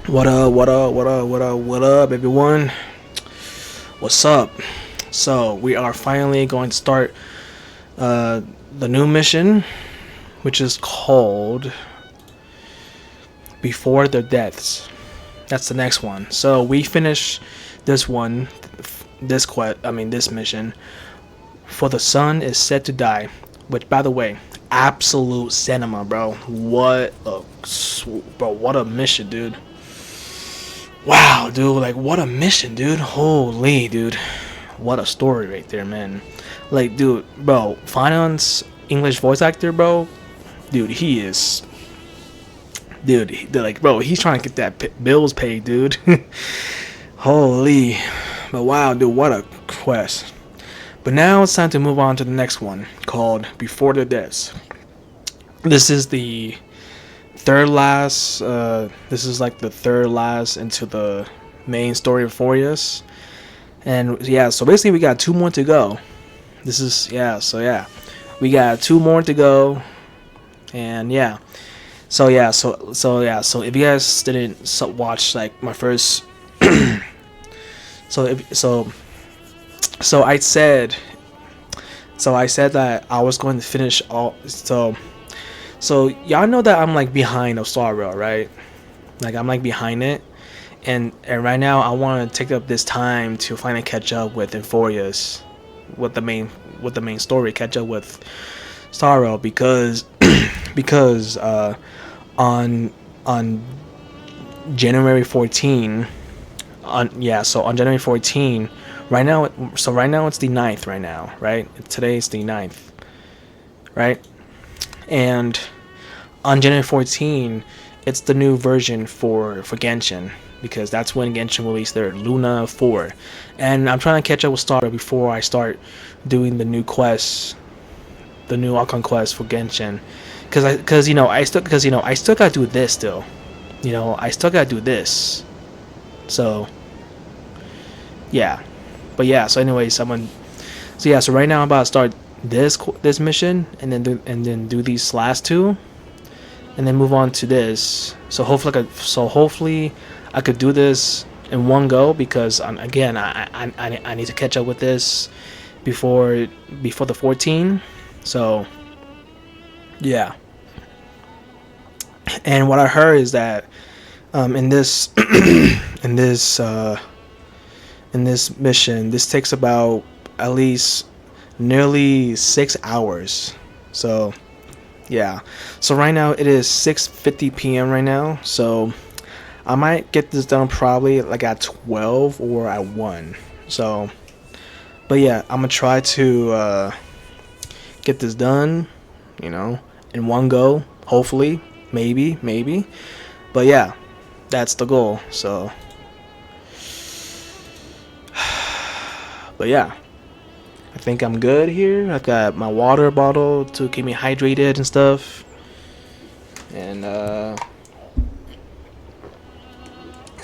What up, what up, what up, what up, what up, everyone? What's up? So, we are finally going to start the new mission, which is called Before the Deaths. That's the next one. So, we finished this one, this mission. For the sun is set to die, which, by the way, absolute cinema, bro. What a mission, dude. Wow, dude, like, what a mission, dude. Holy, dude. What a story right there, man. Like, dude, bro, Finance English voice actor, bro. Dude, he is. Dude, like, bro, he's trying to get that bills paid, dude. Holy. But wow, dude, what a quest. But now it's time to move on to the next one called Before the Deaths. This is the third last. This is like the third last into the main story of Forius. And yeah, so basically we got two more to go. This is we got two more to go. And yeah. So if you guys didn't watch like my first I said that I was going to finish all. So y'all know that I'm like behind of Star Rail, right? Like I'm like behind it, and right now I want to take up this time to finally catch up with Euphorius, with the main story, catch up with Star Rail because on January 14 on January 14 right now it's the 9th right now, right? Today's the 9th, right? And on January 14, it's the new version for Genshin, because that's when Genshin released their Luna 4. And I'm trying to catch up with Star before I start doing the new quests, the new Archon quest for Genshin. Because I still gotta do this still. I still gotta do this. So, yeah. But yeah, so anyways, so right now I'm about to start this mission, and then do these last two, and then move on to this. So hopefully I could do this in one go, because I need to catch up with this before the 14. So yeah. And what I heard is that in this in this mission, this takes about at least nearly 6 hours. So yeah, so right now it is 6:50 p.m. right now, so I might get this done probably like at 12 or at 1. So but yeah, I'm gonna try to get this done, in one go, hopefully, maybe. But yeah, that's the goal. So but yeah, I think I'm good here. I've got my water bottle to keep me hydrated and stuff. And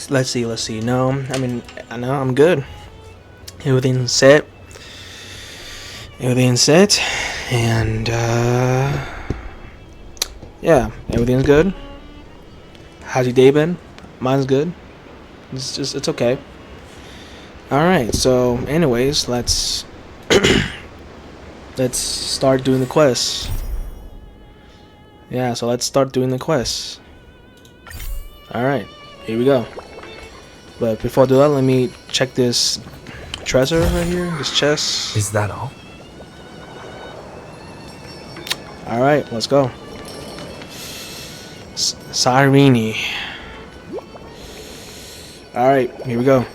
let's see. No, I know I'm good. Everything's set. And yeah, everything's good. How's your day been? Mine's good. It's okay. Alright, so anyways, let's start doing the quests. Yeah, so let's start doing the quests. Alright, here we go. But before I do that, let me check this treasure right here, this chest. Is that all? Alright, let's go. Cyrene. Alright, here we go.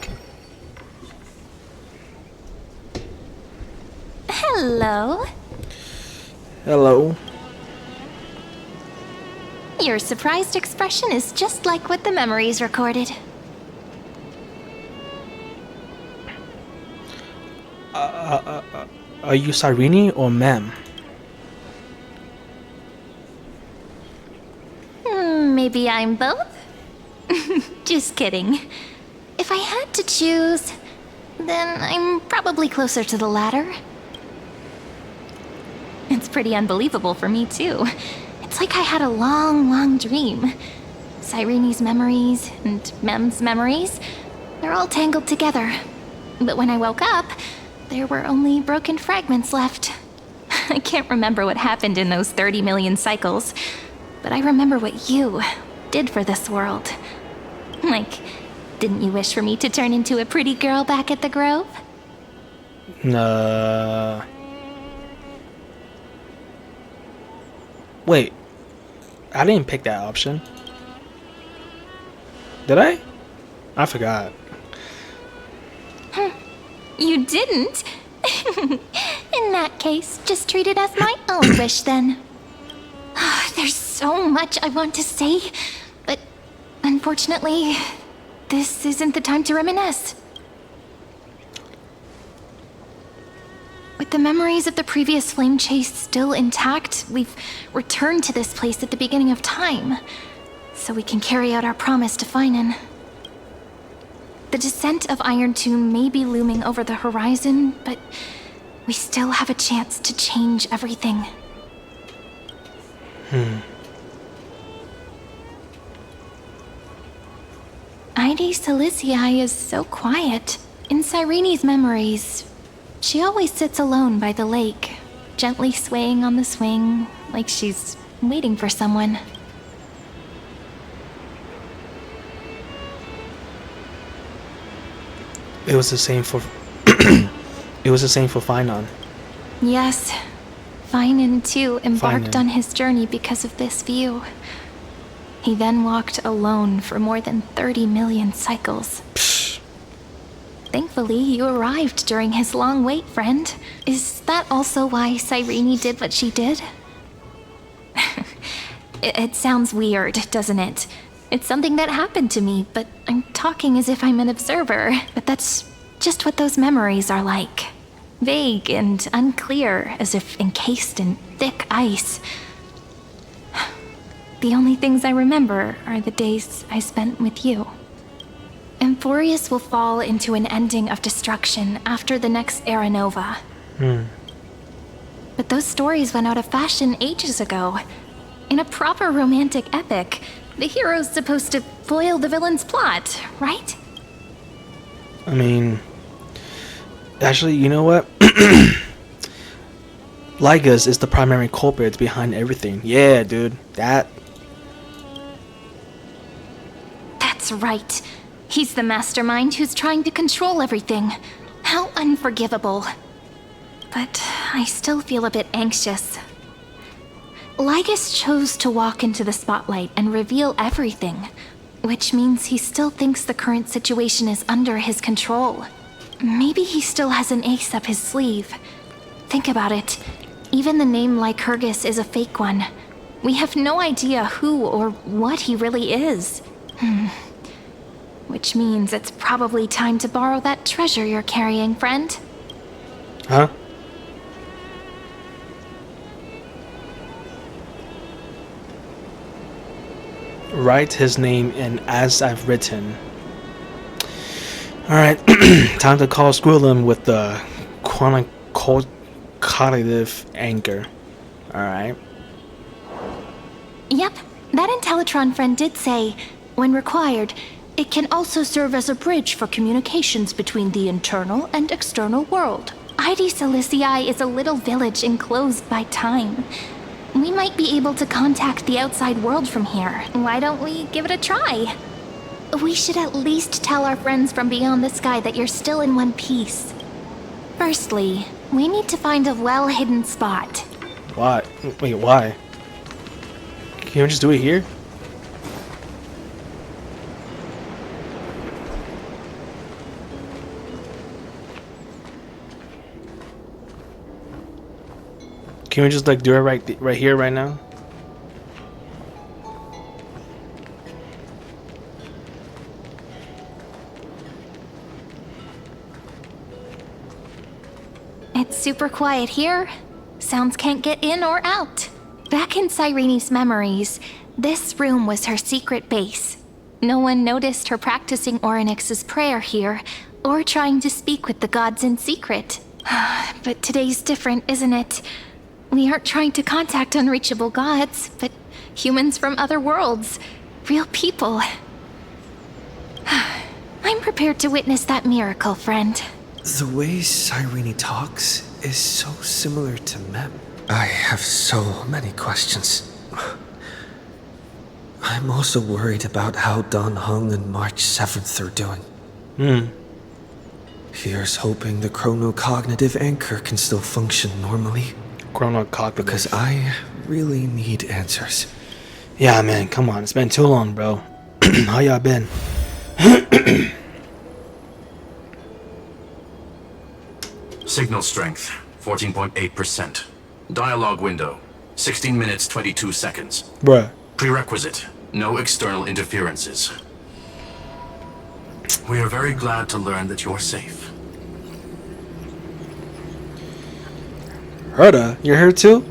Hello. Hello. Your surprised expression is just like what the memories recorded. Are you Cyrene or ma'am? Maybe I'm both? Just kidding. If I had to choose, then I'm probably closer to the latter. It's pretty unbelievable for me, too. It's like I had a long, long dream. Cyrene's memories and Mem's memories, they're all tangled together. But when I woke up, there were only broken fragments left. I can't remember what happened in those 30 million cycles, but I remember what you did for this world. Like, didn't you wish for me to turn into a pretty girl back at the Grove? Wait, I didn't pick that option. Did I? I forgot. You didn't? In that case, just treat it as my own wish then. There's so much I want to say, but unfortunately, this isn't the time to reminisce. With the memories of the previous flame chase still intact, we've returned to this place at the beginning of time, so we can carry out our promise to Finan. The descent of Iron Tomb may be looming over the horizon, but we still have a chance to change everything. Ide Silicii is so quiet. In Cyrene's memories, she always sits alone by the lake, gently swaying on the swing, like she's waiting for someone. It was the same for it was the same for Finan. Yes, Finan too embarked Finan. on his journey because of this view. He then walked alone for more than 30 million cycles. Psh, Thankfully, you arrived during his long wait, friend. Is that also why Cyrene did what she did? It sounds weird, doesn't it? It's something that happened to me, but I'm talking as if I'm an observer. But that's just what those memories are like. Vague and unclear, as if encased in thick ice. The only things I remember are the days I spent with you. Emphorius will fall into an ending of destruction after the next Era Nova. But those stories went out of fashion ages ago. In a proper romantic epic, the hero's supposed to foil the villain's plot, right? I mean, actually, you know what? Lygus is the primary culprit behind everything. Yeah, dude, that's right. He's the mastermind who's trying to control everything. How unforgivable. But I still feel a bit anxious. Lygus chose to walk into the spotlight and reveal everything, which means he still thinks the current situation is under his control. Maybe he still has an ace up his sleeve. Think about it. Even the name Lycurgus is a fake one. We have no idea who or what he really is. Which means it's probably time to borrow that treasure you're carrying, friend. huh? Write his name in as I've written. Alright, time to call Squillim with the cognitive anger. Alright. Yep, that Intellitron friend did say, when required, it can also serve as a bridge for communications between the internal and external world. Ide Silicii is a little village enclosed by time. We might be able to contact the outside world from here. Why don't we give it a try? We should at least tell our friends from beyond the sky that you're still in one piece. Firstly, we need to find a well-hidden spot. Why? Wait, why? Can we just do it here? Can we just like do it right here, right now? It's super quiet here. Sounds can't get in or out. Back in Cyrene's memories, this room was her secret base. No one noticed her practicing Orynyx's prayer here, or trying to speak with the gods in secret. But today's different, isn't it? We aren't trying to contact unreachable gods, but humans from other worlds. Real people. I'm prepared to witness that miracle, friend. The way Cyrene talks is so similar to Mem. I have so many questions. I'm also worried about how Dan Heng and March 7th are doing. Here's hoping the chronocognitive anchor can still function normally. Chronocognitive. Because I really need answers. Yeah, man, come on. It's been too long, bro. How y'all been? Signal strength, 14.8%. Dialogue window, 16 minutes 22 seconds. Bruh. Prerequisite, no external interferences. We are very glad to learn that you're safe. Herta, you're here too?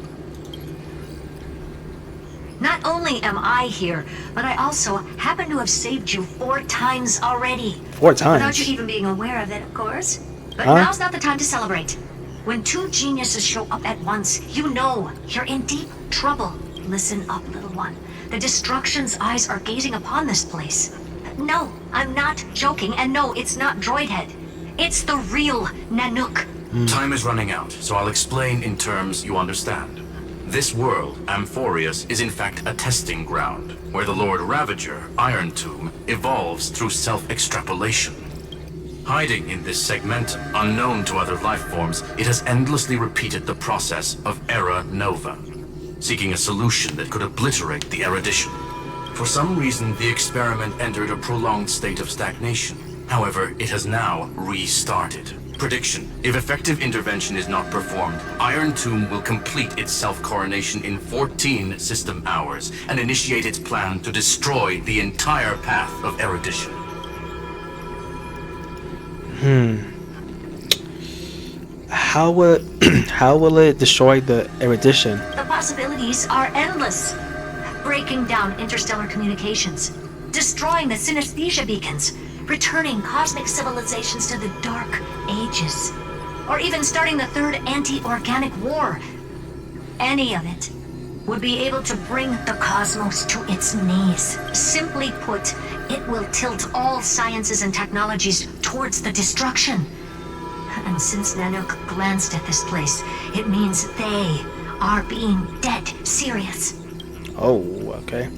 Not only am I here, but I also happen to have saved you 4 times already. 4 times? Without you even being aware of it, of course. But Huh? now's not the time to celebrate. When 2 geniuses show up at once, you know you're in deep trouble. Listen up, little one. The Destruction's eyes are gazing upon this place. No, I'm not joking, and no, it's not Droidhead. It's the real Nanook. Time is running out, so I'll explain in terms you understand. This world, Amphorius, is in fact a testing ground, where the Lord Ravager, Iron Tomb, evolves through self-extrapolation. Hiding in this segmentum, unknown to other life forms, it has endlessly repeated the process of Era Nova, seeking a solution that could obliterate the erudition. For some reason, the experiment entered a prolonged state of stagnation. However, it has now restarted. Prediction: if effective intervention is not performed, Iron Tomb will complete its self-coronation in 14 system hours and initiate its plan to destroy the entire path of erudition. How will it destroy the erudition? The possibilities are endless. Breaking down interstellar communications, destroying the synesthesia beacons, returning cosmic civilizations to the Dark Ages, or even starting the third anti-organic war. Any of it would be able to bring the cosmos to its knees. Simply put, it will tilt all sciences and technologies towards the destruction. And since Nanook glanced at this place, it means they are being dead serious. Oh, okay.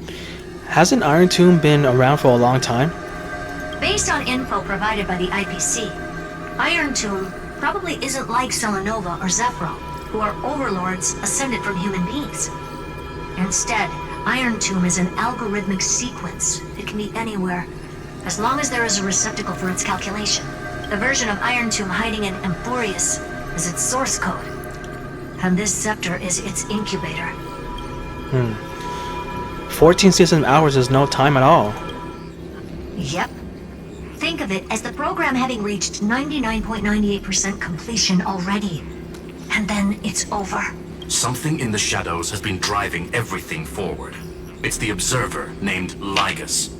Hasn't Iron Tomb been around for a long time? Based on info provided by the IPC, Iron Tomb probably isn't like Selenova or Zephyro, who are overlords ascended from human beings. Instead, Iron Tomb is an algorithmic sequence. It can be anywhere, as long as there is a receptacle for its calculation. The version of Iron Tomb hiding in Amphorius is its source code, and this scepter is its incubator. 14 system hours is no time at all. Yep. Think of it as the program having reached 99.98% completion already. And then it's over. Something in the shadows has been driving everything forward. It's the Observer named Lygus.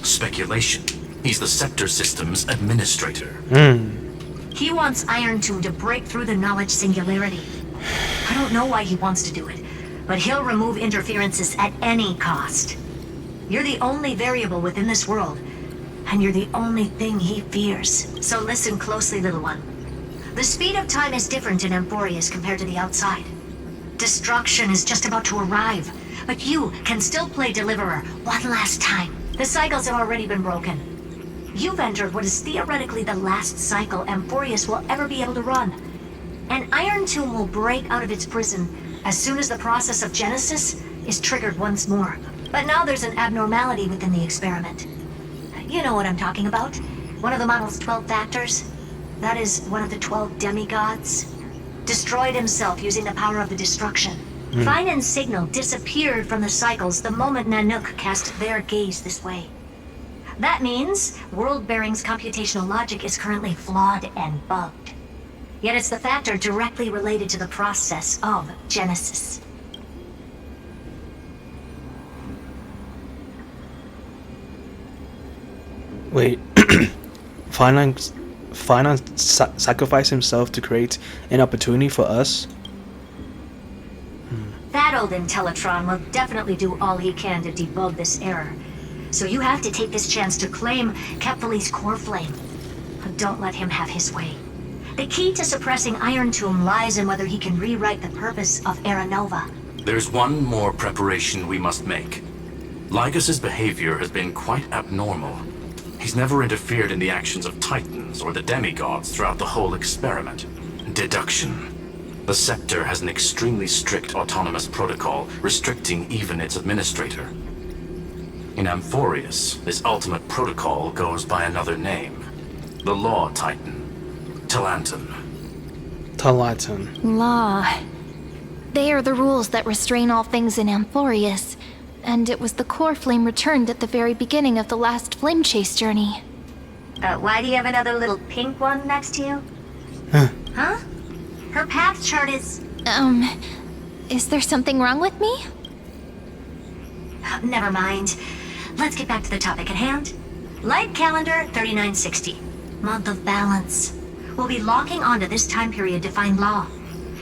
Speculation: he's the Scepter System's administrator. He wants Iron Tomb to break through the knowledge singularity. I don't know why he wants to do it, but he'll remove interferences at any cost. You're the only variable within this world, and you're the only thing he fears. So listen closely, little one. The speed of time is different in Amphorius compared to the outside. Destruction is just about to arrive, but you can still play Deliverer one last time. The cycles have already been broken. You've entered what is theoretically the last cycle Amphorius will ever be able to run. And Iron Tomb will break out of its prison as soon as the process of Genesis is triggered once more. But now there's an abnormality within the experiment. You know what I'm talking about. One of the model's 12 factors. That is one of the 12 demigods. Destroyed himself using the power of the destruction. Fine and Signal disappeared from the cycles the moment Nanook cast their gaze this way. That means World Bearing's computational logic is currently flawed and bugged. Yet it's the factor directly related to the process of Genesis. Wait. Finance sacrificed himself to create an opportunity for us? That Harold in Teletron will definitely do all he can to debug this error. So you have to take this chance to claim Kephalli's core flame. But don't let him have his way. The key to suppressing Iron Tomb lies in whether he can rewrite the purpose of Era Nova. There's one more preparation we must make. Lycus's behavior has been quite abnormal. He's never interfered in the actions of Titans or the demigods throughout the whole experiment. Deduction. The Scepter has an extremely strict autonomous protocol, restricting even its administrator. In Amphorius, this ultimate protocol goes by another name. The Law Titan. Talanton. Talanton. Law. They are the rules that restrain all things in Amphorius, and it was the core flame returned at the very beginning of the last flame chase journey. Why do you have another little pink one next to you? Huh? Her path chart is... Is there something wrong with me? Never mind. Let's get back to the topic at hand. Light calendar 3960. Month of balance. We'll be locking onto this time period to find Law.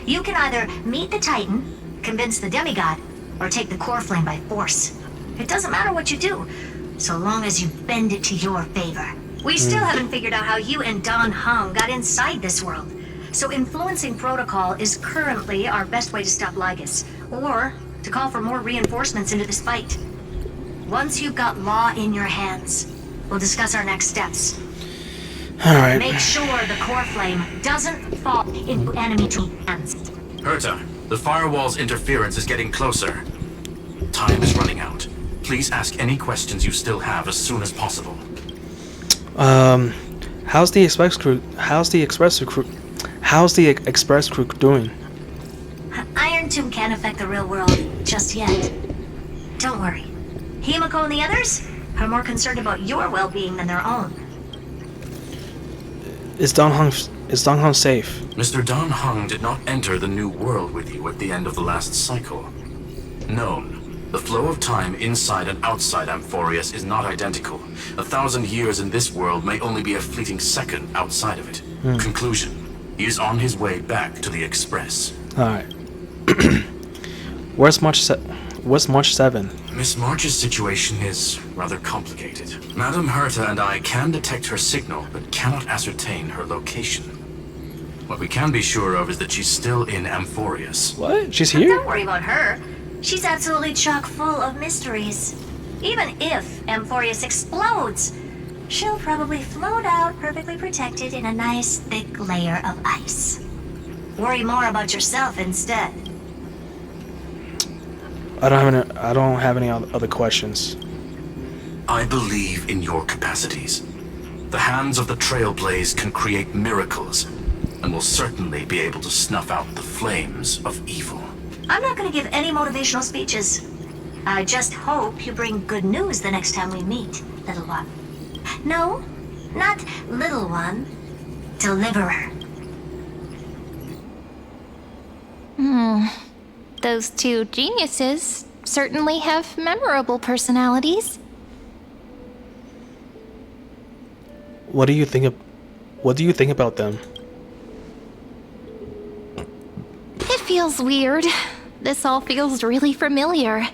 You can either meet the Titan, convince the demigod, or take the core flame by force. It doesn't matter what you do, so long as you bend it to your favor. We still haven't figured out how you and Dan Heng got inside this world. So influencing protocol is currently our best way to stop Lygus, or to call for more reinforcements into this fight. Once you've got Law in your hands, we'll discuss our next steps. Alright. Make sure the core flame doesn't fall into enemy hands. Herta, the firewall's interference is getting closer. Time is running out. Please ask any questions you still have as soon as possible. How's the express crew doing? Iron Tomb can't affect the real world just yet. Don't worry. Himiko and the others are more concerned about your well-being than their own. Is Dan Heng safe? Mr. Dan Heng did not enter the new world with you at the end of the last cycle. Known. The flow of time inside and outside Amphorius is not identical. 1,000 years in this world may only be a fleeting second outside of it. Conclusion. He is on his way back to the Express. Alright. What's March 7? Miss March's situation is rather complicated. Madame Herta and I can detect her signal, but cannot ascertain her location. What we can be sure of is that she's still in Amphorius. What? She's Don't here? worry about her. She's absolutely chock full of mysteries. Even if Amphorius explodes, she'll probably float out perfectly protected in a nice thick layer of ice. Worry more about yourself instead. I don't have any other questions. I believe in your capacities. The hands of the Trailblaze can create miracles, and will certainly be able to snuff out the flames of evil. I'm not going to give any motivational speeches. I just hope you bring good news the next time we meet, little one. No, not little one. Deliverer. Those two geniuses certainly have memorable personalities. What do you think about them? It feels weird. This all feels really familiar.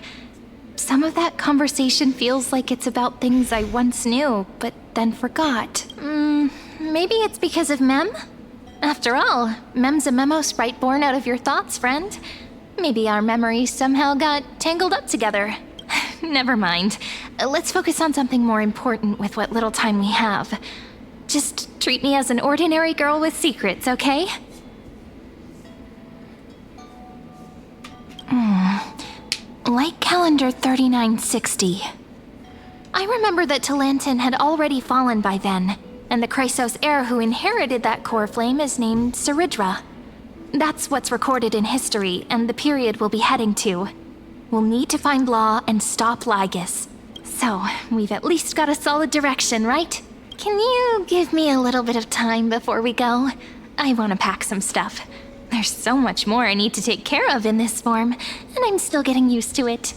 Some of that conversation feels like it's about things I once knew, but then forgot. Maybe it's because of Mem? After all, Mem's a memo sprite born out of your thoughts, friend. Maybe our memories somehow got tangled up together. Never mind. Let's focus on something more important with what little time we have. Just treat me as an ordinary girl with secrets, okay? Light calendar 3960. I remember that Talanton had already fallen by then, and the Chrysos heir who inherited that core flame is named Saridra. That's what's recorded in history, and the period we'll be heading to. We'll need to find Law and stop Lygus. So, we've at least got a solid direction, right? Can you give me a little bit of time before we go? I want to pack some stuff. There's so much more I need to take care of in this form, and I'm still getting used to it.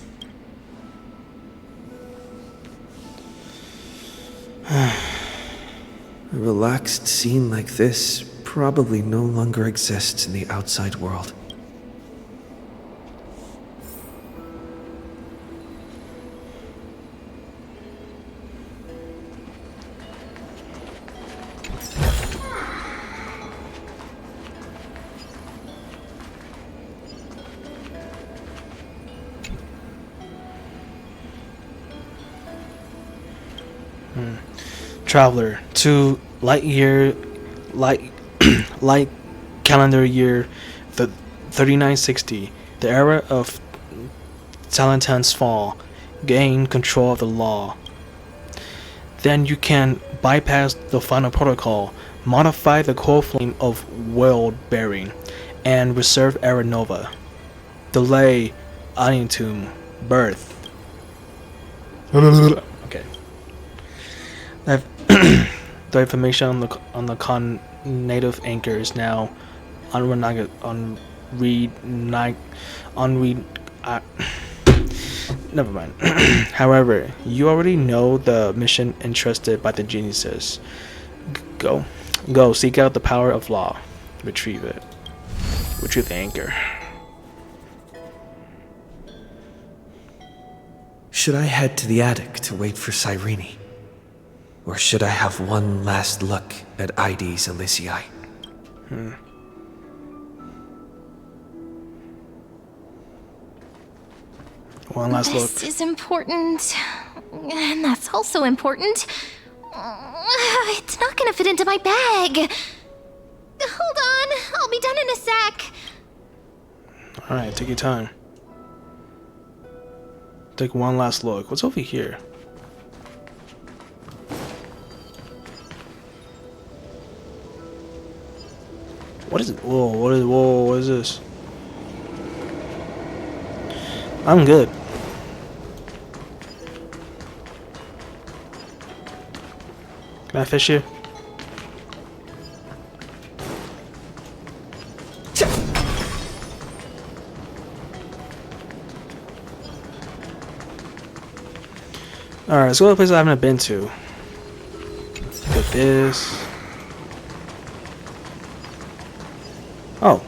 A relaxed scene like this probably no longer exists in the outside world. Traveler to light light calendar year the 3960, the era of Talantan's fall, gain control of the law. Then you can bypass the final protocol, modify the core flame of world bearing, and reserve Era Nova. Delay Anitum birth. Okay. The information on the con native anchor is now never mind. However, you already know the mission entrusted by the geniuses. Go seek out the power of law. Retrieve it. Retrieve the anchor. Should I head to the attic to wait for Cyrene? Or should I have one last look at ID's Elysiae? One last look. This is important. And that's also important. It's not gonna fit into my bag. Hold on, I'll be done in a sec. Alright, take your time. Take one last look. What's over here? What is it? Whoa, what is this? I'm good. Can I fish you? Alright, let's go to a place I haven't been to. Look at this. Oh.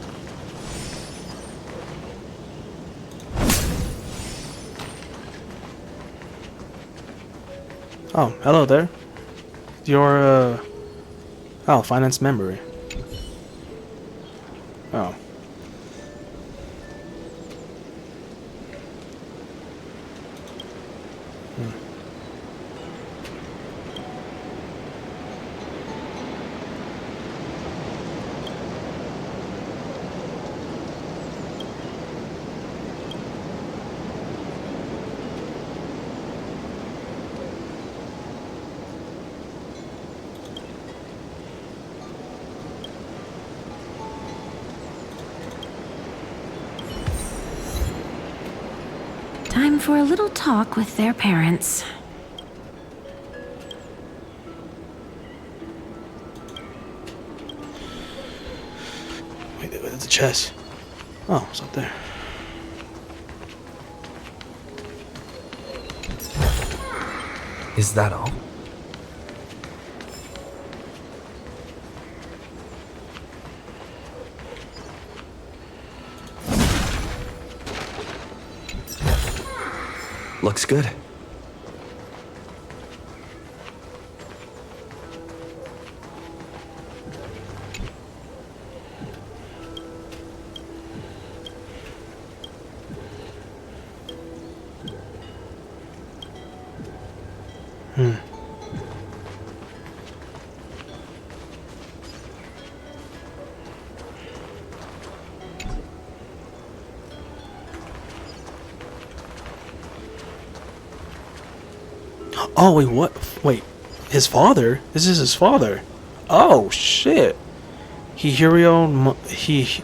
Oh, hello there. You're, oh, finance memory. Oh. Time for a little talk with their parents. Wait, there's a chest. Oh, it's up there. Is that all? Looks good. Oh, wait, what? Wait, his father? This is his father. Oh, shit. Hieronymus.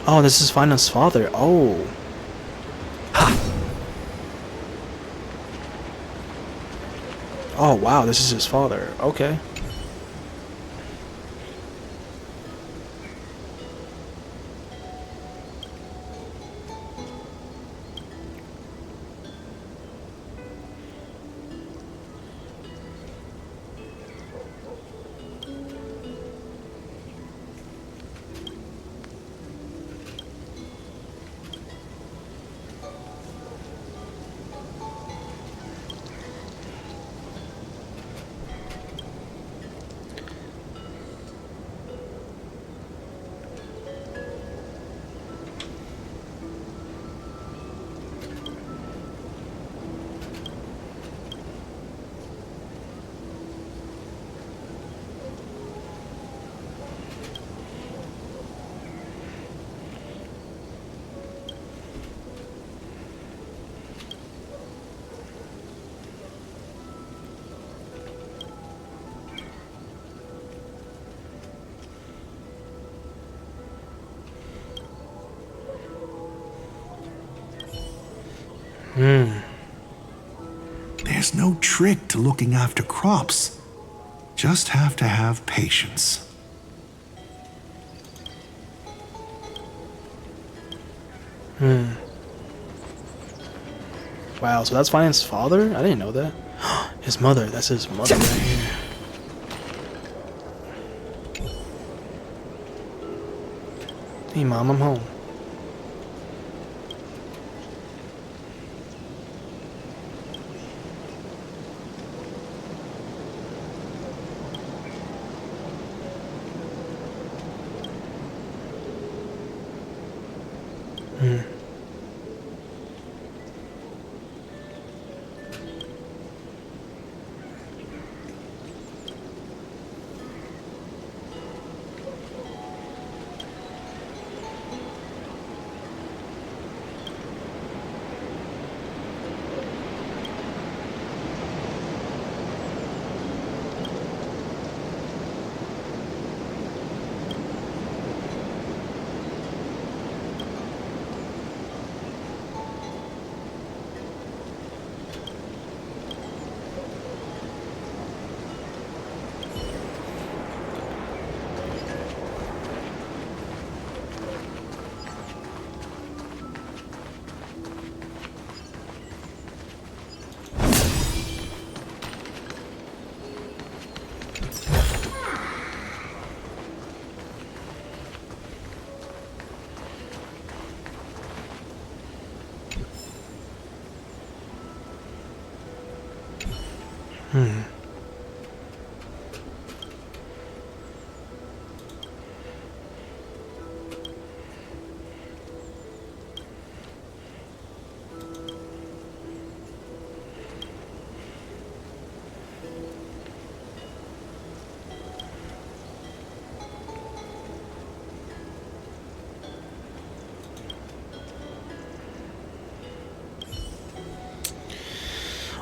Oh, this is Finance father. Oh. Oh, wow, this is his father. Okay. There's no trick to looking after crops. Just have to have patience. Wow, so that's Finance's father? I didn't know that. His mother, that's his mother right here. Hey mom, I'm home.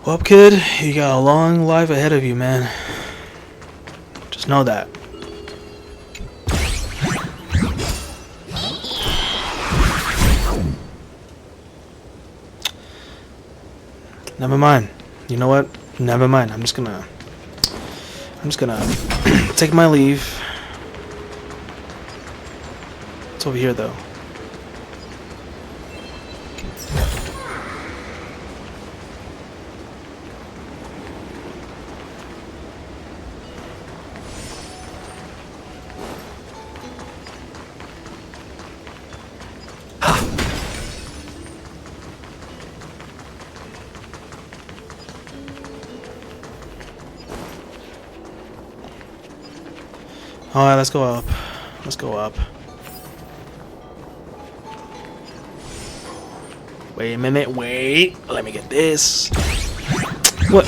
Well, kid, you got a long life ahead of you, man. Just know that. Never mind. You know what? Never mind. I'm just gonna take my leave. It's over here, though. Alright, let's go up. Let's go up. Wait a minute, wait. Let me get this. What?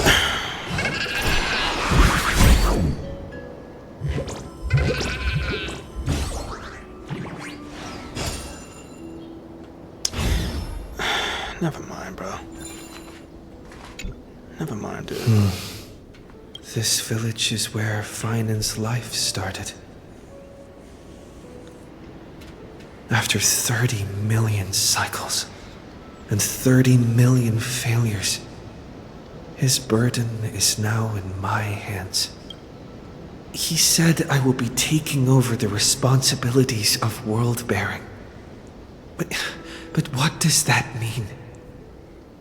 Never mind, bro. Never mind, dude. This village is where Finance's life started. After 30 million cycles and 30 million failures, his burden is now in my hands. He said I will be taking over the responsibilities of world-bearing. But what does that mean?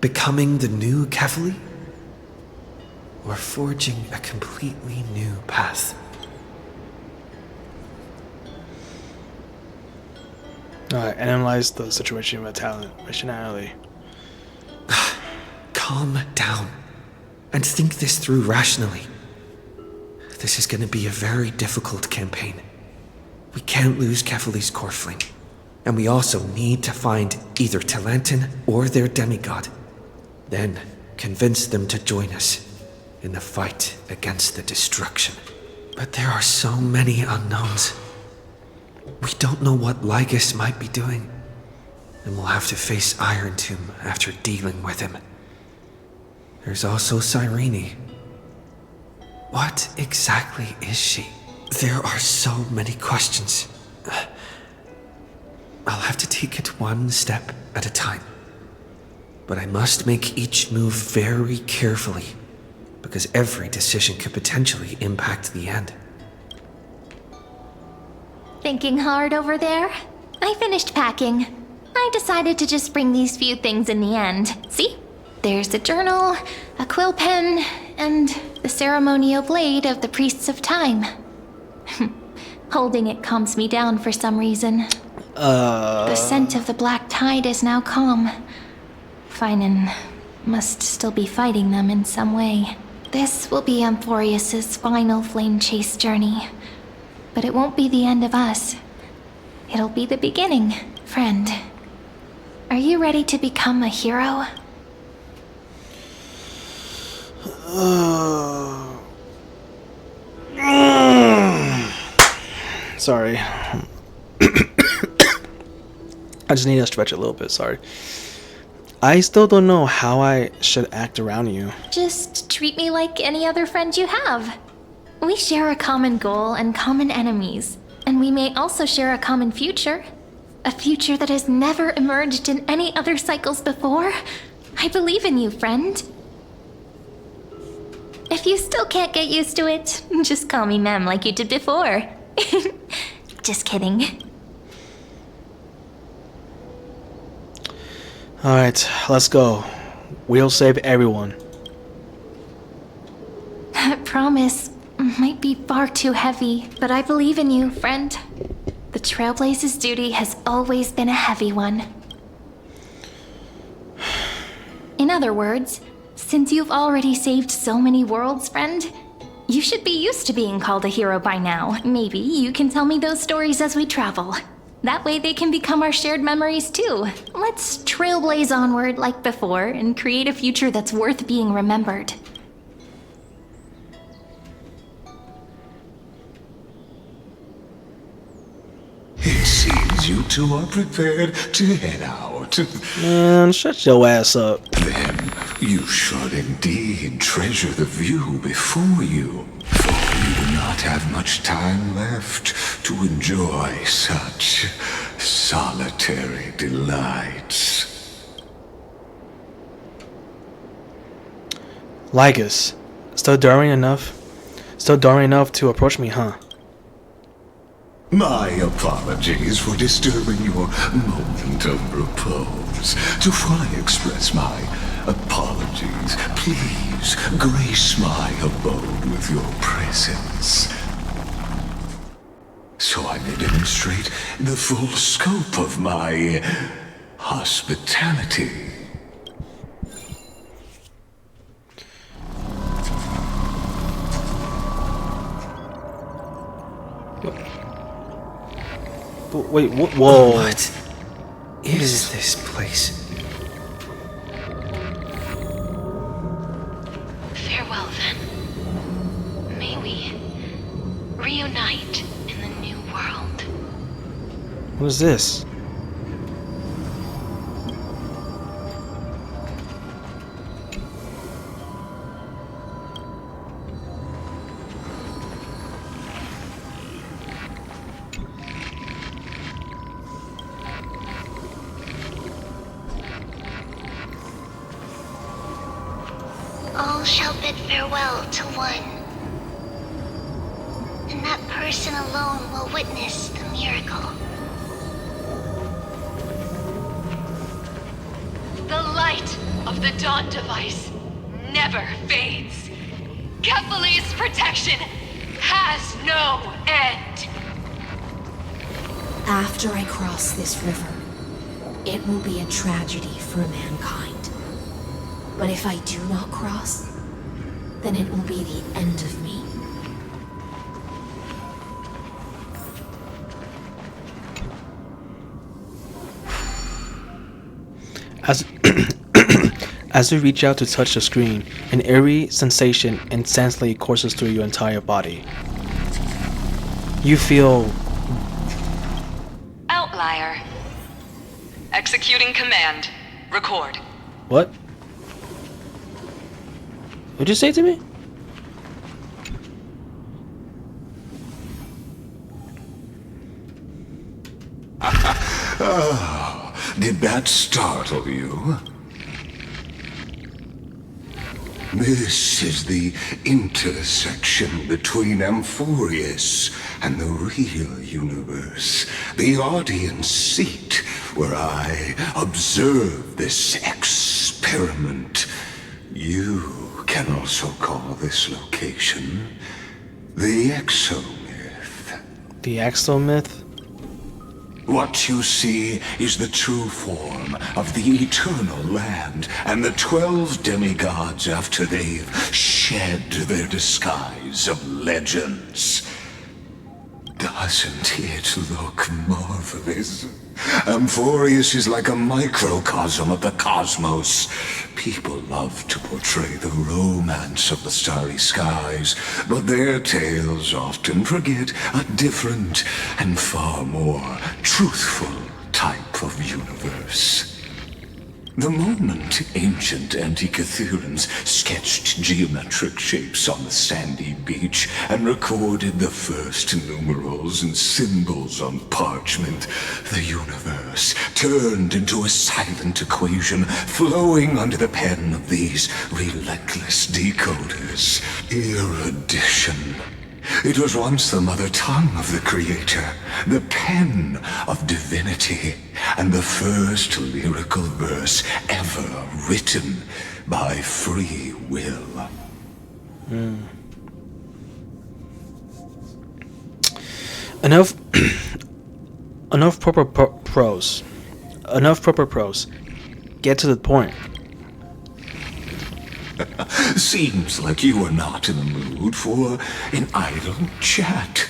Becoming the new Kefali? Or forging a completely new path? Alright, analyze the situation with talent. Rationality. Calm down and think this through rationally. This is going to be a very difficult campaign. We can't lose Kefali's core flame. And we also need to find either Talantin or their demigod. Then convince them to join us in the fight against the destruction. But there are so many unknowns. We don't know what Lygus might be doing, and we'll have to face Iron Tomb after dealing with him. There's also Cyrene. What exactly is she? There are so many questions. I'll have to take it one step at a time. But I must make each move very carefully, because every decision could potentially impact the end. Thinking hard over there? I finished packing. I decided to just bring these few things in the end. See? There's a journal, a quill pen, and the ceremonial blade of the Priests of Time. Holding it calms me down for some reason. The scent of the Black Tide is now calm. Finan must still be fighting them in some way. This will be Amphorius's final flame chase journey. But it won't be the end of us. It'll be the beginning, friend. Are you ready to become a hero? Sorry. I just need to stretch a little bit, sorry. I still don't know how I should act around you. Just treat me like any other friend you have. We share a common goal and common enemies, and we may also share a common future. A future that has never emerged in any other cycles before. I believe in you, friend. If you still can't get used to it, just call me Mem like you did before. Just kidding. Alright, let's go. We'll save everyone. That promise might be far too heavy, but I believe in you, friend. The Trailblaze's duty has always been a heavy one. In other words, since you've already saved so many worlds, friend, you should be used to being called a hero by now. Maybe you can tell me those stories as we travel. That way they can become our shared memories too. Let's trailblaze onward like before and create a future that's worth being remembered. It seems you two are prepared to head out. Man, shut your ass up. Then you should indeed treasure the view before you, for you do not have much time left to enjoy such solitary delights. Lycus, still daring enough to approach me, huh? My apologies for disturbing your moment of repose. To fully express my apologies, please grace my abode with your presence, so I may demonstrate the full scope of my hospitality. Wait, whoa. What is this place? Farewell then. May we reunite in the new world. What is this? All shall bid farewell to one, and that person alone will witness the miracle. The light of the Dawn Device never fades. Kephales's protection has no end. After I cross this river, it will be a tragedy for mankind. But if I do not cross, then it will be the end of me. As you reach out to touch the screen, an eerie sensation instantly courses through your entire body. You feel... Outlier. Executing command. Record. What? What'd you say to me? Oh, did that startle you? This is the intersection between Amphorius and the real universe. The audience seat where I observe this experiment. You can also call this location the Exomyth. The Exomyth? What you see is the true form of the eternal land and the 12 demigods after they've shed their disguise of legends. Doesn't it look marvelous? Amphorius is like a microcosm of the cosmos. People love to portray the romance of the starry skies, but their tales often forget a different and far more truthful type of universe. The moment ancient Antikytherians sketched geometric shapes on the sandy beach and recorded the first numerals and symbols on parchment, the universe turned into a silent equation flowing under the pen of these relentless decoders. Erudition. It was once the mother tongue of the Creator, the pen of divinity, and the first lyrical verse ever written by free will. Enough proper prose. Enough proper prose. Get to the point. Seems like you are not in the mood for an idle chat.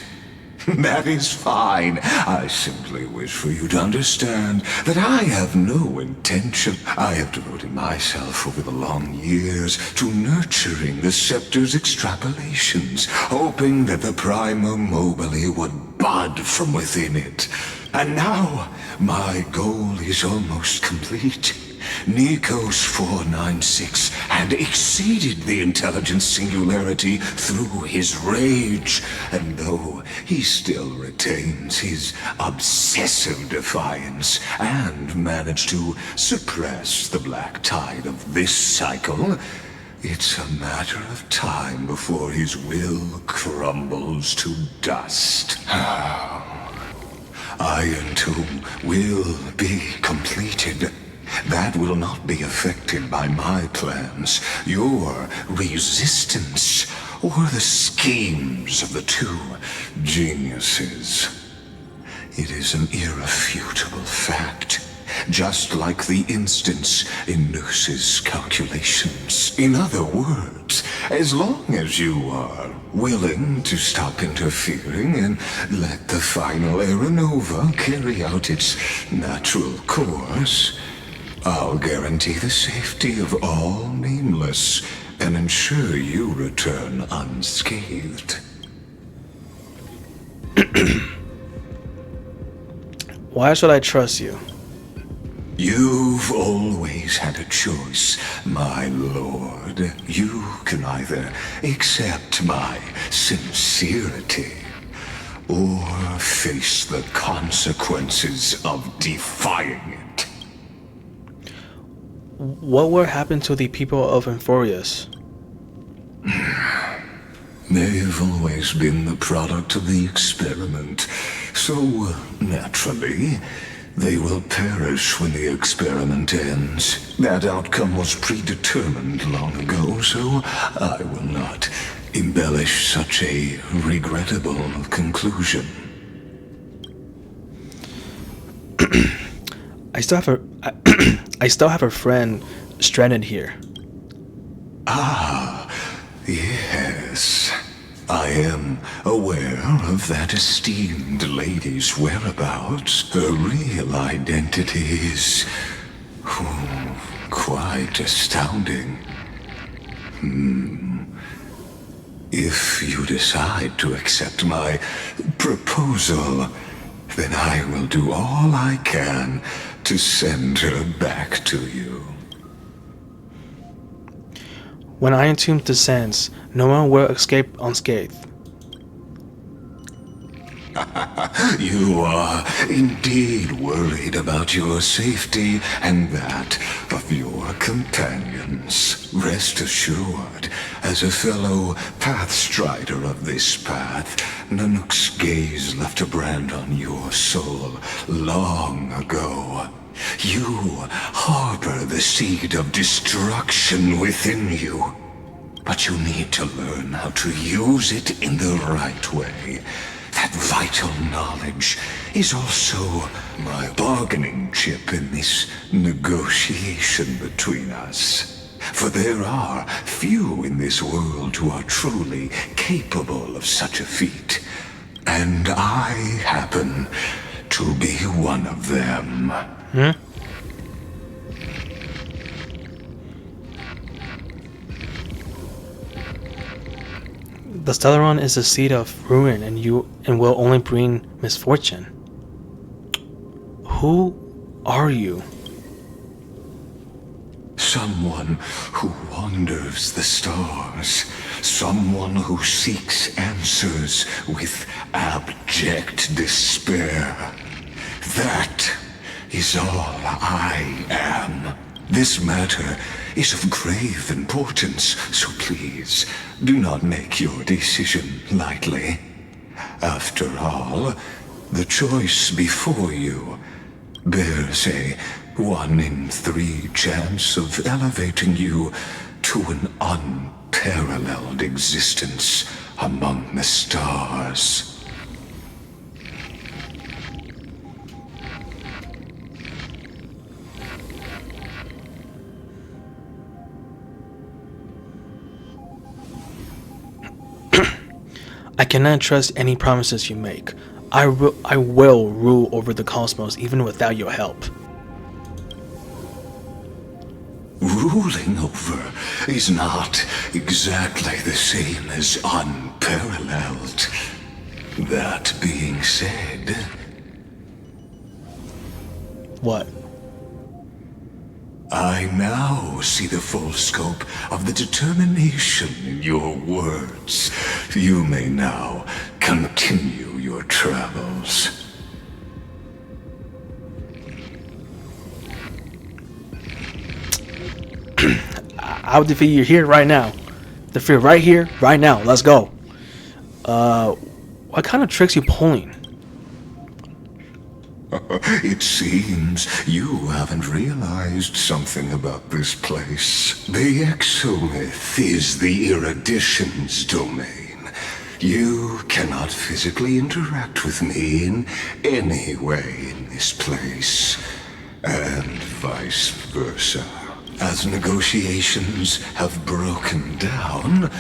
That is fine. I simply wish for you to understand that I have no intention. I have devoted myself over the long years to nurturing the scepter's extrapolations, hoping that the Prima Mobile would bud from within it. And now, my goal is almost complete. Nikos 496 had exceeded the intelligence singularity through his rage, and though he still retains his obsessive defiance and managed to suppress the black tide of this cycle, it's a matter of time before his will crumbles to dust. Iron Tomb will be completed. That will not be affected by my plans, your resistance, or the schemes of the two geniuses. It is an irrefutable fact, just like the instance in Noos's calculations. In other words, as long as you are willing to stop interfering and let the final Aeronova carry out its natural course, I'll guarantee the safety of all Nameless and ensure you return unscathed. Why should I trust you? You've always had a choice, my lord. You can either accept my sincerity or face the consequences of defying it. What will happen to the people of Amphorius? They've always been the product of the experiment, so naturally, they will perish when the experiment ends. That outcome was predetermined long ago, so I will not embellish such a regrettable conclusion. I still have a friend stranded here. Ah, yes. I am aware of that esteemed lady's whereabouts. Her real identity is quite astounding. If you decide to accept my proposal, then I will do all I can to send her back to you. When Iron Tomb descends, no one will escape unscathed. You are indeed worried about your safety and that of your companions. Rest assured, as a fellow Pathstrider of this path, Nanook's gaze left a brand on your soul long ago. You harbor the seed of destruction within you. But you need to learn how to use it in the right way. That vital knowledge is also my bargaining chip in this negotiation between us. For there are few in this world who are truly capable of such a feat. And I happen to be one of them. The Stellaron is a seed of ruin and will only bring misfortune. Who are you? Someone who wanders the stars. Someone who seeks answers with abject despair. That is all I am. This matter is of grave importance, so please, do not make your decision lightly. After all, the choice before you bears a 1 in 3 chance of elevating you to an unparalleled existence among the stars. I cannot trust any promises you make. I will rule over the cosmos even without your help. Ruling over is not exactly the same as unparalleled. That being said... What? I now see the full scope of the determination in your words. You may now continue your travels. I'll defeat you here right now. Defeat right here, right now. Let's go. What kind of tricks you pulling? It seems you haven't realized something about this place. The Exomyth is the Erudition's domain. You cannot physically interact with me in any way in this place, and vice versa. As negotiations have broken down,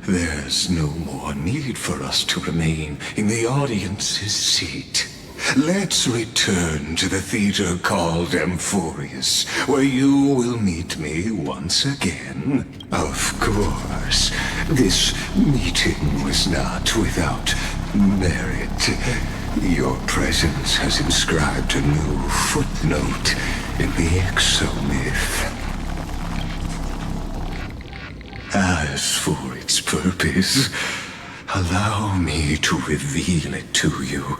there's no more need for us to remain in the audience's seat. Let's return to the theater called Amphorius, where you will meet me once again. Of course, this meeting was not without merit. Your presence has inscribed a new footnote in the Exomyth. As for its purpose, allow me to reveal it to you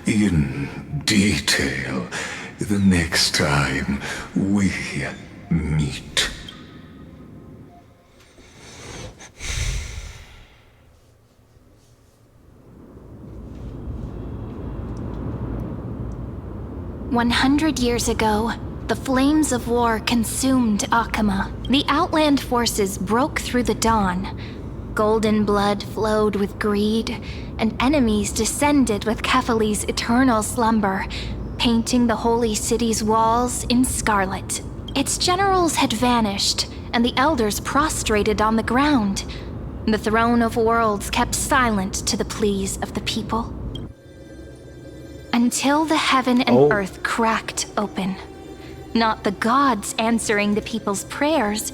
in detail the next time we meet. "100 years ago, the flames of war consumed Akama. The Outland forces broke through the dawn. Golden blood flowed with greed, and enemies descended with Kefali's eternal slumber, painting the holy city's walls in scarlet. Its generals had vanished, and the elders prostrated on the ground. The throne of worlds kept silent to the pleas of the people. Until the heaven and earth cracked open. Not the gods answering the people's prayers,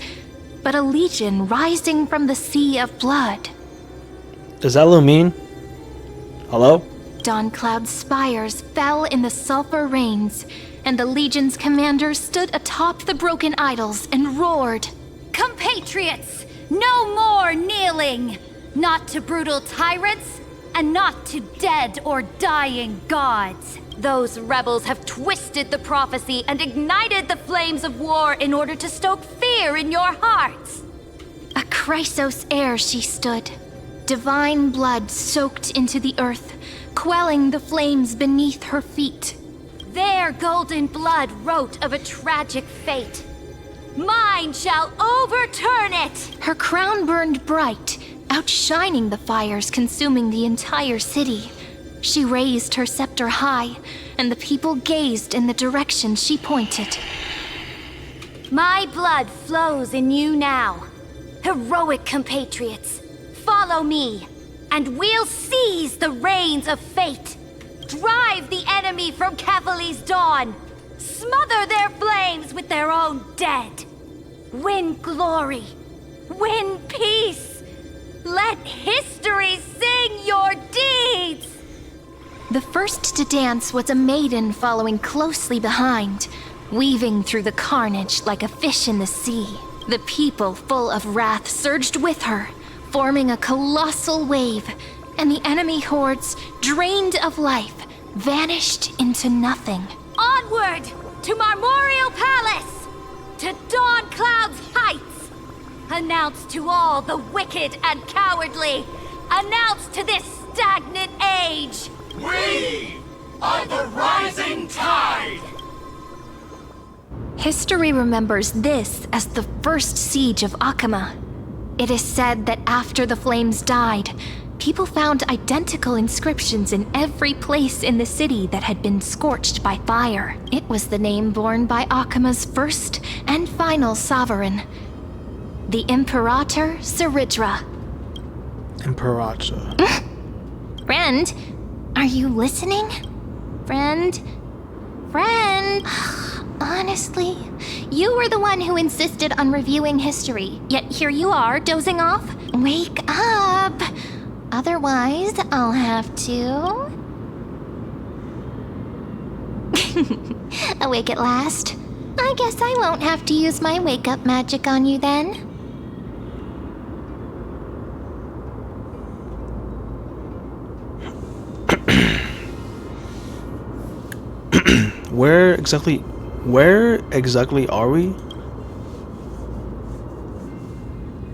but a legion rising from the sea of blood. Does that look mean? Hello? Dawncloud's spires fell in the sulfur rains, and the legion's commander stood atop the broken idols and roared, "Compatriots, no more kneeling! Not to brutal tyrants, and not to dead or dying gods. Those rebels have twisted the prophecy and ignited the flames of war in order to stoke fear in your hearts. A Chrysos heir she stood, divine blood soaked into the earth, quelling the flames beneath her feet. Their golden blood wrote of a tragic fate. Mine shall overturn it! Her crown burned bright, outshining the fires consuming the entire city. She raised her scepter high, and the people gazed in the direction she pointed. My blood flows in you now. Heroic compatriots, follow me, and we'll seize the reins of fate. Drive the enemy from Kefali's dawn. Smother their flames with their own dead. Win glory. Win peace. Let history sing your deeds. The first to dance was a maiden following closely behind, weaving through the carnage like a fish in the sea. The people, full of wrath, surged with her, forming a colossal wave, and the enemy hordes, drained of life, vanished into nothing. Onward to Marmoreal Palace, to Dawn Cloud's heights. Announce to all the wicked and cowardly. Announce to this stagnant age. We are the rising tide! History remembers this as the first siege of Akama. It is said that after the flames died, people found identical inscriptions in every place in the city that had been scorched by fire. It was the name borne by Akama's first and final sovereign, the Imperator Saridra. Imperator. Friend, are you listening? Friend? Honestly, you were the one who insisted on reviewing history, yet here you are, dozing off. Wake up! Otherwise, I'll have to... Awake at last. I guess I won't have to use my wake-up magic on you then. Where exactly are we?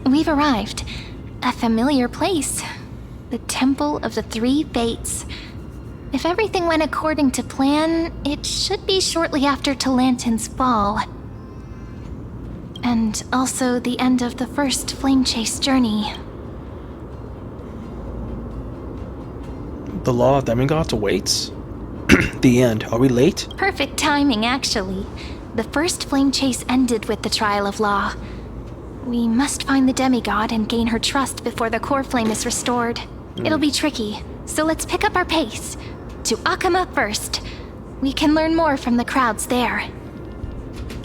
We've arrived. A familiar place. The Temple of the Three Fates. If everything went according to plan, it should be shortly after Talantin's fall. And also the end of the first Flame Chase journey. The Law of Demigods awaits? The end. Are we late? Perfect timing, actually. The first Flame Chase ended with the Trial of Law. We must find the demigod and gain her trust before the core flame is restored. It'll be tricky, so let's pick up our pace. To Akama first. We can learn more from the crowds there.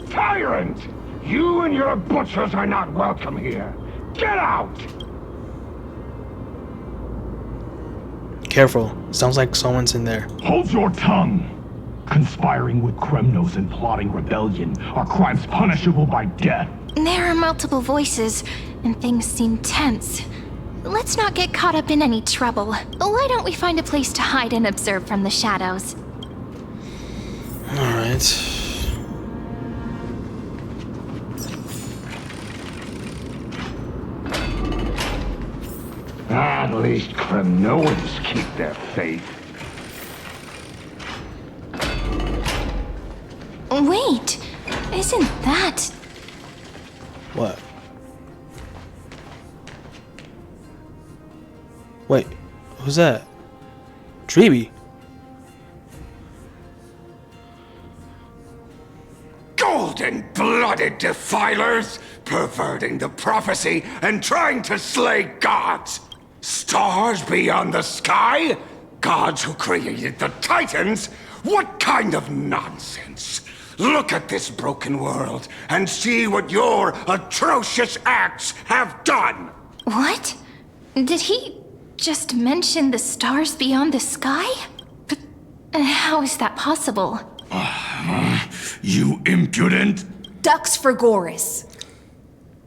Tyrant! You and your butchers are not welcome here. Get out! Careful. Sounds like someone's in there. Hold your tongue! Conspiring with Kremnos and plotting rebellion are crimes punishable by death. There are multiple voices, and things seem tense. Let's not get caught up in any trouble. Why don't we find a place to hide and observe from the shadows? Alright. At least Kremnoans keep their faith. Wait! Isn't that... What? Wait, who's that? Treeby. Golden-blooded defilers, perverting the prophecy and trying to slay gods. Stars beyond the sky? Gods who created the Titans? What kind of nonsense? Look at this broken world and see what your atrocious acts have done! What? Did he just mention the stars beyond the sky? But how is that possible? You impudent! Dux for Goris.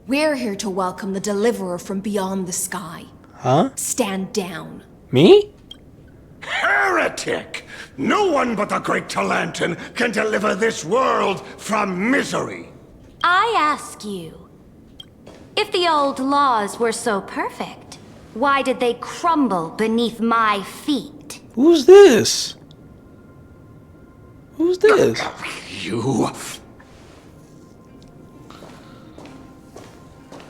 We're here to welcome the deliverer from beyond the sky. Huh? Stand down. Me? Heretic! No one but the Great Talantin can deliver this world from misery. I ask you, if the old laws were so perfect, why did they crumble beneath my feet? Who's this? Who's this? You...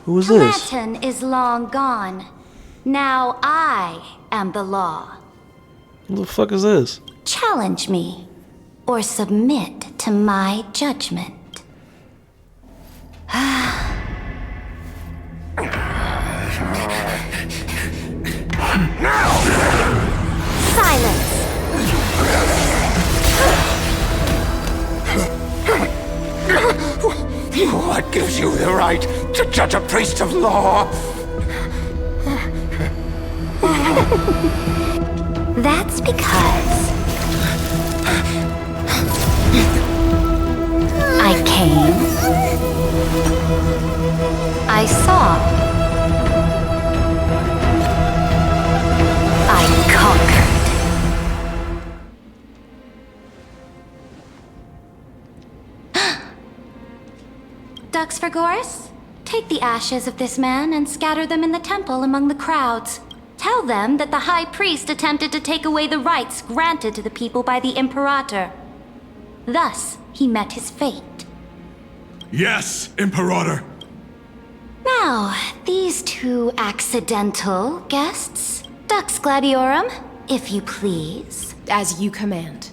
Who's this? Talantin is long gone. Now I am the law. Who the fuck is this? Challenge me, or submit to my judgment. Silence! What gives you the right to judge a priest of law? That's because I came, I saw, I conquered. Dux Vergoris, take the ashes of this man and scatter them in the temple among the crowds. Tell them that the High Priest attempted to take away the rights granted to the people by the Imperator. Thus, he met his fate. Yes, Imperator. Now, these two accidental guests. Dux Gladiorum, if you please. As you command.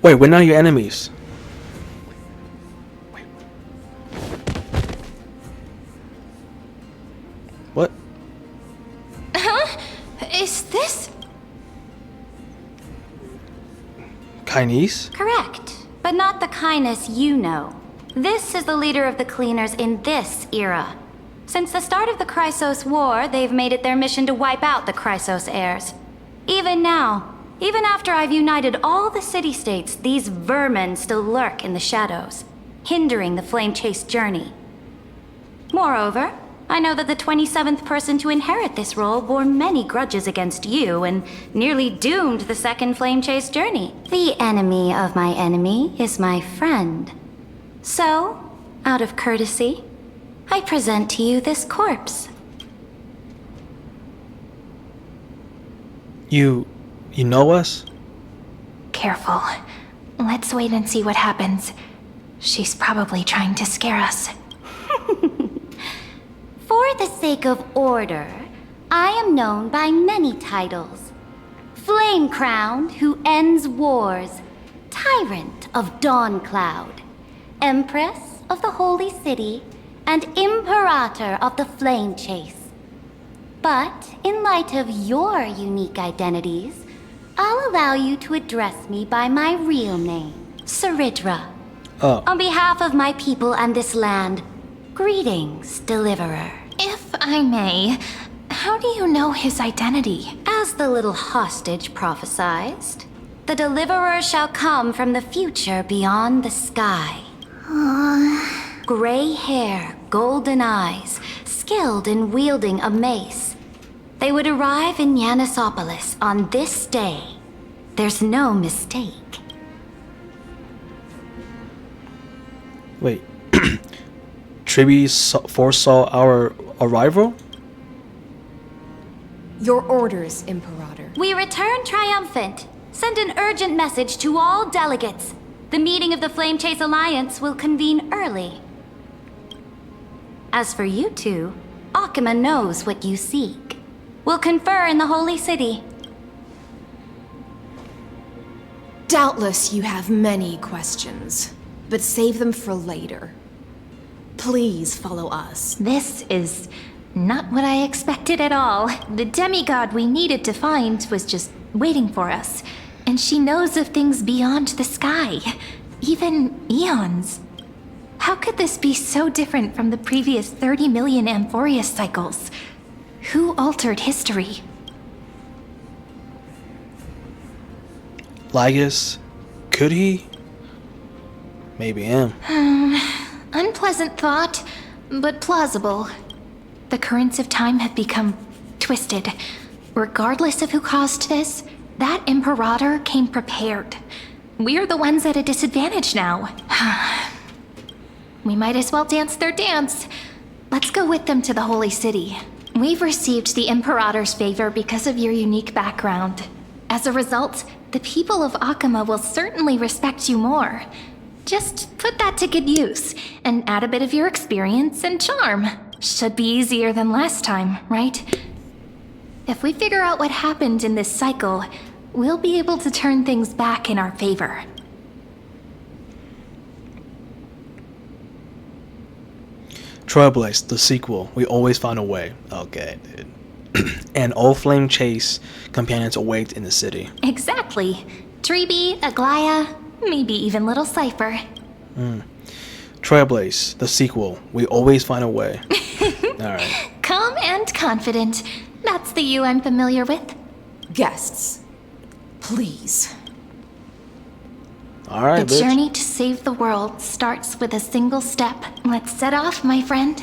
Wait, we're not your enemies. Wait. What? Huh? Is this... Chinese? Correct, but not the kindness you know. This is the leader of the Cleaners in this era. Since the start of the Chrysos War, they've made it their mission to wipe out the Chrysos heirs. Even now, even after I've united all the city-states, these vermin still lurk in the shadows, hindering the flame-chase journey. Moreover, I know that the 27th person to inherit this role bore many grudges against you and nearly doomed the second flame-chase journey. The enemy of my enemy is my friend. So, out of courtesy, I present to you this corpse. You know us? Careful. Let's wait and see what happens. She's probably trying to scare us. For the sake of order, I am known by many titles. Flame-crowned, who ends wars. Tyrant of Dawncloud. Empress of the Holy City. And Imperator of the Flame Chase. But, in light of your unique identities, I'll allow you to address me by my real name, Saridra. Oh. On behalf of my people and this land, greetings, Deliverer. If I may, how do you know his identity? As the little hostage prophesied, the Deliverer shall come from the future beyond the sky. Gray hair, golden eyes, skilled in wielding a mace. They would arrive in Yanisopolis on this day. There's no mistake. Wait. Tribi foresaw our arrival? Your orders, Imperator. We return triumphant. Send an urgent message to all delegates. The meeting of the Flame Chase Alliance will convene early. As for you two, Akima knows what you seek. We'll confer in the Holy City. Doubtless you have many questions, but save them for later. Please follow us. This is not what I expected at all. The demigod we needed to find was just waiting for us. And she knows of things beyond the sky. Even eons. How could this be so different from the previous 30 million Amphorius cycles? Who altered history? Lygus? Could he? Maybe him. Unpleasant thought, but plausible. The currents of time have become twisted. Regardless of who caused this, that Imperator came prepared. We're the ones at a disadvantage now. We might as well dance their dance. Let's go with them to the Holy City. We've received the Imperator's favor because of your unique background. As a result, the people of Akama will certainly respect you more. Just put that to good use, and add a bit of your experience and charm. Should be easier than last time, right? If we figure out what happened in this cycle, we'll be able to turn things back in our favor. Trailblaze, the sequel. We always find a way. Okay, dude. And all Flame Chase companions await in the city. Exactly. Treeby, Aglaya, maybe even Little Cypher. Trailblaze, the sequel. We always find a way. Alright. Calm and confident. That's the you I'm familiar with. Guests, please. Alright, The bitch. journey to save the world starts with a single step. Let's set off, my friend.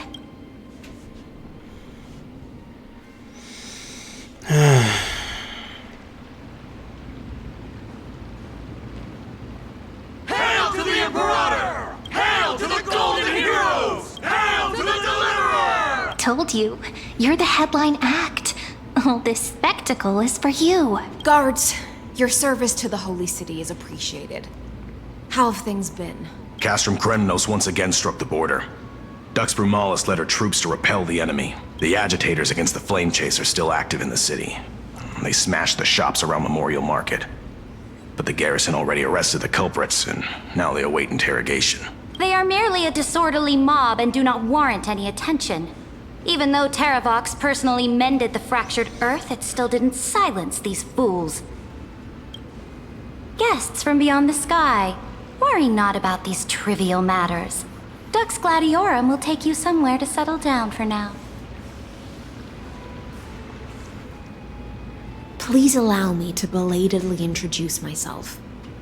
Hail to the Imperator! Hail to the Golden Heroes! Hail to the Deliverer! Told you, you're the headline act. All this spectacle is for you. Guards, your service to the Holy City is appreciated. How have things been? Castrum Kremnos once again struck the border. Dux Brumalis led her troops to repel the enemy. The agitators against the Flame Chase are still active in the city. They smashed the shops around Memorial Market. But the garrison already arrested the culprits, and now they await interrogation. They are merely a disorderly mob and do not warrant any attention. Even though Terravox personally mended the fractured earth, it still didn't silence these fools. Guests from beyond the sky, worry not about these trivial matters. Dux Gladiorum will take you somewhere to settle down for now. Please allow me to belatedly introduce myself.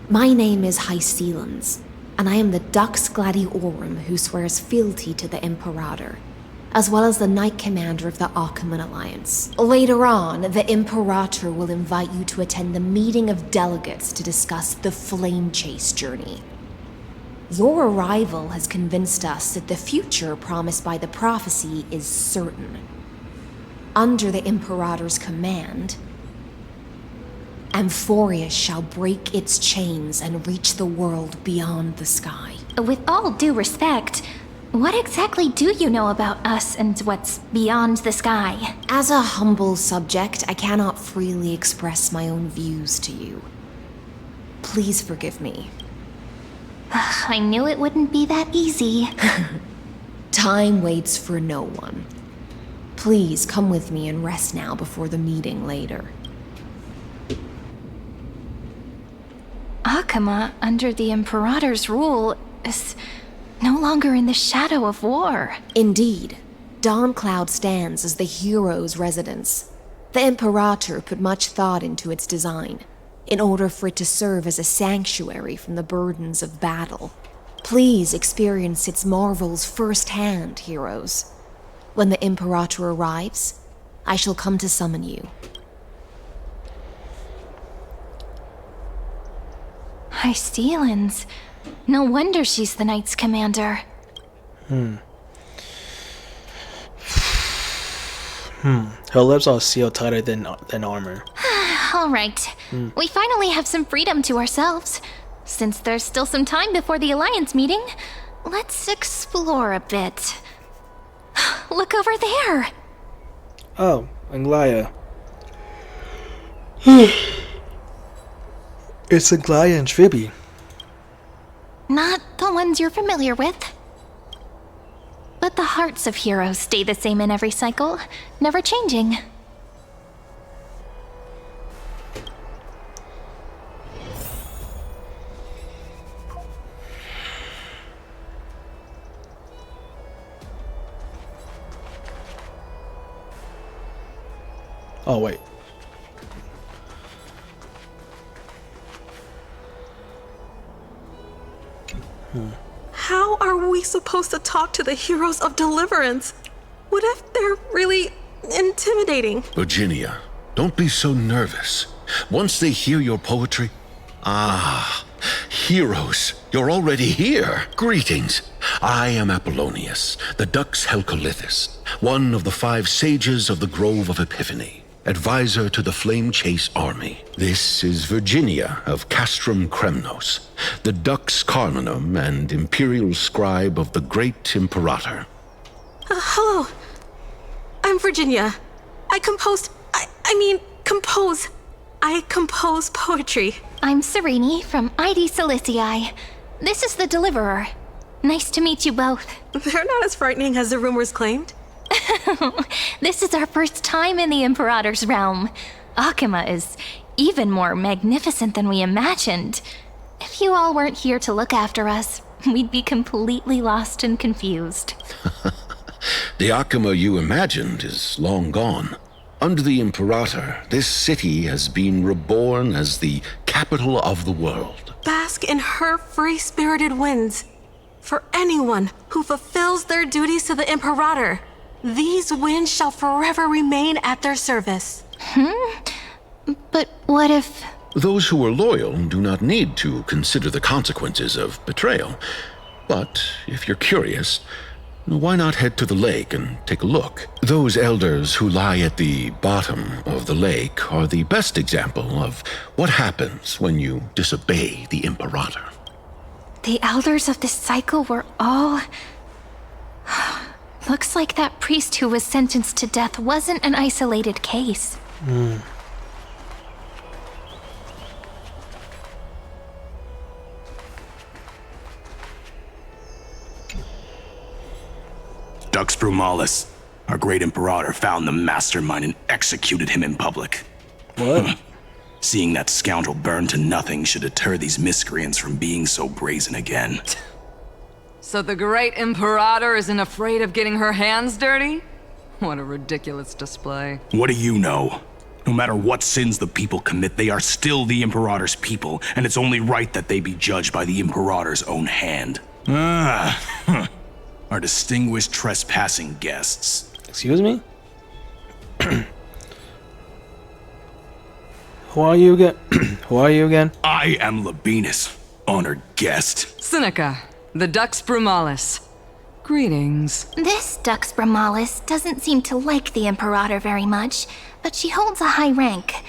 My name is Hycelans, and I am the Dux Gladiorum who swears fealty to the Imperator, as well as the Knight Commander of the Achaemenid Alliance. Later on, the Imperator will invite you to attend the meeting of delegates to discuss the Flame Chase journey. Your arrival has convinced us that the future promised by the prophecy is certain. Under the Imperator's command, Amphorius shall break its chains and reach the world beyond the sky. With all due respect, what exactly do you know about us and what's beyond the sky? As a humble subject, I cannot freely express my own views to you. Please forgive me. I knew it wouldn't be that easy. Time waits for no one. Please come with me and rest now before the meeting later. Akama, under the Imperator's rule, is no longer in the shadow of war. Indeed, Dawncloud stands as the hero's residence. The Imperator put much thought into its design, in order for it to serve as a sanctuary from the burdens of battle. Please experience its marvels firsthand, heroes. When the Imperator arrives, I shall come to summon you. Hycelans. No wonder she's the Knight's commander. Her lips are sealed tighter than armor. All right. We finally have some freedom to ourselves. Since there's still some time before the Alliance meeting, let's explore a bit. Look over there. Oh, Anglaya. It's Anglaya and Tribby. Not the ones you're familiar with. But the hearts of heroes stay the same in every cycle, never changing. Oh, wait. supposed to talk to the heroes of Deliverance? What if they're really intimidating? Virginia, don't be so nervous. Once they hear your poetry... heroes, you're already here. Greetings. I am Apollonius, the Dux Helcolithus, one of the 5 sages of the Grove of Epiphany, advisor to the Flame Chase army. This is Virginia of Castrum Kremnos, the Dux Carminum and imperial scribe of the great Imperator. Hello. I'm Virginia. I compose poetry. I'm Serene from ID Silicii. This is the Deliverer. Nice to meet you both. They're not as frightening as the rumors claimed. This is our first time in the Imperator's realm. Akima is even more magnificent than we imagined. If you all weren't here to look after us, we'd be completely lost and confused. The Akima you imagined is long gone. Under the Imperator, this city has been reborn as the capital of the world. Bask in her free-spirited winds. For anyone who fulfills their duties to the Imperator, these winds shall forever remain at their service. But what if... Those who are loyal do not need to consider the consequences of betrayal. But if you're curious, why not head to the lake and take a look? Those elders who lie at the bottom of the lake are the best example of what happens when you disobey the Imperator. The elders of this cycle were all... Looks like that priest who was sentenced to death wasn't an isolated case. Dux Brumalis, our great Imperator, found the mastermind and executed him in public. What? Seeing that scoundrel burn to nothing should deter these miscreants from being so brazen again. So the great Imperator isn't afraid of getting her hands dirty? What a ridiculous display. What do you know? No matter what sins the people commit, they are still the Imperator's people, and it's only right that they be judged by the Imperator's own hand. Our distinguished trespassing guests. Excuse me? Who are you again? Who are you again? I am Labienus, honored guest. Seneca, the Dux Brumalis. Greetings. This Dux Brumalis doesn't seem to like the Imperator very much, but she holds a high rank.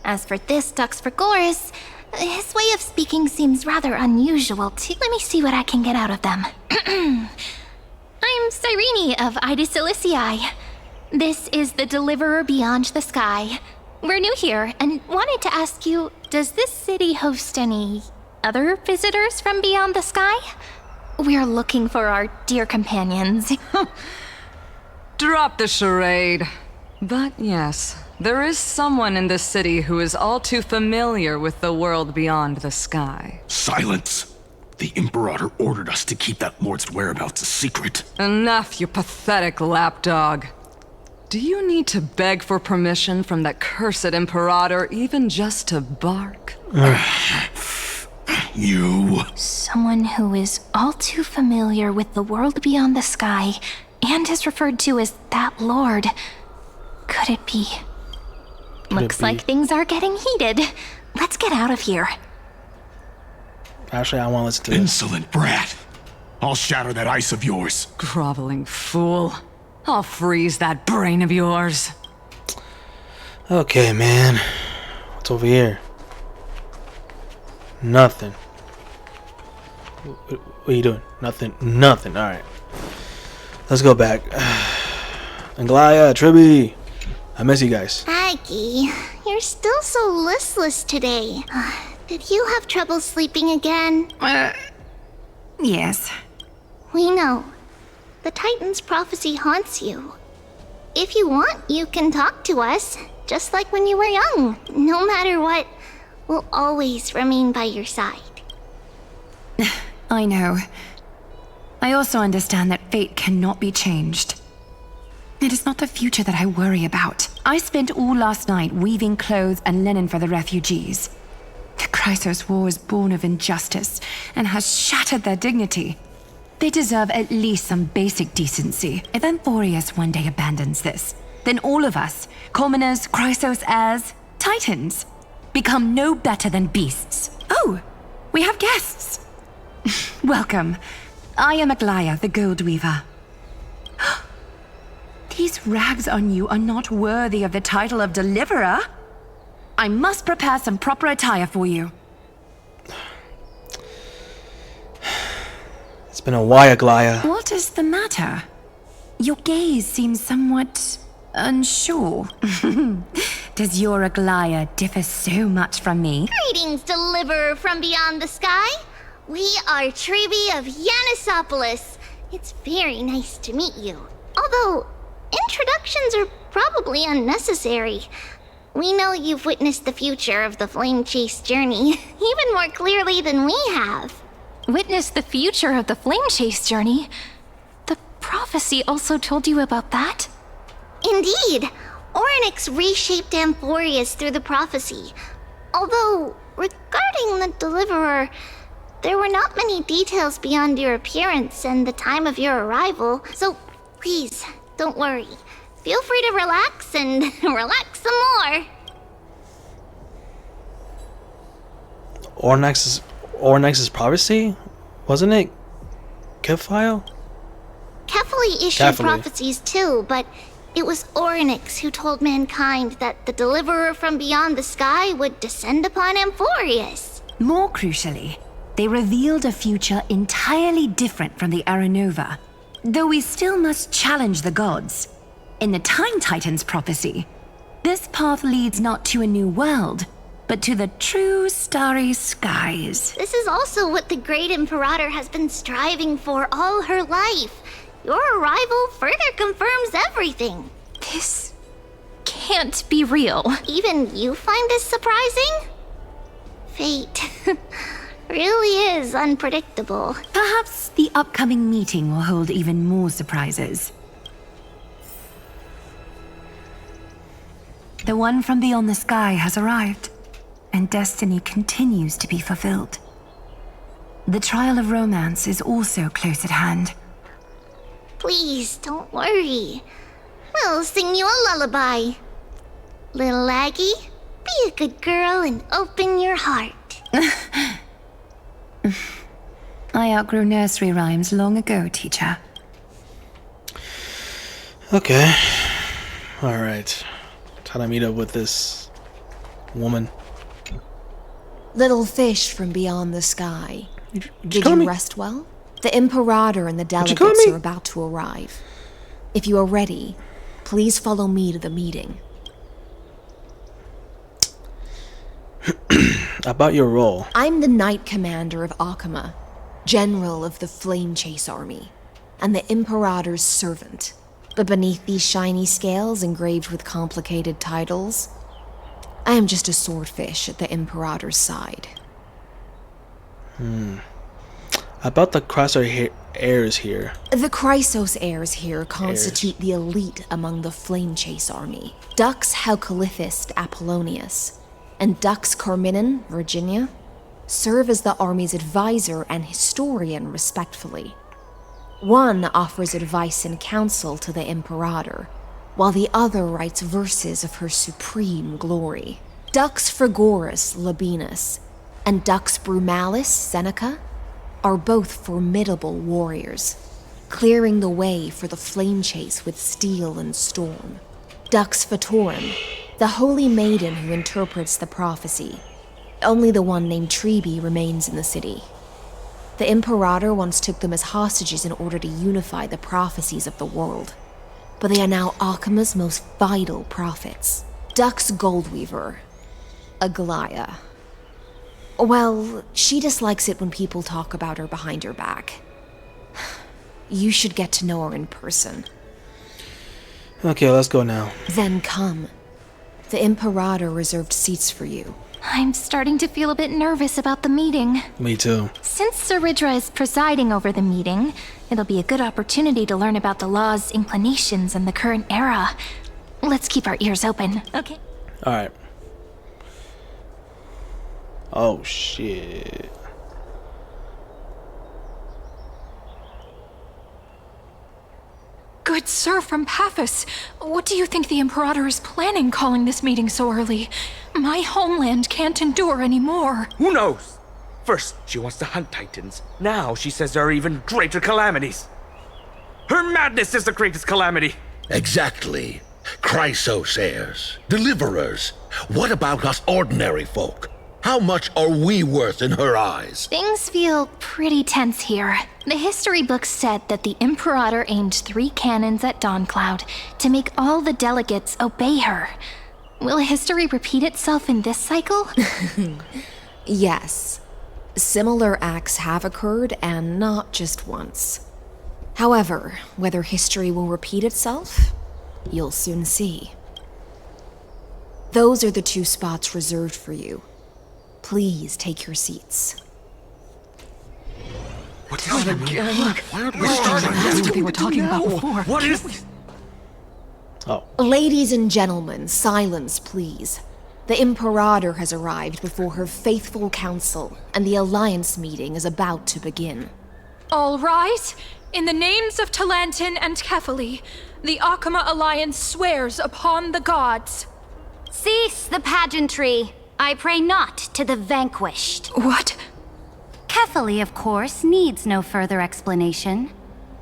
As for this Dux Frigoris, his way of speaking seems rather unusual too. Let me see what I can get out of them. I'm Cyrene of Ida Silicii. This is the Deliverer Beyond the Sky. We're new here and wanted to ask you, does this city host any other visitors from beyond the sky? We're looking for our dear companions. Drop the charade. But yes, there is someone in this city who is all too familiar with the world beyond the sky. Silence! The Imperator ordered us to keep that lord's whereabouts a secret. Enough, you pathetic lapdog. Do you need to beg for permission from that cursed Imperator even just to bark? You... Someone who is all too familiar with the world beyond the sky and is referred to as that lord. Could it be? Looks like things are getting heated. Let's get out of here. Actually, I want to listen to this. Insolent brat. I'll shatter that ice of yours. Groveling fool. I'll freeze that brain of yours. Okay, man. What's over here? Nothing. What are you doing? Nothing. Nothing. Alright. Let's go back. Anglaya, Triby. I miss you guys. Aggie, you're still so listless today. Did you have trouble sleeping again? Yes. We know. The Titan's prophecy haunts you. If you want, you can talk to us, just like when you were young. No matter what, we'll always remain by your side. I know. I also understand that fate cannot be changed. It is not the future that I worry about. I spent all last night weaving clothes and linen for the refugees. The Chrysos War was born of injustice and has shattered their dignity. They deserve at least some basic decency. If Amphorius one day abandons this, then all of us, commoners, Chrysos heirs, Titans, become no better than beasts. Oh, we have guests. Welcome. I am Aglaya, the Gold Weaver. These rags on you are not worthy of the title of Deliverer. I must prepare some proper attire for you. It's been a while, Aglaya. What is the matter? Your gaze seems somewhat unsure. Does your Aglaya differ so much from me? Greetings, Deliverer from beyond the sky. We are Trebi of Yanisopolis. It's very nice to meet you. Although, introductions are probably unnecessary. We know you've witnessed the future of the Flame Chase journey even more clearly than we have. Witness the future of the Flame Chase journey? The prophecy also told you about that? Indeed. Orynyx reshaped Amphorius through the prophecy. Although, regarding the Deliverer, there were not many details beyond your appearance and the time of your arrival, so please, don't worry. Feel free to relax and relax some more. Orynyx's prophecy? Wasn't it Kephile? Kephili issued prophecies too, but it was Orynyx who told mankind that the Deliverer from beyond the sky would descend upon Amphorius. More crucially, they revealed a future entirely different from the Aranova. Though we still must challenge the gods. In the Time Titan's prophecy, this path leads not to a new world, but to the true starry skies. This is also what the Great Imperator has been striving for all her life. Your arrival further confirms everything. This can't be real. Even you find this surprising? Fate really is unpredictable. Perhaps the upcoming meeting will hold even more surprises. The one from beyond the sky has arrived, and destiny continues to be fulfilled. The trial of romance is also close at hand. Please, don't worry. We'll sing you a lullaby. Little Aggie, be a good girl and open your heart. I outgrew nursery rhymes long ago, teacher. Okay. Alright. Time to meet up with this woman. Little fish from beyond the sky. Did call you me? rest well? The Imperator and the What'd you call delegates me? are about to arrive. If you are ready, please follow me to the meeting. About your role. I'm the Knight Commander of Akama, General of the Flame Chase Army, and the Imperator's servant. But beneath these shiny scales engraved with complicated titles, I am just a swordfish at the Imperator's side. About the Crosser heirs here. The Chrysos heirs here constitute the elite among the Flame Chase Army. Dux Helcolithis Apollonius and Dux Carminin, Virginia, serve as the army's advisor and historian respectively. One offers advice and counsel to the Imperator, while the other writes verses of her supreme glory. Dux Frigoris Labienus and Dux Brumalis Seneca are both formidable warriors, clearing the way for the flame chase with steel and storm. Dux Fatorum, the holy maiden who interprets the prophecy. Only the one named Trebi remains in the city. The Imperator once took them as hostages in order to unify the prophecies of the world, but they are now Akama's most vital prophets. Dux Goldweaver, Aglaya. Well, she dislikes it when people talk about her behind her back. You should get to know her in person. Okay, let's go now. Then come. The Imperator reserved seats for you. I'm starting to feel a bit nervous about the meeting. Me too. Since Saridra is presiding over the meeting, it'll be a good opportunity to learn about the law's inclinations in the current era. Let's keep our ears open, okay? Alright. Oh shit. Good sir from Paphos, what do you think the Imperator is planning calling this meeting so early? My homeland can't endure anymore. Who knows? First, she wants to hunt Titans. Now she says there are even greater calamities. Her madness is the greatest calamity. Exactly. Chrysos heirs, deliverers. What about us ordinary folk? How much are we worth in her eyes? Things feel pretty tense here. The history books said that the Imperator aimed 3 cannons at Dawncloud to make all the delegates obey her. Will history repeat itself in this cycle? Yes. Similar acts have occurred, and not just once. However, whether history will repeat itself, you'll soon see. Those are the 2 spots reserved for you. Please take your seats. What is it again? That's what they were talking about before. What is... Ladies and gentlemen, silence, please. The Imperator has arrived before her faithful council, and the Alliance meeting is about to begin. All rise. In the names of Talantin and Kefali, the Akama Alliance swears upon the gods. Cease the pageantry. I pray not to the vanquished. What? Kefali, of course, needs no further explanation.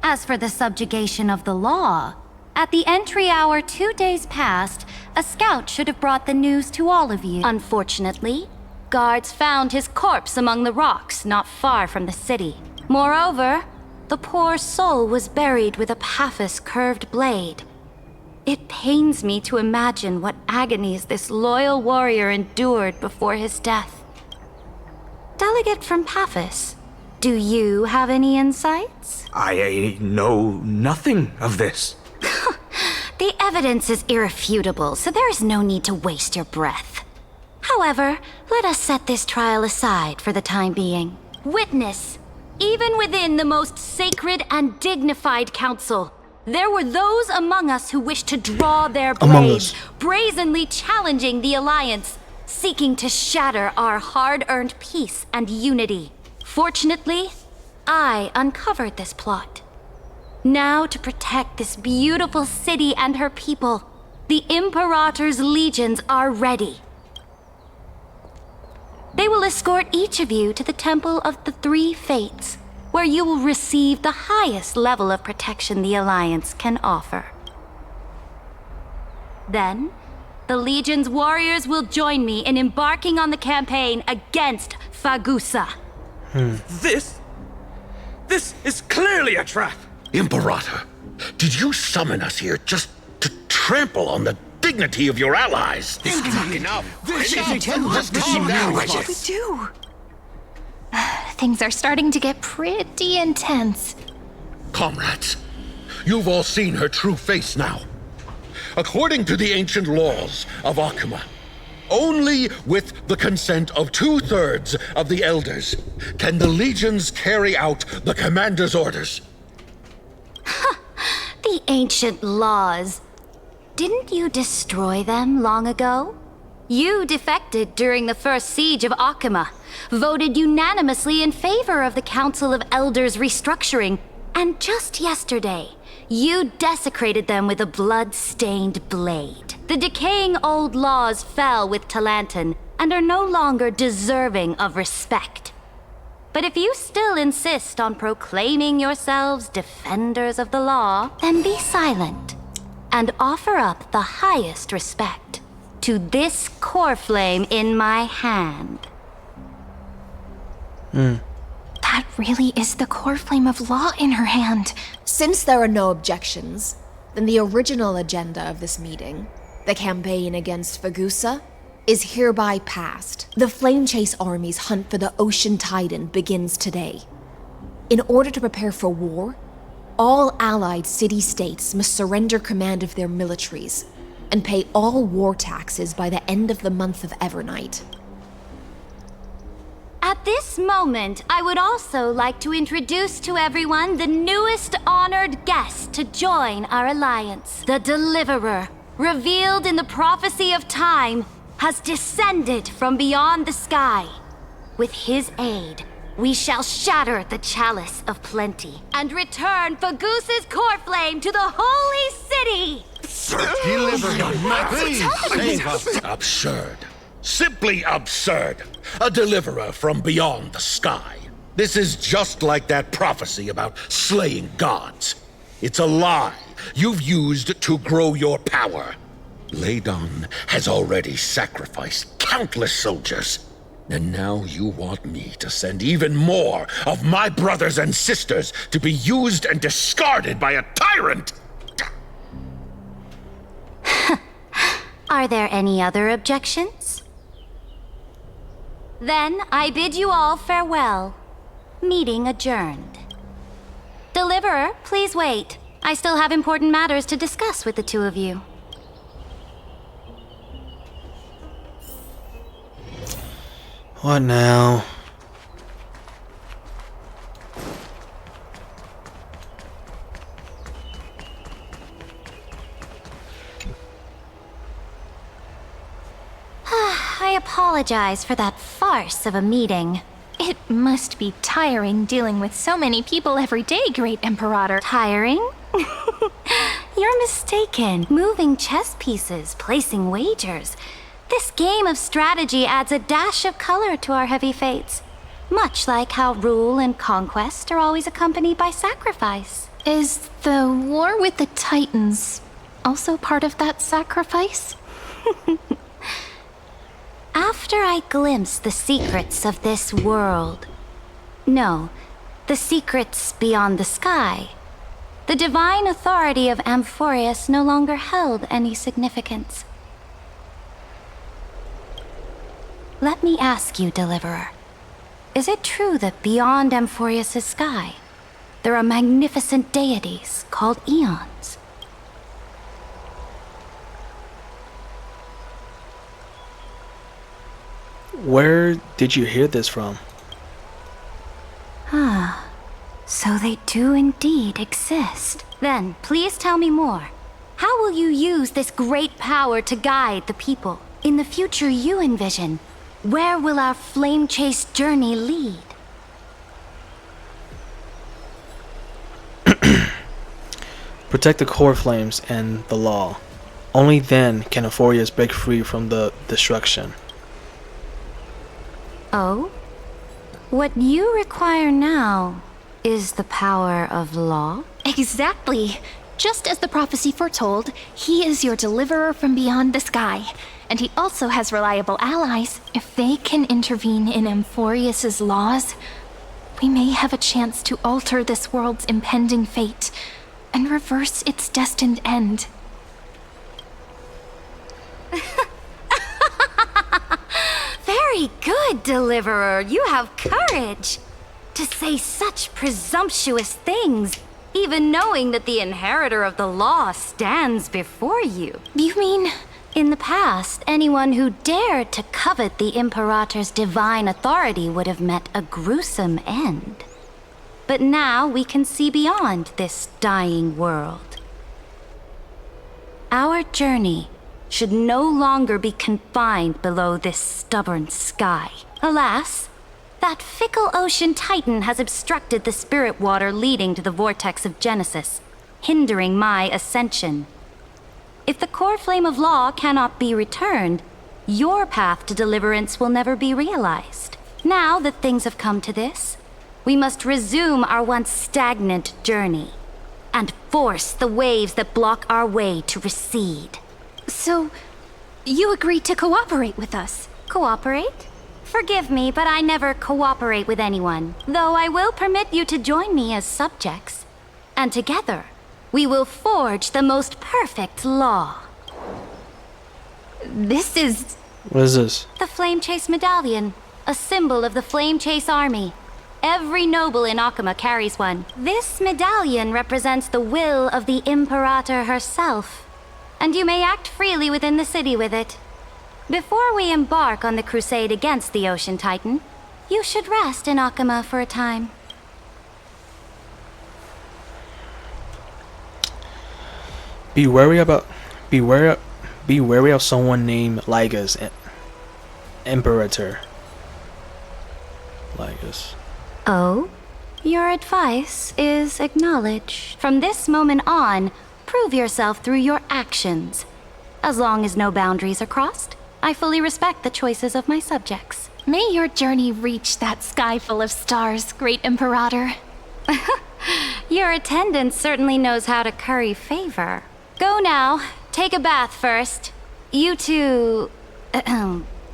As for the subjugation of the law, at the entry hour 2 days past, a scout should have brought the news to all of you. Unfortunately, guards found his corpse among the rocks not far from the city. Moreover, the poor soul was buried with a Paphos curved blade. It pains me to imagine what agonies this loyal warrior endured before his death. Delegate from Paphos, do you have any insights? I know nothing of this. The evidence is irrefutable, so there is no need to waste your breath. However, let us set this trial aside for the time being. Witness, even within the most sacred and dignified council, there were those among us who wished to draw their blades, brazenly challenging the Alliance, seeking to shatter our hard-earned peace and unity. Fortunately, I uncovered this plot. Now, to protect this beautiful city and her people, the Imperator's legions are ready. They will escort each of you to the Temple of the Three Fates, where you will receive the highest level of protection the Alliance can offer. Then, the Legion's warriors will join me in embarking on the campaign against Fagusa. This is clearly a trap! Imperator, did you summon us here just to trample on the dignity of your allies? Enough! Calm down, what do we do? Things are starting to get pretty intense. Comrades, you've all seen her true face now. According to the ancient laws of Akama, only with the consent of 2/3 of the elders can the legions carry out the commander's orders. The ancient laws. Didn't you destroy them long ago? You defected during the first siege of Akama, voted unanimously in favor of the Council of Elders restructuring, and just yesterday, you desecrated them with a blood-stained blade. The decaying old laws fell with Talantin and are no longer deserving of respect. But if you still insist on proclaiming yourselves defenders of the law, then be silent and offer up the highest respect to this core flame in my hand. That really is the core flame of law in her hand. Since there are no objections, then the original agenda of this meeting, the campaign against Fagusa, is hereby passed. The Flame Chase Army's hunt for the Ocean Titan begins today. In order to prepare for war, all allied city-states must surrender command of their militaries and pay all war taxes by the end of the month of Evernight. At this moment, I would also like to introduce to everyone the newest honored guest to join our alliance. The Deliverer, revealed in the prophecy of time, has descended from beyond the sky. With his aid, we shall shatter the chalice of plenty and return Fagoos's core flame to the holy city. Please save us. Absurd. Simply absurd. A deliverer from beyond the sky. This is just like that prophecy about slaying gods. It's a lie you've used to grow your power. Ladon has already sacrificed countless soldiers. And now you want me to send even more of my brothers and sisters to be used and discarded by a tyrant? Are there any other objections? Then I bid you all farewell. Meeting adjourned. Deliverer, please wait. I still have important matters to discuss with the two of you. What now? I apologize for that farce of a meeting. It must be tiring dealing with so many people every day, Great Imperator. Tiring? You're mistaken. Moving chess pieces, placing wagers. This game of strategy adds a dash of color to our heavy fates. Much like how rule and conquest are always accompanied by sacrifice. Is the war with the Titans also part of that sacrifice? After I glimpse the secrets of this world, no, the secrets beyond the sky, the divine authority of Amphorius no longer held any significance. Let me ask you, Deliverer, is it true that beyond Amphorius' sky, there are magnificent deities called Eons? Where did you hear this from? Ah, so they do indeed exist. Then, please tell me more. How will you use this great power to guide the people? In the future you envision, where will our flame chase journey lead? Protect the core flames and the law. Only then can Euphorius break free from the destruction. Oh? What you require now is the power of law? Exactly. Just as the prophecy foretold, he is your deliverer from beyond the sky. And he also has reliable allies. If they can intervene in Amphorius' laws, we may have a chance to alter this world's impending fate and reverse its destined end. Very good, Deliverer. You have courage. To say such presumptuous things, even knowing that the inheritor of the law stands before you. You mean... In the past, anyone who dared to covet the Imperator's divine authority would have met a gruesome end. But now we can see beyond this dying world. Our journey should no longer be confined below this stubborn sky. Alas, that fickle ocean titan has obstructed the spirit water leading to the vortex of Genesis, hindering my ascension. If the core flame of law cannot be returned, your path to deliverance will never be realized. Now that things have come to this, we must resume our once stagnant journey and force the waves that block our way to recede. So, you agreed to cooperate with us? Cooperate? Forgive me, but I never cooperate with anyone, though I will permit you to join me as subjects. And together, we will forge the most perfect law. This is... What is this? The Flame Chase Medallion, a symbol of the Flame Chase Army. Every noble in Akuma carries one. This medallion represents the will of the Imperator herself, and you may act freely within the city with it. Before we embark on the crusade against the Ocean Titan, you should rest in Akuma for a time. Be wary of someone named Lygus, Imperator. Lygus. Oh? Your advice is acknowledged. From this moment on, prove yourself through your actions. As long as no boundaries are crossed, I fully respect the choices of my subjects. May your journey reach that sky full of stars, Great Imperator. Your attendant certainly knows how to curry favor. Go now. Take a bath first. You two...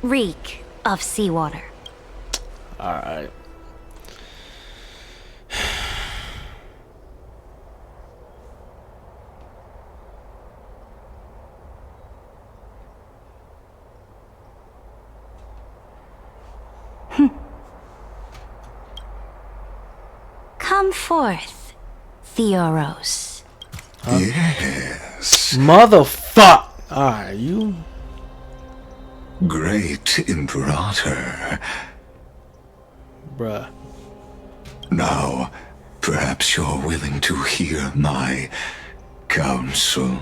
reek of seawater. Alright. Come forth, Theoros. Yes. Motherfuck! Alright, you... Great Imperator. Bruh. Now, perhaps you're willing to hear my counsel.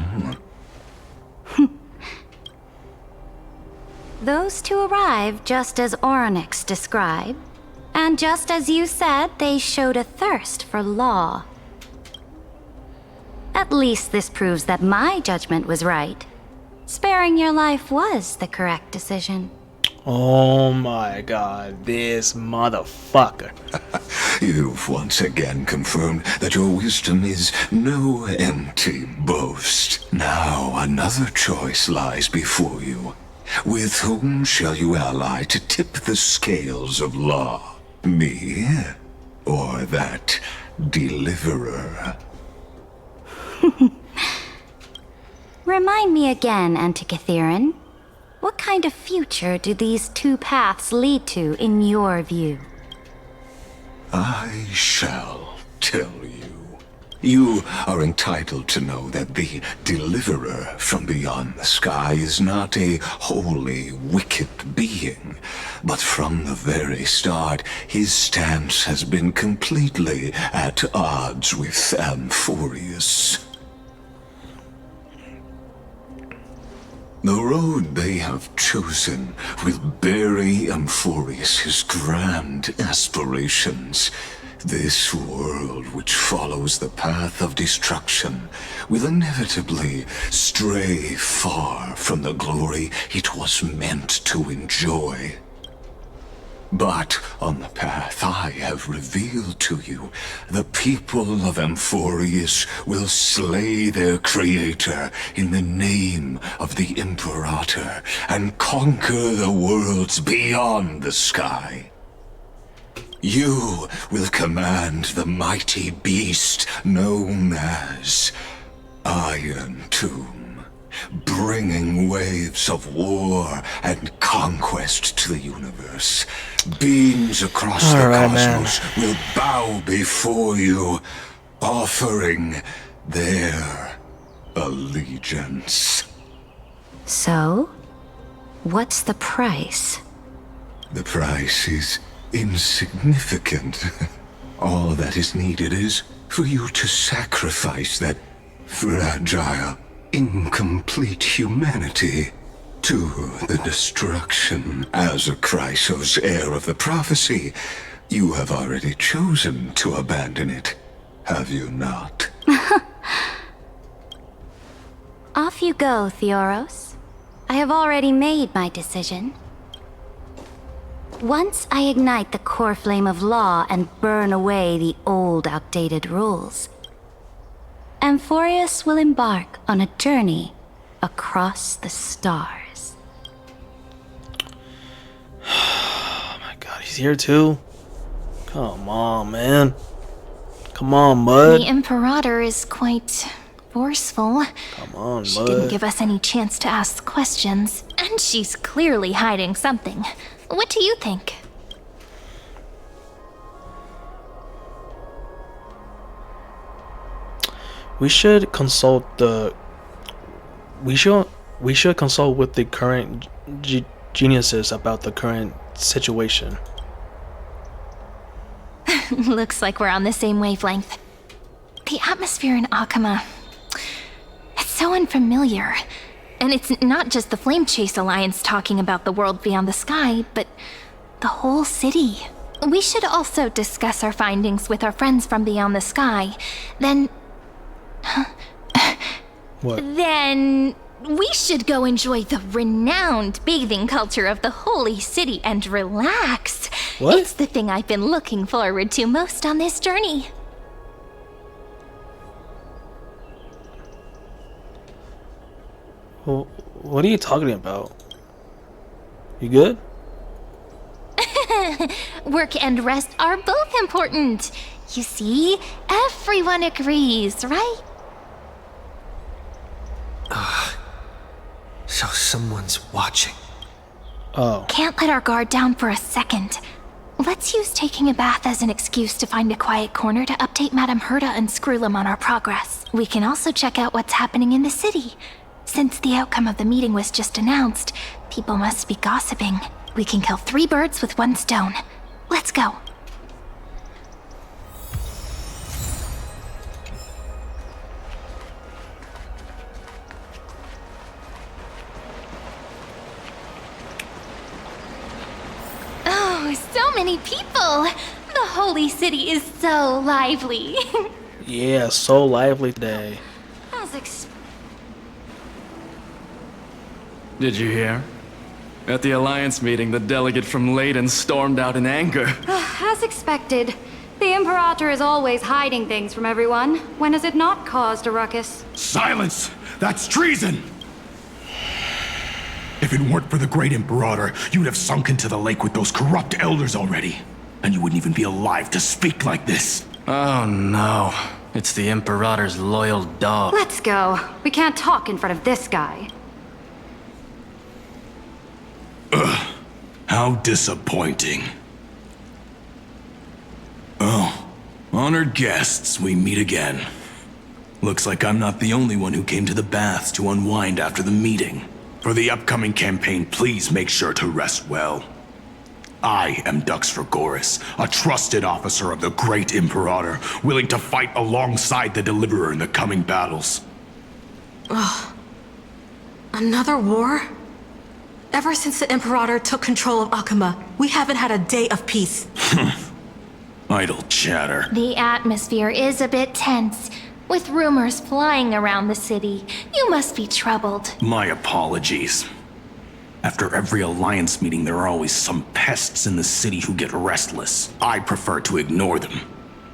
Those two arrived just as Oryx described, and just as you said, they showed a thirst for law. At least this proves that my judgment was right. Sparing your life was the correct decision. Oh my god, this motherfucker. You've once again confirmed that your wisdom is no empty boast. Now another choice lies before you. With whom shall you ally to tip the scales of law? Me? Or that deliverer? Remind me again, Antikythera. What kind of future do these two paths lead to in your view? I shall tell you. You are entitled to know that the deliverer from beyond the sky is not a wholly wicked being, but from the very start, his stance has been completely at odds with Amphorius. The road they have chosen will bury Amphorius' grand aspirations. This world which follows the path of destruction will inevitably stray far from the glory it was meant to enjoy. But on the path I have revealed to you, the people of Amphorius will slay their creator in the name of the Imperator and conquer the worlds beyond the sky. You will command the mighty beast known as Iron Tomb, bringing waves of war and conquest to the universe. Beings across the cosmos will bow before you, offering their allegiance. So, what's the price? The price is insignificant. All that is needed is for you to sacrifice that fragile, incomplete humanity to the destruction. As a Chrysos, heir of the prophecy, you have already chosen to abandon it, have you not? Off you go, Theoros. I have already made my decision. Once I ignite the core flame of law and burn away the old, outdated rules, Amphorius will embark on a journey across the stars. Oh my god, he's here too? Come on, man. Come on, bud. The Imperator is quite forceful. Come on, She bud. didn't give us any chance to ask questions. And she's clearly hiding something. What do you think? We should consult the... We should consult with the current geniuses about the current situation. Looks like we're on the same wavelength. The atmosphere in Akama... It's so unfamiliar. And it's not just the Flame Chase Alliance talking about the world beyond the sky, but the whole city. We should also discuss our findings with our friends from beyond the sky. Then... What? Then... we should go enjoy the renowned bathing culture of the Holy City and relax. What? It's the thing I've been looking forward to most on this journey. Well, what are you talking about? You good? Work and rest are both important. You see, everyone agrees, right? So someone's watching. Oh. Can't let our guard down for a second. Let's use taking a bath as an excuse to find a quiet corner to update Madame Herta and Skrullum on our progress. We can also check out what's happening in the city. Since the outcome of the meeting was just announced, people must be gossiping. We can kill 3 birds with 1 stone. Let's go. Oh, so many people! The Holy City is so lively. Yeah, so lively today. As Did you hear? At the Alliance meeting, the delegate from Leyden stormed out in anger. As expected. The Imperator is always hiding things from everyone. When has it not caused a ruckus? Silence! That's treason! If it weren't for the great Imperator, you'd have sunk into the lake with those corrupt elders already. And you wouldn't even be alive to speak like this. Oh no. It's the Imperator's loyal dog. Let's go. We can't talk in front of this guy. Ugh. How disappointing. Oh, honored guests, we meet again. Looks like I'm not the only one who came to the baths to unwind after the meeting. For the upcoming campaign, please make sure to rest well. I am Dux Fregoris, a trusted officer of the Great Imperator, willing to fight alongside the Deliverer in the coming battles. Ugh. Another war? Ever since the Imperator took control of Akuma, we haven't had a day of peace. Idle chatter. The atmosphere is a bit tense, with rumors flying around the city. You must be troubled. My apologies. After every Alliance meeting, there are always some pests in the city who get restless. I prefer to ignore them.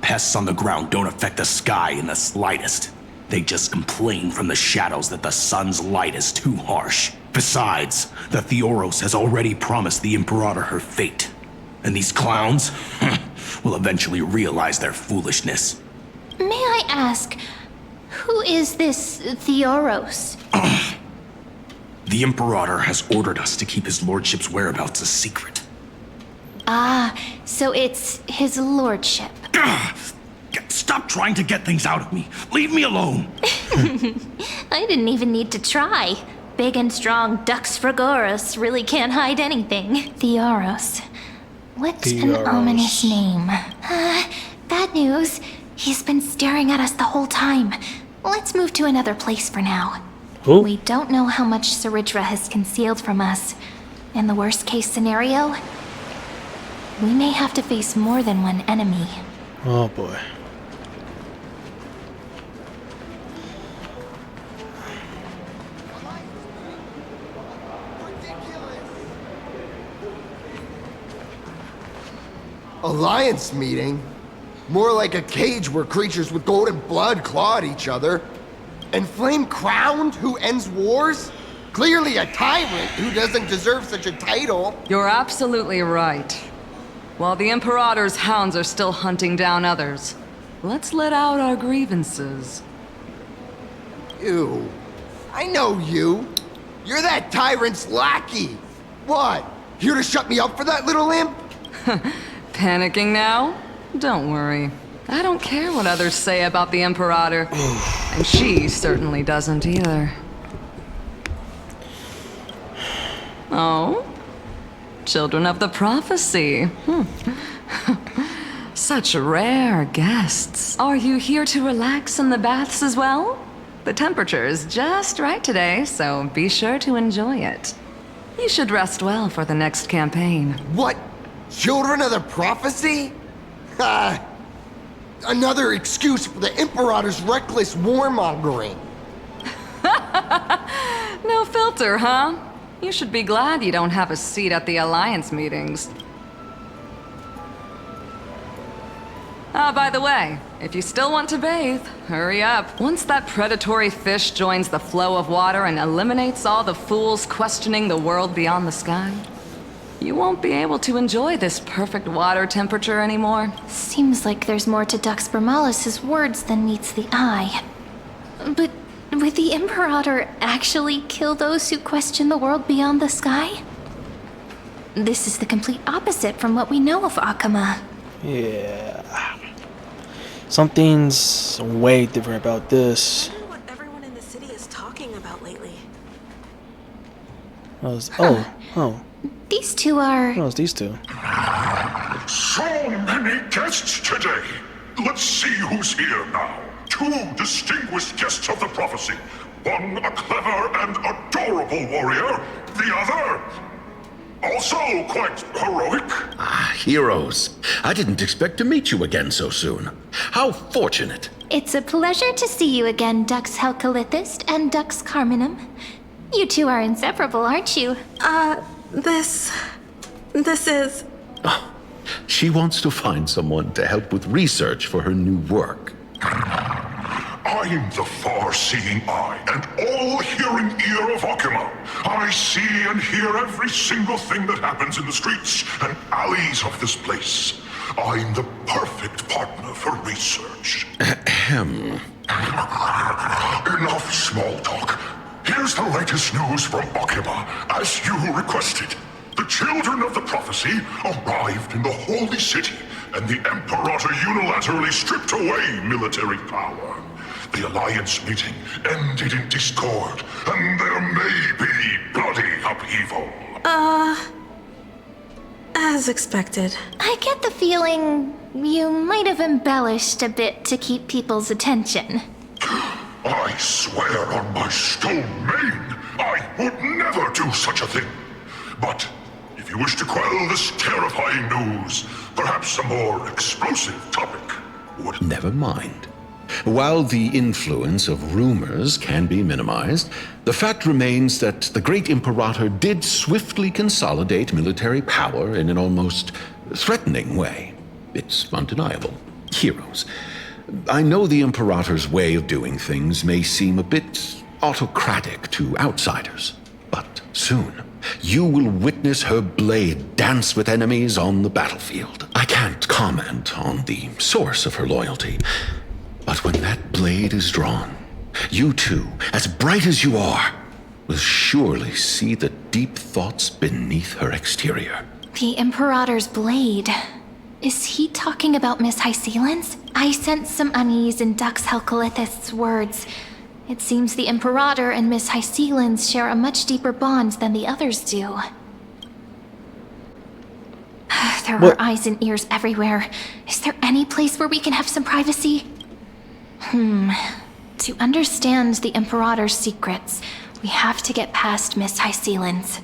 Pests on the ground don't affect the sky in the slightest. They just complain from the shadows that the sun's light is too harsh. Besides, the Theoros has already promised the Imperator her fate. And these clowns will eventually realize their foolishness. May I ask, who is this Theoros? The Imperator has ordered us to keep his lordship's whereabouts a secret. Ah, so it's his lordship. Stop trying to get things out of me. Leave me alone. I didn't even need to try. Big and strong Dux Fregoris really can't hide anything. Theoros. What's an ominous name? Bad news. He's been staring at us the whole time. Let's move to another place for now. Who? We don't know how much Saridra has concealed from us. In the worst case scenario, we may have to face more than one enemy. Oh boy. Alliance meeting? More like a cage where creatures with golden blood claw at each other. And Flame Crowned, who ends wars? Clearly a tyrant who doesn't deserve such a title. You're absolutely right. While the Imperator's hounds are still hunting down others, let's let out our grievances. You. I know you. You're that tyrant's lackey. What? Here to shut me up for that little imp? Panicking now? Don't worry. I don't care what others say about the Imperator. And she certainly doesn't either. Oh? Children of the Prophecy. Such rare guests. Are you here to relax in the baths as well? The temperature is just right today, so be sure to enjoy it. You should rest well for the next campaign. What? Children of the prophecy? Another excuse for the Imperator's reckless warmongering. No filter, huh? You should be glad you don't have a seat at the Alliance meetings. By the way, if you still want to bathe, hurry up. Once that predatory fish joins the flow of water and eliminates all the fools questioning the world beyond the sky, you won't be able to enjoy this perfect water temperature anymore. Seems like there's more to Dux Bramalis's words than meets the eye. But would the Imperator actually kill those who question the world beyond the sky? This is the complete opposite from what we know of Akama. Yeah. Something's way different about this. I wonder what everyone in the city is talking about lately. Oh. These two are... Oh, it's these two. So many guests today. Let's see who's here now. 2 distinguished guests of the prophecy. One a clever and adorable warrior. The other... also quite heroic. Heroes. I didn't expect to meet you again so soon. How fortunate. It's a pleasure to see you again, Dux Helcolithist and Dux Carminum. You two are inseparable, aren't you? This is... Oh, she wants to find someone to help with research for her new work. I'm the far-seeing eye and all-hearing ear of Akama. I see and hear every single thing that happens in the streets and alleys of this place. I'm the perfect partner for research. Ahem. Enough small talk. Here's the latest news from Akama, as you requested. The children of the prophecy arrived in the holy city, and the Imperator unilaterally stripped away military power. The Alliance meeting ended in discord, and there may be bloody upheaval. As expected. I get the feeling you might have embellished a bit to keep people's attention. I swear on my stone mane, I would never do such a thing. But if you wish to quell this terrifying news, perhaps a more explosive topic would... Never mind. While the influence of rumors can be minimized, the fact remains that the great Imperator did swiftly consolidate military power in an almost threatening way. It's undeniable. Heroes. I know the Imperator's way of doing things may seem a bit autocratic to outsiders, but soon you will witness her blade dance with enemies on the battlefield. I can't comment on the source of her loyalty, but when that blade is drawn, you two, as bright as you are, will surely see the deep thoughts beneath her exterior. The Imperator's blade. Is he talking about Miss Hysealans? I sense some unease in Dux Helcolithist's words. It seems the Imperator and Miss Hysealans share a much deeper bond than the others do. There are eyes and ears everywhere. Is there any place where we can have some privacy? To understand the Imperator's secrets, we have to get past Miss Hysealans.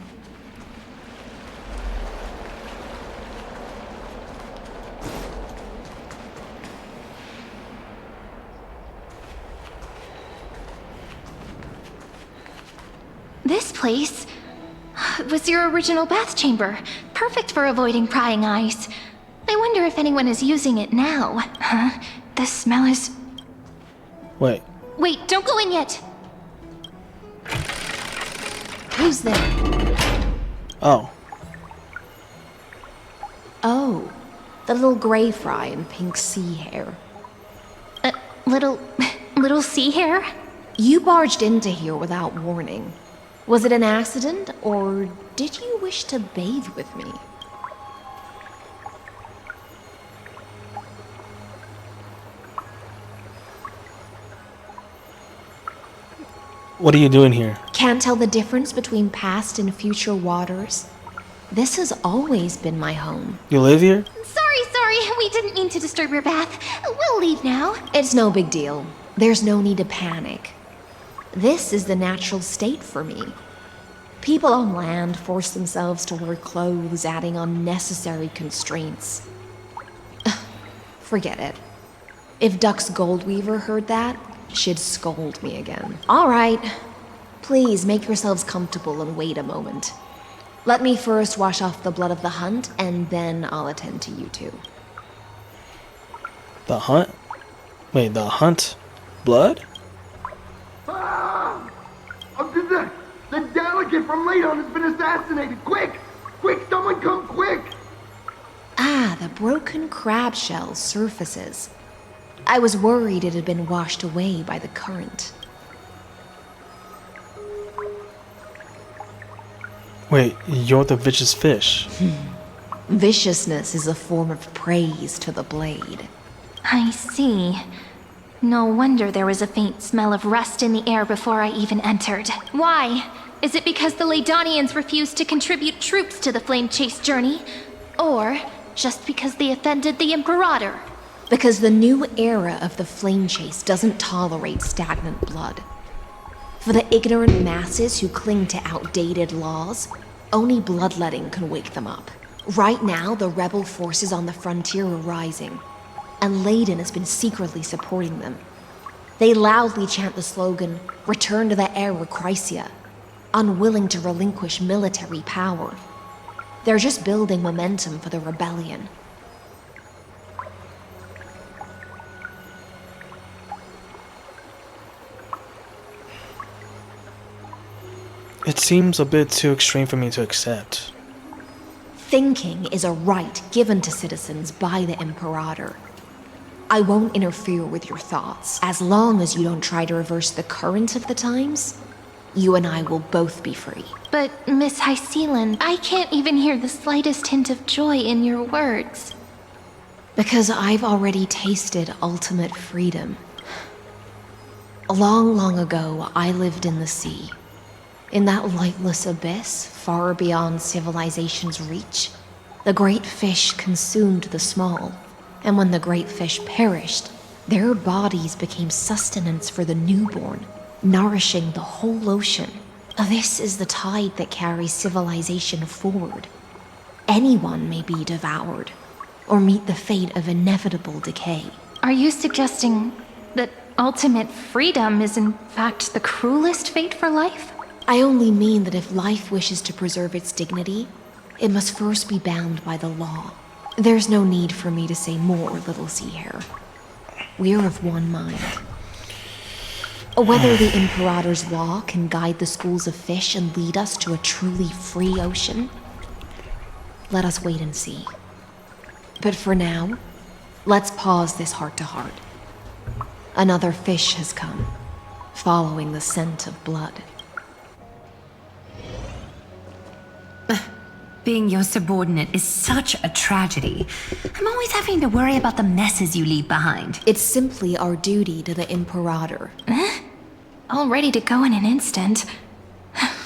This place was your original bath chamber. Perfect for avoiding prying eyes. I wonder if anyone is using it now. Huh? The smell is... Wait. Wait, don't go in yet! Who's there? Oh. Oh, the little gray fry in pink sea hair. Little sea hair? You barged into here without warning. Was it an accident, or did you wish to bathe with me? What are you doing here? Can't tell the difference between past and future waters? This has always been my home. You live here? Sorry, we didn't mean to disturb your bath. We'll leave now. It's no big deal. There's no need to panic. This is the natural state for me. People on land force themselves to wear clothes, adding unnecessary constraints. Forget it. If Dux Goldweaver heard that, she'd scold me again. All right. Please make yourselves comfortable and wait a moment. Let me first wash off the blood of the hunt, and then I'll attend to you two. The hunt? Wait, the hunt? Blood? The delegate from Ladon has been assassinated! Quick! Quick, someone come quick! Ah, the broken crab shell surfaces. I was worried it had been washed away by the current. Wait, you're the vicious fish. Viciousness is a form of praise to the blade. I see. No wonder there was a faint smell of rust in the air before I even entered. Why? Is it because the Ladonians refused to contribute troops to the Flame Chase journey? Or just because they offended the Imperator? Because the new era of the Flame Chase doesn't tolerate stagnant blood. For the ignorant masses who cling to outdated laws, only bloodletting can wake them up. Right now, the rebel forces on the frontier are rising, and Ladon has been secretly supporting them. They loudly chant the slogan, "Return to the Era Chrysia," unwilling to relinquish military power. They're just building momentum for the rebellion. It seems a bit too extreme for me to accept. Thinking is a right given to citizens by the Imperator. I won't interfere with your thoughts. As long as you don't try to reverse the current of the times, you and I will both be free. But, Miss Hysealand, I can't even hear the slightest hint of joy in your words. Because I've already tasted ultimate freedom. Long, long ago, I lived in the sea. In that lightless abyss, far beyond civilization's reach, the great fish consumed the small. And when the great fish perished, their bodies became sustenance for the newborn, nourishing the whole ocean. This is the tide that carries civilization forward. Anyone may be devoured, or meet the fate of inevitable decay. Are you suggesting that ultimate freedom is in fact the cruelest fate for life? I only mean that if life wishes to preserve its dignity, it must first be bound by the law. There's no need for me to say more, little sea hare. We're of one mind. Whether the Imperator's law can guide the schools of fish and lead us to a truly free ocean, let us wait and see. But for now, let's pause this heart-to-heart. Another fish has come, following the scent of blood. Being your subordinate is such a tragedy. I'm always having to worry about the messes you leave behind. It's simply our duty to the Imperator. All ready to go in an instant.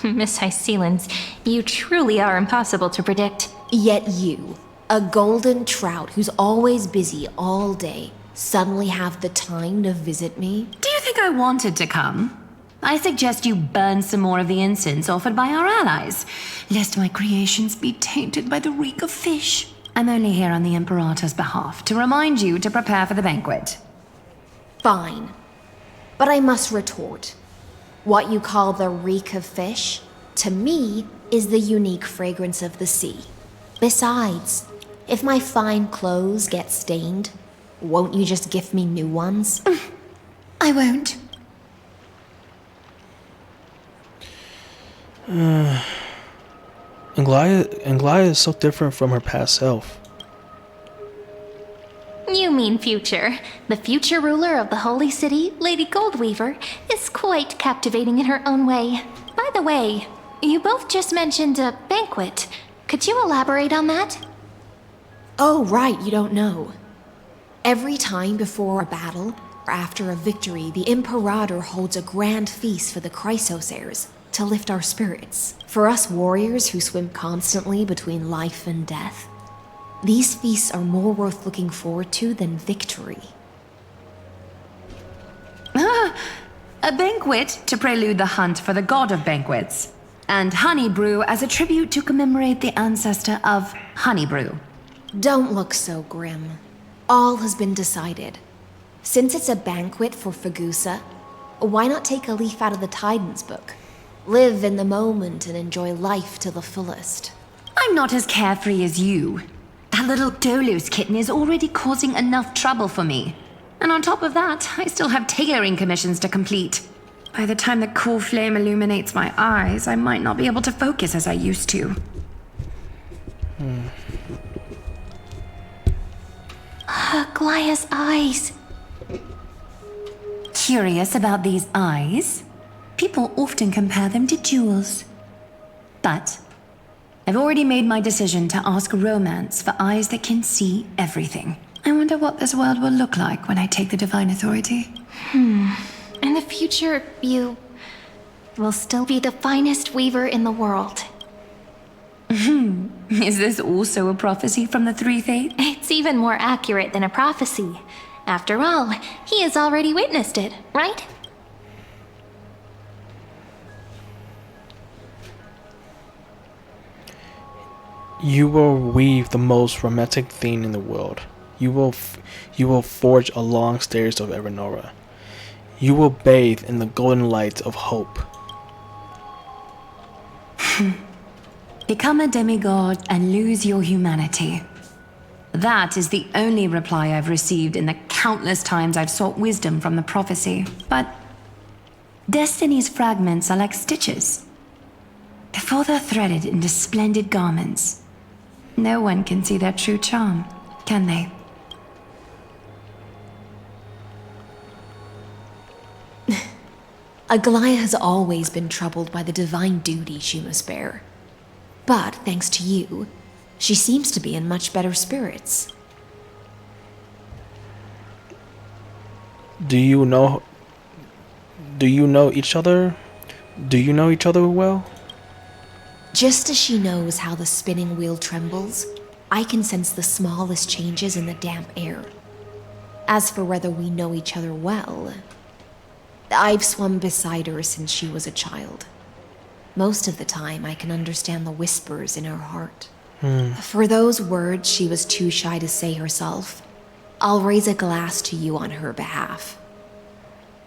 Miss Hysealand, you truly are impossible to predict. Yet you, a golden trout who's always busy all day, suddenly have the time to visit me? Do you think I wanted to come? I suggest you burn some more of the incense offered by our allies, lest my creations be tainted by the reek of fish. I'm only here on the Imperator's behalf to remind you to prepare for the banquet. Fine. But I must retort. What you call the reek of fish, to me, is the unique fragrance of the sea. Besides, if my fine clothes get stained, won't you just gift me new ones? I won't. Anglaya is so different from her past self. You mean future. The future ruler of the Holy City, Lady Goldweaver, is quite captivating in her own way. By the way, you both just mentioned a banquet. Could you elaborate on that? Oh, right, you don't know. Every time before a battle, or after a victory, the Imperator holds a grand feast for the Chrysos heirs to lift our spirits. For us warriors who swim constantly between life and death, these feasts are more worth looking forward to than victory. A banquet to prelude the hunt for the god of banquets. and Honey Brew as a tribute to commemorate the ancestor of Honey Brew. Don't look so grim. All has been decided. Since it's a banquet for Fagusa, why not take a leaf out of the Tidens book? Live in the moment and enjoy life to the fullest. I'm not as carefree as you. That little Dolos kitten is already causing enough trouble for me. And on top of that, I still have tailoring commissions to complete. By the time the cool flame illuminates my eyes, I might not be able to focus as I used to. Glaya's eyes. Curious about these eyes? People often compare them to jewels. But I've already made my decision to ask Romance for eyes that can see everything. I wonder what this world will look like when I take the Divine Authority. In the future, you will still be the finest weaver in the world. Is this also a prophecy from the Three Fates? It's even more accurate than a prophecy. After all, he has already witnessed it, right? You will weave the most romantic thing in the world. You will forge a long stairs of Erenora. You will bathe in the golden light of hope. Become a demigod and lose your humanity. That is the only reply I've received in the countless times I've sought wisdom from the prophecy. But Destiny's fragments are like stitches. Before they're threaded into splendid garments, no one can see their true charm, can they? Aglaya has always been troubled by the divine duty she must bear. But thanks to you, she seems to be in much better spirits. Do you know each other? Do you know each other well? Just as she knows how the spinning wheel trembles, I can sense the smallest changes in the damp air. As for whether we know each other well, I've swum beside her since she was a child. Most of the time, I can understand the whispers in her heart. For those words she was too shy to say herself, I'll raise a glass to you on her behalf.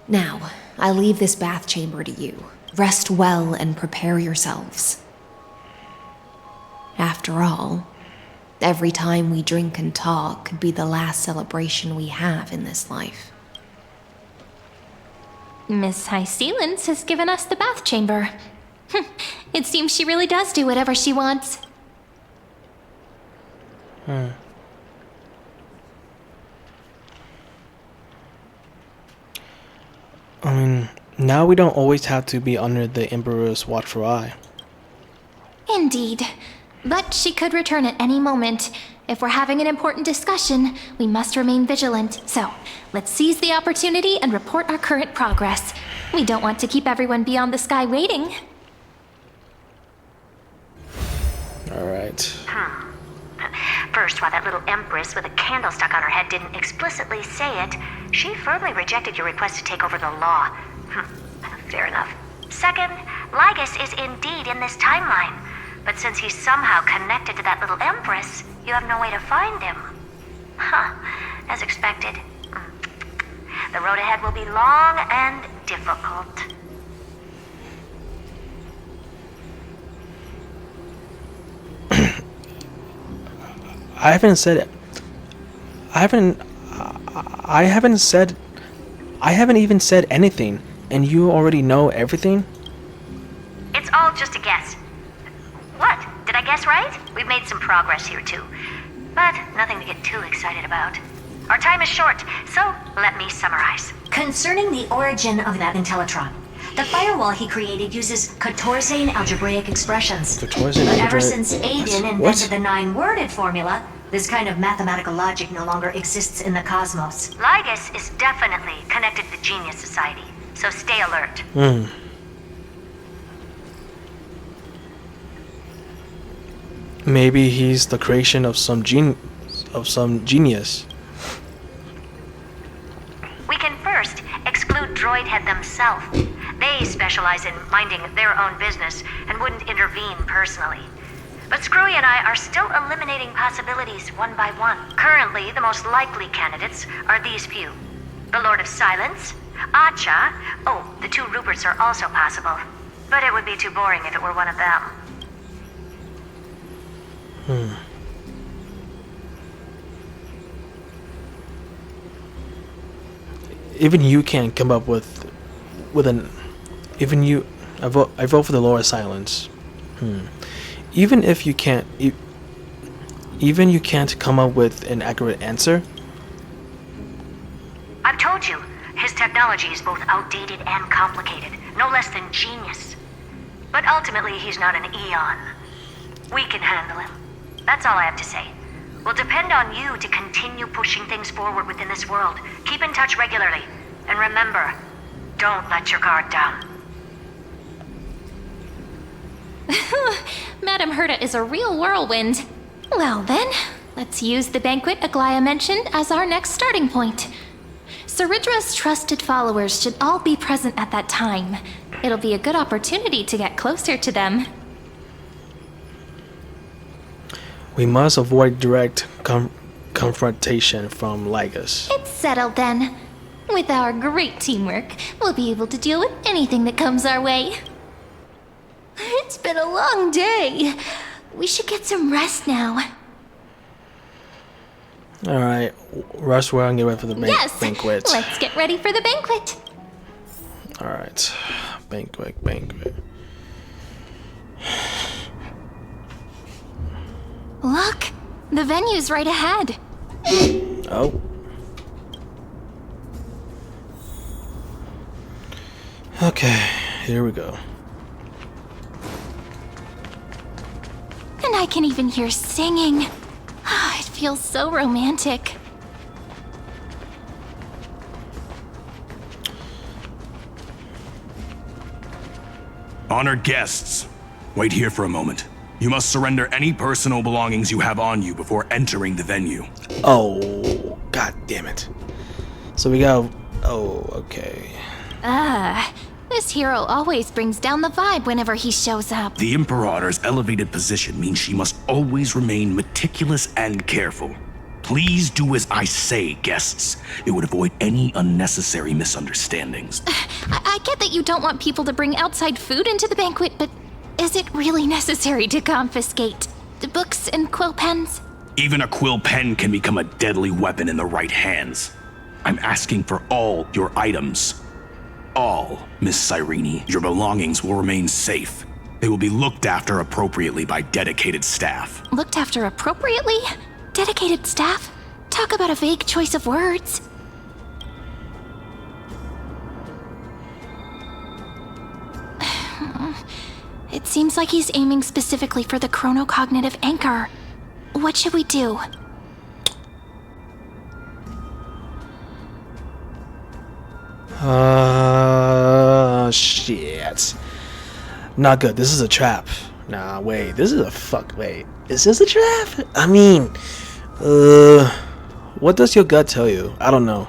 Now, I leave this bath chamber to you. Rest well and prepare yourselves. After all, every time we drink and talk could be the last celebration we have in this life. Miss High Sealance has given us the bath chamber. It seems she really does do whatever she wants. I mean, now we don't always have to be under the Emperor's watchful eye. Indeed. But she could return at any moment. If we're having an important discussion, we must remain vigilant. So, let's seize the opportunity and report our current progress. We don't want to keep everyone beyond the sky waiting. Alright. First, while that little empress with a candle stuck on her head didn't explicitly say it, she firmly rejected your request to take over the law. Fair enough. Second, Lygus is indeed in this timeline. But since he's somehow connected to that little empress, you have no way to find him. As expected. The road ahead will be long and difficult. I haven't even said anything, and you already know everything? It's all just a guess. What? Did I guess right? We've made some progress here too. But nothing to get too excited about. Our time is short, so let me summarize. Concerning the origin of that Intellitron, the firewall he created uses Katorzane algebraic expressions. But ever since Aiden invented the 9-worded formula, this kind of mathematical logic no longer exists in the cosmos. Lygus is definitely connected to the Genius Society, so stay alert. Maybe he's the creation of some genius. We can first exclude Droidhead themselves. They specialize in minding their own business and wouldn't intervene personally. But Screwy and I are still eliminating possibilities one by one. Currently, the most likely candidates are these few. The Lord of Silence, Acha, oh, the two Ruperts are also possible. But it would be too boring if it were one of them. Even you can't come up with an. Even you, I vote for the Lord of Silence. Even if you can't, even you can't come up with an accurate answer. I've told you, his technology is both outdated and complicated, no less than genius. But ultimately, he's not an Eon. We can handle him. That's all I have to say. We'll depend on you to continue pushing things forward within this world. Keep in touch regularly. And remember, don't let your guard down. Madame Herta is a real whirlwind. Well then, let's use the banquet Aglaya mentioned as our next starting point. Ceridra's trusted followers should all be present at that time. It'll be a good opportunity to get closer to them. We must avoid direct confrontation from Lygus. It's settled then. With our great teamwork, we'll be able to deal with anything that comes our way. It's been a long day. We should get some rest now. Alright, rush well and get ready for the banquet. Let's get ready for the banquet. Alright, banquet. Look, the venue's right ahead. Oh. Okay, here we go. And I can even hear singing. It feels so romantic. Honored guests, wait here for a moment. You must surrender any personal belongings you have on you before entering the venue. Oh, god damn it. So we got... Oh, okay. This hero always brings down the vibe whenever he shows up. The Imperator's elevated position means she must always remain meticulous and careful. Please do as I say, guests. It would avoid any unnecessary misunderstandings. I get that you don't want people to bring outside food into the banquet, but is it really necessary to confiscate the books and quill pens? Even a quill pen can become a deadly weapon in the right hands. I'm asking for all your items. All, Miss Cyrene. Your belongings will remain safe. They will be looked after appropriately by dedicated staff. Looked after appropriately? Dedicated staff? Talk about a vague choice of words. It seems like he's aiming specifically for the chronocognitive anchor. What should we do? Shit. Not good. This is a trap. Nah, wait. This is a wait. Is this a trap? I mean, what does your gut tell you? I don't know.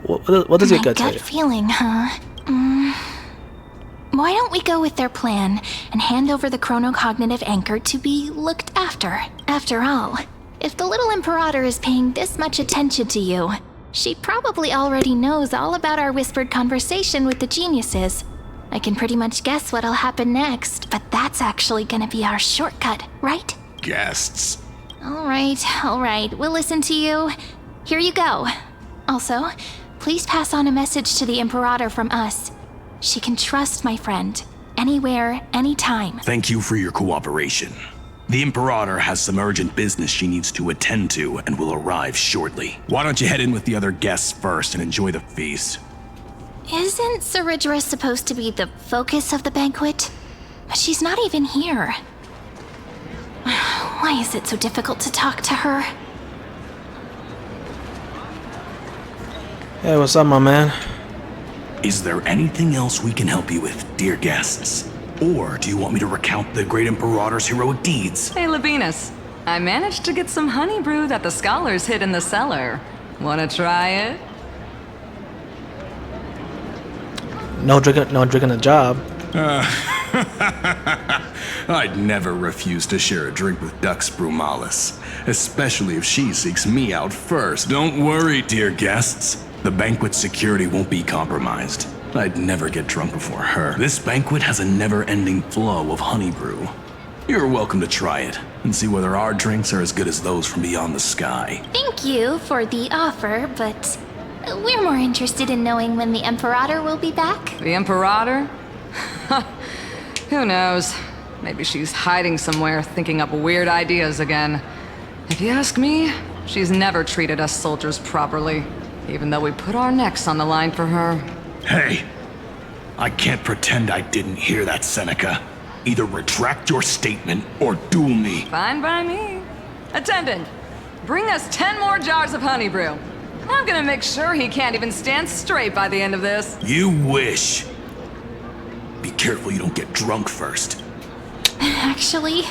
What does your gut tell you? Gut feeling, huh? Why don't we go with their plan and hand over the chronocognitive anchor to be looked after? After all, if the little Imperator is paying this much attention to you, she probably already knows all about our whispered conversation with the geniuses. I can pretty much guess what'll happen next, but that's actually gonna be our shortcut, right? Guests. All right, we'll listen to you. Here you go. Also, please pass on a message to the Imperator from us. She can trust my friend, anywhere, anytime. Thank you for your cooperation. The Imperator has some urgent business she needs to attend to and will arrive shortly. Why don't you head in with the other guests first and enjoy the feast? Isn't Ceridra supposed to be the focus of the banquet? But she's not even here. Why is it so difficult to talk to her? Hey, what's up, my man? Is there anything else we can help you with, dear guests? Or do you want me to recount the great Imperator's heroic deeds? Hey, Labinas. I managed to get some honey brew that the scholars hid in the cellar. Wanna try it? No drinking a job. I'd never refuse to share a drink with Dux Brumalis, especially if she seeks me out first. Don't worry, dear guests. The banquet security won't be compromised. I'd never get drunk before her. This banquet has a never-ending flow of honey brew. You're welcome to try it and see whether our drinks are as good as those from beyond the sky. Thank you for the offer, but we're more interested in knowing when the Imperator will be back. The Imperator? Who knows? Maybe she's hiding somewhere, thinking up weird ideas again. If you ask me, she's never treated us soldiers properly, even though we put our necks on the line for her. Hey, I can't pretend I didn't hear that, Seneca. Either retract your statement or duel me. Fine by me. Attendant, bring us 10 more jars of honey brew. I'm gonna make sure he can't even stand straight by the end of this. You wish. Be careful you don't get drunk first. Actually,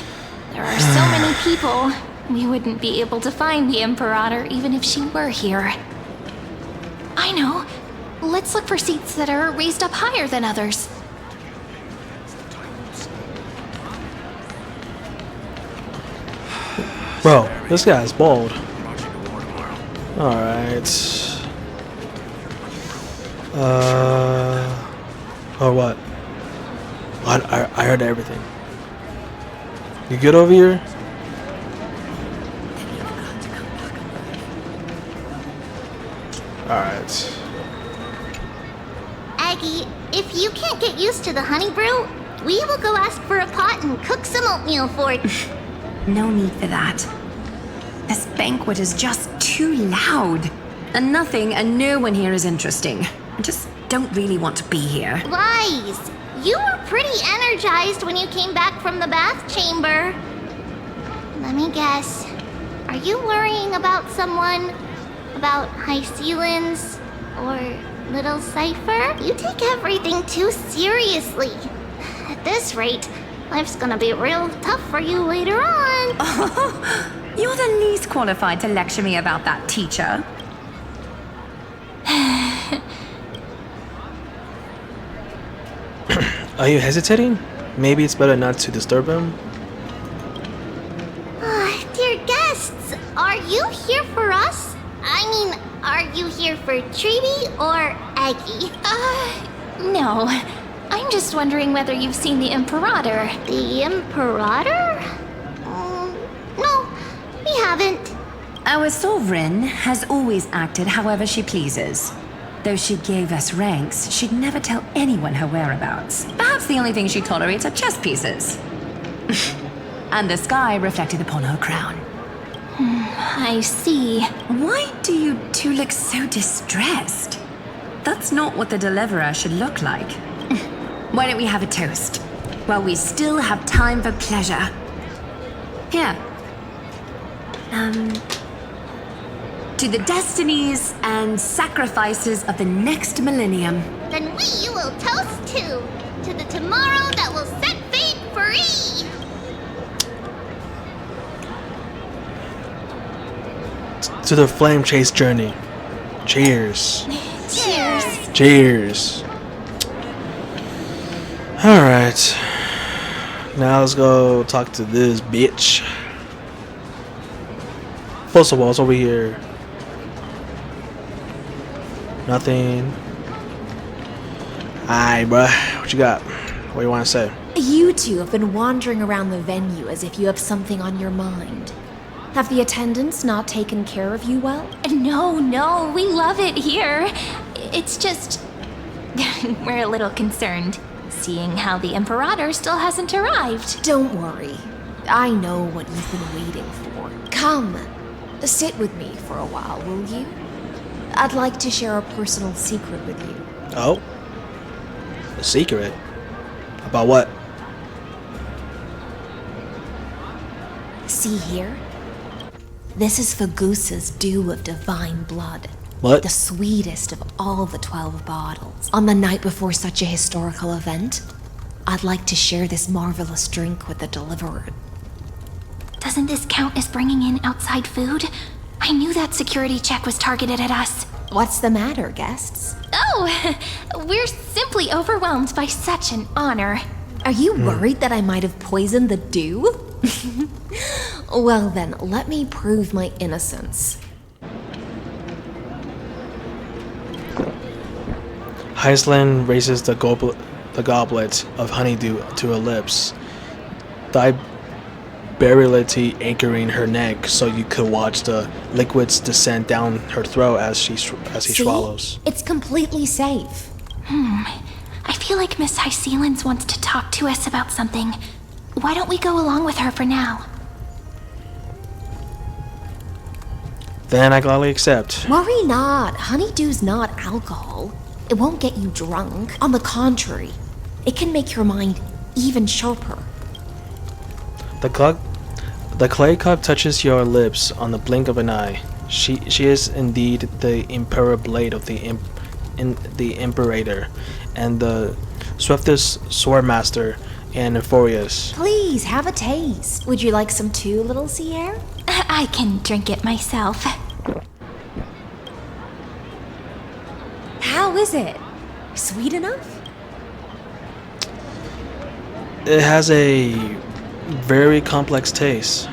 there are so many people. We wouldn't be able to find the Imperator even if she were here. I know. Let's look for seats that are raised up higher than others. Bro, this guy's bald. Alright. Or what? I heard everything. You good over here? Alright. Aggie, if you can't get used to the honey brew, we will go ask for a pot and cook some oatmeal for you. No need for that. This banquet is just too loud. And nothing and no one here is interesting. I just don't really want to be here. Lies! You were pretty energized when you came back from the bath chamber. Let me guess. Are you worrying about someone? About High Sealins? Or Little Cypher? You take everything too seriously. At this rate, life's gonna be real tough for you later on. Oh, you're the least qualified to lecture me about that, teacher. Are you hesitating? Maybe it's better not to disturb him. Dear guests, are you here for us? I mean, are you here for Treeby or Aggie? No. I'm just wondering whether you've seen the Imperator. The Imperator? No, we haven't. Our sovereign has always acted however she pleases. Though she gave us ranks, she'd never tell anyone her whereabouts. Perhaps the only thing she tolerates are chess pieces. And the sky reflected upon her crown. I see. Why do you two look so distressed? That's not what the deliverer should look like. Why don't we have a toast? While we still have time for pleasure. Here. To the destinies and sacrifices of the next millennium. Then we will toast to the tomorrow that will set fate free. To the flame chase journey. Cheers. Cheers. Cheers. Alright. Now let's go talk to this bitch. First of all, it's over here. Nothing. Alright, bruh. What you got? What do you want to say? You two have been wandering around the venue as if you have something on your mind. Have the attendants not taken care of you well? No, we love it here. It's just... we're a little concerned, seeing how the Imperator still hasn't arrived. Don't worry. I know what you've been waiting for. Come, sit with me for a while, will you? I'd like to share a personal secret with you. Oh? A secret? About what? See here? This is Fagusa's dew of divine blood. What? The sweetest of all the 12 bottles. On the night before such a historical event, I'd like to share this marvelous drink with the deliverer. Doesn't this count as bringing in outside food? I knew that security check was targeted at us. What's the matter, guests? Oh, Oh, we're simply overwhelmed by such an honor. Are you worried that I might have poisoned the dew? Well then, let me prove my innocence. Heisland raises the goblet of honeydew to her lips, deliberately anchoring her neck so you could watch the liquids descend down her throat as he swallows. It's completely safe. I feel like Miss Hysealans wants to talk to us about something. Why don't we go along with her for now? Then I gladly accept. Worry not. Honeydew's not alcohol. It won't get you drunk. On the contrary, it can make your mind even sharper. The clay cup touches your lips on the blink of an eye. She is indeed the Emperor Blade of the Imperator, and the swiftest swordmaster in Euphorius. Please, have a taste. Would you like some too, little Sierra? I can drink it myself. How is it? Sweet enough? It has a very complex taste.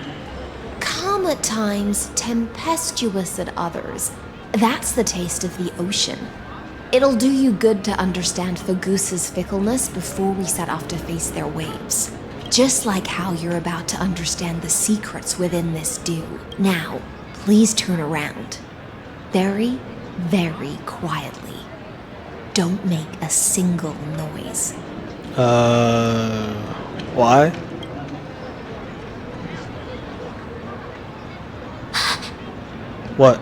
Calm at times, tempestuous at others. That's the taste of the ocean. It'll do you good to understand Fagusa's fickleness before we set off to face their waves. Just like how you're about to understand the secrets within this dew. Now, please turn around. Very, very quietly. Don't make a single noise. Why? What?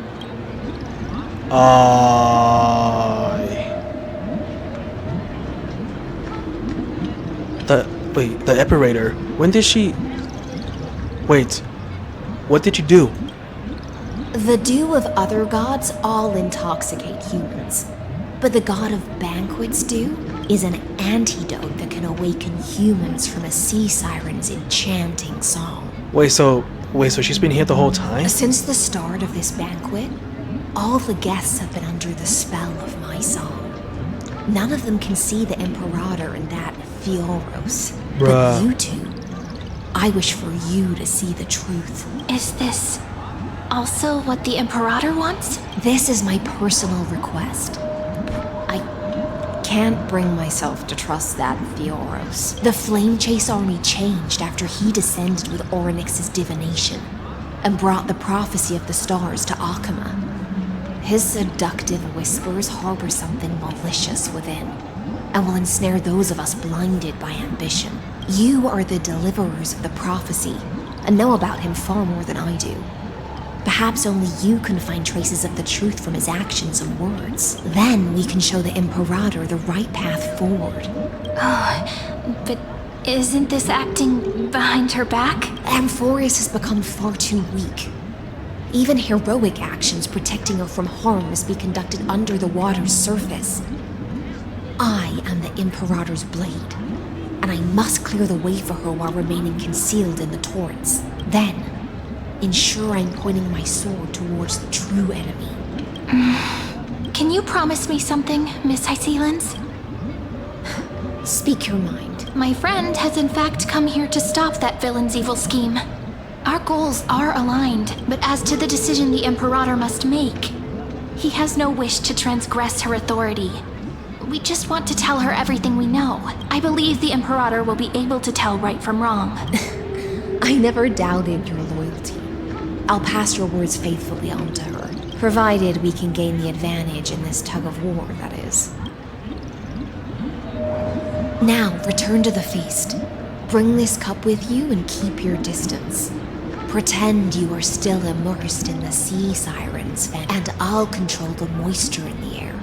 The Imperator. When did she... Wait. What did you do? The dew of other gods all intoxicate humans. But the god of banquets dew is an antidote that can awaken humans from a sea siren's enchanting song. Wait, so she's been here the whole time? Since the start of this banquet, all the guests have been under the spell of my song. None of them can see the Imperator and that Fioros. Bruh. But you two, I wish for you to see the truth. Is this also what the Imperator wants? This is my personal request. I can't bring myself to trust that Fioros. The Flame Chase army changed after he descended with Orynyx's divination and brought the prophecy of the stars to Akama. His seductive whispers harbor something malicious within, and will ensnare those of us blinded by ambition. You are the deliverers of the prophecy, and know about him far more than I do. Perhaps only you can find traces of the truth from his actions and words. Then we can show the Imperator the right path forward. Oh, but isn't this acting behind her back? Amphorius has become far too weak. Even heroic actions protecting her from harm must be conducted under the water's surface. I am the Imperator's blade, and I must clear the way for her while remaining concealed in the torrents. Then, ensure I'm pointing my sword towards the true enemy. Can you promise me something, Miss Hysealans? Speak your mind. My friend has in fact come here to stop that villain's evil scheme. Our goals are aligned, but as to the decision the Imperator must make, he has no wish to transgress her authority. We just want to tell her everything we know. I believe the Imperator will be able to tell right from wrong. I never doubted your loyalty. I'll pass your words faithfully on to her, provided we can gain the advantage in this tug of war, that is. Now, return to the feast. Bring this cup with you and keep your distance. Pretend you are still immersed in the sea siren's vent, and I'll control the moisture in the air.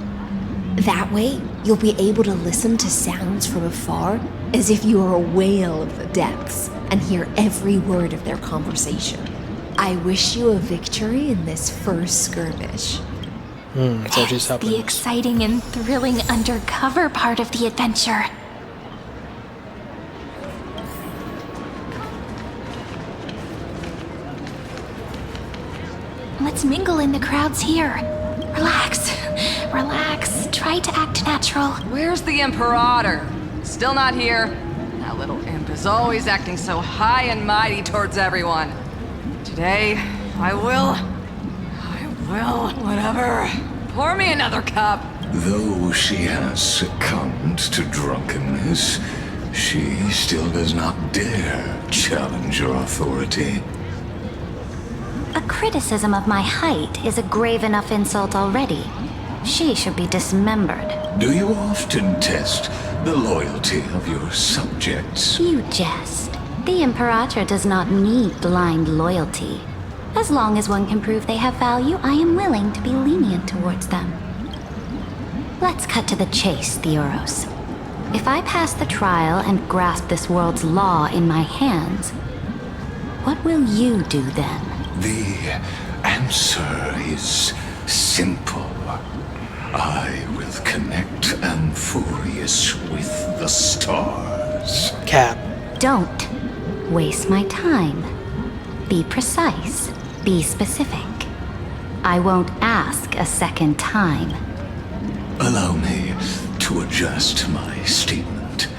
That way, you'll be able to listen to sounds from afar as if you are a whale of the depths and hear every word of their conversation. I wish you a victory in this first skirmish. So she's helping. The exciting and thrilling undercover part of the adventure. Let's mingle in the crowds here. Relax. Relax. Try try to act natural. Where's the Imperator? Still not here. That little imp is always acting so high and mighty towards everyone. Today, I will, whatever. Pour me another cup. Though she has succumbed to drunkenness, she still does not dare challenge your authority. A criticism of my height is a grave enough insult already. She should be dismembered. Do you often test the loyalty of your subjects? You jest. The Imperator does not need blind loyalty. As long as one can prove they have value, I am willing to be lenient towards them. Let's cut to the chase, Theoros. If I pass the trial and grasp this world's law in my hands, what will you do then? The answer is simple. I will connect Amphorius with the stars. Cap. Don't waste my time. Be precise. Be specific. I won't ask a second time. Allow me to adjust my statement.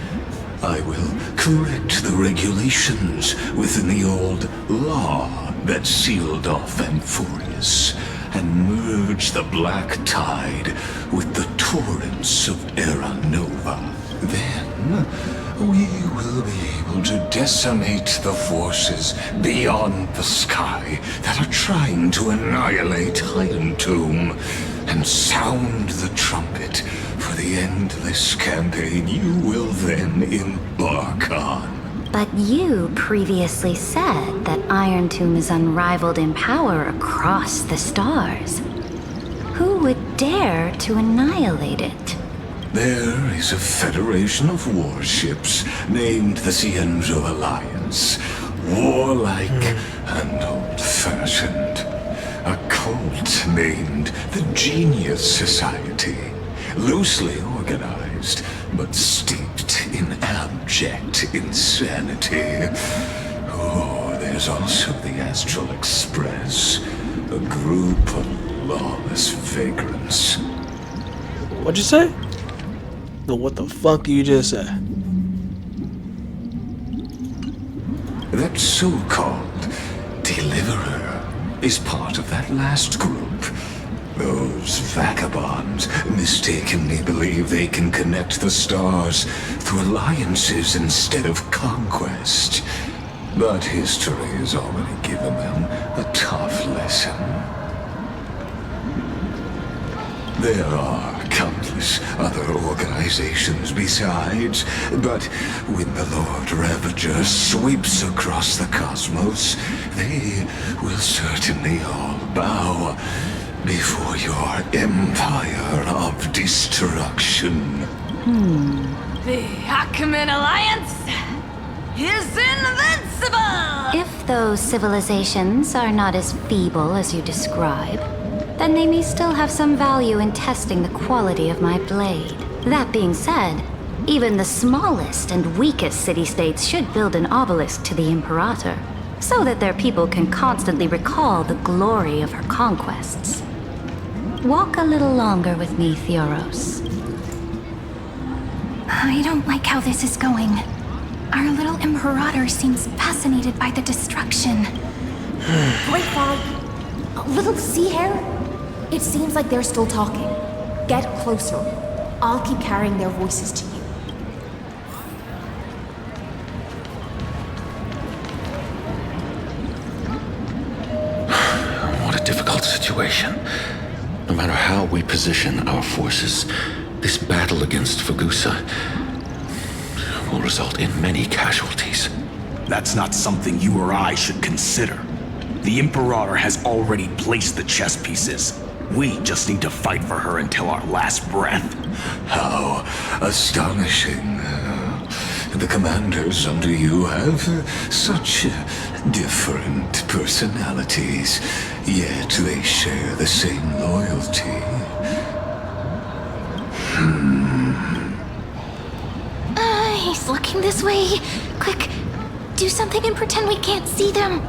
I will correct the regulations within the old law that sealed off Amphorius and merge the black tide with the torrents of Era Nova. Then we will be able to decimate the forces beyond the sky that are trying to annihilate Iron Tomb and sound the trumpet for the endless campaign you will then embark on. But you previously said that Iron Tomb is unrivaled in power across the stars. Who would dare to annihilate it? There is a federation of warships named the Cienzo Alliance. Warlike and old-fashioned. A cult named the Genius Society. Loosely organized, but steeped in abject insanity. Oh, there's also the Astral Express. A group of lawless vagrants. What'd you say? What the fuck you just said? That so-called Deliverer is part of that last group. Those vagabonds mistakenly believe they can connect the stars through alliances instead of conquest. But history has already given them a tough lesson. There are countless other organizations besides, but when the Lord Ravager sweeps across the cosmos, they will certainly all bow before your empire of destruction. The Achaemen Alliance is invincible! If those civilizations are not as feeble as you describe, then they may still have some value in testing the quality of my blade. That being said, even the smallest and weakest city-states should build an obelisk to the Imperator, so that their people can constantly recall the glory of her conquests. Walk a little longer with me, Theoros. I don't like how this is going. Our little Imperator seems fascinated by the destruction. Great Fog, little sea hare. It seems like they're still talking. Get closer. I'll keep carrying their voices to you. What a difficult situation. No matter how we position our forces, this battle against Fagusa will result in many casualties. That's not something you or I should consider. The Imperator has already placed the chess pieces. We just need to fight for her until our last breath. How astonishing. The commanders under you have such different personalities, yet they share the same loyalty. He's looking this way. Quick, do something and pretend we can't see them.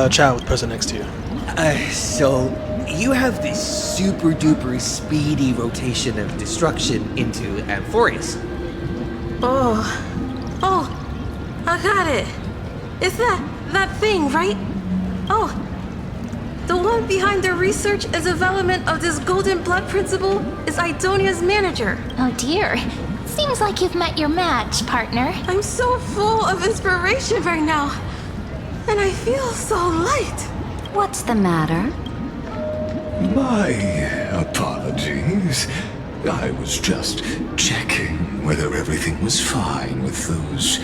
Chat with the person next to you. So, you have this super duper speedy rotation of destruction into Amphorius. Oh, I got it. It's that thing, right? Oh, the one behind the research and development of this golden blood principle is Idonia's manager. Oh dear. Seems like you've met your match, partner. I'm so full of inspiration right now. And I feel so light. What's the matter? My apologies. I was just checking whether everything was fine with those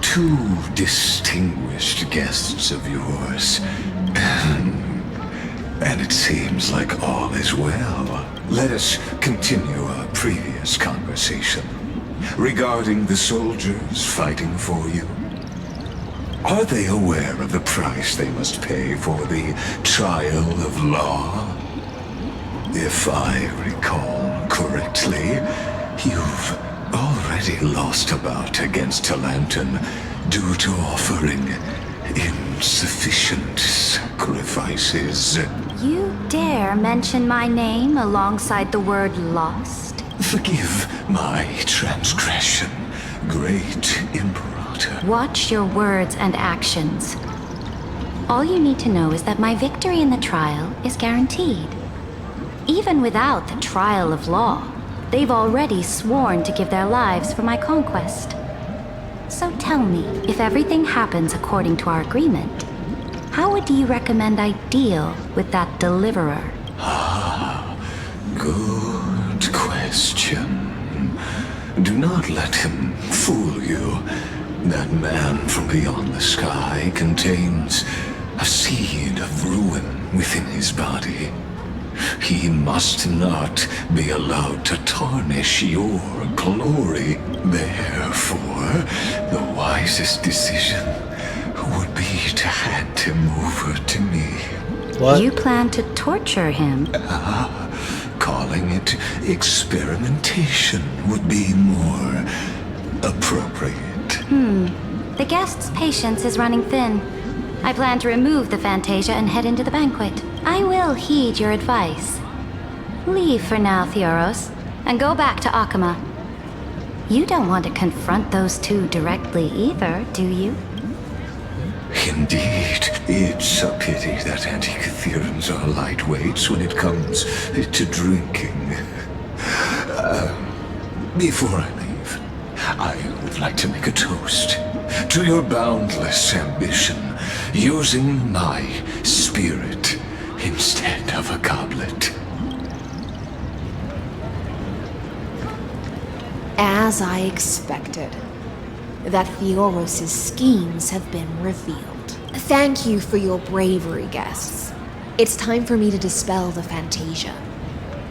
two distinguished guests of yours. And it seems like all is well. Let us continue our previous conversation regarding the soldiers fighting for you. Are they aware of the price they must pay for the trial of law? If I recall correctly, you've already lost a bout against Talanton due to offering insufficient sacrifices. You dare mention my name alongside the word lost? Forgive my transgression, great Imperator. Watch your words and actions. All you need to know is that my victory in the trial is guaranteed. Even without the trial of law, they've already sworn to give their lives for my conquest. So tell me, if everything happens according to our agreement, how would you recommend I deal with that deliverer? Good question. Do not let him fool you. That man from beyond the sky contains a seed of ruin within his body. He must not be allowed to tarnish your glory. Therefore, the wisest decision would be to hand him over to me. What? You plan to torture him? Calling it experimentation would be more appropriate. The guest's patience is running thin. I plan to remove the Fantasia and head into the banquet. I will heed your advice. Leave for now, Theoros, and go back to Akama. You don't want to confront those two directly either, do you? Indeed, it's a pity that Antikytherans are lightweights when it comes to drinking. Before I leave, I would like to make a toast to your boundless ambition, using my spirit instead of a goblet. As I expected, that Theoros' schemes have been revealed. Thank you for your bravery, guests. It's time for me to dispel the Fantasia.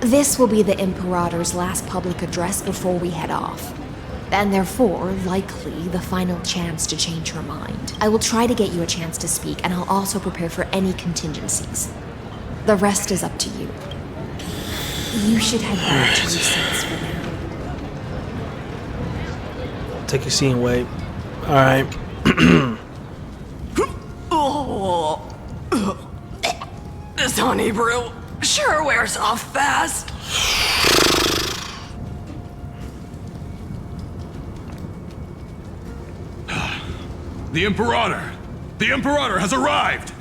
This will be the Imperator's last public address before we head off, and therefore, likely, the final chance to change her mind. I will try to get you a chance to speak, and I'll also prepare for any contingencies. The rest is up to you. You should head back to your seats for now. Take your seat and wait. Alright. This honey brew sure wears off fast. The Imperator! The Imperator has arrived!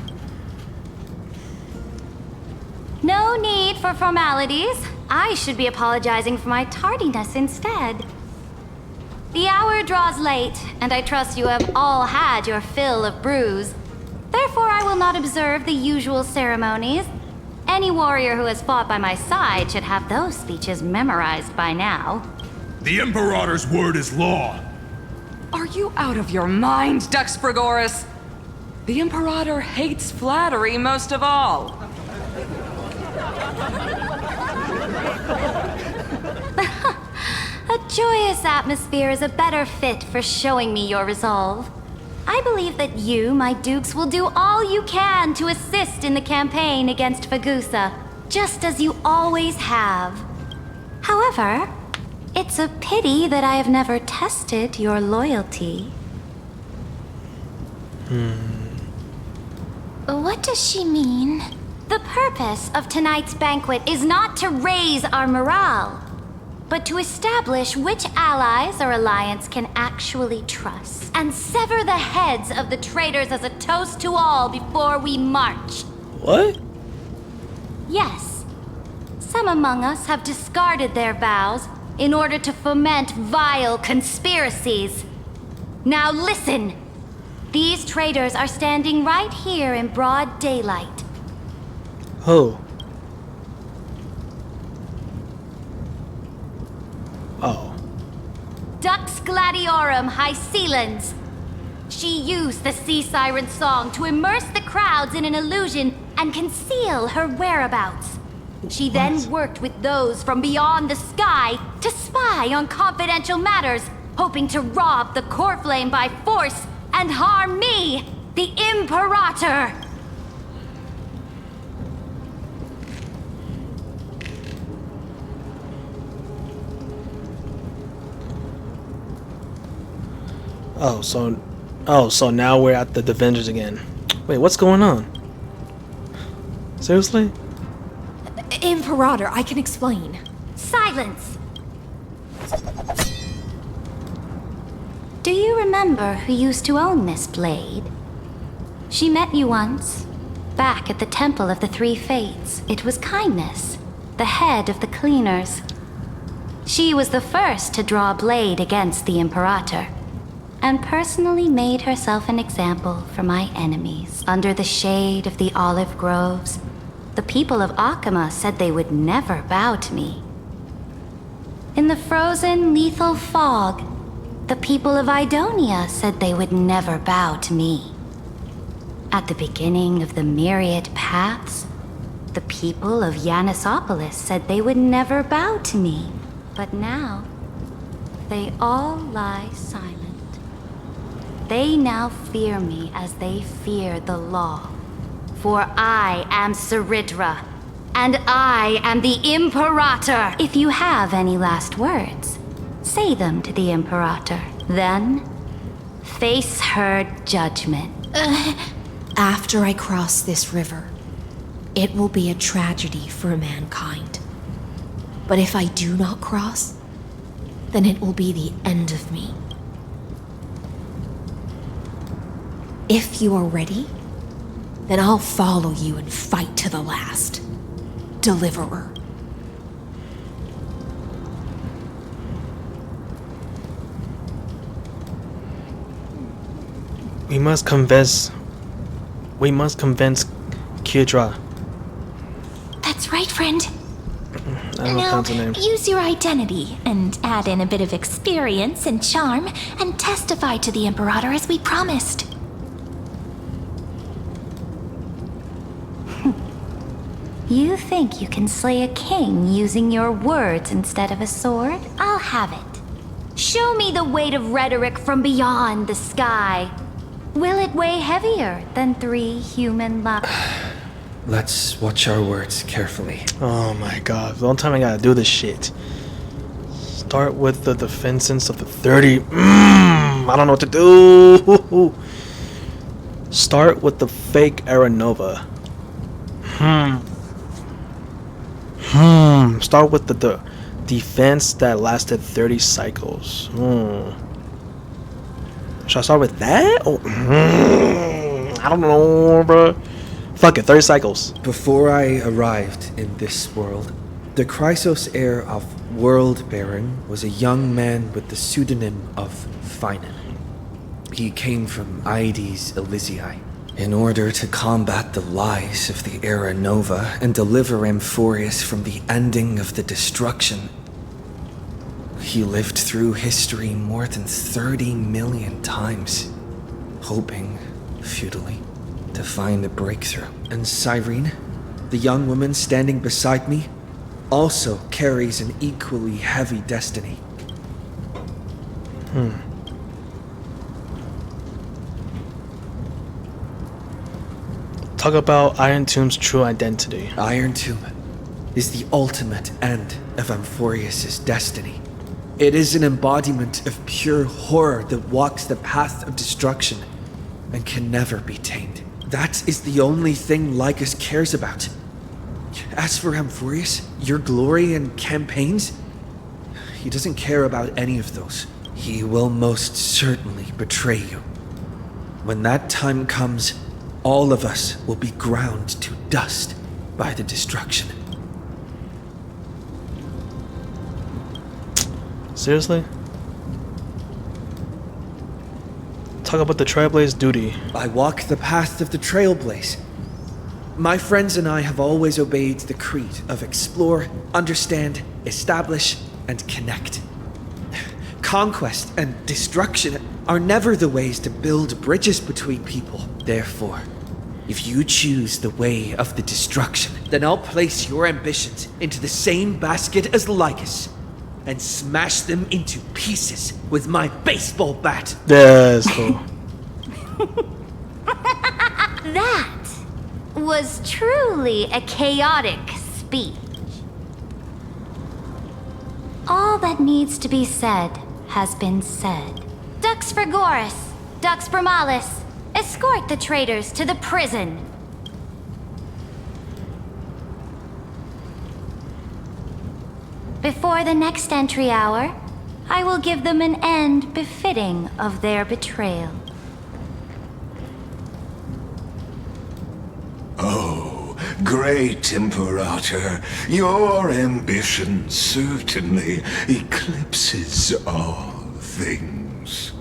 No need for formalities. I should be apologizing for my tardiness instead. The hour draws late, and I trust you have all had your fill of brews. Therefore, I will not observe the usual ceremonies. Any warrior who has fought by my side should have those speeches memorized by now. The Imperator's word is law. Are you out of your mind, Dux Frigoris? The Imperator hates flattery most of all. A joyous atmosphere is a better fit for showing me your resolve. I believe that you, my dukes, will do all you can to assist in the campaign against Fagusa, just as you always have. However, it's a pity that I have never tested your loyalty. What does she mean? The purpose of tonight's banquet is not to raise our morale, but to establish which allies our alliance can actually trust, and sever the heads of the traitors as a toast to all before we march. What? Yes. Some among us have discarded their vows in order to foment vile conspiracies. Now listen. These traitors are standing right here in broad daylight. Who? Oh. Dux Gladiorum Hycelans. She used the Sea Siren song to immerse the crowds in an illusion and conceal her whereabouts. She then worked with those from beyond the sky to spy on confidential matters, hoping to rob the core flame by force and harm me, the Imperator. So now we're at the Avengers again. Wait, what's going on? Seriously? Imperator, I can explain. Silence! Do you remember who used to own this blade? She met you once, back at the Temple of the Three Fates. It was Kindness, the head of the Cleaners. She was the first to draw a blade against the Imperator, and personally made herself an example for my enemies. Under the shade of the olive groves, the people of Akama said they would never bow to me. In the frozen, lethal fog, the people of Idonia said they would never bow to me. At the beginning of the myriad paths, the people of Yanisopolis said they would never bow to me. But now, they all lie silent. They now fear me as they fear the law. For I am Saridra, and I am the Imperator. If you have any last words, say them to the Imperator. Then, face her judgment. After I cross this river, it will be a tragedy for mankind. But if I do not cross, then it will be the end of me. If you are ready, then I'll follow you and fight to the last. Deliverer. We must convince Kidra. That's right, friend. I don't know if that's her name. Use your identity and add in a bit of experience and charm and testify to the Imperator as we promised. You think you can slay a king using your words instead of a sword? I'll have it. Show me the weight of rhetoric from beyond the sky. Will it weigh heavier than 3 human lives? Let's watch our words carefully. Oh my god, the only time I gotta do this shit. Start with the defenses of the 30. I don't know what to do. Start with the fake Aranova. Start with the defense that lasted 30 cycles. Should I start with that? I don't know, bro. Fuck it, 30 cycles. Before I arrived in this world, the Chrysos heir of World Baron was a young man with the pseudonym of Finan. He came from Aedes Elysiae. In order to combat the lies of the Era Nova and deliver Amphorius from the ending of the destruction, he lived through history more than 30 million times, hoping, futilely, to find a breakthrough. And Cyrene, the young woman standing beside me, also carries an equally heavy destiny. Talk about Iron Tomb's true identity. Iron Tomb is the ultimate end of Amphorius' destiny. It is an embodiment of pure horror that walks the path of destruction and can never be tamed. That is the only thing Lycus cares about. As for Amphorius, your glory and campaigns, he doesn't care about any of those. He will most certainly betray you. When that time comes, all of us will be ground to dust by the destruction. Seriously? Talk about the Trailblaze duty. I walk the path of the Trailblaze. My friends and I have always obeyed the creed of explore, understand, establish, and connect. Conquest and destruction are never the ways to build bridges between people. Therefore, if you choose the way of the destruction, then I'll place your ambitions into the same basket as Lycus and smash them into pieces with my baseball bat. That's cool. That was truly a chaotic speech. All that needs to be said has been said. Dux Frigoris, Dux Bromalis, escort the traitors to the prison. Before the next entry hour, I will give them an end befitting of their betrayal. Oh, great Imperator, your ambition certainly eclipses all things.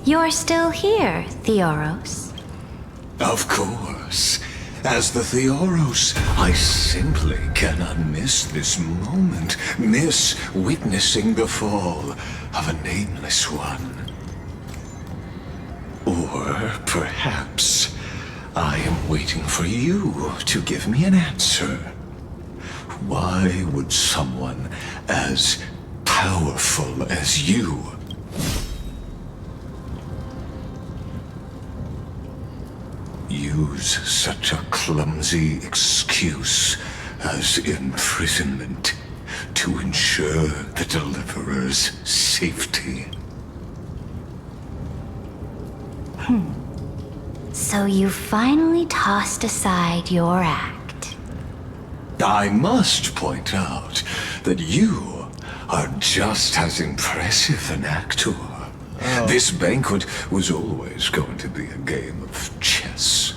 You're still here, Theoros. Of course. As the Theoros, I simply cannot miss this moment, miss witnessing the fall of a nameless one. Or perhaps I am waiting for you to give me an answer. Why would someone as powerful as you use such a clumsy excuse as imprisonment to ensure the Deliverer's safety? So you finally tossed aside your act. I must point out that you are just as impressive an actor. This banquet was always going to be a game of chess,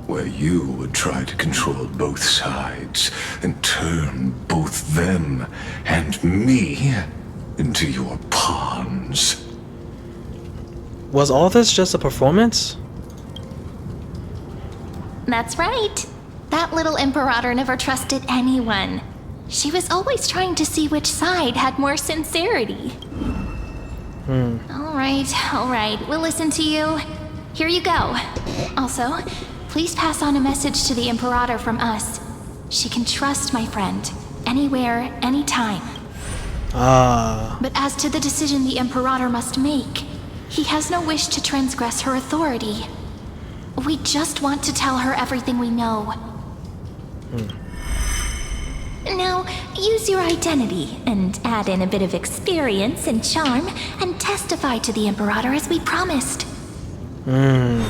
where you would try to control both sides and turn both them and me into your pawns. Was all this just a performance? That's right. That little Imperator never trusted anyone. She was always trying to see which side had more sincerity. All right, we'll listen to you. Here you go. Also, please pass on a message to the Imperator from us. She can trust my friend, anywhere, anytime. But as to the decision the Imperator must make, he has no wish to transgress her authority. We just want to tell her everything we know. Now, use your identity and add in a bit of experience and charm and testify to the Imperator as we promised. And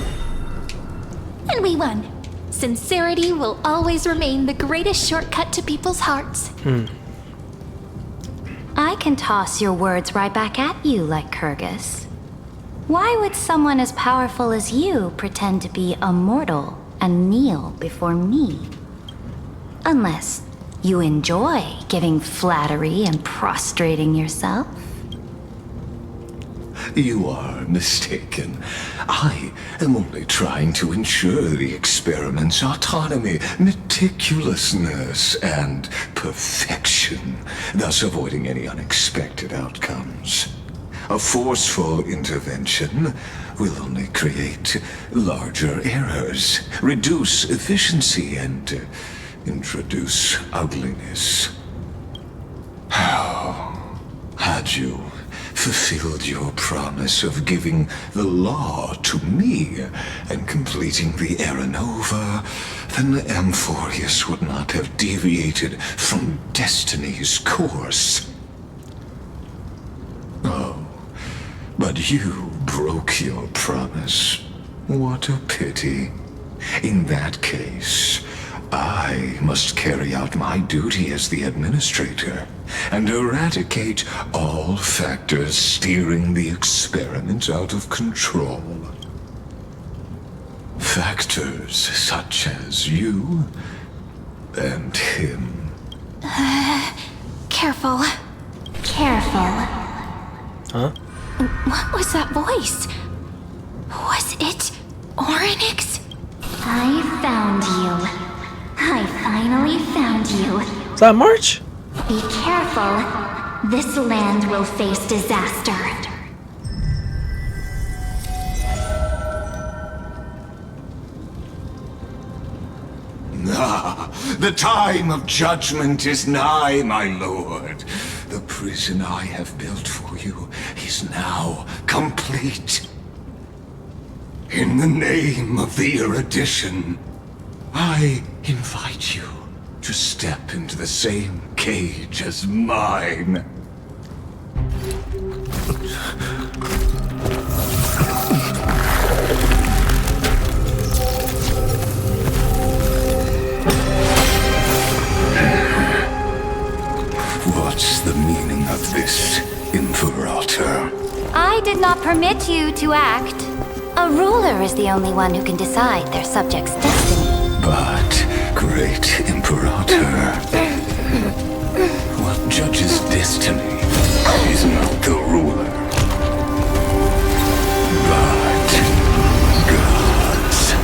we won. Sincerity will always remain the greatest shortcut to people's hearts. I can toss your words right back at you, Lycurgus. Why would someone as powerful as you pretend to be a mortal and kneel before me? Unless you enjoy giving flattery and prostrating yourself. You are mistaken. I am only trying to ensure the experiment's autonomy, meticulousness, and perfection, thus avoiding any unexpected outcomes. A forceful intervention will only create larger errors, reduce efficiency, and introduce ugliness. How had you fulfilled your promise of giving the law to me and completing the Aranova, then Amphorius would not have deviated from destiny's course. Oh, but you broke your promise. What a pity. In that case, I must carry out my duty as the administrator and eradicate all factors steering the experiment out of control. Factors such as you and him. Careful. Careful. Huh? What was that voice? Was it Orynyx? I found you. I finally found you. Is that March? Be careful. This land will face disaster. Ah, the time of judgment is nigh, my lord. The prison I have built for you is now complete. In the name of the erudition, I invite you to step into the same cage as mine. What's the meaning of this, Imperator? I did not permit you to act. A ruler is the only one who can decide their subject's destiny. But, great Imperator, what judges destiny is not the ruler, but gods.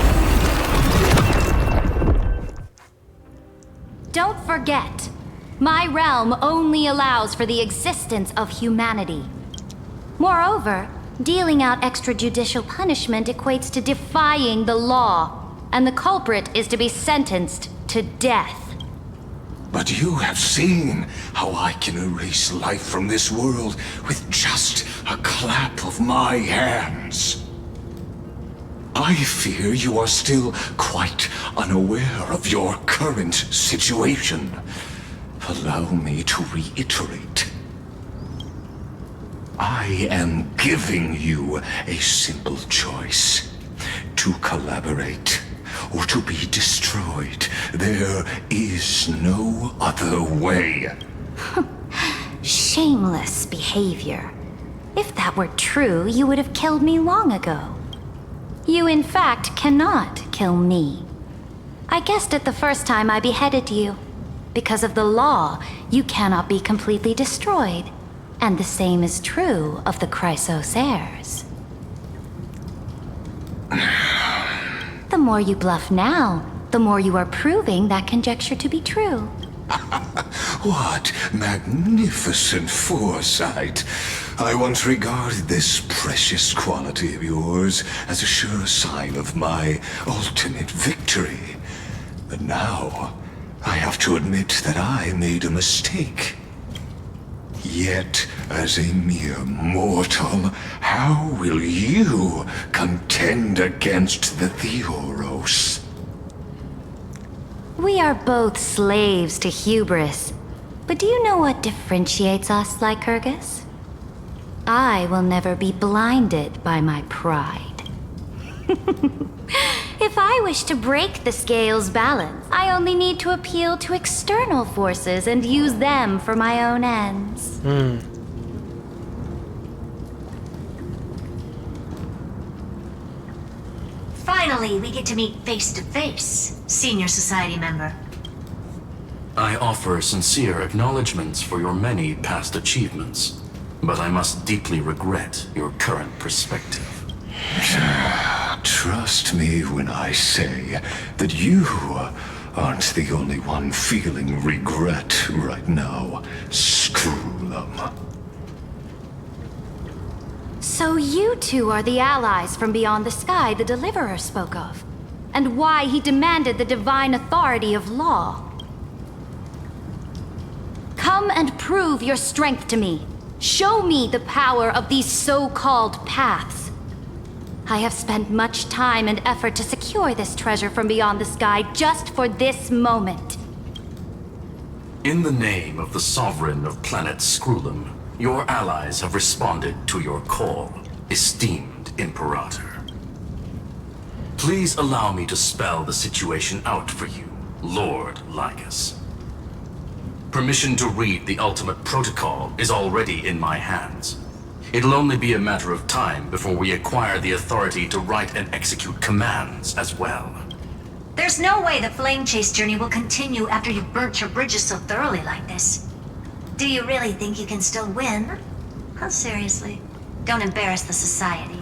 Don't forget, my realm only allows for the existence of humanity. Moreover, dealing out extrajudicial punishment equates to defying the law, and the culprit is to be sentenced to death. But you have seen how I can erase life from this world with just a clap of my hands. I fear you are still quite unaware of your current situation. Allow me to reiterate. I am giving you a simple choice. To collaborate or to be destroyed. There is no other way. Shameless behavior. If that were true, you would have killed me long ago. You, in fact, cannot kill me. I guessed it the first time I beheaded you. Because of the law, you cannot be completely destroyed. And the same is true of the Chrysos heirs. The more you bluff now, the more you are proving that conjecture to be true. What magnificent foresight. I once regarded this precious quality of yours as a sure sign of my ultimate victory. But now, I have to admit that I made a mistake. Yet, as a mere mortal, how will you contend against the Theoros? We are both slaves to hubris. But do you know what differentiates us, Lycurgus? I will never be blinded by my pride. If I wish to break the scale's balance, I only need to appeal to external forces and use them for my own ends. Finally, we get to meet face to face, Senior Society member. I offer sincere acknowledgments for your many past achievements, but I must deeply regret your current perspective. Trust me when I say that you aren't the only one feeling regret right now, Screwlum. So you two are the allies from beyond the sky the Deliverer spoke of, and why he demanded the divine authority of law. Come and prove your strength to me. Show me the power of these so-called paths. I have spent much time and effort to secure this treasure from beyond the sky just for this moment. In the name of the Sovereign of Planet Screwlum, your allies have responded to your call, esteemed Imperator. Please allow me to spell the situation out for you, Lord Lycus. Permission to read the ultimate protocol is already in my hands. It'll only be a matter of time before we acquire the authority to write and execute commands as well. There's no way the flame chase journey will continue after you've burnt your bridges so thoroughly like this. Do you really think you can still win? Oh, seriously. Don't embarrass the society.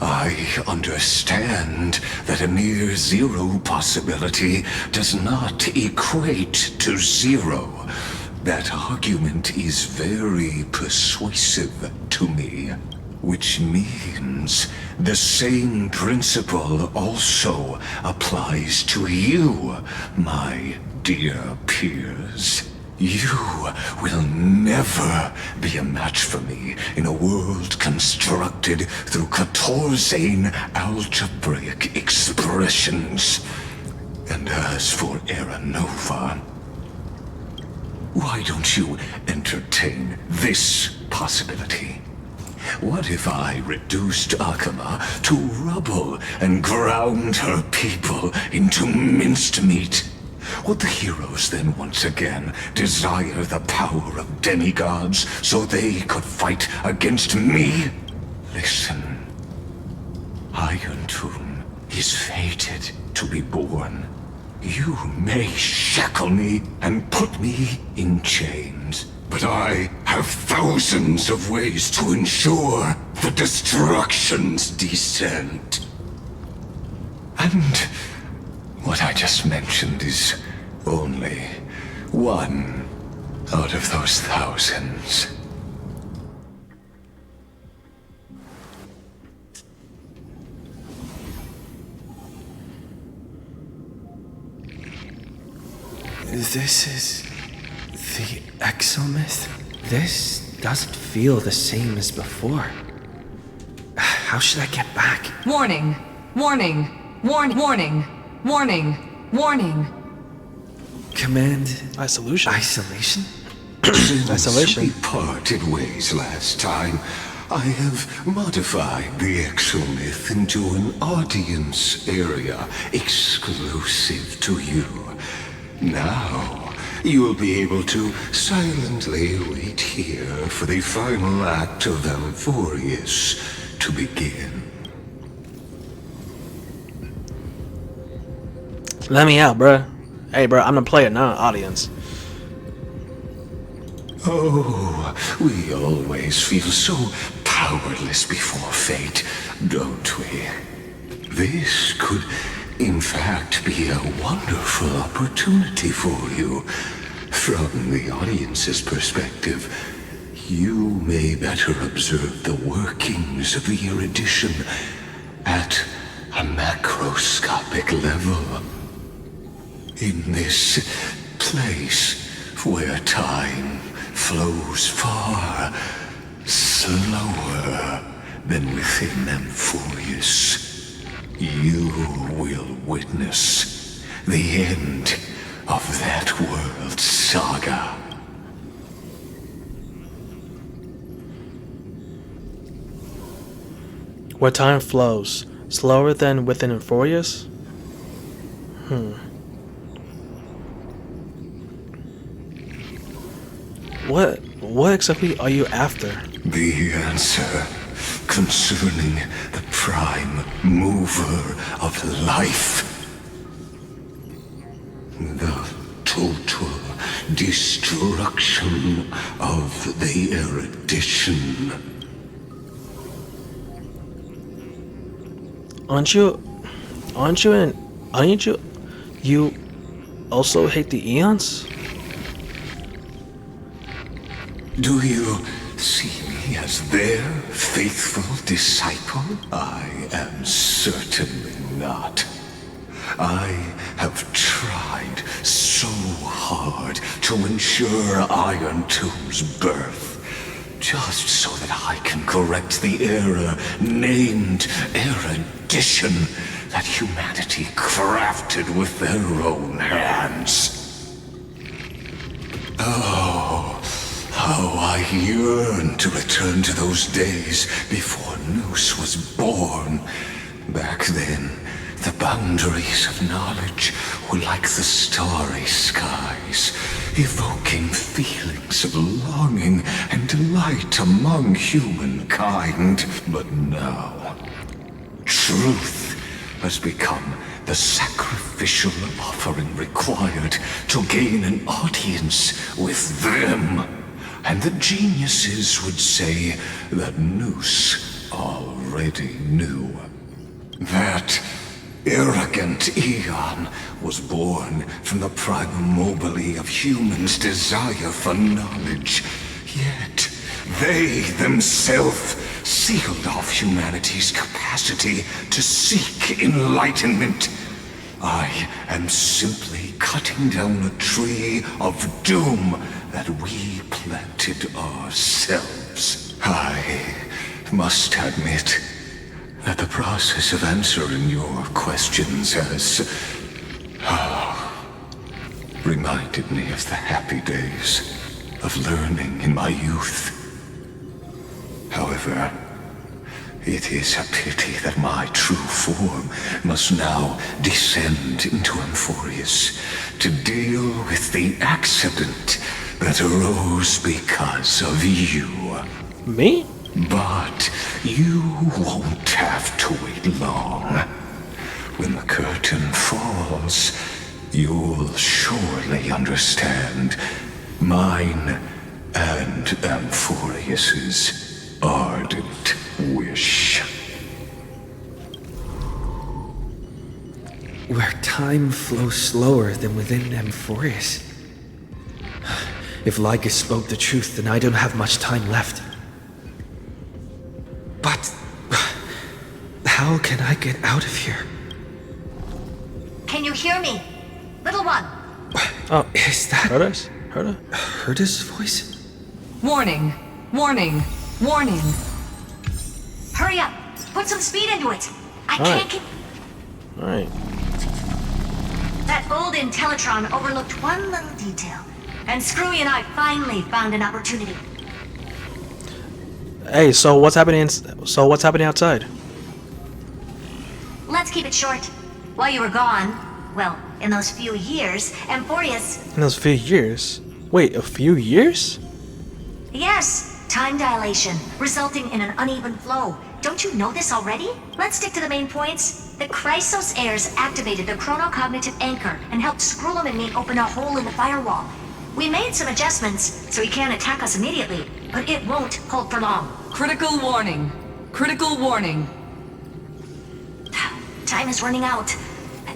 I understand that a near zero possibility does not equate to zero. That argument is very persuasive to me. Which means the same principle also applies to you, my dear peers. You will never be a match for me in a world constructed through Catorzane algebraic expressions. And as for Era Nova, why don't you entertain this possibility? What if I reduced Akama to rubble and ground her people into minced meat? Would the heroes then once again desire the power of demigods so they could fight against me? Listen, Iron Tomb is fated to be born. You may shackle me and put me in chains, but I have thousands of ways to ensure the destruction's descent. And what I just mentioned is only one out of those thousands. This is the Exomyth? This doesn't feel the same as before. How should I get back? Warning! Warning! Warning! Warning! Warning! Command... Isolation? Isolation? Since we parted ways last time, I have modified the Exomyth into an audience area exclusive to you. Now, you'll be able to silently wait here for the final act of Amphorius to begin. Let me out, bruh. Hey, bruh, I'm the player, not an audience. Oh, we always feel so powerless before fate, don't we? This could, in fact, be a wonderful opportunity for you. From the audience's perspective, you may better observe the workings of the erudition at a macroscopic level. In this place where time flows far slower than within Amphorius, you will witness the end of that world's saga. Where time flows slower than within Amphorius? What exactly are you after? The answer concerning the prime mover of life. The total destruction of the erudition. You also hate the Eons? Do you see me as their faithful disciple? I am certainly not. I have tried so hard to ensure Iron Tomb's birth, just so that I can correct the error named erudition that humanity crafted with their own hands. Oh, how I yearn to return to those days before Noose was born. Back then, the boundaries of knowledge were like the starry skies, evoking feelings of longing and delight among humankind. But now, truth has become the sacrificial offering required to gain an audience with them. And the geniuses would say that Noose already knew. That arrogant Eon was born from the primobile of humans' desire for knowledge. Yet, they themselves sealed off humanity's capacity to seek enlightenment. I am simply cutting down a tree of doom that we planted ourselves. I must admit that the process of answering your questions has reminded me of the happy days of learning in my youth. However, it is a pity that my true form must now descend into Amphorius to deal with the accident that arose because of you. Me? But you won't have to wait long. When the curtain falls, you'll surely understand mine and Amphorius's ardent wish. Where time flows slower than within Amphorius. If Lycus spoke the truth, then I don't have much time left. But how can I get out of here? Can you hear me? Little one. Oh, is that Herdas? Herdas' voice? Warning, warning, warning. Hurry up. Put some speed into it. I can't keep... Alright. That old Intellitron overlooked one little detail. And Screwy and I finally found an opportunity. Hey, so what's happening outside? Let's keep it short. While you were gone, well, in those few years, Amphorius... In those few years? Wait, a few years? Yes, time dilation, resulting in an uneven flow. Don't you know this already? Let's stick to the main points. The Chrysos heirs activated the chronocognitive anchor and helped Skrullum and me open a hole in the firewall. We made some adjustments, so he can't attack us immediately, but it won't hold for long. Critical warning. Critical warning. Time is running out.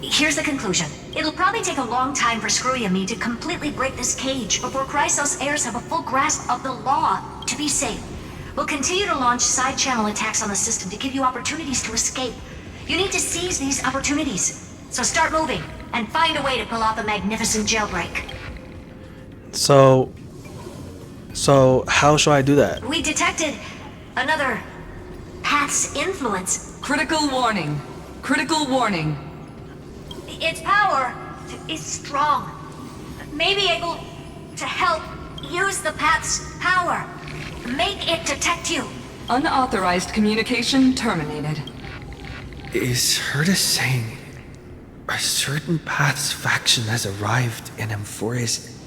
Here's the conclusion. It'll probably take a long time for Screwy and me to completely break this cage before Chrysos heirs have a full grasp of the law to be safe. We'll continue to launch side-channel attacks on the system to give you opportunities to escape. You need to seize these opportunities. So start moving, and find a way to pull off a magnificent jailbreak. So how should I do that? We detected another path's influence. Critical warning. Critical warning. Its power is strong. May be able to help use the path's power. Make it detect you. Unauthorized communication terminated. Is Herdas saying a certain path's faction has arrived in Amphorius,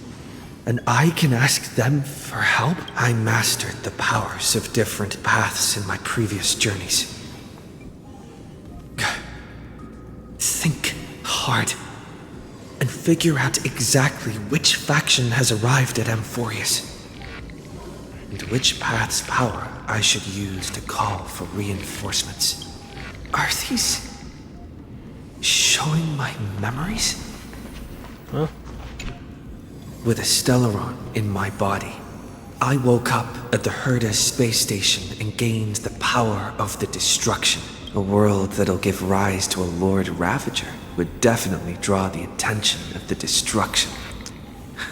and I can ask them for help? I mastered the powers of different paths in my previous journeys. Think hard and figure out exactly which faction has arrived at Amphorius, and which path's power I should use to call for reinforcements. Are these showing my memories? Huh? With a Stellaron in my body, I woke up at the Herdas space station and gained the power of the Destruction. A world that'll give rise to a Lord Ravager would definitely draw the attention of the Destruction.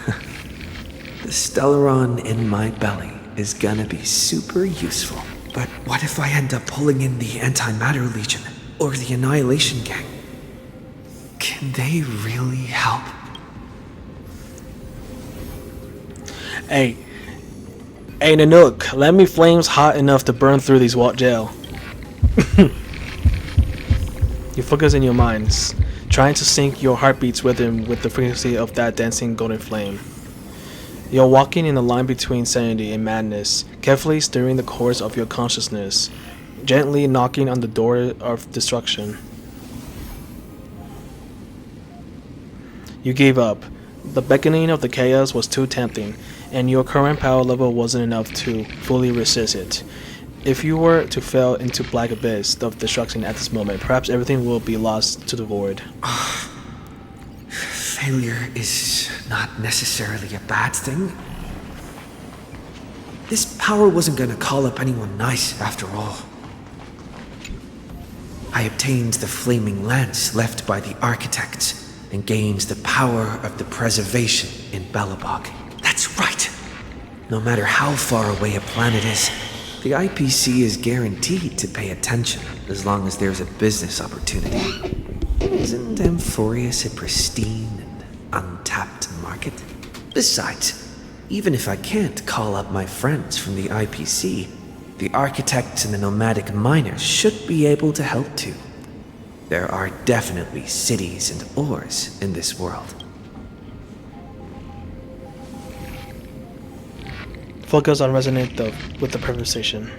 The Stellaron in my belly is gonna be super useful. But what if I end up pulling in the Antimatter Legion or the Annihilation Gang? Can they really help? Hey, Hey Nanook, let me flames hot enough to burn through these jail. You focus in your minds, trying to sync your heartbeats rhythm with the frequency of that dancing golden flame. You're walking in the line between sanity and madness, carefully steering the course of your consciousness, gently knocking on the door of destruction. You gave up. The beckoning of the chaos was too tempting, and your current power level wasn't enough to fully resist it. If you were to fall into black abyss of destruction at this moment, perhaps everything will be lost to the void. Failure is not necessarily a bad thing. This power wasn't gonna call up anyone nice after all. I obtained the flaming lance left by the architects and gained the power of the preservation in Belobog. That's right! No matter how far away a planet is, the IPC is guaranteed to pay attention as long as there's a business opportunity. Isn't Amphorius a pristine and untapped market? Besides, even if I can't call up my friends from the IPC, the architects and the nomadic miners should be able to help too. There are definitely cities and ores in this world. Focus on resonate with the conversation.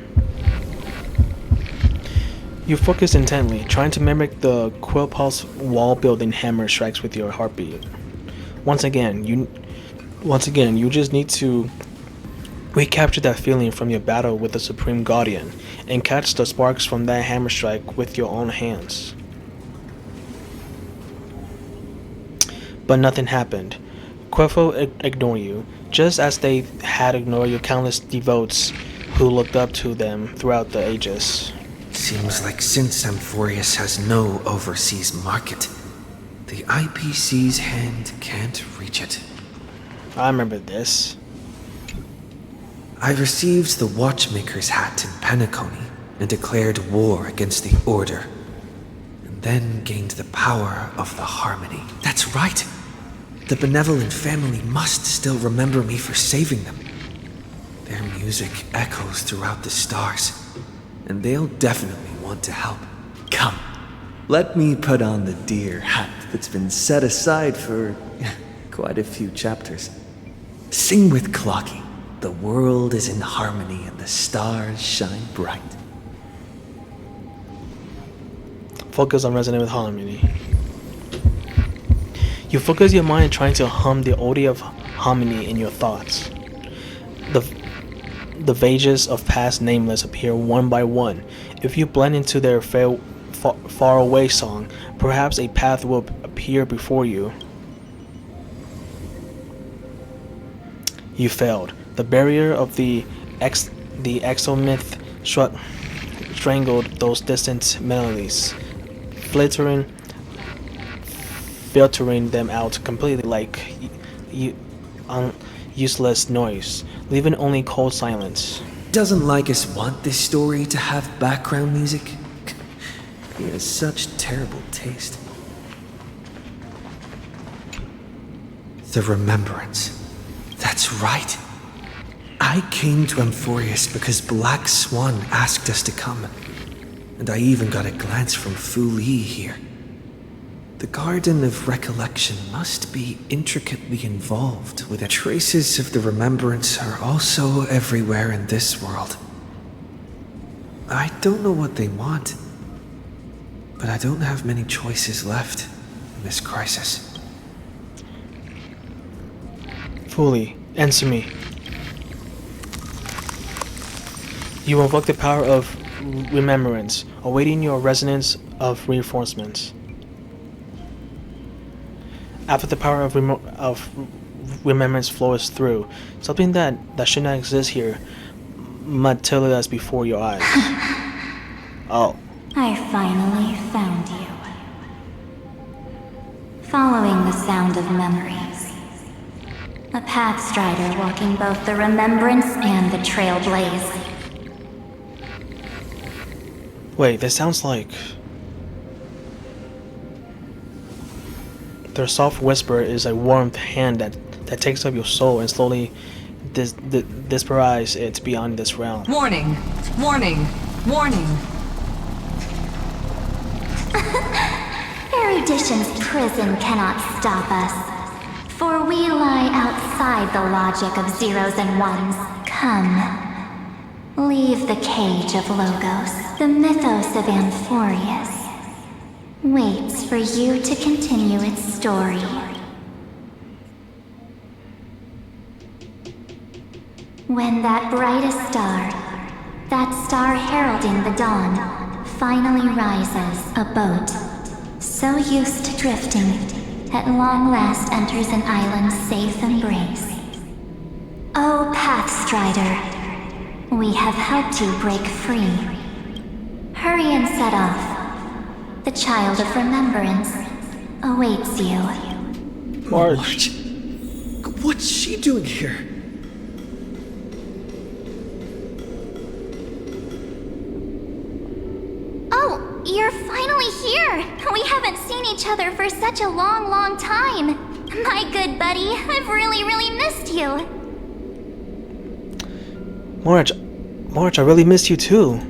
You focus intently, trying to mimic the Quillpulse wall-building hammer strikes with your heartbeat. Once again, you just need to recapture that feeling from your battle with the Supreme Guardian, and catch the sparks from that hammer strike with your own hands. But nothing happened. Queffo ignored you, just as they had ignored your countless devotes who looked up to them throughout the ages. Seems like since Amphorius has no overseas market, the IPC's hand can't reach it. I remember this. I received the Watchmaker's hat in Penacony and declared war against the Order, and then gained the power of the Harmony. That's right! The benevolent family must still remember me for saving them. Their music echoes throughout the stars, and they'll definitely want to help. Come, let me put on the deer hat that's been set aside for quite a few chapters. Sing with Clocky. The world is in harmony and the stars shine bright. Focus on resonate with harmony. You focus your mind trying to hum the odeon of harmony in your thoughts. The vages of past nameless appear one by one. If you blend into their far away song, perhaps a path will appear before you. You failed. The barrier of the exomyth strangled those distant melodies, filtering them out completely like useless noise, leaving only cold silence. Doesn't Lycus want this story to have background music? He has such terrible taste. The Remembrance. That's right. I came to Amphorius because Black Swan asked us to come. And I even got a glance from Fu Li here. The Garden of Recollection must be intricately involved with it. Traces of the Remembrance are also everywhere in this world. I don't know what they want, but I don't have many choices left in this crisis. Fully, answer me. You invoke the power of remembrance, awaiting your resonance of reinforcements. After the power of remembrance flows through, something that should not exist here materializes before your eyes. Oh. I finally found you. Following the sound of memories. A Pathstrider walking both the Remembrance and the Trailblaze. Wait, that sounds like... Their soft whisper is a warm hand that takes up your soul and slowly despise it's beyond this realm. Warning! Warning! Warning! Erudition's prison cannot stop us, for we lie outside the logic of zeros and ones. Come, leave the cage of Logos. The mythos of Amphorius waits for you to continue its story. When that brightest star, that star heralding the dawn, finally rises, a boat, so used to drifting, at long last enters an island's safe embrace. Oh, Pathstrider, we have helped you break free. Hurry and set off. The Child of Remembrance awaits you. March. What's she doing here? Oh, you're finally here! We haven't seen each other for such a long, long time. My good buddy, I've really missed you. March, I really missed you too.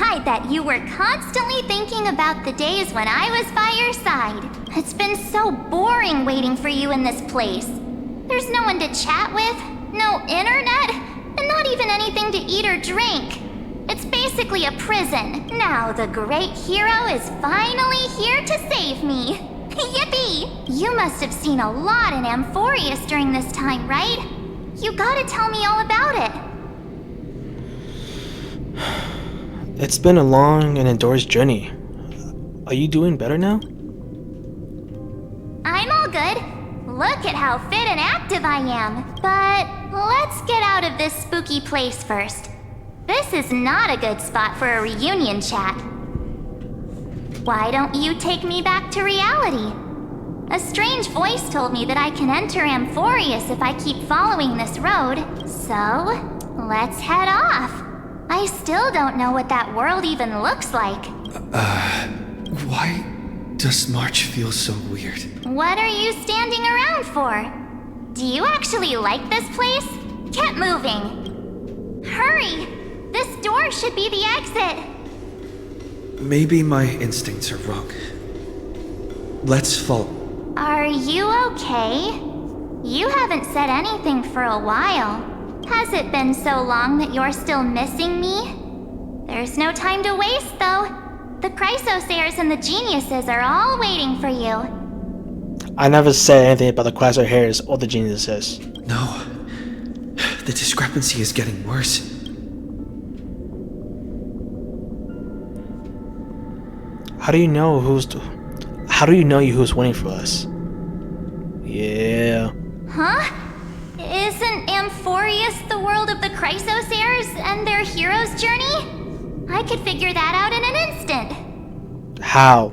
I bet you were constantly thinking about the days when I was by your side. It's been so boring waiting for you in this place. There's no one to chat with, no internet, and not even anything to eat or drink. It's basically a prison. Now the great hero is finally here to save me. Yippee! You must have seen a lot in Amphorius during this time, right? You gotta tell me all about it. It's been a long and endurous journey. Are you doing better now? I'm all good. Look at how fit and active I am. But let's get out of this spooky place first. This is not a good spot for a reunion chat. Why don't you take me back to reality? A strange voice told me that I can enter Amphorius if I keep following this road. So, let's head off. I still don't know what that world even looks like. Why does March feel so weird? What are you standing around for? Do you actually like this place? Get moving. Hurry! This door should be the exit. Maybe my instincts are wrong. Let's follow. Are you okay? You haven't said anything for a while. Has it been so long that you're still missing me? There's no time to waste, though. The Chrysosairs and the Geniuses are all waiting for you. I never said anything about the Chrysosairs or the Geniuses. No. The discrepancy is getting worse. How do you know who's waiting for us? Yeah. Huh? Isn't Amphorius the world of the Chrysosairs and their hero's journey? I could figure that out in an instant. How?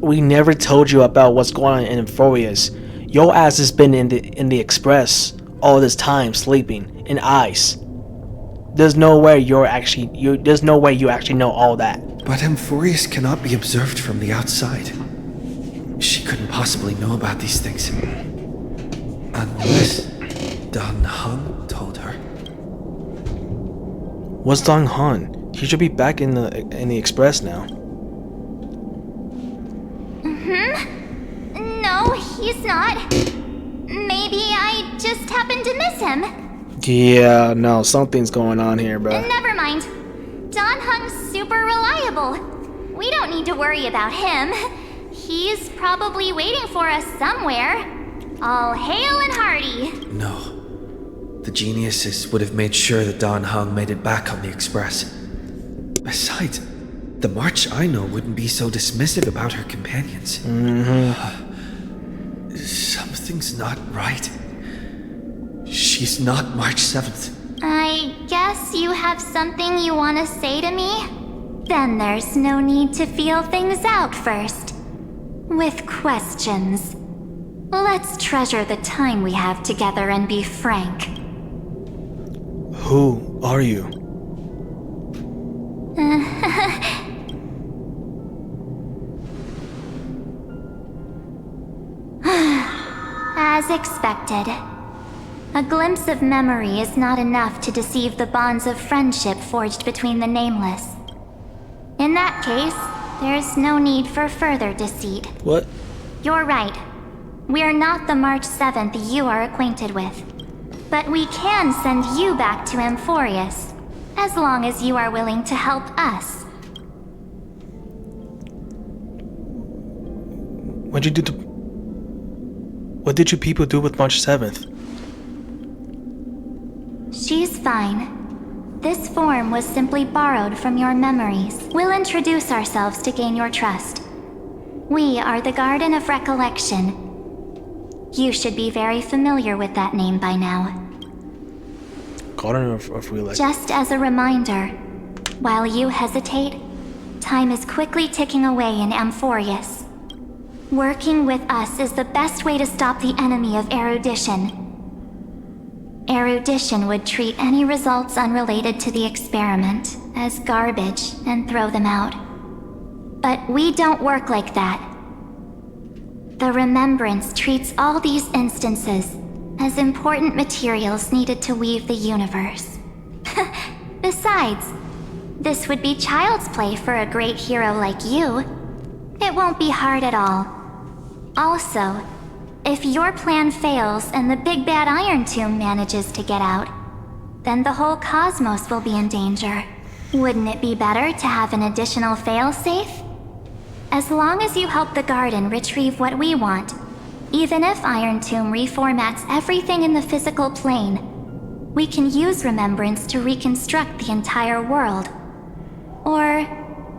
We never told you about what's going on in Amphorius. Your ass has been in the Express all this time, sleeping in ice. There's no way you actually know all that. But Amphorius cannot be observed from the outside. She couldn't possibly know about these things. Unless Dan Heng told her. What's Dan Heng? He should be back in the Express now. No, he's not. Maybe I just happened to miss him. Yeah, no, something's going on here, bro. Never mind. Dan Heng's super reliable. We don't need to worry about him. He's probably waiting for us somewhere. All hale and hearty. No. The Geniuses would have made sure that Dan Heng made it back on the Express. Besides, the March I know wouldn't be so dismissive about her companions. Something's not right. She's not March 7th. I guess you have something you want to say to me? Then there's no need to feel things out first. With questions. Let's treasure the time we have together and be frank. Who are you? As expected. A glimpse of memory is not enough to deceive the bonds of friendship forged between the Nameless. In that case, there's no need for further deceit. What? You're right. We're not the March 7th you are acquainted with. But we can send you back to Amphorius, as long as you are willing to help us. What did you people do with March 7th? She's fine. This form was simply borrowed from your memories. We'll introduce ourselves to gain your trust. We are the Garden of Recollection. You should be very familiar with that name by now. Garden of Recollection. Just as a reminder, while you hesitate, time is quickly ticking away in Amphorius. Working with us is the best way to stop the enemy of erudition. Erudition would treat any results unrelated to the experiment as garbage and throw them out. But we don't work like that. The Remembrance treats all these instances as important materials needed to weave the universe. Besides, this would be child's play for a great hero like you. It won't be hard at all. Also, if your plan fails and the big bad Iron Tomb manages to get out, then the whole cosmos will be in danger. Wouldn't it be better to have an additional failsafe? As long as you help the Garden retrieve what we want, even if Iron Tomb reformats everything in the physical plane, we can use Remembrance to reconstruct the entire world. Or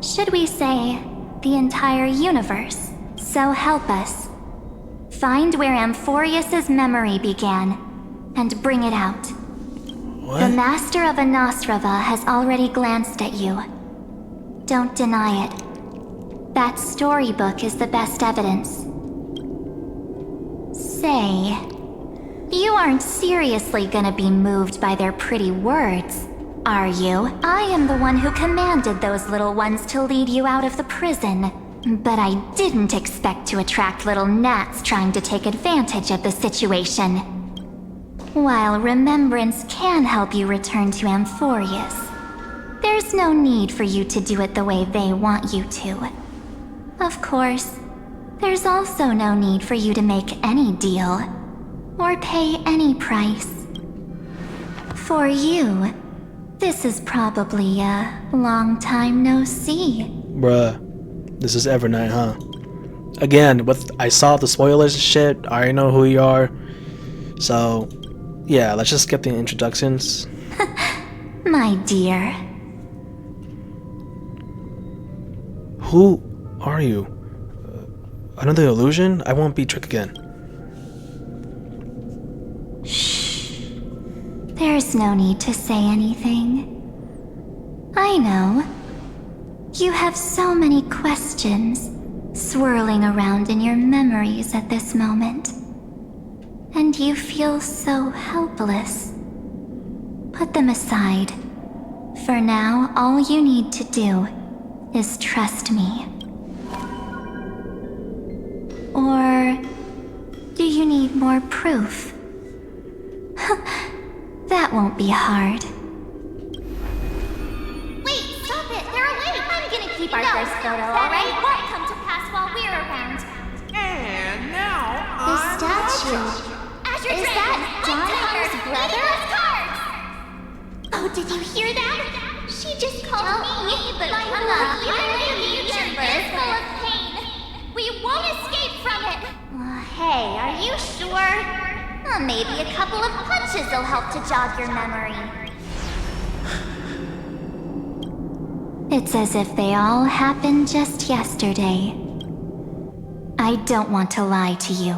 should we say, the entire universe? So help us. Find where Amphorius's memory began, and bring it out. What? The Master of Anosrava has already glanced at you. Don't deny it. That storybook is the best evidence. Say, you aren't seriously gonna be moved by their pretty words, are you? I am the one who commanded those little ones to lead you out of the prison. But I didn't expect to attract little gnats trying to take advantage of the situation. While Remembrance can help you return to Amphorius, there's no need for you to do it the way they want you to. Of course, there's also no need for you to make any deal, or pay any price. For you, this is probably a long time no see. Bruh. This is Evernight, huh? Again, I saw the spoilers and shit. I already know who you are. So, yeah, let's just get the introductions. My dear. Who are you? Another illusion? I won't be tricked again. Shh. There's no need to say anything. I know. You have so many questions swirling around in your memories at this moment. And you feel so helpless. Put them aside. For now, all you need to do is trust me. Or do you need more proof? That won't be hard. Keep our first photo, alright? It won't come to pass while we're around. And now The statue. Is that Donhar's brother? Oh, did you hear that? She just called me the healer of the universe full of pain. We won't escape from it. Hey, are you sure? Maybe a couple of punches will help to jog your memory. It's as if they all happened just yesterday. I don't want to lie to you,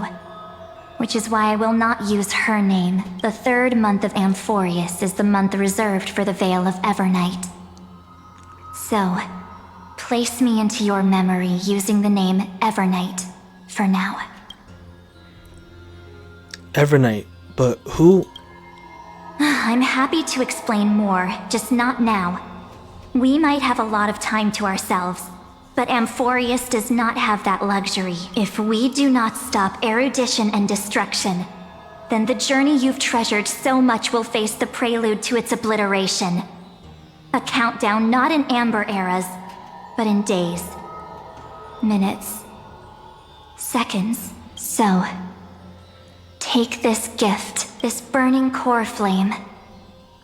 which is why I will not use her name. The 3rd month of Amphorius is the month reserved for the Veil of Evernight. So, place me into your memory using the name Evernight for now. Evernight, but who? I'm happy to explain more, just not now. We might have a lot of time to ourselves. But Amphorius does not have that luxury. If we do not stop erudition and destruction, then the journey you've treasured so much will face the prelude to its obliteration. A countdown not in amber eras, but in days, minutes, seconds. So, take this gift, this burning core flame,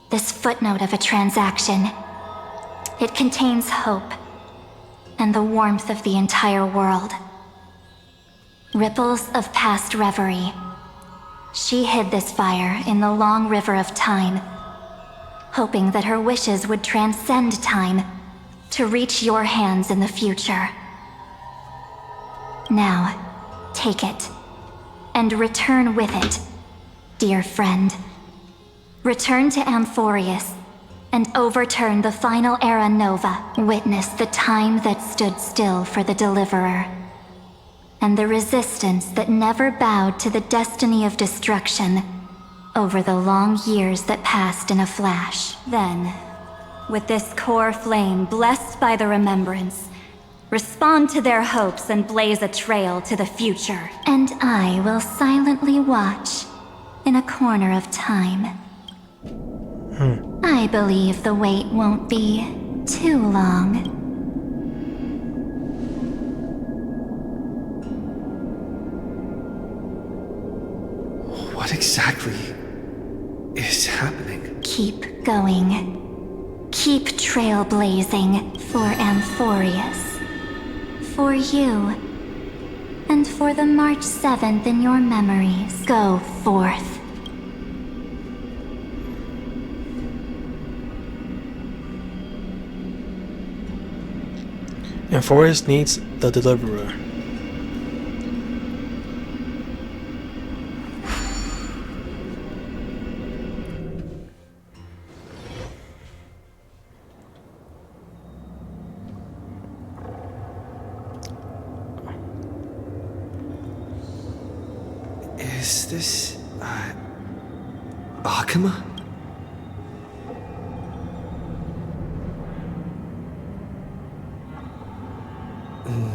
this footnote of a transaction. It contains hope and the warmth of the entire world. Ripples of past reverie. She hid this fire in the long river of time, hoping that her wishes would transcend time to reach your hands in the future. Now, take it, and return with it, dear friend. Return to Amphorius, and overturn the final era Nova. Witness the time that stood still for the Deliverer, and the resistance that never bowed to the destiny of destruction over the long years that passed in a flash. Then, with this core flame blessed by the remembrance, respond to their hopes and blaze a trail to the future. And I will silently watch in a corner of time. I believe the wait won't be too long. What exactly is happening? Keep going. Keep trailblazing for Amphorius. For you. And for the March 7th in your memories. Go forth. Amphorius needs the Deliverer. Is this, Akuma?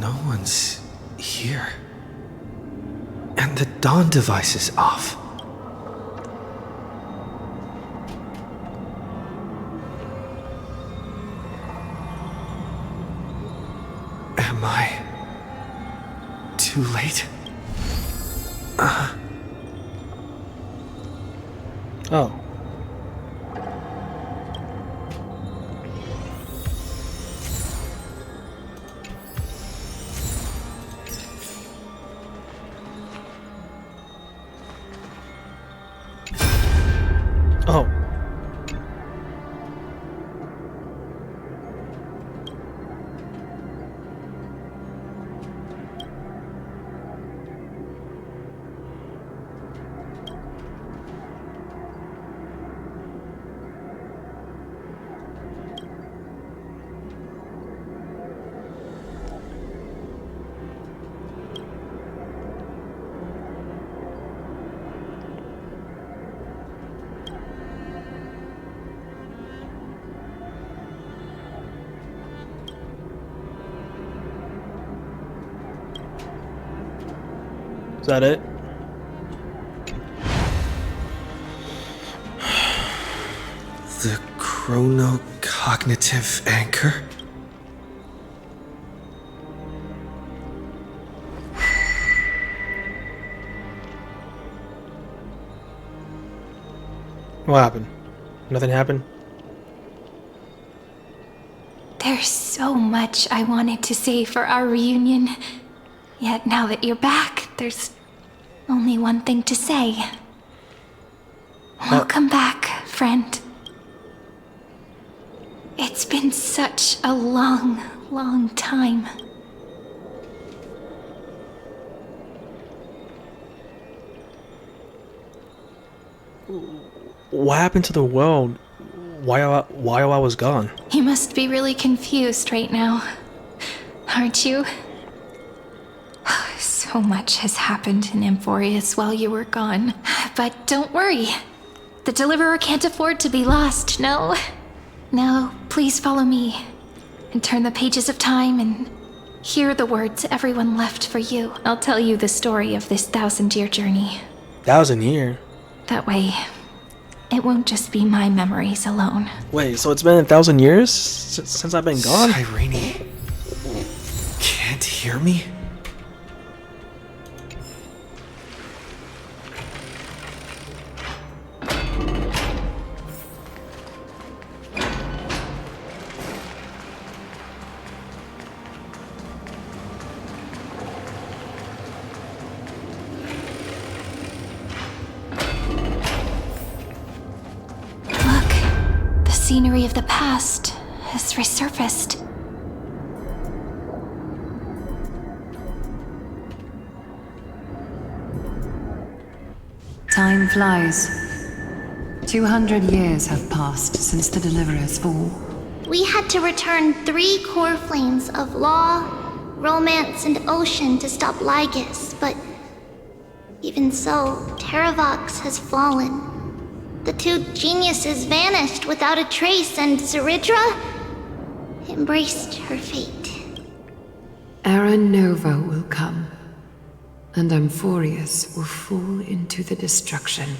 No one's here. And the dawn device is off. Am I too late? Oh. Oh. Is that it? The chronocognitive anchor? What happened? Nothing happened? There's so much I wanted to say for our reunion. Yet now that you're back, there's only one thing to say. Welcome back, friend. It's been such a long, long time. What happened to the world while I was gone? You must be really confused right now, aren't you? So much has happened in Amphorius while you were gone. But don't worry. The Deliverer can't afford to be lost, no? Now, please follow me and turn the pages of time and Hear the words everyone left for you. I'll tell you the story of this 1,000-year journey. 1,000 year? That way, it won't just be my memories alone. Wait, so it's been 1,000 years since I've been gone? Cyrene can't hear me? Scenery of the past has resurfaced. Time flies. 200 years have passed since the Deliverer's fall. We had to return 3 core flames of law, romance, and ocean to stop Lygus, but even so, Terravox has fallen. The 2 geniuses vanished without a trace, and Zeridra embraced her fate. Era Nova will come, and Amphorius will fall into the destruction.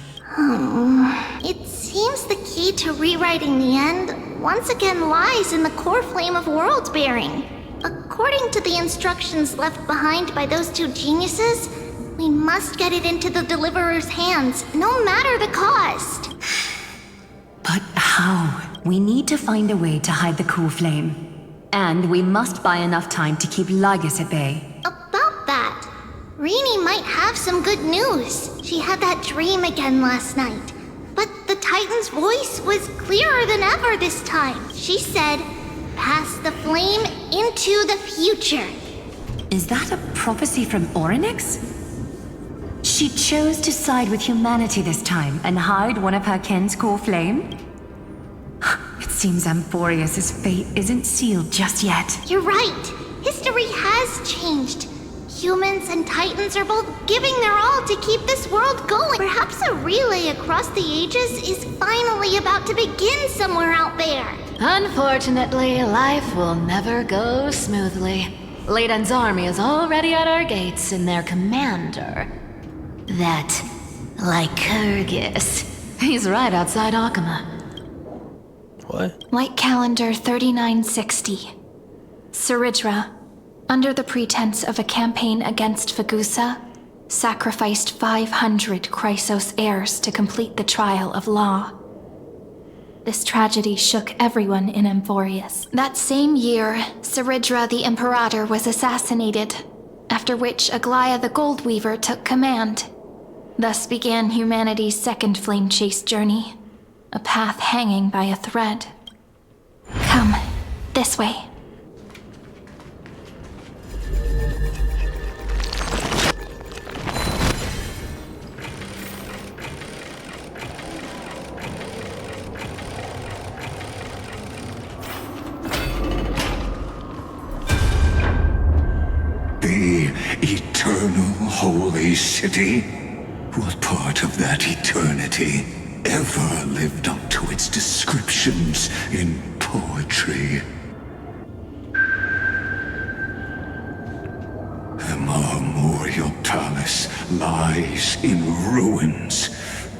It seems the key to rewriting the end once again lies in the core flame of world bearing. According to the instructions left behind by those 2 geniuses, we must get it into the Deliverer's hands, no matter the cost. But how? We need to find a way to hide the core flame. And we must buy enough time to keep Lygus at bay. About that, Rini might have some good news. She had that dream again last night. But the Titan's voice was clearer than ever this time. She said, "Pass the flame into the future." Is that a prophecy from Orynyx? She chose to side with humanity this time and hide one of her kin's core flame? It seems Amphorius' fate isn't sealed just yet. You're right. History has changed. Humans and Titans are both giving their all to keep this world going. Perhaps a relay across the ages is finally about to begin somewhere out there. Unfortunately, life will never go smoothly. Leiden's army is already at our gates, and their commander, that Lycurgus, he's right outside Akama. What? White Calendar 3960. Zeridra, under the pretense of a campaign against Fagusa, sacrificed 500 Chrysos heirs to complete the trial of law. This tragedy shook everyone in Amphorius. That same year, Zeridra the Imperator was assassinated, after which Aglaya the Goldweaver took command. Thus began humanity's second flame chase journey, a path hanging by a thread. Come, this way. The eternal holy city? What part of that eternity ever lived up to its descriptions in poetry? The Marmorial Palace lies in ruins.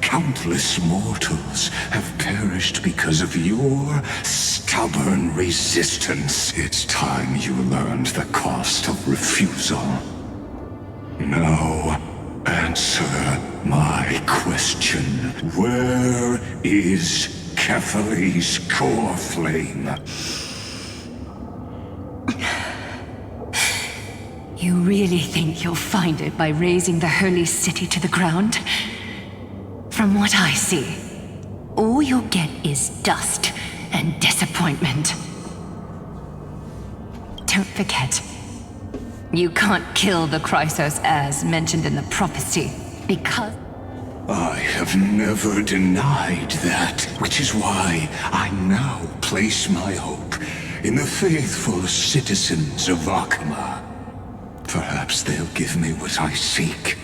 Countless mortals have perished because of your stubborn resistance. It's time you learned the cost of refusal. Now, answer my question. Where is Kefali's core flame? You really think you'll find it by razing the holy city to the ground? From what I see, all you'll get is dust and disappointment. Don't forget, you can't kill the Chrysos heirs mentioned in the prophecy, because... I have never denied that, which is why I now place my hope in the faithful citizens of Akama. Perhaps they'll give me what I seek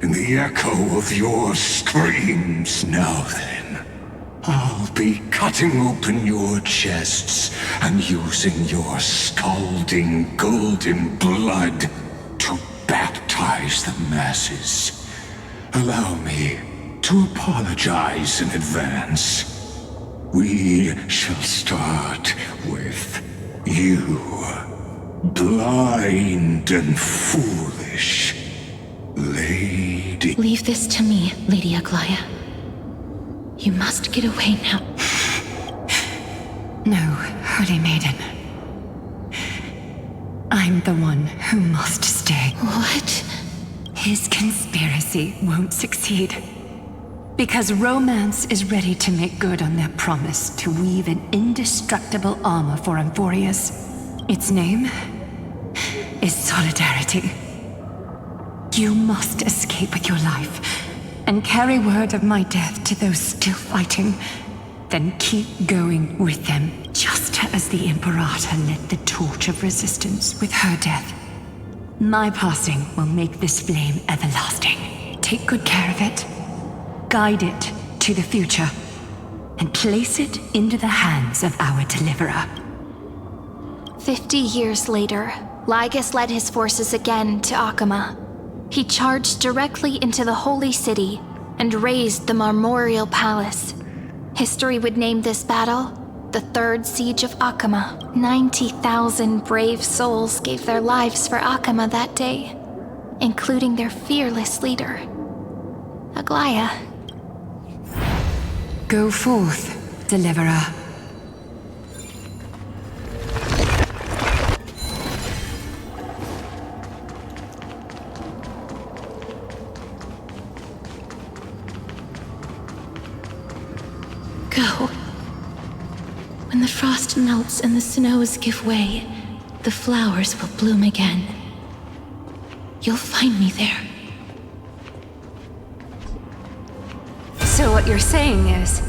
in the echo of your screams. Now then, I'll be cutting open your chests and using your scalding golden blood to baptize the masses. Allow me to apologize in advance. We shall start with you, blind and foolish lady. Leave this to me, Lady Aglaya. You must get away now. No, Holy Maiden. I'm the one who must stay. What? His conspiracy won't succeed. Because Romance is ready to make good on their promise to weave an indestructible armor for Amphorius. Its name is Solidarity. You must escape with your life and carry word of my death to those still fighting. Then keep going with them, just as the Imperator lit the torch of resistance with her death. My passing will make this flame everlasting. Take good care of it. Guide it to the future, and place it into the hands of our deliverer. 50 years later, Lygus led his forces again to Akama. He charged directly into the Holy City and razed the Marmorial Palace. History would name this battle the Third Siege of Akama. 90,000 brave souls gave their lives for Akama that day, including their fearless leader, Aglaya. Go forth, deliverer. Go. When the frost melts and the snows give way, the flowers will bloom again. You'll find me there. So what you're saying is,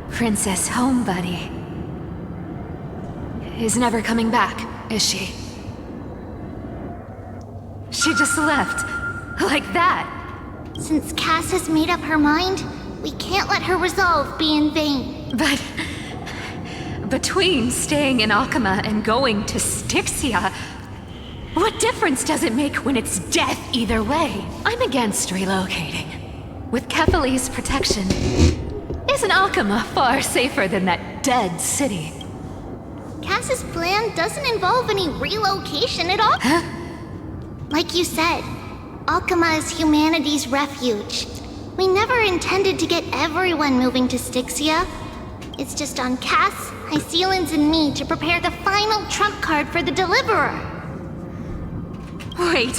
Princess Homebuddy is never coming back, is she? She just left, like that. Since Cass has made up her mind, we can't let her resolve be in vain. But between staying in Akama and going to Styxia, what difference does it make when it's death either way? I'm against relocating. With Kephales's protection, isn't Akama far safer than that dead city? Cass's plan doesn't involve any relocation at all. Huh? Like you said, Akama is humanity's refuge. We never intended to get everyone moving to Styxia. It's just on Cass, Hysealans, and me to prepare the final trump card for the Deliverer. Wait,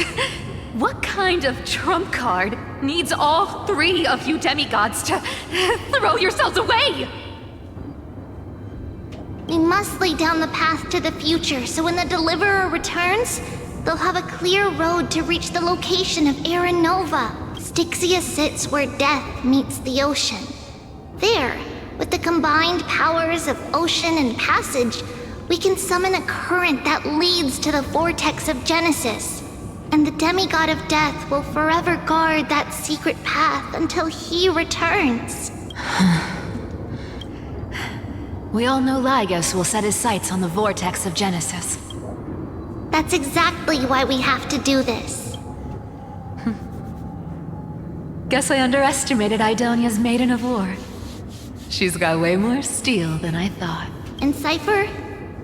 what kind of trump card needs all three of you demigods to throw yourselves away? We must lay down the path to the future so when the Deliverer returns, they'll have a clear road to reach the location of Era Nova. Styxia sits where death meets the ocean. There, with the combined powers of ocean and passage, we can summon a current that leads to the vortex of Genesis. And the demigod of death will forever guard that secret path until he returns. We all know Lygus will set his sights on the vortex of Genesis. That's exactly why we have to do this. Guess I underestimated Idonia's Maiden of War. She's got way more steel than I thought. And Cypher,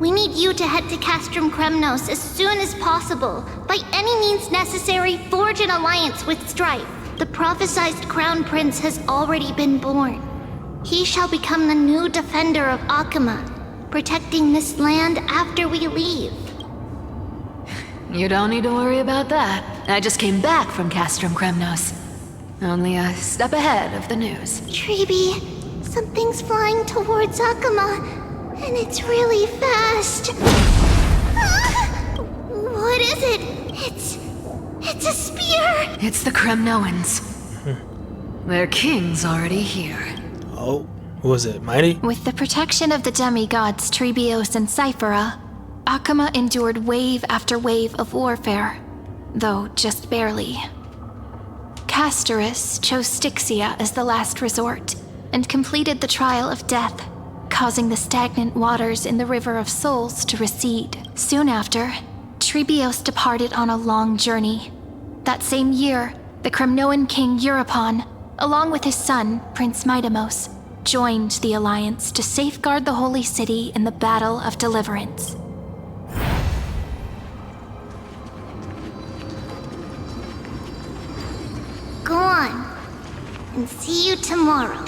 we need you to head to Castrum Kremnos as soon as possible. By any means necessary, forge an alliance with Strife. The prophesized Crown Prince has already been born. He shall become the new defender of Akama, protecting this land after we leave. You don't need to worry about that. I just came back from Castrum Kremnos. Only a step ahead of the news. Treeby, something's flying towards Akama, and it's really fast. What is it? It's a spear! It's the Kremnoans. Their king's already here. Oh, who was it? Mighty? With the protection of the demigods Trebios and Cyphera, Akama endured wave after wave of warfare, though just barely. Castorus chose Styxia as the last resort, and completed the trial of death, causing the stagnant waters in the River of Souls to recede. Soon after, Trebios departed on a long journey. That same year, the Kremnoan king Euripon, along with his son, Prince Midamos, joined the Alliance to safeguard the Holy City in the Battle of Deliverance. Go on, and see you tomorrow.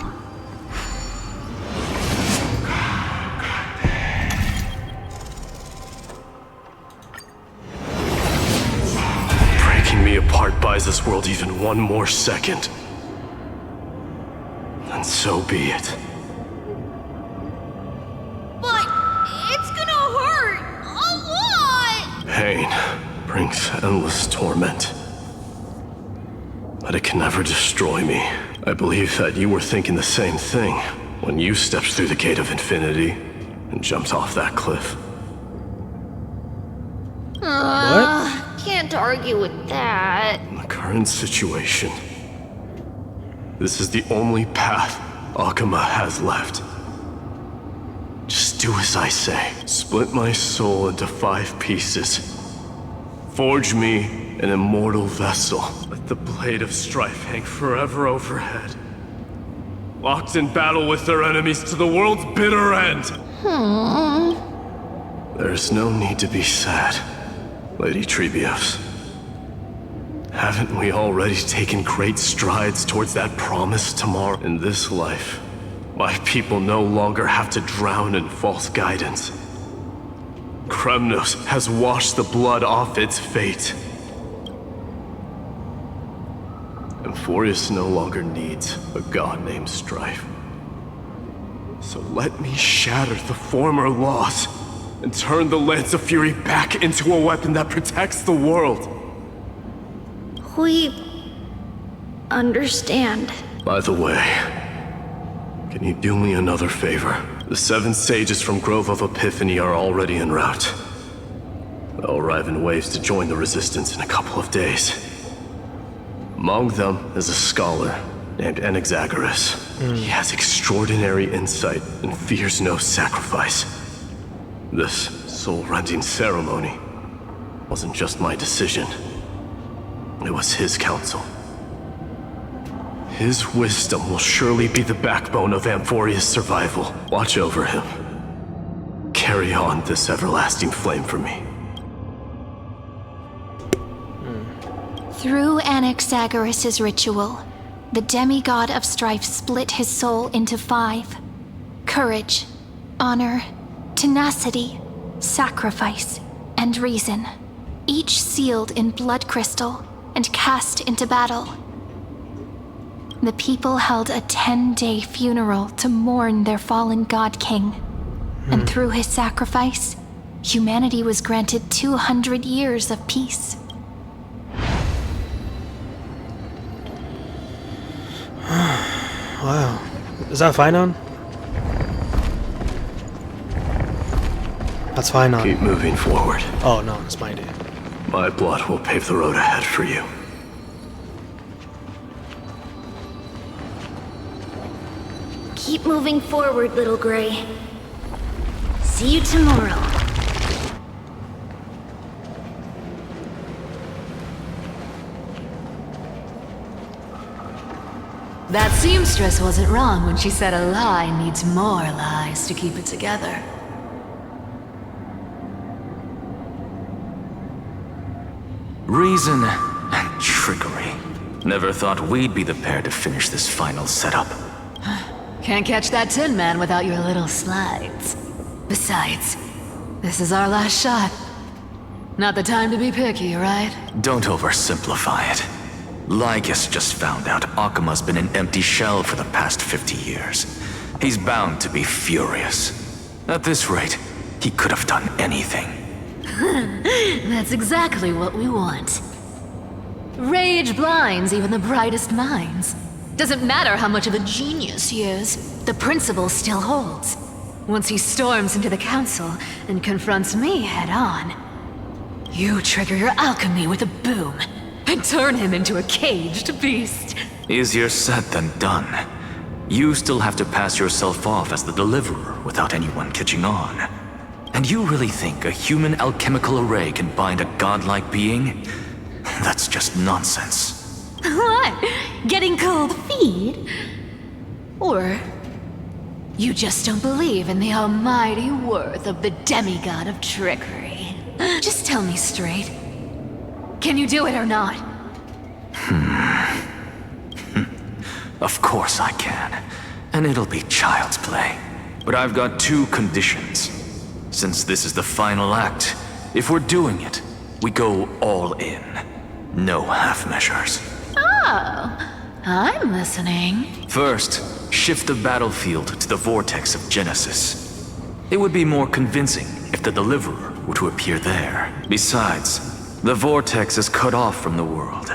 Breaking me apart buys this world even one more second. And so be it. But it's gonna hurt a lot! Pain brings endless torment. But it can never destroy me. I believe that you were thinking the same thing when you stepped through the gate of infinity and jumped off that cliff. Can't argue with that. In the current situation, this is the only path Akuma has left. Just do as I say. Split my soul into 5 pieces. Forge me an immortal vessel. Let the blade of strife hang forever overhead. Locked in battle with their enemies to the world's bitter end. There's no need to be sad, Lady Trebios. Haven't we already taken great strides towards that promised tomorrow? In this life, my people no longer have to drown in false guidance. Kremnos has washed the blood off its fate. Amphorius no longer needs a god named Strife. So let me shatter the former laws and turn the Lance of Fury back into a weapon that protects the world. We understand. By the way, can you do me another favor? The 7 sages from Grove of Epiphany are already en route. They'll arrive in waves to join the Resistance in a couple of days. Among them is a scholar named Anaxagoras. He has extraordinary insight and fears no sacrifice. This soul-rending ceremony wasn't just my decision. It was his counsel. His wisdom will surely be the backbone of Amphorius' survival. Watch over him. Carry on this everlasting flame for me. Through Anaxagoras' ritual, the demigod of strife split his soul into 5. Courage, honor, tenacity, sacrifice, and reason. Each sealed in blood crystal and cast into battle. The people held a 10-day funeral to mourn their fallen god king. And through his sacrifice, humanity was granted 200 years of peace. Wow. Is that Phynon? That's Phynon. Keep moving forward. Oh no, it's my idea. My blood will pave the road ahead for you. Keep moving forward, little Gray. See you tomorrow. That seamstress wasn't wrong when she said a lie needs more lies to keep it together. Reason and trickery. Never thought we'd be the pair to finish this final setup. Can't catch that Tin Man without your little slides. Besides, this is our last shot. Not the time to be picky, right? Don't oversimplify it. Lycus just found out Akuma's been an empty shell for the past 50 years. He's bound to be furious. At this rate, he could have done anything. That's exactly what we want. Rage blinds even the brightest minds. Doesn't matter how much of a genius he is, the principle still holds. Once he storms into the council and confronts me head on, you trigger your alchemy with a boom and turn him into a caged beast. Easier said than done. You still have to pass yourself off as the deliverer without anyone catching on. And you really think a human alchemical array can bind a godlike being? That's just nonsense. What? Getting cold feet? Or you just don't believe in the almighty worth of the demigod of trickery? Just tell me straight. Can you do it or not? Of course I can. And it'll be child's play. But I've got two conditions. Since this is the final act, if we're doing it, we go all in. No half measures. Oh, I'm listening. First, shift the battlefield to the vortex of Genesis. It would be more convincing if the deliverer were to appear there. Besides, the vortex is cut off from the world.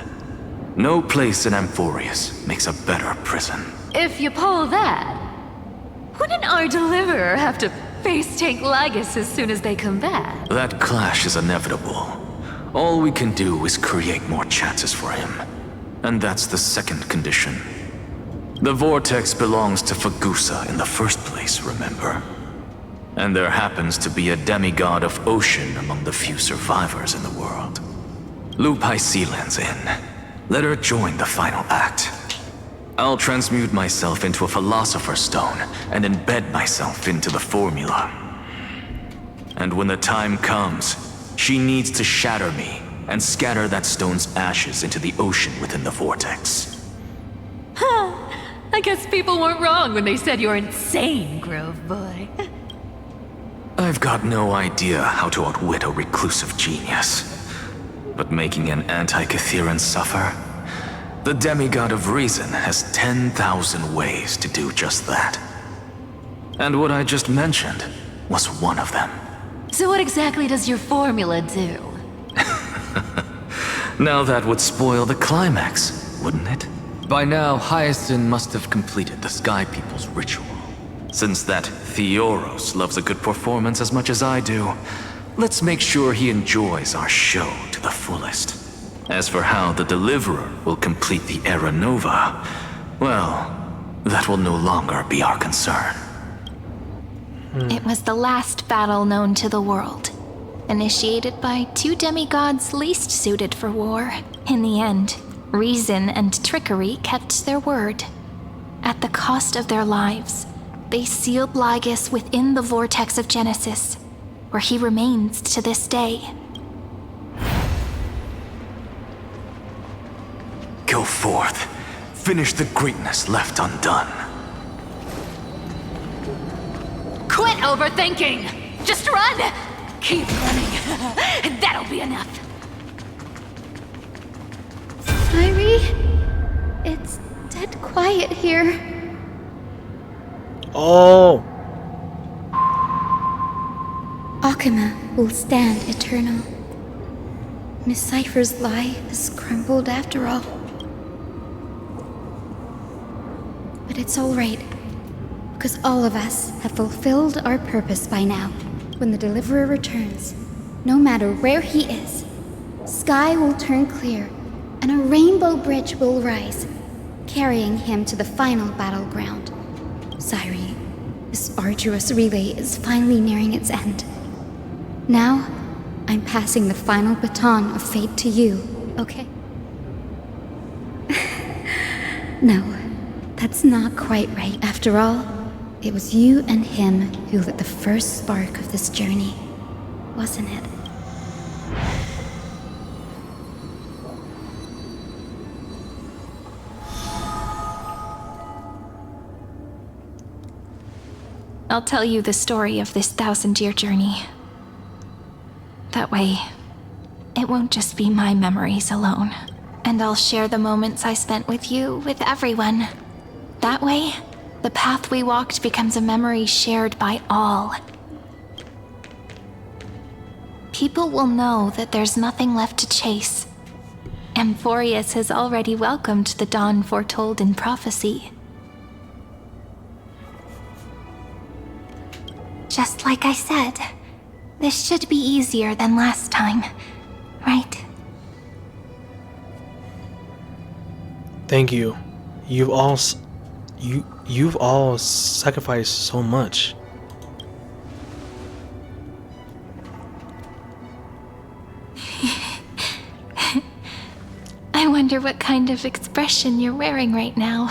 No place in Amphorius makes a better prison. If you pull that, wouldn't our deliverer have to face tank Lygus as soon as they come back? That clash is inevitable. All we can do is create more chances for him. And that's the second condition. The vortex belongs to Fagusa in the first place, remember? And there happens to be a demigod of ocean among the few survivors in the world. Loop Hysealand's in. Let her join the final act. I'll transmute myself into a Philosopher's Stone and embed myself into the formula. And when the time comes, she needs to shatter me and scatter that stone's ashes into the ocean within the vortex. Huh. I guess people weren't wrong when they said you're insane, Grove Boy. I've got no idea how to outwit a reclusive genius. But making an anti-Catheran suffer? The demigod of reason has 10,000 ways to do just that. And what I just mentioned was one of them. So what exactly does your formula do? Now that would spoil the climax, wouldn't it? By now, Hyacinth must have completed the Sky People's ritual. Since that Theoros loves a good performance as much as I do, let's make sure he enjoys our show to the fullest. As for how the Deliverer will complete the Era Nova, well, that will no longer be our concern. It was the last battle known to the world, initiated by two demigods least suited for war. In the end, reason and trickery kept their word. At the cost of their lives, they sealed Lygus within the vortex of Genesis, where he remains to this day. Go forth. Finish the greatness left undone. Quit overthinking! Just run! Keep running. That'll be enough. Syri, it's dead quiet here. Oh! Akama will stand eternal. Miss Cypher's lie has crumbled after all. But it's all right, because all of us have fulfilled our purpose by now. When the Deliverer returns, no matter where he is, sky will turn clear, and a rainbow bridge will rise, carrying him to the final battleground. Syri, this arduous relay is finally nearing its end. Now, I'm passing the final baton of fate to you, okay? No, that's not quite right. After all, it was you and him who lit the first spark of this journey, wasn't it? I'll tell you the story of this 1,000-year journey. That way, it won't just be my memories alone. And I'll share the moments I spent with you with everyone. That way, the path we walked becomes a memory shared by all. People will know that there's nothing left to chase. Amphorius has already welcomed the dawn foretold in prophecy. Just like I said, this should be easier than last time, right? Thank you. you've all sacrificed so much. I wonder what kind of expression you're wearing right now.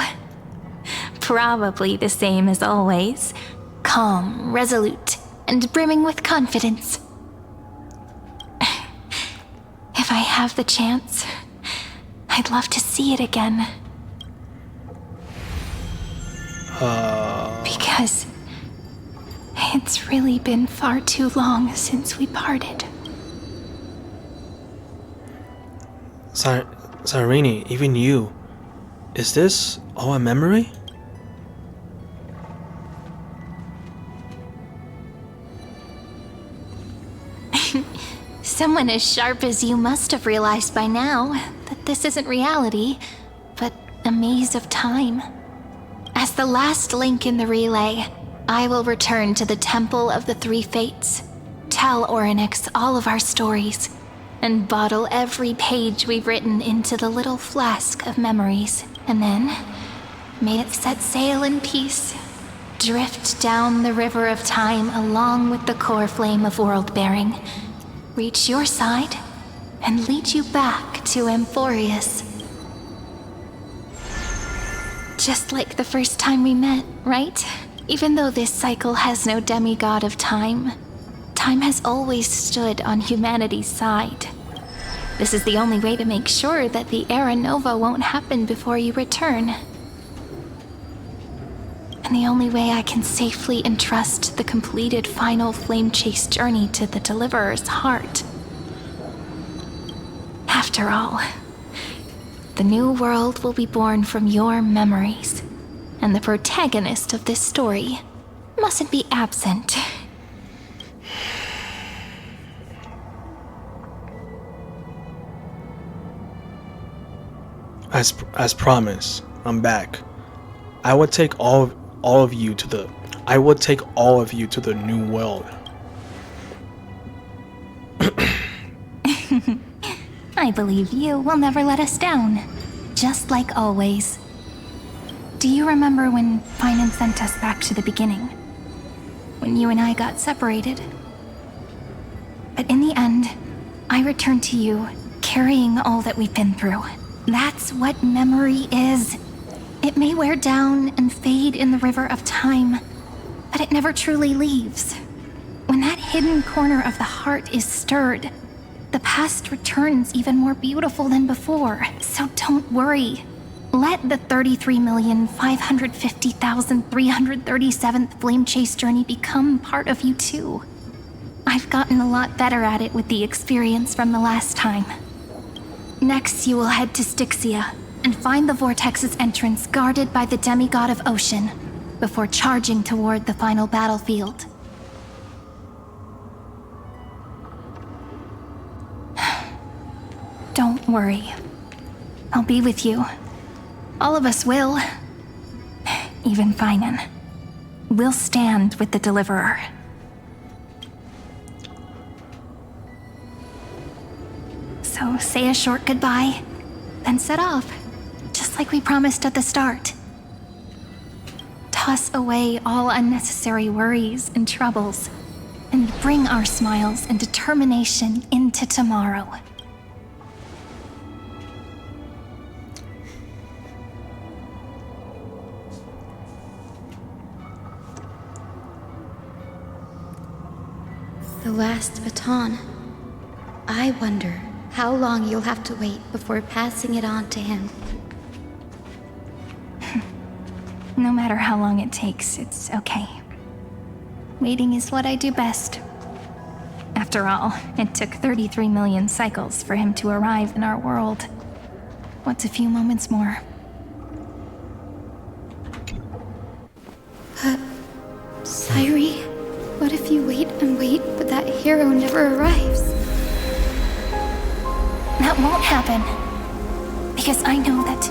Probably the same as always. Calm, resolute, and brimming with confidence. If I have the chance, I'd love to see it again. Because it's really been far too long since we parted. Cyrene, even you. Is this all a memory? Someone as sharp as you must have realized by now that this isn't reality, but a maze of time. As the last link in the relay, I will return to the Temple of the Three Fates, tell Orynyx all of our stories, and bottle every page we've written into the little flask of memories. And then, may it set sail in peace, drift down the river of time along with the core flame of world-bearing, reach your side, and lead you back to Amphorius. Just like the first time we met, right? Even though this cycle has no demigod of time, time has always stood on humanity's side. This is the only way to make sure that the Era Nova won't happen before you return. And the only way I can safely entrust the completed final flame chase journey to the Deliverer's heart. After all, the new world will be born from your memories, and the protagonist of this story mustn't be absent. As promised, I'm back. I would take all of you to the new world. I believe you will never let us down, just like always. Do you remember when Finan sent us back to the beginning? When you and I got separated? But in the end, I returned to you, carrying all that we've been through. That's what memory is. It may wear down and fade in the river of time, but it never truly leaves. When that hidden corner of the heart is stirred, the past returns even more beautiful than before. So don't worry. Let the 33,550,337th Flame Chase journey become part of you too. I've gotten a lot better at it with the experience from the last time. Next, you will head to Styxia and find the Vortex's entrance guarded by the demigod of ocean before charging toward the final battlefield. Don't worry. I'll be with you. All of us will. Even Finan. We'll stand with the Deliverer. So say a short goodbye, then set off, just like we promised at the start. Toss away all unnecessary worries and troubles, and bring our smiles and determination into tomorrow. The last baton. I wonder how long you'll have to wait before passing it on to him. No matter how long it takes, it's okay. Waiting is what I do best. After all, it took 33 million cycles for him to arrive in our world. What's a few moments more? Sairi, what if you wait and wait, but that hero never arrives? That won't happen. Because I know that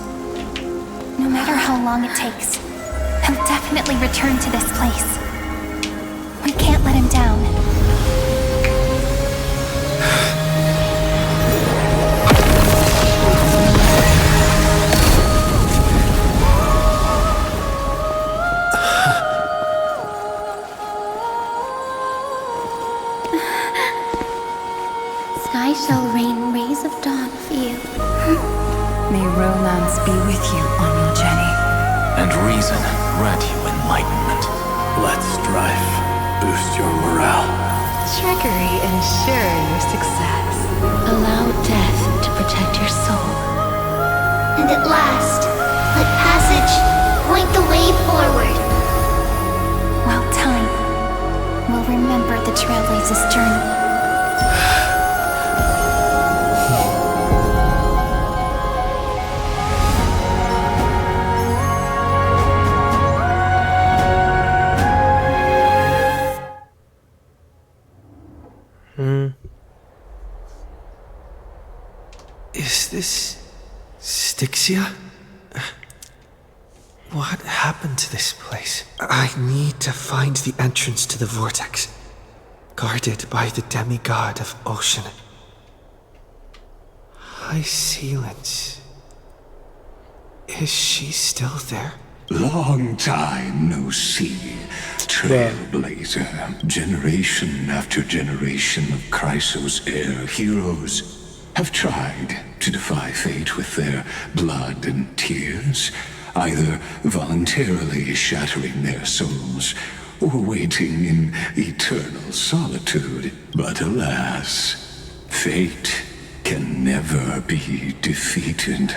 no matter how long it takes, he'll definitely return to this place. We can't let him down. romance be with you on your journey. And reason grant you enlightenment. Let strife boost your morale. Trickery ensure your success. Allow death to protect your soul. And at last, let passage point the way forward. Well, time will remember the Trailblazers' journey. Is this Styxia? What happened to this place? I need to find the entrance to the vortex, guarded by the demigod of ocean. High Sealance. Is she still there? Long time no see, Trailblazer. Generation after generation of Chrysos Heir heroes have tried to defy fate with their blood and tears, either voluntarily shattering their souls or waiting in eternal solitude. But alas, fate can never be defeated.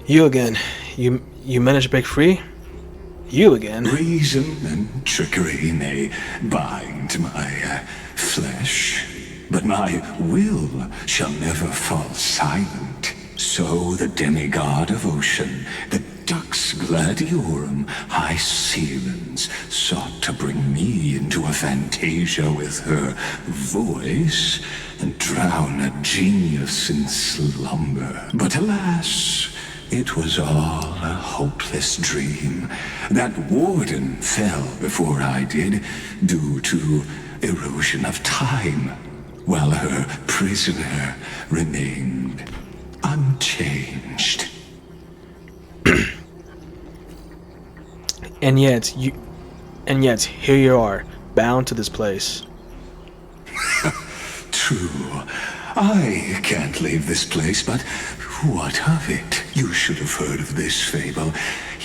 You again. You managed to break free? You again? Reason and trickery may bind my flesh, but my will shall never fall silent. So the demigod of ocean, the Dux Gladiorum, High Sealance, sought to bring me into a fantasia with her voice and drown a genius in slumber. But alas, it was all a hopeless dream. That warden fell before I did, due to erosion of time, while her prisoner remained unchanged. And yet here you are, bound to this place. True. I can't leave this place, but what of it? You should have heard of this fable.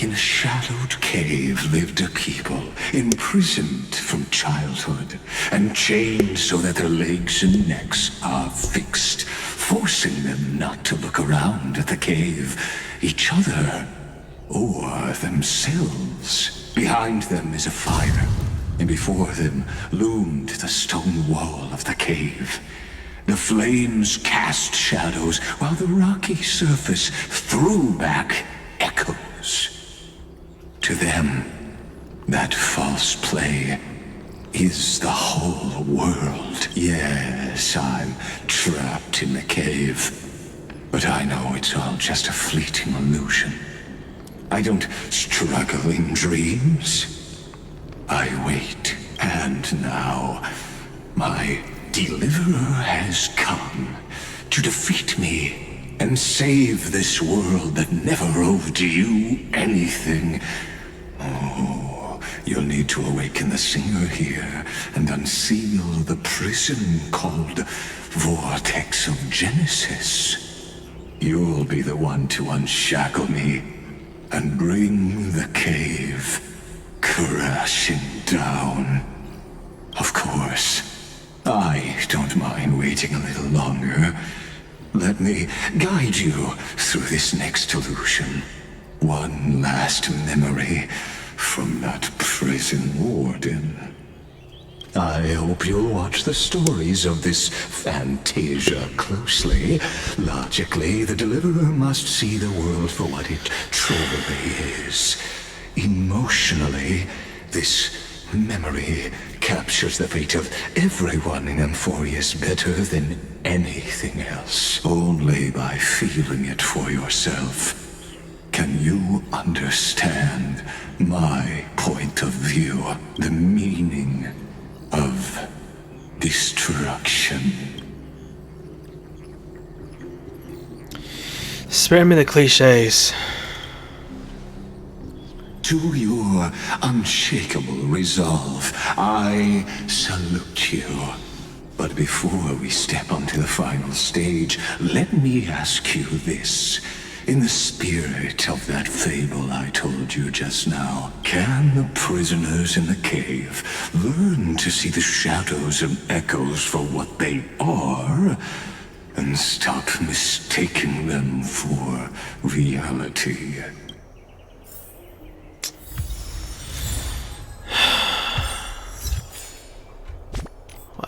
In a shadowed cave lived a people, imprisoned from childhood, and chained so that their legs and necks are fixed, forcing them not to look around at the cave, each other, or themselves. Behind them is a fire, and before them loomed the stone wall of the cave. The flames cast shadows, while the rocky surface threw back echoes. To them, that false play is the whole world. Yes, I'm trapped in the cave, but I know it's all just a fleeting illusion. I don't struggle in dreams. I wait, and now my deliverer has come to defeat me and save this world that never owed you anything. Oh, you'll need to awaken the singer here and unseal the prison called Vortex of Genesis. You'll be the one to unshackle me and bring the cave crashing down. Of course, I don't mind waiting a little longer. Let me guide you through this next illusion. One last memory from that prison warden. I hope you'll watch the stories of this fantasia closely. Logically, the Deliverer must see the world for what it truly is. Emotionally, this memory captures the fate of everyone in Amphorius better than anything else. Only by feeling it for yourself can you understand my point of view, the meaning of destruction. Spare me the cliches. To your unshakable resolve, I salute you. But before we step onto the final stage, let me ask you this. In the spirit of that fable I told you just now, can the prisoners in the cave learn to see the shadows and echoes for what they are, and stop mistaking them for reality?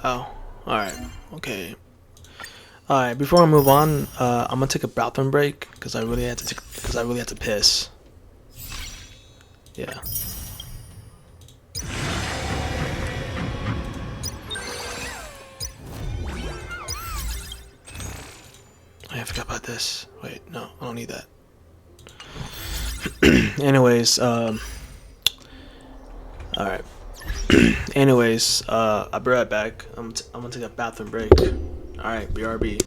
Wow. Alright. Okay. Alright, before I move on, I'm gonna take a bathroom break because I really had to piss. Yeah. I forgot about this. Wait, no, I don't need that. Anyways, alright. Anyways, I'll be right back. I'm gonna take a bathroom break. Alright, BRB.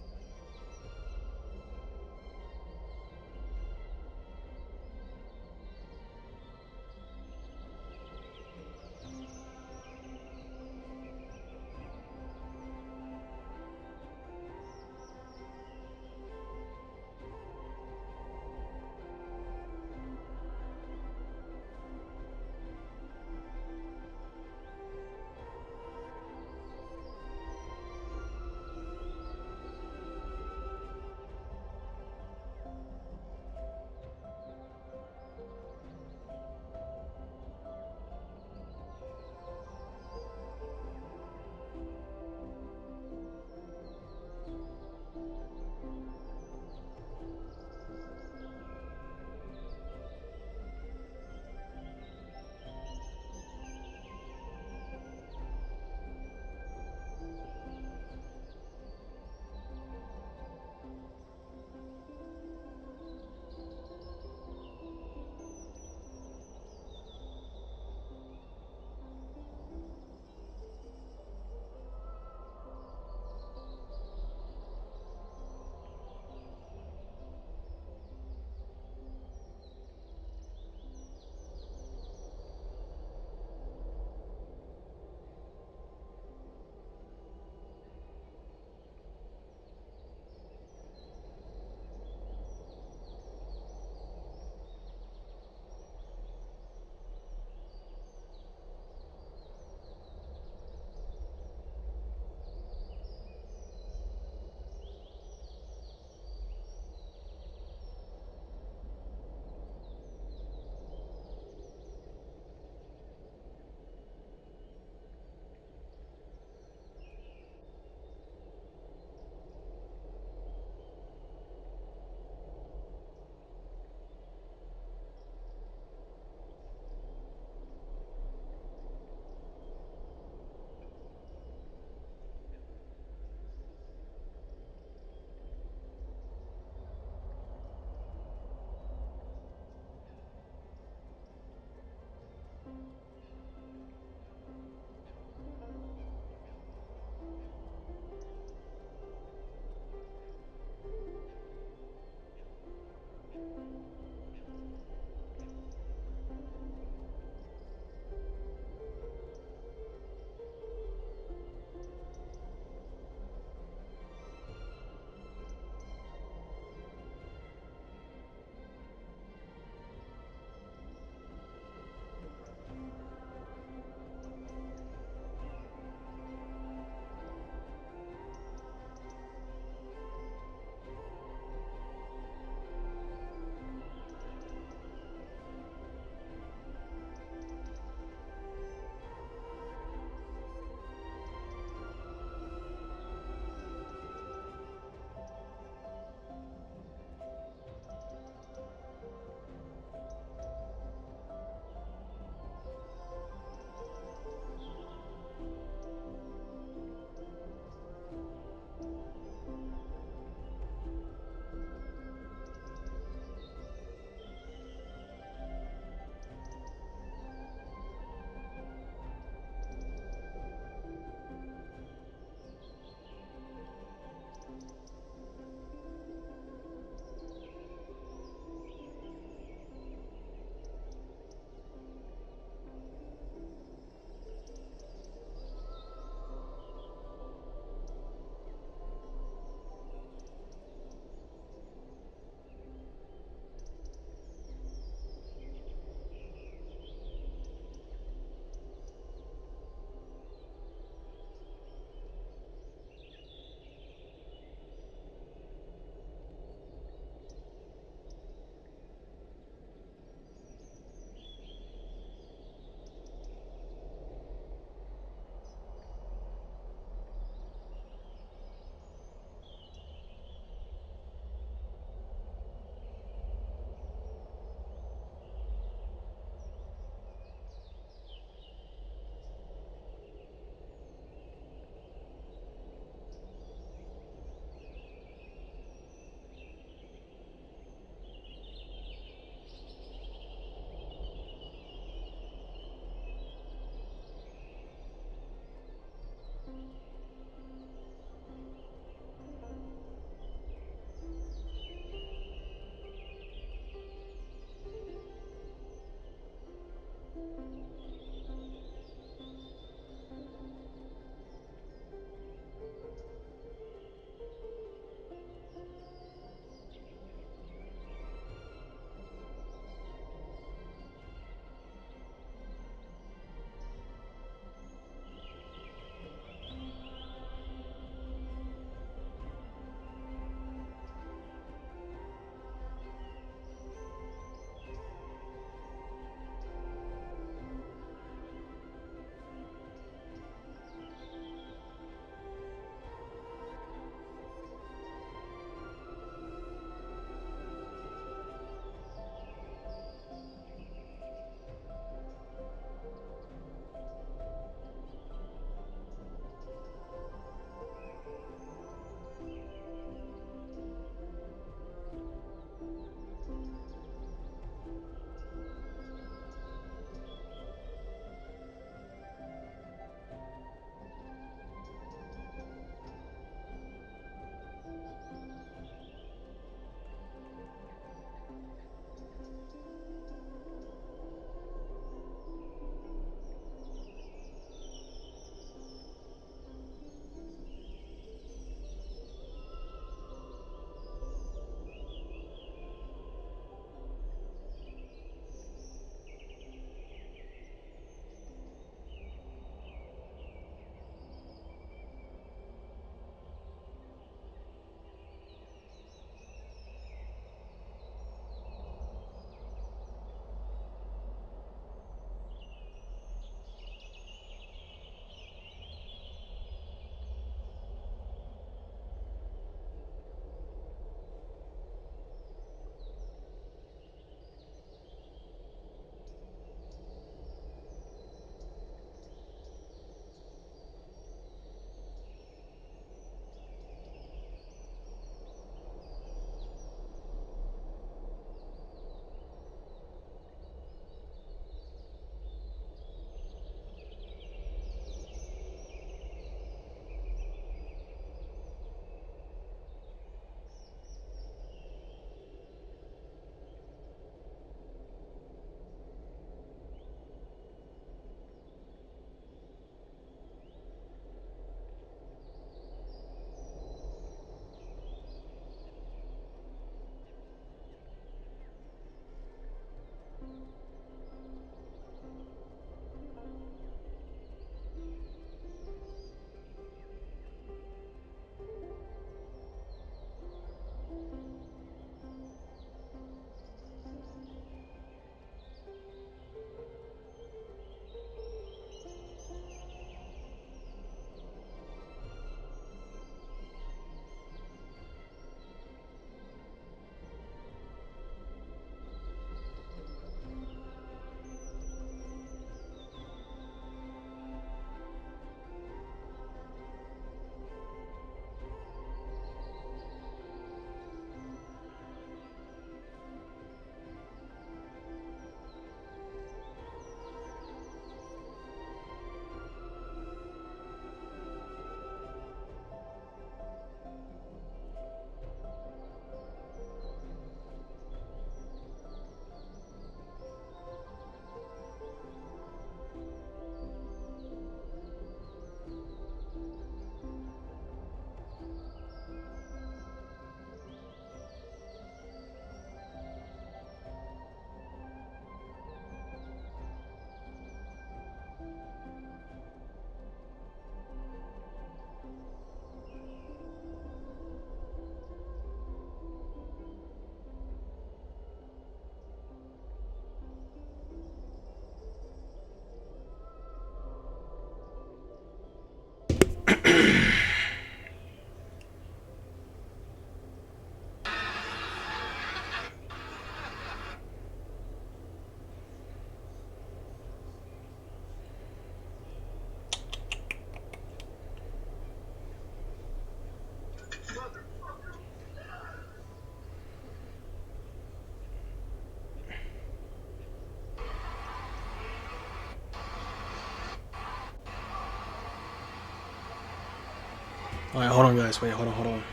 Alright, hold on, guys. Wait, hold on.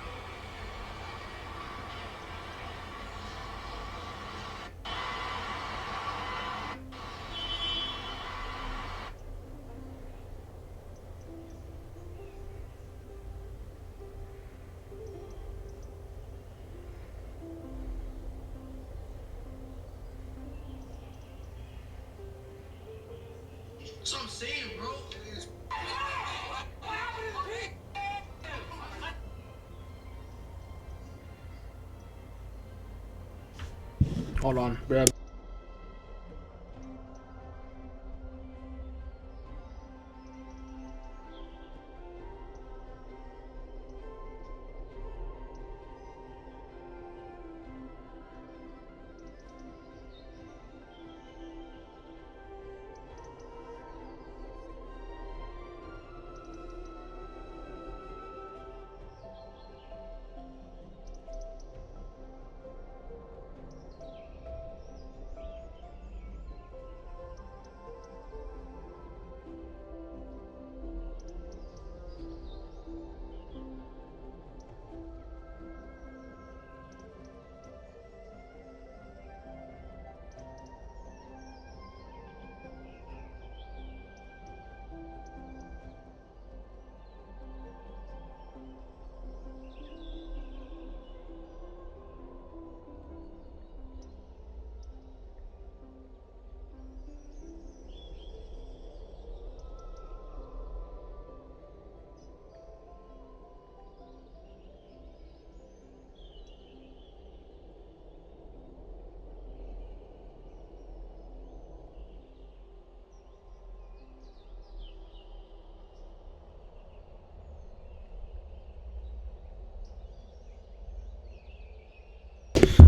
That's what I'm saying, bro. Hold on, grab.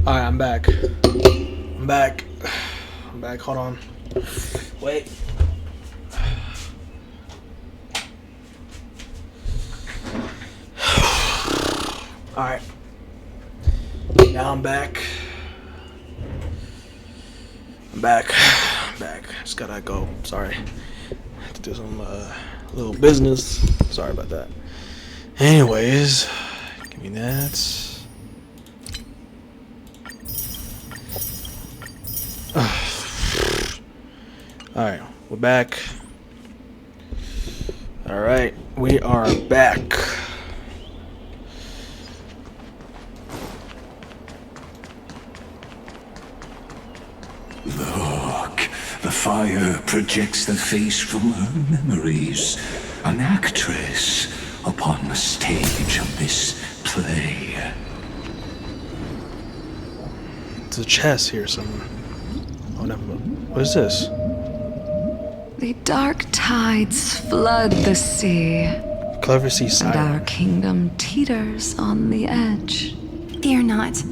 Alright, I'm back. Hold on. Wait. Alright. Now I'm back. Just gotta go. Sorry. Had to do some little business. Sorry about that. Anyways, give me that. Alright, we're back. Alright, we are back. Look, the fire projects the face from her memories. An actress upon the stage of this play. There's a chest here somewhere. Oh, never mind. What is this? The dark tides flood the sea. Clever sea siren. And our kingdom teeters on the edge. Fear not.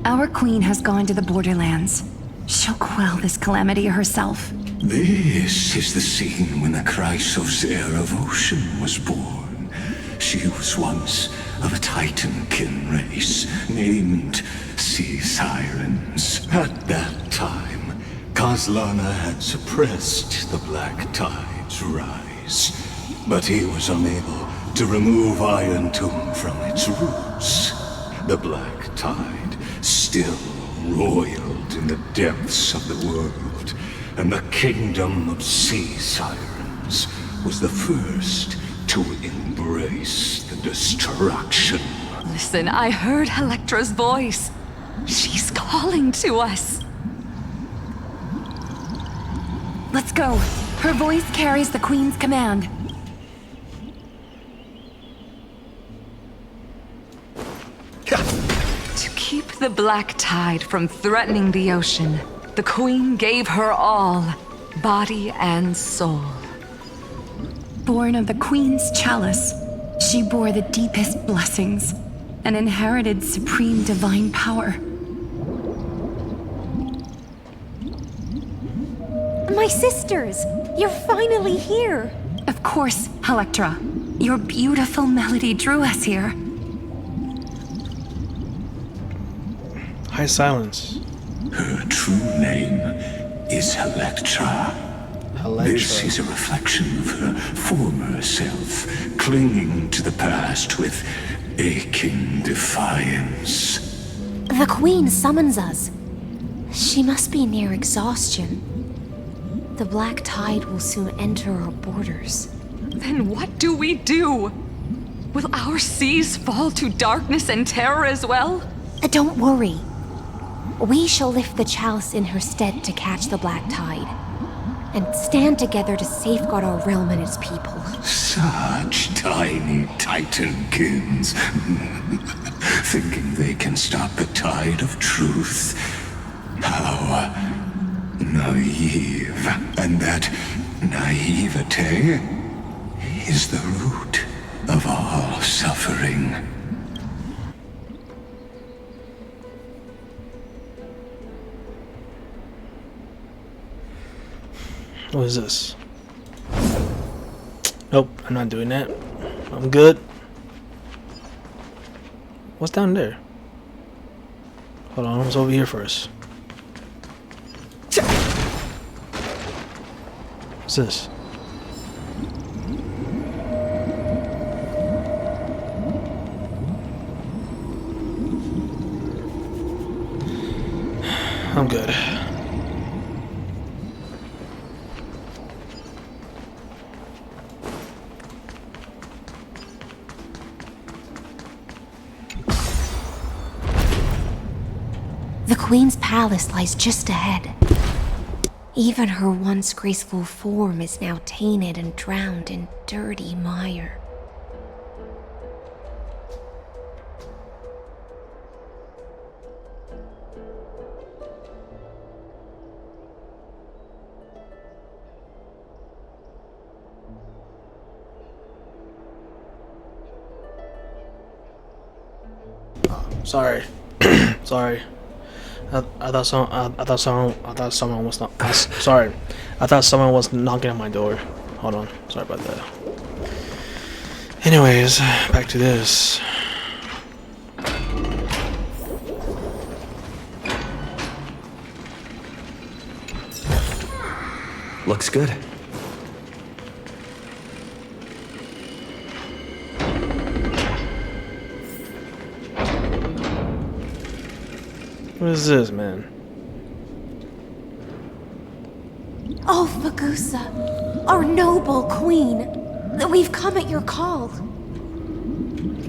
Our queen has gone to the borderlands. She'll quell this calamity herself. This is the scene when the Chrysos heir of ocean was born. She was once of a Titan-kin race named Sea Sirens. At that time, Kazlana had suppressed the Black Tide's rise, but he was unable to remove Iron Tomb from its roots. The Black Tide still roiled in the depths of the world, and the kingdom of Sea Sirens was the first to embrace the destruction. Listen, I heard Electra's voice. She's calling to us. Let's go. Her voice carries the queen's command. To keep the Black Tide from threatening the ocean, the queen gave her all, body and soul. Born of the queen's chalice, she bore the deepest blessings and inherited supreme divine power. My sisters! You're finally here! Of course, Electra. Your beautiful melody drew us here. High silence. Her true name is Electra. This is a reflection of her former self, clinging to the past with aching defiance. The Queen summons us. She must be near exhaustion. The Black Tide will soon enter our borders. Then what do we do? Will our seas fall to darkness and terror as well? Don't worry. We shall lift the chalice in her stead to catch the Black Tide, and stand together to safeguard our realm and its people. Such tiny Titankins, thinking they can stop the tide of truth. How naive. And that naivete is the root of all suffering. What is this? Nope, I'm not doing that. I'm good. What's down there? Hold on, what's over here first? What's this? I'm good. The Queen's palace lies just ahead. Even her once graceful form is now tainted and drowned in dirty mire. Sorry. Sorry. I thought someone was not. Sorry. I thought someone was knocking on my door. Hold on. Sorry about that. Anyways, back to this. Looks good. What is this, man? Oh, Fagusa, our noble queen. We've come at your call.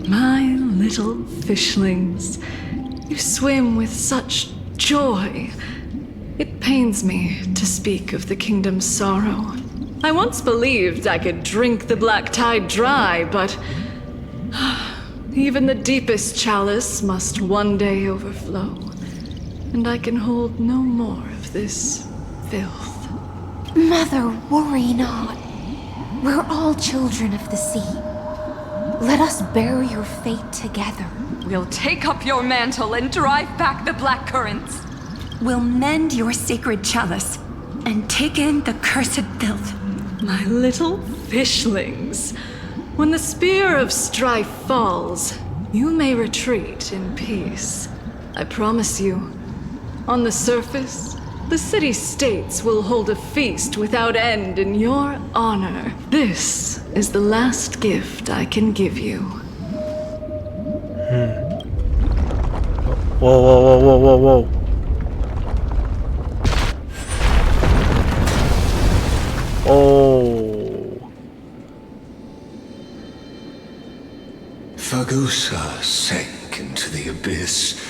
My little fishlings, you swim with such joy. It pains me to speak of the kingdom's sorrow. I once believed I could drink the black tide dry, but even the deepest chalice must one day overflow. And I can hold no more of this filth. Mother, worry not. We're all children of the sea. Let us bear your fate together. We'll take up your mantle and drive back the black currents. We'll mend your sacred chalice and take in the cursed filth. My little fishlings, when the spear of strife falls, you may retreat in peace. I promise you. On the surface, the city-states will hold a feast without end in your honor. This is the last gift I can give you. Whoa, whoa, whoa, whoa, whoa, whoa. Oh. Fagusa sank into the abyss.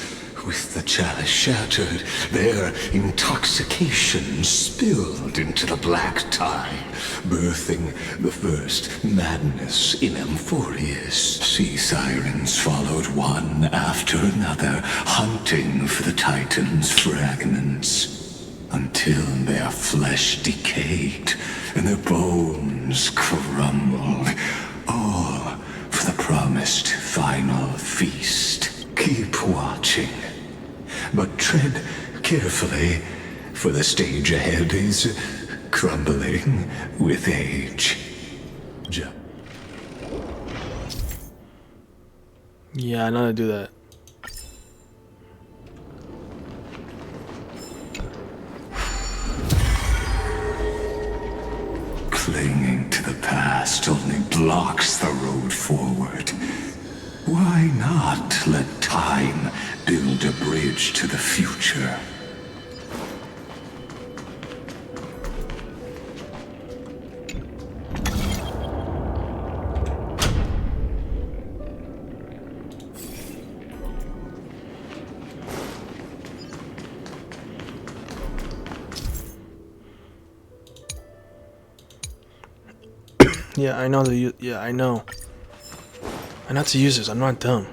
With the chalice shattered, their intoxication spilled into the black tide, birthing the first madness in Amphorius. Sea sirens followed one after another, hunting for the Titan's fragments, until their flesh decayed and their bones crumbled, all for the promised final feast. Keep watching. But tread carefully, for the stage ahead is crumbling with age. Yeah, I know how to do that. blocks the road forward. Why not let time build a bridge to the future? Yeah, I know I know. I know how to use this. I'm not dumb.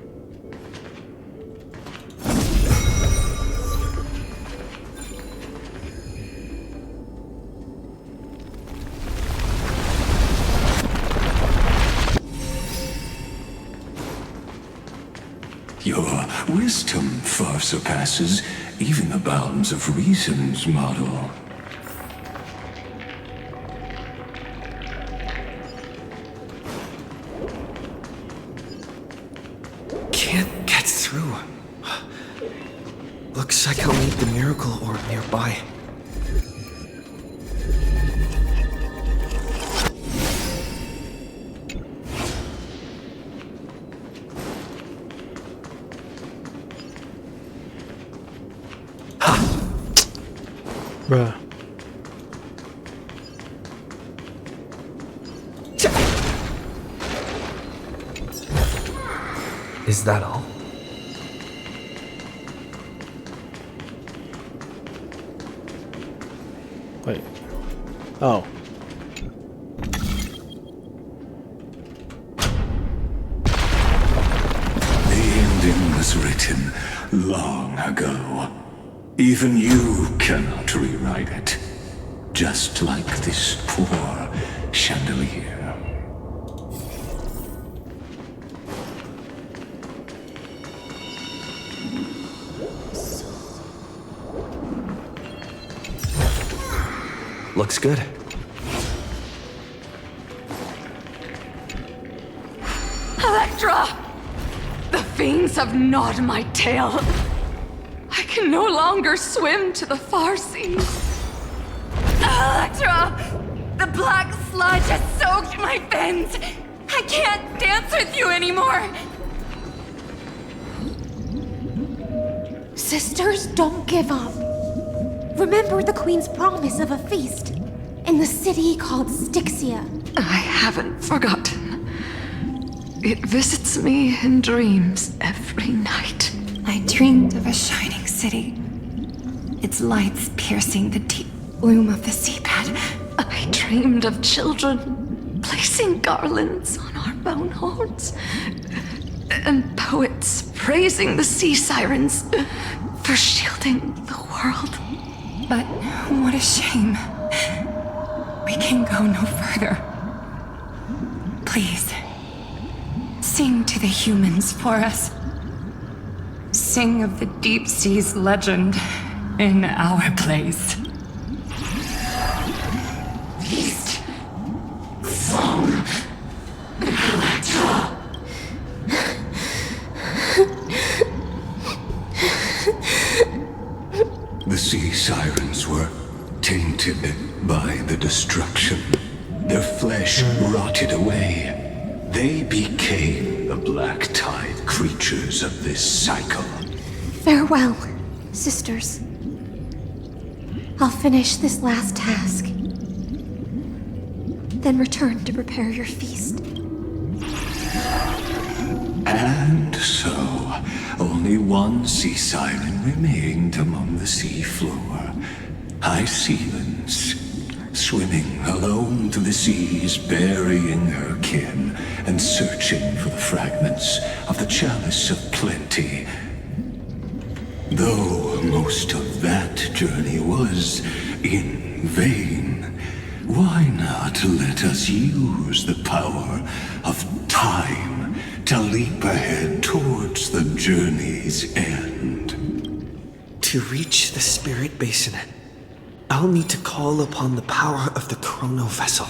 Your wisdom far surpasses even the bounds of reason's model. Can't get through. Looks like I'll need the miracle orb nearby. Bruh. Is that all? Wait. Oh. The ending was written long ago. Even you cannot rewrite it. Just like this poor chandelier. Looks good. Electra! The fiends have gnawed my tail. I can no longer swim to the far seas. Electra! The black sludge has soaked my fins. I can't dance with you anymore. Sisters, don't give up. Remember the Queen's promise of a feast in the city called Styxia. I haven't forgotten. It visits me in dreams every night. I dreamed of a shining city, its lights piercing the deep gloom of the seabed. I dreamed of children placing garlands on our bone horns, and poets praising the sea sirens for shielding the world. But what a shame. We can go no further. Please, sing to the humans for us. Sing of the deep sea's legend in our place. Feast. Song. Electra. The sea sirens were tainted by the destruction. Their flesh rotted away. They became the black tide creatures of this cycle. Farewell, sisters. I'll finish this last task, then return to prepare your feast. And so, only one sea siren remained among the sea floor. High Sealens, swimming alone to the seas, burying her kin, and searching for the fragments of the chalice of plenty. Though most of that journey was in vain, why not let us use the power of time to leap ahead towards the journey's end? To reach the Spirit Basin, I'll need to call upon the power of the Chrono Vessel.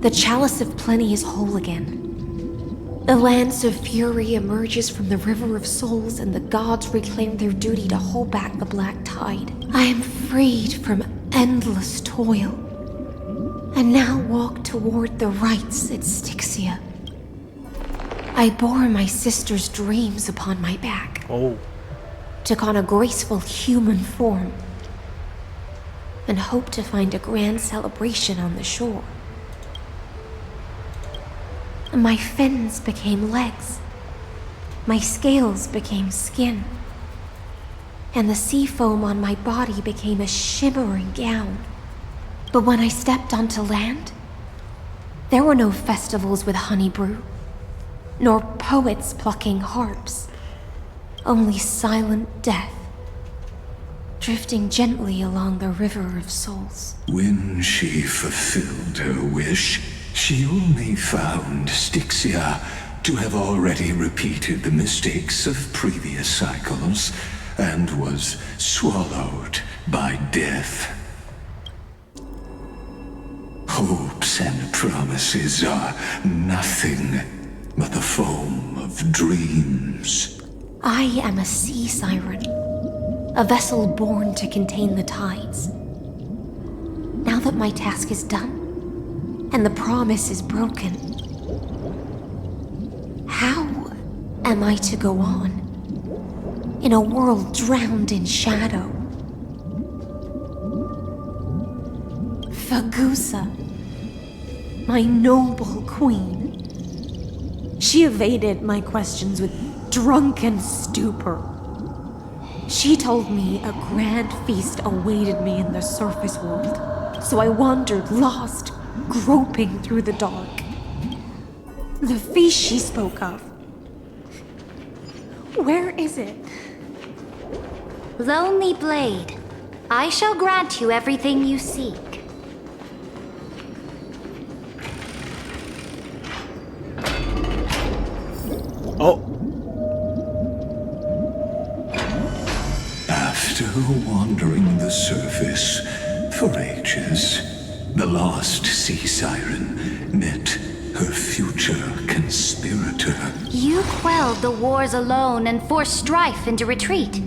The Chalice of Plenty is whole again. The Lance of Fury emerges from the River of Souls, and the gods reclaim their duty to hold back the Black Tide. I am freed from endless toil, and now walk toward the rites at Styxia. I bore my sister's dreams upon my back. Took on a graceful human form, and hoped to find a grand celebration on the shore. My fins became legs, my scales became skin, and the sea foam on my body became a shimmering gown. But when I stepped onto land, there were no festivals with honey brew, nor poets plucking harps, only silent death, drifting gently along the River of Souls. When she fulfilled her wish, she only found Styxia to have already repeated the mistakes of previous cycles and was swallowed by death. Hopes and promises are nothing but the foam of dreams. I am a sea siren, a vessel born to contain the tides. Now that my task is done, and the promise is broken, how am I to go on in a world drowned in shadow? Fagusa, my noble queen. She evaded my questions with drunken stupor. She told me a grand feast awaited me in the surface world, so I wandered lost, groping through the dark. The feast she spoke of, where is it? Lonely Blade, I shall grant you everything you seek. After wandering the surface for ages, the lost sea siren met her future conspirator. You quelled the wars alone and forced strife into retreat.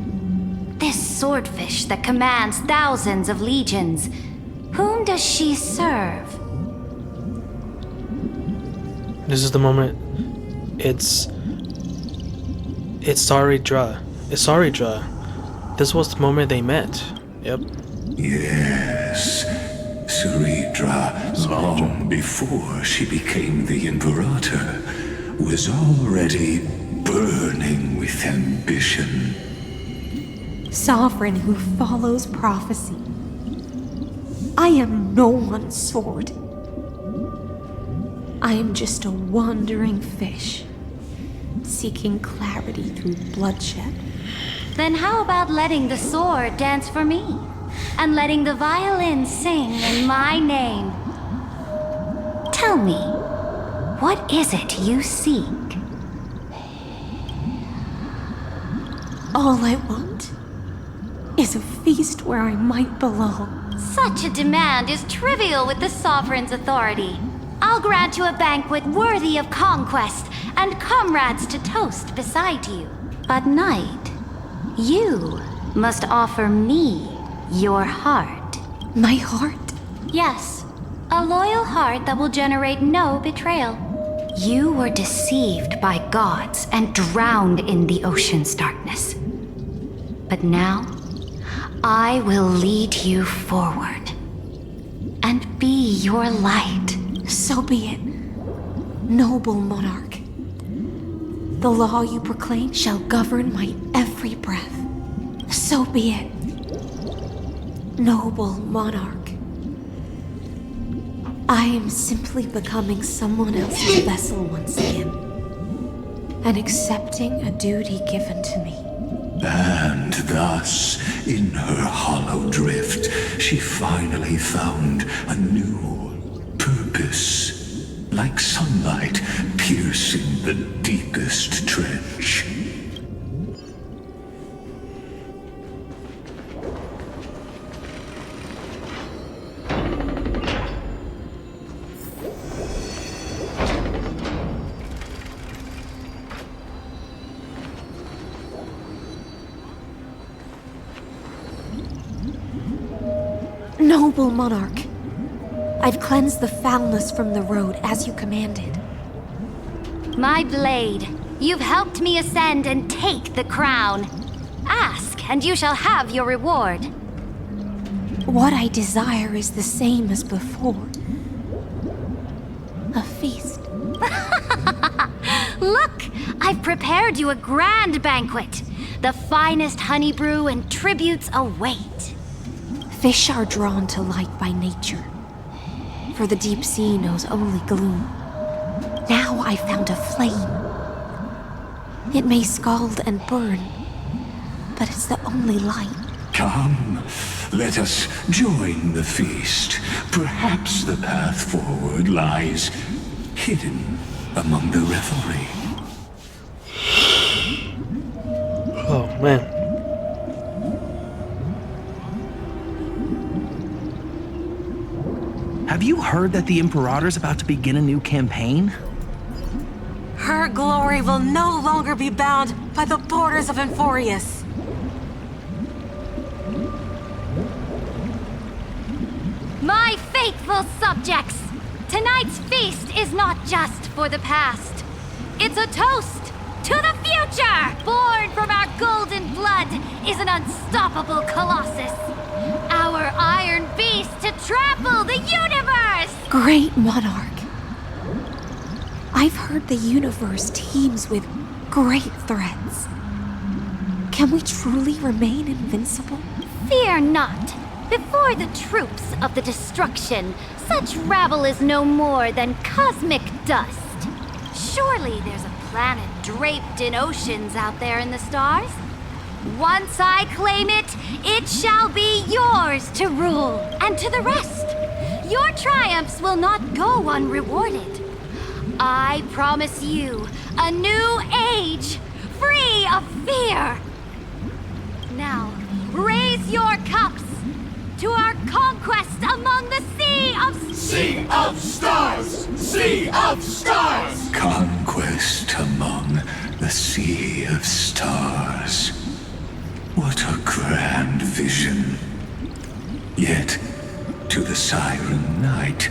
This swordfish that commands thousands of legions, whom does she serve? This is the moment. It's Saridra. It's Saridra. This was the moment they met. Yep. Yes. Saridra, long before she became the Imperator, was already burning with ambition. Sovereign who follows prophecy. I am no one's sword. I am just a wandering fish, seeking clarity through bloodshed. Then how about letting the sword dance for me? And letting the violin sing in my name? Tell me, what is it you seek? All I want is a feast where I might belong. Such a demand is trivial with the Sovereign's authority. I'll grant you a banquet worthy of conquest and comrades to toast beside you. But Knight, you must offer me your heart. My heart? Yes, a loyal heart that will generate no betrayal. You were deceived by gods and drowned in the ocean's darkness. But now, I will lead you forward and be your light. So be it, noble monarch. The law you proclaim shall govern my every breath. So be it, noble monarch. I am simply becoming someone else's vessel once again, and accepting a duty given to me. And thus, in her hollow drift, she finally found a new purpose, like sunlight piercing the deepest trench. Noble monarch, I've cleansed the foulness from the road as you commanded. My blade, you've helped me ascend and take the crown. Ask, and you shall have your reward. What I desire is the same as before. A feast. Look, I've prepared you a grand banquet. The finest honey brew and tributes await. Fish are drawn to light by nature, for the deep sea knows only gloom. Now I found a flame. It may scald and burn, but it's the only light. Come, let us join the feast. Perhaps the path forward lies hidden among the revelry. Oh, man. Have you heard that the Imperator's about to begin a new campaign? Her glory will no longer be bound by the borders of Enforius. My faithful subjects, tonight's feast is not just for the past. It's a toast to the future! Born from our golden blood is an unstoppable colossus. Our iron beast to trample the universe! Great monarch. I've heard the universe teems with great threats. Can we truly remain invincible? Fear not. Before the troops of the destruction, such rabble is no more than cosmic dust. Surely there's a planet draped in oceans out there in the stars. Once I claim it, it shall be yours to rule. And to the rest, your triumphs will not go unrewarded. I promise you a new age, free of fear. Now, raise your cups to our conquest among the Sea of... Sea of Stars! Sea of Stars! Conquest among the Sea of Stars. What a grand vision. Yet, to the Siren Knight,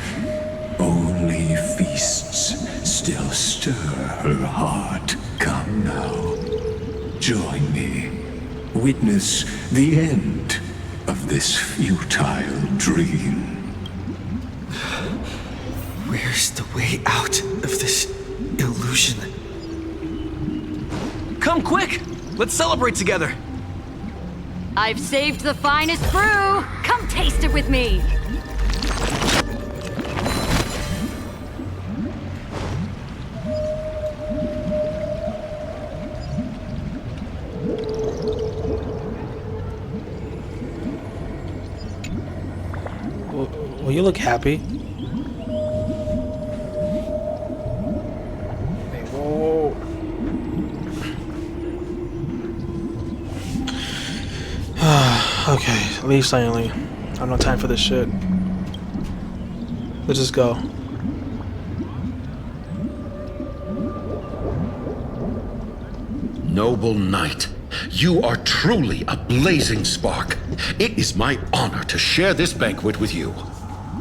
only feasts still stir her heart. Come now, join me. Witness the end of this futile dream. Where's the way out of this illusion? Come quick! Let's celebrate together! I've saved the finest brew! Come taste it with me! Well, you look happy. Whoa. Okay, leave silently. I have no time for this shit. Let's just go. Noble knight, you are truly a blazing spark. It is my honor to share this banquet with you.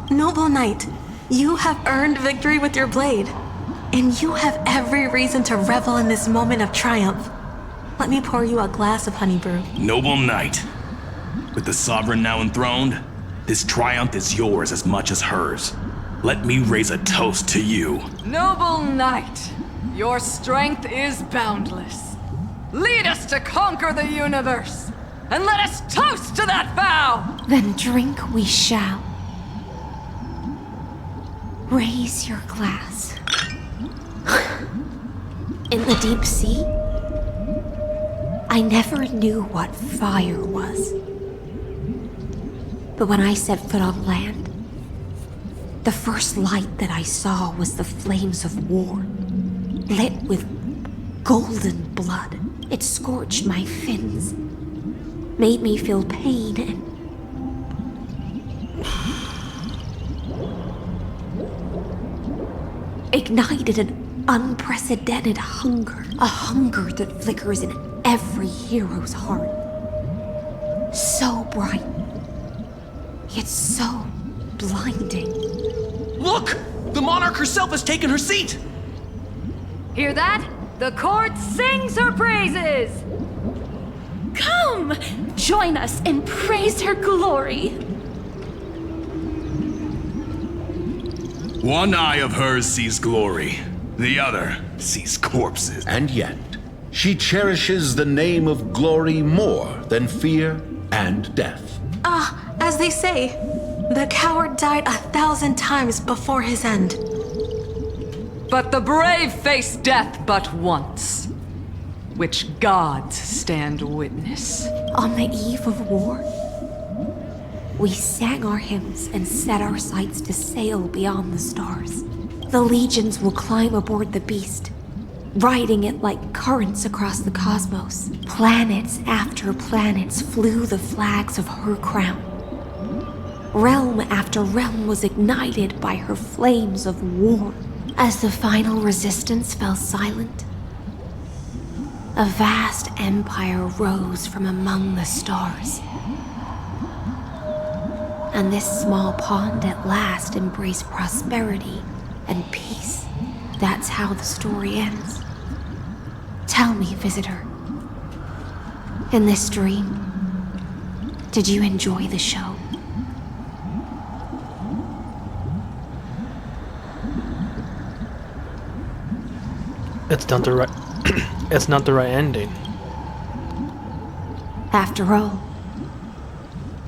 Noble Knight, you have earned victory with your blade, and you have every reason to revel in this moment of triumph. Let me pour you a glass of honey brew. Noble Knight, with the Sovereign now enthroned, this triumph is yours as much as hers. Let me raise a toast to you. Noble Knight, your strength is boundless. Lead us to conquer the universe, and let us toast to that vow! Then drink we shall. Raise your glass. In the deep sea, I never knew what fire was. But when I set foot on land, the first light that I saw was the flames of war, lit with golden blood. It scorched my fins, made me feel pain and... ignited an unprecedented hunger. A hunger that flickers in every hero's heart. So bright, It's so blinding. Look! The monarch herself has taken her seat! Hear that? The court sings her praises! Come! Join us and praise her glory! One eye of hers sees glory, the other sees corpses. And yet, she cherishes the name of glory more than fear and death. As they say, the coward died 1,000 times before his end. But the brave face death but once, which gods stand witness. On the eve of war, we sang our hymns and set our sights to sail beyond the stars. The legions will climb aboard the beast, riding it like currents across the cosmos. Planets after planets flew the flags of her crown. Realm after realm was ignited by her flames of war. As the final resistance fell silent, a vast empire rose from among the stars. And this small pond at last embraced prosperity and peace. That's how the story ends. Tell me, visitor, in this dream, did you enjoy the show? It's not the right. It's not the right ending. After all,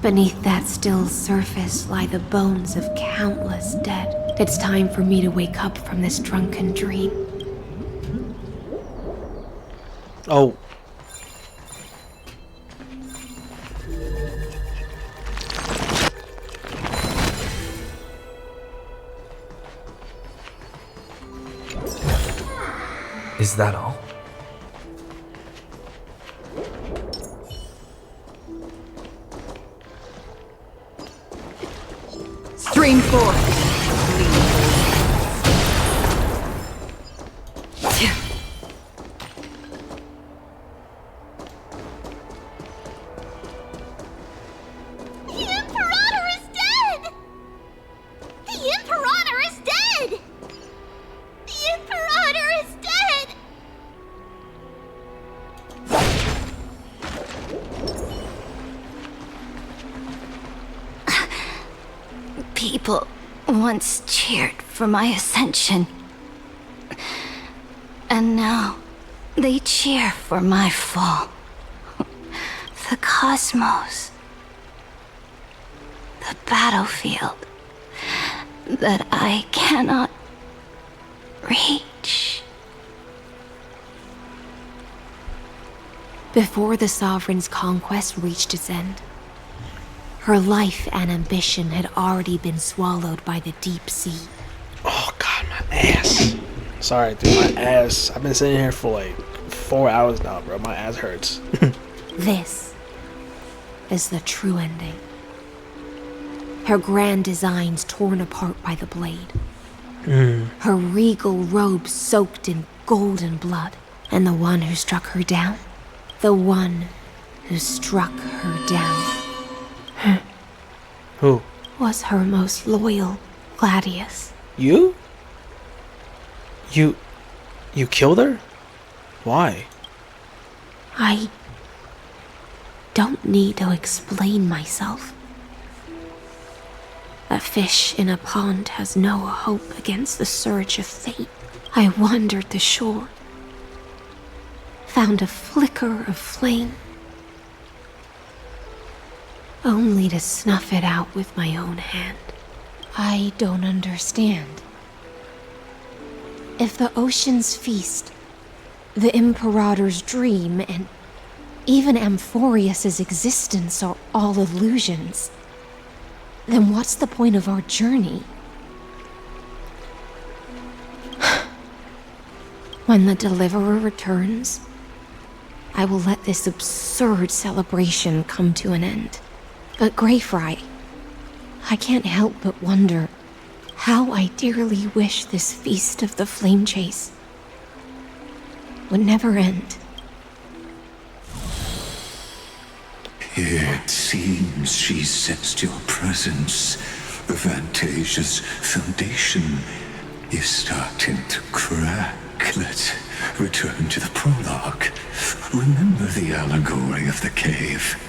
beneath that still surface lie the bones of countless dead. It's time for me to wake up from this drunken dream. Oh. Is that all? Stream forth! The Imperator is dead! The Imperator is dead! The Imperator is dead! People once cheered for my ascension. And now they cheer for my fall. The cosmos. The battlefield that I cannot reach. Before the Sovereign's conquest reached its end, her life and ambition had already been swallowed by the deep sea. Oh god, my ass. Sorry, dude, my ass. I've been sitting here for like 4 hours now, bro. My ass hurts. This is the true ending. Her grand designs torn apart by the blade. Her regal robes soaked in golden blood. And the one who struck her down? The one who struck her down. Who? Was her most loyal Gladius. You? You killed her? Why? I don't need to explain myself. A fish in a pond has no hope against the surge of fate. I wandered the shore, found a flicker of flame, only to snuff it out with my own hand. I don't understand. If the ocean's feast, the Imperator's dream, and even Amphorius's existence are all illusions, then what's the point of our journey? When the Deliverer returns, I will let this absurd celebration come to an end. But Greyfry, I can't help but wonder how I dearly wish this feast of the Flame Chase would never end. It's seems she sensed your presence. The Fantasia's foundation is starting to crack. Let's return to the prologue. Remember the allegory of the cave?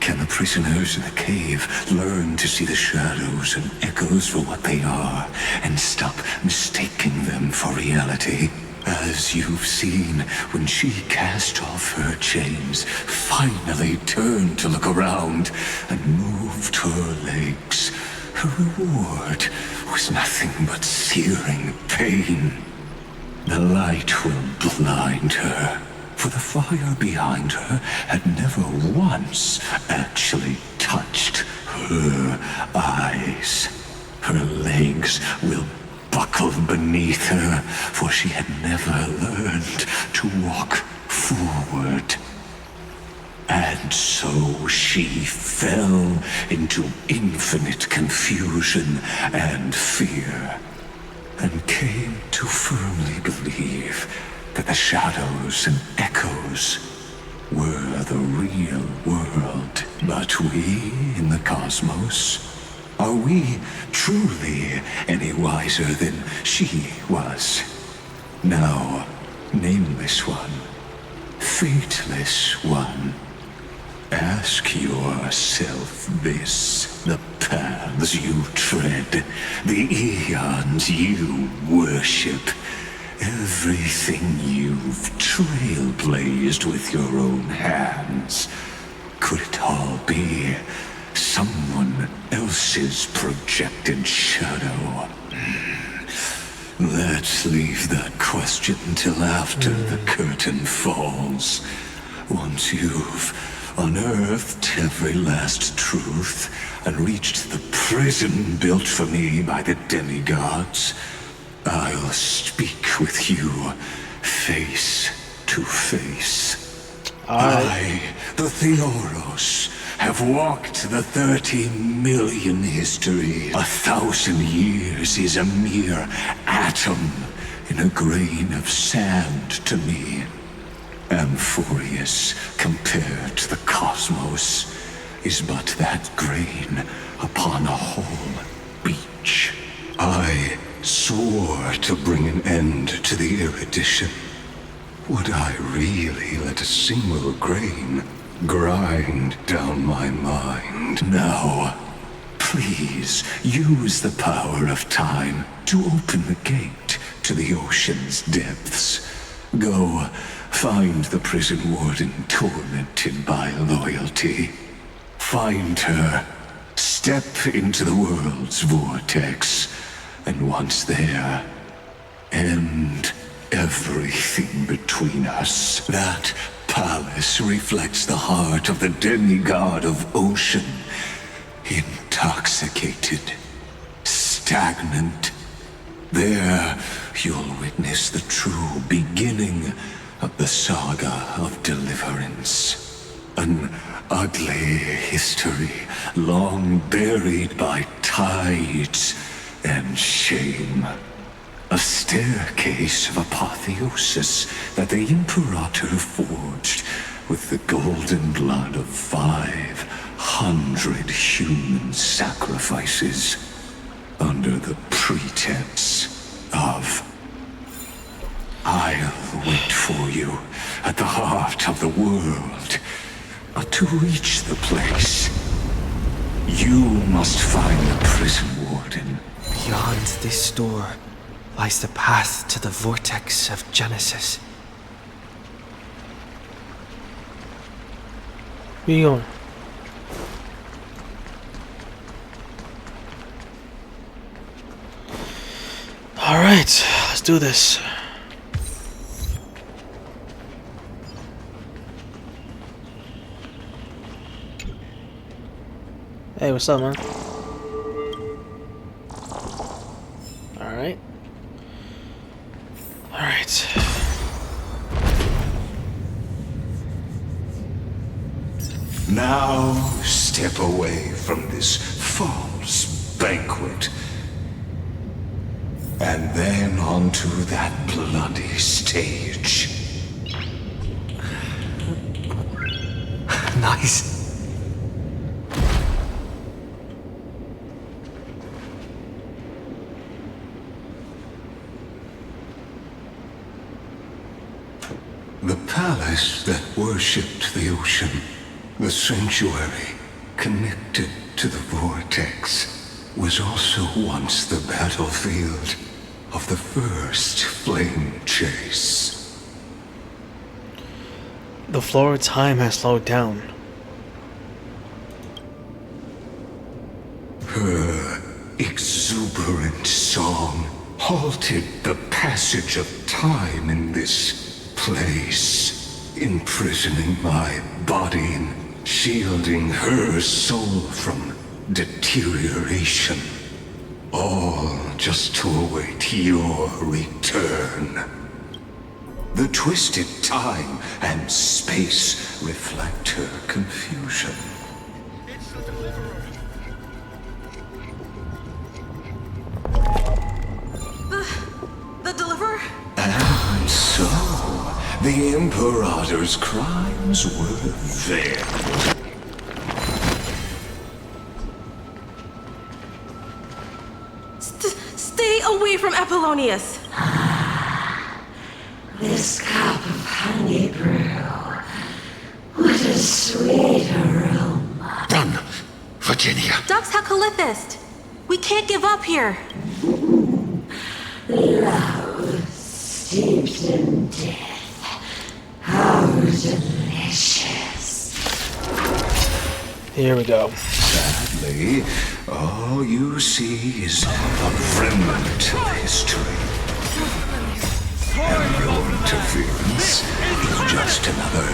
Can the prisoners in the cave learn to see the shadows and echoes for what they are and stop mistaking them for reality? As you've seen, when she cast off her chains, finally turned to look around and moved her legs, her reward was nothing but searing pain. The light will blind her, for the fire behind her had never once actually touched her eyes. Her legs will buckle beneath her, for she had never learned to walk forward. And so she fell into infinite confusion and fear, and came to firmly believe that the shadows and echoes were the real world. But we in the cosmos, are we truly any wiser than she was? Now, nameless one, fateless one, ask yourself this. The paths you tread, the eons you worship, everything you've trailblazed with your own hands, could it all be someone else's projected shadow? Let's leave that question till after the curtain falls. Once you've unearthed every last truth and reached the prison built for me by the demigods, I'll speak with you face to face. I, the Theoros, have walked the 30 million history. 1,000 years is a mere atom in a grain of sand to me. Amphorius, compared to the cosmos, is but that grain upon a whole beach. I swore to bring an end to the erudition. Would I really let a single grain grind down my mind? Now, please use the power of time to open the gate to the ocean's depths. Go, find the prison warden tormented by loyalty. Find her, step into the world's vortex, and once there, end everything between us. That palace reflects the heart of the demigod of ocean, intoxicated, stagnant. There, you'll witness the true beginning of the saga of deliverance. An ugly history, long buried by tides and shame. A staircase of apotheosis that the Imperator forged with the golden blood of 500 human sacrifices under the pretense of I'll wait for you at the heart of the world. But to reach the place, you must find the prison warden. Beyond this door lies the path to the vortex of Genesis. Where you going? Alright, let's do this. Hey, what's up, man? Alright. Alright. Now step away from this false banquet. And then onto that bloody stage. Nice. The palace that worshipped the ocean, the sanctuary connected to the vortex, was also once the battlefield of the first flame chase. The flow of time has slowed down. Her exuberant song halted the passage of time in this place, imprisoning my body and shielding her soul from deterioration. All just to await your return. The twisted time and space reflect her confusion. The deliverer? And so, the Imperator's crimes were veiled. Stay away from Apollonius! This cup of honey brew. What a sweet aroma. Run, Virginia. Dux Helcolithist! We can't give up here! Love steeped in death. How delicious. Here we go. Sadly, all you see is a remnant of history. And your interference is just another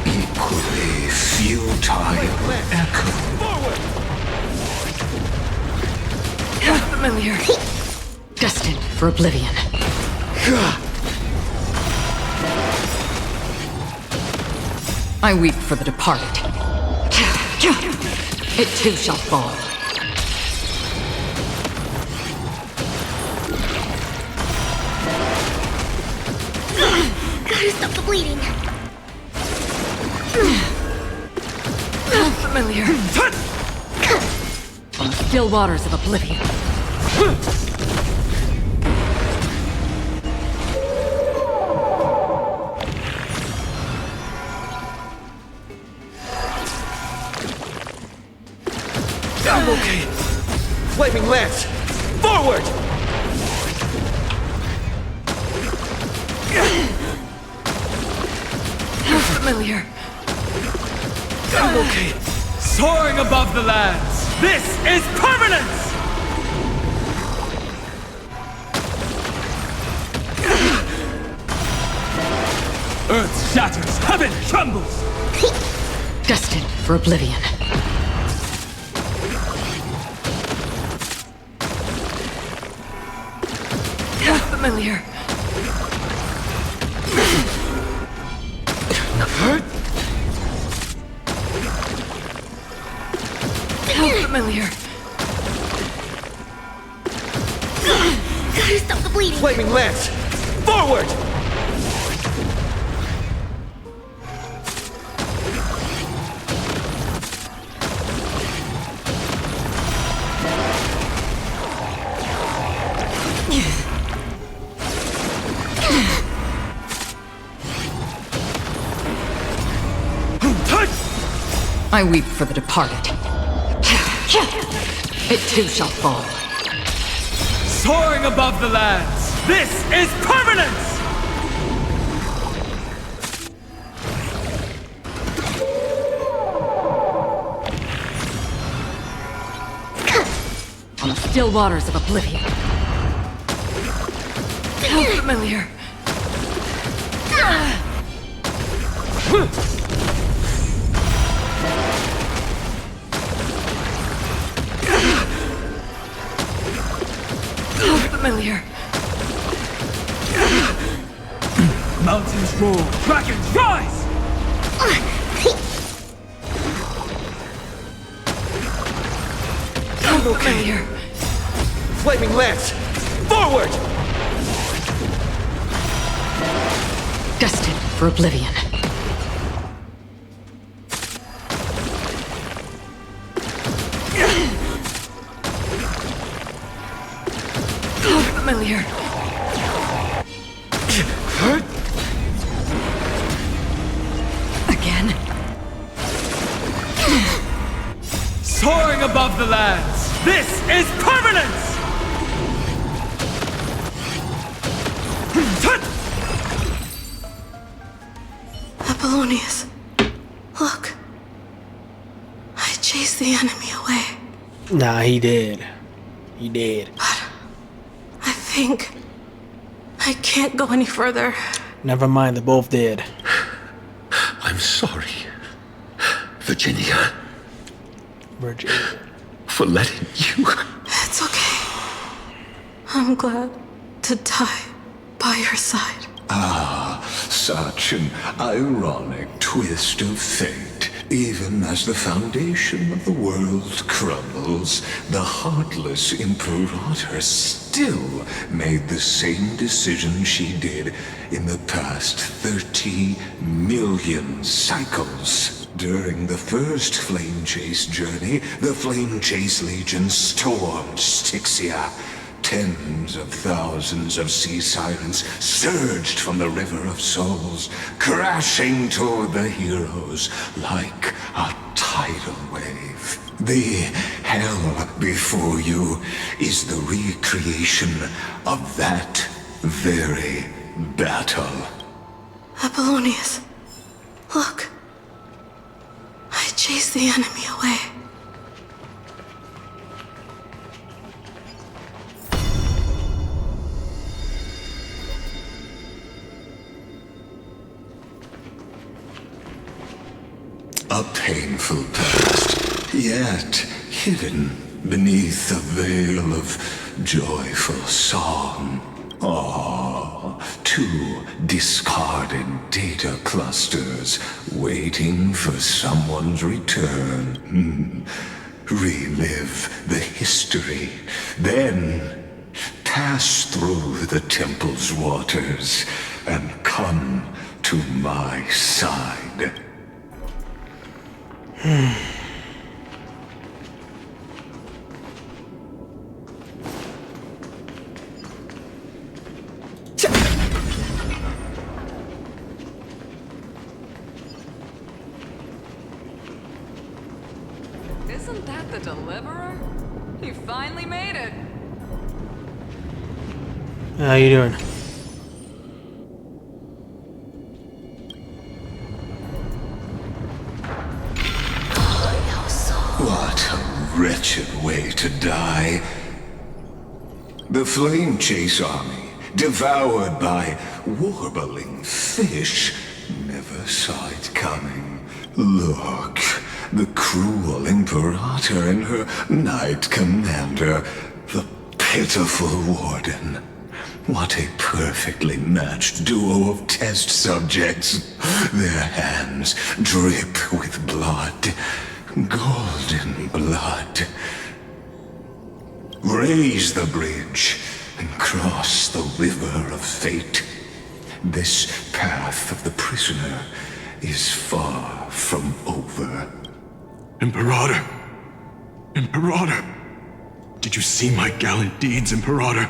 equally futile echo. Familiar. Destined for oblivion. I weep for the departed. It too shall fall. Gotta stop the bleeding. Familiar. On the still waters of oblivion. I'm okay. Flaming lance! Forward! Familiar. I'm okay. Soaring above the lands. This is permanence! Earth shatters, heaven trembles! Destined for oblivion. Familiar. Familiar. Gotta stop the bleeding. Flaming lance! Forward! I weep for the departed. It too shall fall. Soaring above the lands. This is permanence! On the still waters of oblivion. How familiar. Familiar. Mountains roar, dragons rise! I'm okay. Flaming lance! Forward! Destined for oblivion. Familiar. Soaring above the lands, this is permanence! Apollonius, look. I chased the enemy away. Nah, he did. He did. But I think I can't go any further. Never mind, they both did. I'm sorry, Virginia. Virginia. For letting you. It's okay. I'm glad to die by your side. Ah, such an ironic twist of fate. Even as the foundation of the world crumbles, the heartless Imperator still made the same decision she did in the past 30 million cycles. During the first Flame Chase journey, the Flame Chase Legion stormed Styxia. Tens of thousands of sea sirens surged from the River of Souls, crashing toward the heroes like a tidal wave. The hell before you is the recreation of that very battle. Apollonius, look. I chased the enemy away. A painful past, yet hidden beneath a veil of joyful song. Ah, 2 discarded data clusters waiting for someone's return. Relive the history, then pass through the temple's waters and come to my side. Isn't that the Deliverer? He finally made it. How you doing? What a wretched way to die. The Flame Chase army, devoured by warbling fish, never saw it coming. Look, the cruel Imperator and her Knight Commander, the pitiful Warden. What a perfectly matched duo of test subjects. Their hands drip with blood. Golden blood. Raise the bridge and cross the river of fate. This path of the prisoner is far from over. Imperator! Imperator! Did you see my gallant deeds, Imperator?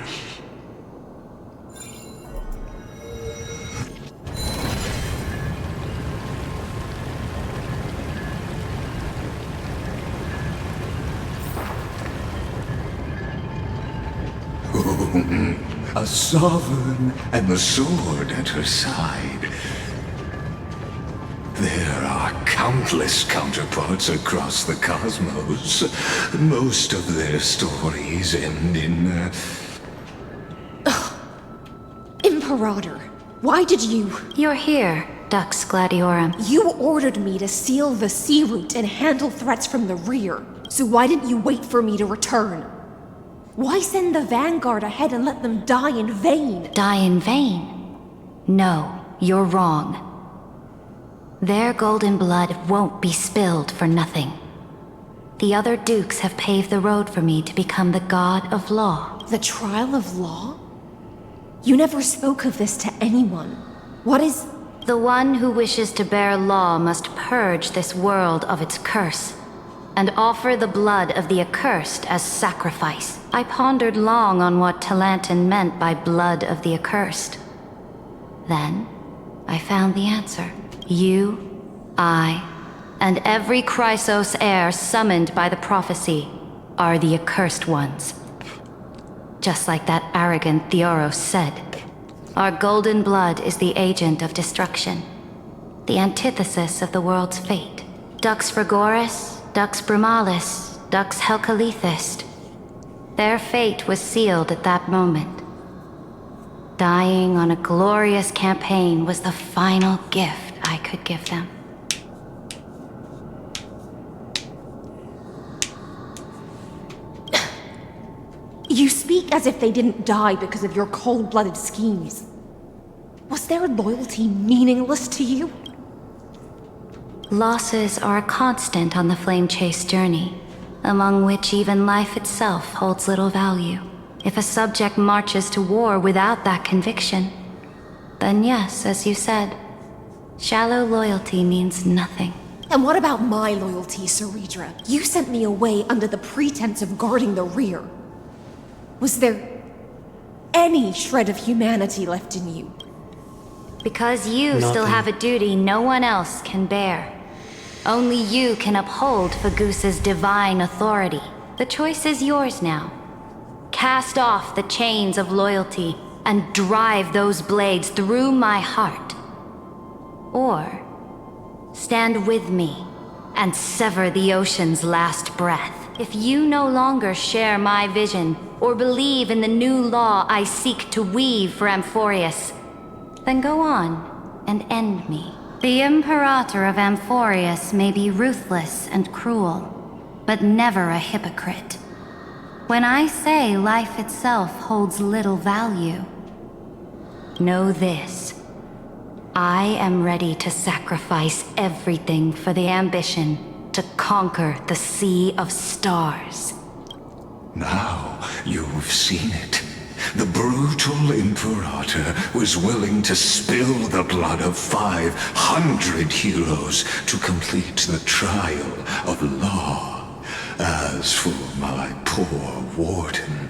A sovereign and the sword at her side. There are countless counterparts across the cosmos. Most of their stories end in, Imperator, why did you... You're here, Dux Gladiorum. You ordered me to seal the sea route and handle threats from the rear. So why didn't you wait for me to return? Why send the Vanguard ahead and let them die in vain? Die in vain? No, you're wrong. Their golden blood won't be spilled for nothing. The other dukes have paved the road for me to become the god of law. The trial of law? You never spoke of this to anyone. What is... The one who wishes to bear law must purge this world of its curse, and offer the blood of the accursed as sacrifice. I pondered long on what Talantin meant by blood of the accursed. Then, I found the answer. You, I, and every Chrysos heir summoned by the prophecy are the accursed ones. Just like that arrogant Theoros said, our golden blood is the agent of destruction, the antithesis of the world's fate. Dux Frigoris, Dux Brumalis, Dux Helcalethist. Their fate was sealed at that moment. Dying on a glorious campaign was the final gift I could give them. You speak as if they didn't die because of your cold-blooded schemes. Was their loyalty meaningless to you? Losses are a constant on the Flame Chase journey, among which even life itself holds little value. If a subject marches to war without that conviction, then yes, as you said, shallow loyalty means nothing. And what about my loyalty, Ceredra? You sent me away under the pretense of guarding the rear. Was there any shred of humanity left in you? Because you still have a duty no one else can bear. Only you can uphold Fagusa's divine authority. The choice is yours now. Cast off the chains of loyalty and drive those blades through my heart. Or stand with me and sever the ocean's last breath. If you no longer share my vision or believe in the new law I seek to weave for Amphorius, then go on and end me. The Imperator of Amphorius may be ruthless and cruel, but never a hypocrite. When I say life itself holds little value, know this. I am ready to sacrifice everything for the ambition to conquer the Sea of Stars. Now you've seen it. The brutal Imperator was willing to spill the blood of 500 heroes to complete the trial of law. As for my poor warden,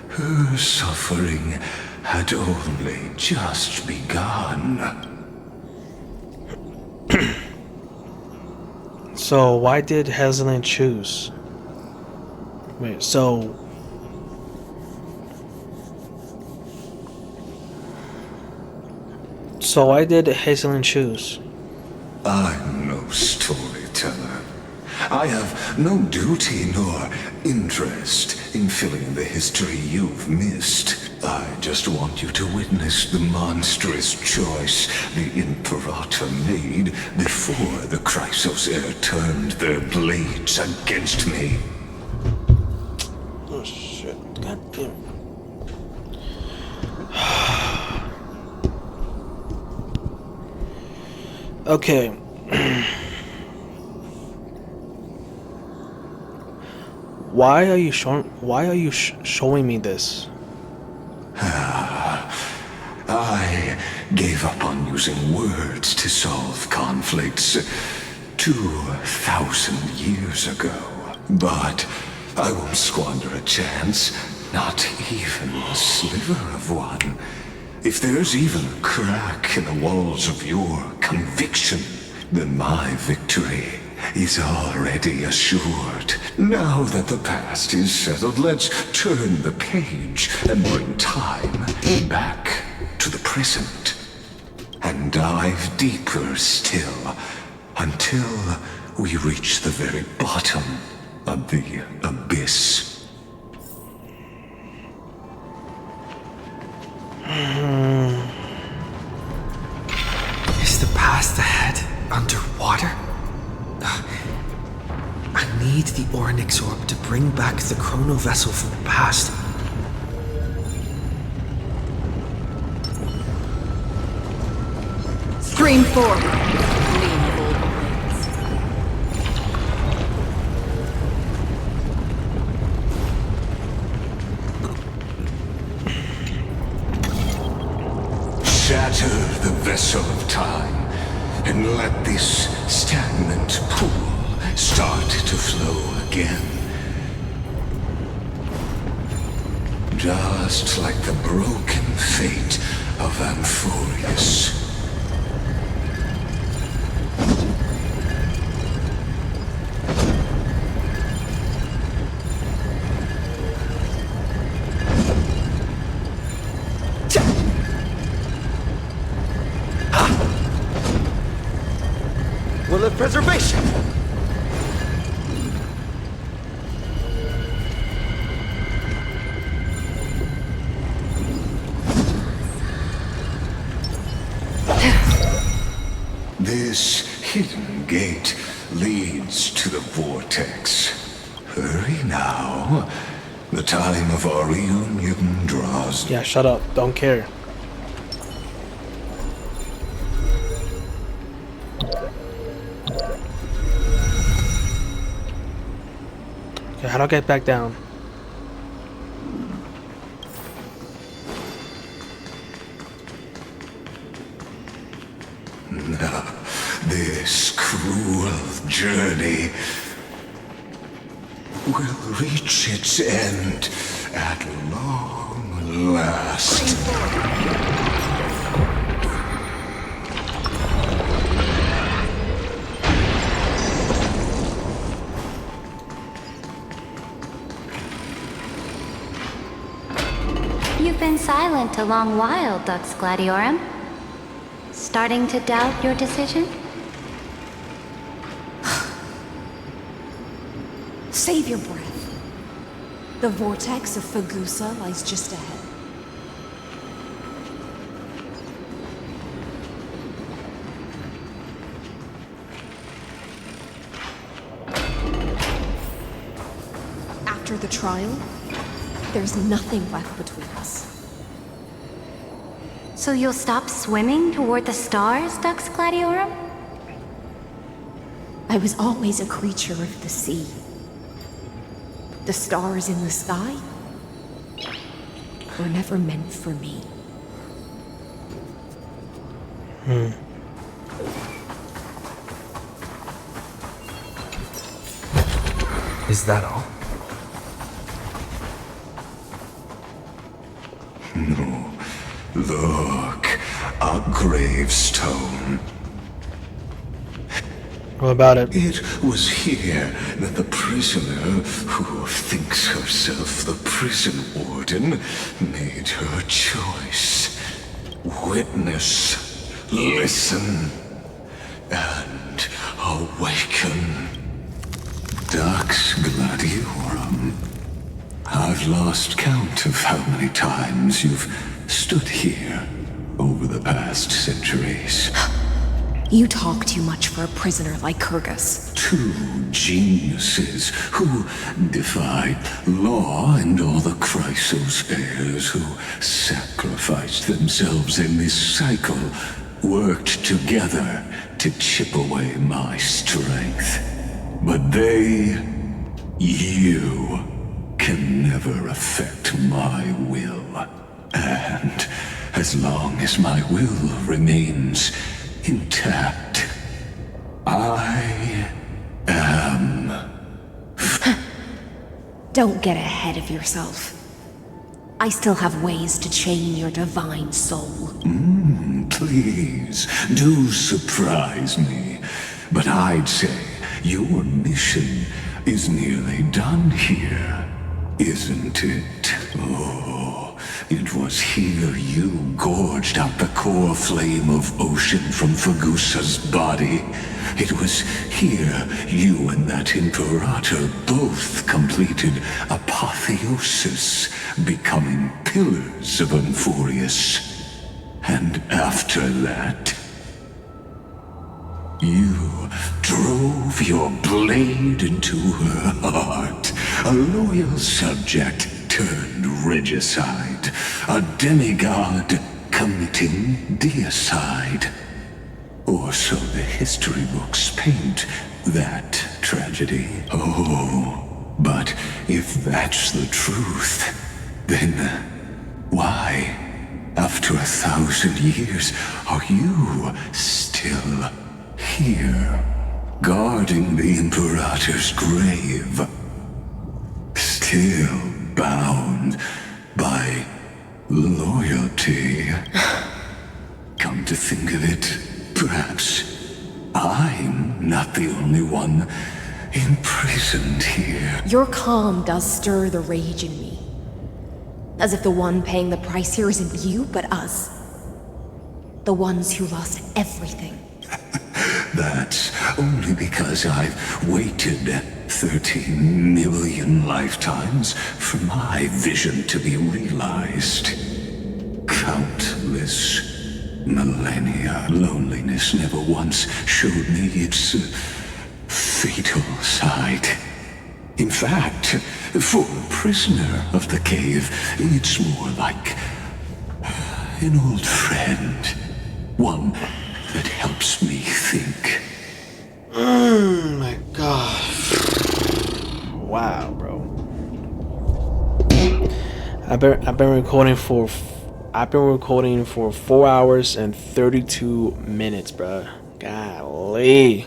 her suffering had only just begun. So why did Hezalin choose? Wait, so why did Hezalin choose? I'm no storyteller. I have no duty nor interest in filling the history you've missed. I just want you to witness the monstrous choice the Imperator made before the Chrysos heir turned their blades against me. Oh shit, god damn it. Okay. Why are you showing me this? I gave up on using words to solve conflicts 2,000 years ago. But I won't squander a chance, not even a sliver of one. If there's even a crack in the walls of your conviction, then my victory is already assured. Now that the past is settled, let's turn the page and bring time back to the present. And dive deeper still, until we reach the very bottom of the abyss. Is the past ahead underwater? I need the Orynyx Orb to bring back the chrono vessel from the past. Stream forward. Shatter the vessel of time, and let this stagnant pool start to flow again. Just like the broken fate of Amphorius. Monolith preservation! This hidden gate leads to the vortex. Hurry now. The time of our reunion draws. Yeah, shut up. Don't care. Okay, how do I get back down? Now, this cruel journey will reach its end at long last. You've been silent a long while, Dux Gladiorum. Starting to doubt your decision? Save your breath. The vortex of Fagusa lies just ahead. After the trial, there's nothing left between us. So you'll stop swimming toward the stars, Dux Gladiorum? I was always a creature of the sea. The stars in the sky were never meant for me. Is that all? No. Look, a gravestone. What about it? It was here that the prisoner, who thinks herself the prison warden, made her choice. Witness, listen, and awaken. Dux Gladiorum. I've lost count of how many times you've stood here over the past centuries. You talk too much for a prisoner like Kyrgyz. Two geniuses who defied law and all the Chrysos heirs who sacrificed themselves in this cycle worked together to chip away my strength. But you, can never affect my will. And as long as my will remains intact, I am... Don't get ahead of yourself. I still have ways to chain your divine soul. Please, do surprise me. But I'd say your mission is nearly done here, isn't it? Oh, it was here you gorged out the core flame of ocean from Fagusa's body. It was here you and that Imperator both completed apotheosis, becoming pillars of Unfurius. And after that, you drove your blade into her heart, a loyal subject turned regicide, a demigod committing deicide. Or so the history books paint that tragedy. Oh, but if that's the truth, then why, after 1,000 years, are you still here, guarding the Imperator's grave? Still bound by loyalty. Come to think of it, perhaps I'm not the only one imprisoned here. Your calm does stir the rage in me. As if the one paying the price here isn't you, but us. The ones who lost everything. That's only because I've waited 13 million lifetimes for my vision to be realized. Countless millennia. Loneliness never once showed me its fatal side. In fact, for a prisoner of the cave, it's more like an old friend. One that helps me think. Oh my god. Wow, bro. I've been recording for 4 hours and 32 minutes, bro. Golly.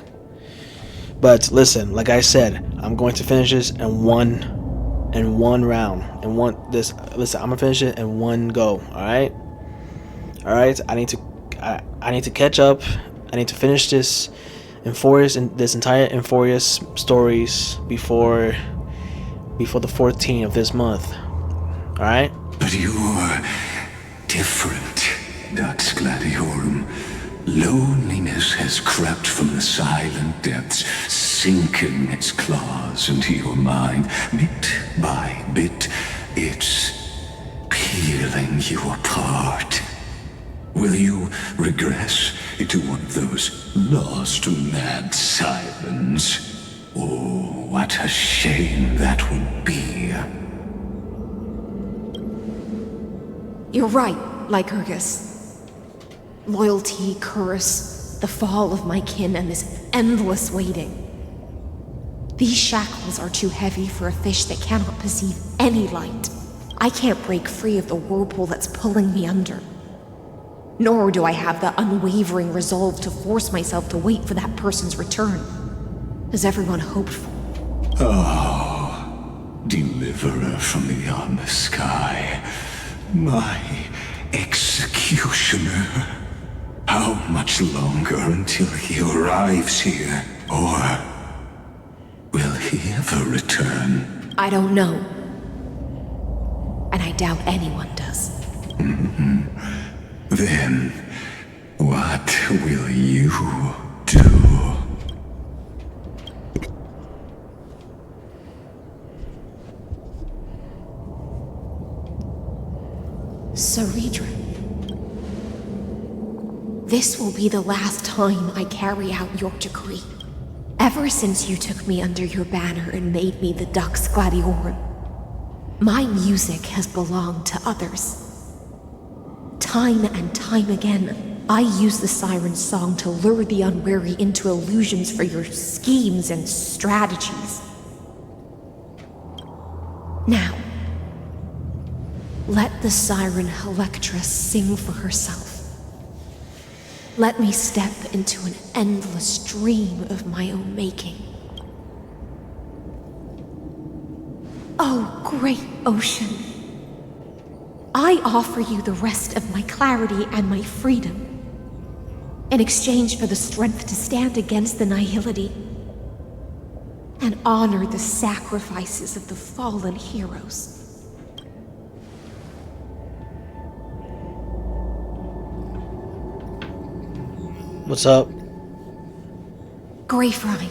But listen, like I said, I'm going to finish this in one round. Listen, I'm gonna finish it in one go. Alright? Alright? I need to catch up. I need to finish this this entire Infurious stories before the 14th of this month. Alright? But you're different, Dux Gladiorum. Loneliness has crept from the silent depths, sinking its claws into your mind. Bit by bit, it's peeling you apart. Will you regress into one of those lost mad sirens? Oh, what a shame that would be. You're right, Lycurgus. Loyalty, curse, the fall of my kin, and this endless waiting. These shackles are too heavy for a fish that cannot perceive any light. I can't break free of the whirlpool that's pulling me under. Nor do I have the unwavering resolve to force myself to wait for that person's return, as everyone hoped for. Oh, deliverer from beyond the sky, my executioner. How much longer until he arrives here? Or will he ever return? I don't know. And I doubt anyone does. Then, what will you do? Saridra. This will be the last time I carry out your decree. Ever since you took me under your banner and made me the Dux Gladiorum, my music has belonged to others. Time and time again, I use the siren's song to lure the unwary into illusions for your schemes and strategies. Now, let the siren Electra sing for herself. Let me step into an endless dream of my own making. Oh, great ocean. I offer you the rest of my clarity and my freedom, in exchange for the strength to stand against the nihility and honor the sacrifices of the fallen heroes. What's up? Greyfry,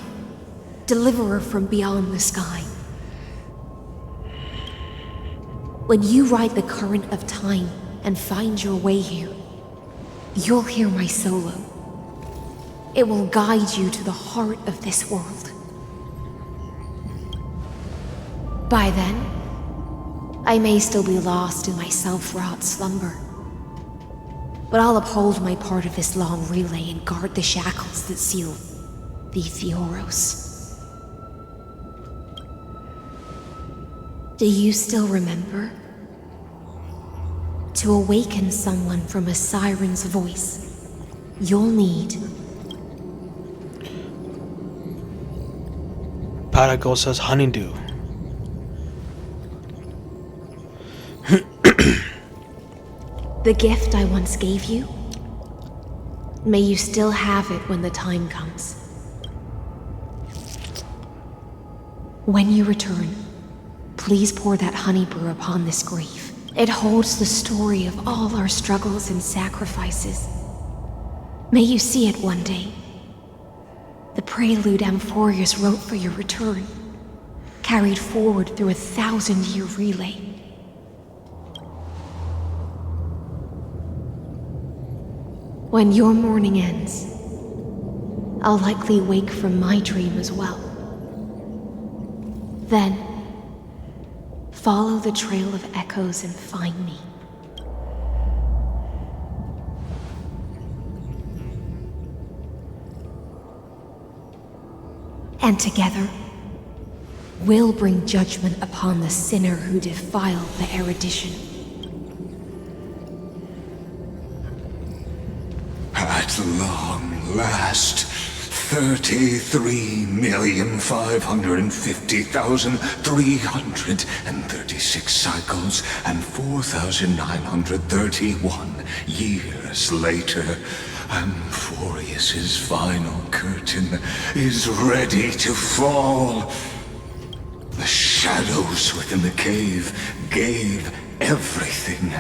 deliverer from beyond the sky. When you ride the current of time and find your way here, you'll hear my solo. It will guide you to the heart of this world. By then, I may still be lost in my self-wrought slumber. But I'll uphold my part of this long relay and guard the shackles that seal the Theoros. Do you still remember? To awaken someone from a siren's voice, you'll need... Paragosa's honeydew. The gift I once gave you? May you still have it when the time comes. When you return, please pour that honey brew upon this grave. It holds the story of all our struggles and sacrifices. May you see it one day, The prelude Amphorius wrote for your return, carried forward through a 1,000-year relay. When your morning ends, I'll likely wake from my dream as well. Then, follow the trail of echoes and find me. And together, we'll bring judgment upon the sinner who defiled the erudition. At long last, 33,550,336 cycles and 4,931 years later, Amphorius's final curtain is ready to fall. The shadows within the cave gave everything.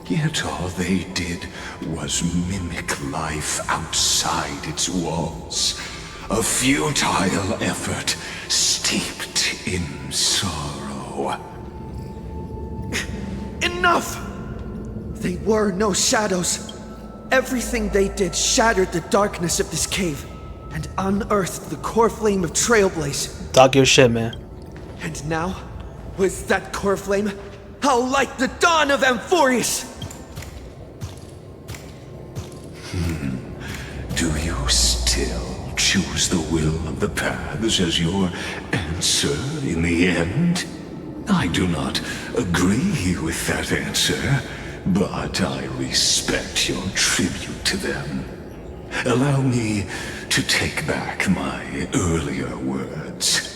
Yet all they did was mimic life outside its walls. A futile effort steeped in sorrow. Enough! They were no shadows. Everything they did shattered the darkness of this cave and unearthed the core flame of Trailblaze. Talk your shit, man. And now, with that core flame, I'll light the dawn of Amphorius! Do you still choose the will of the paths as your answer in the end? I do not agree with that answer, but I respect your tribute to them. Allow me to take back my earlier words.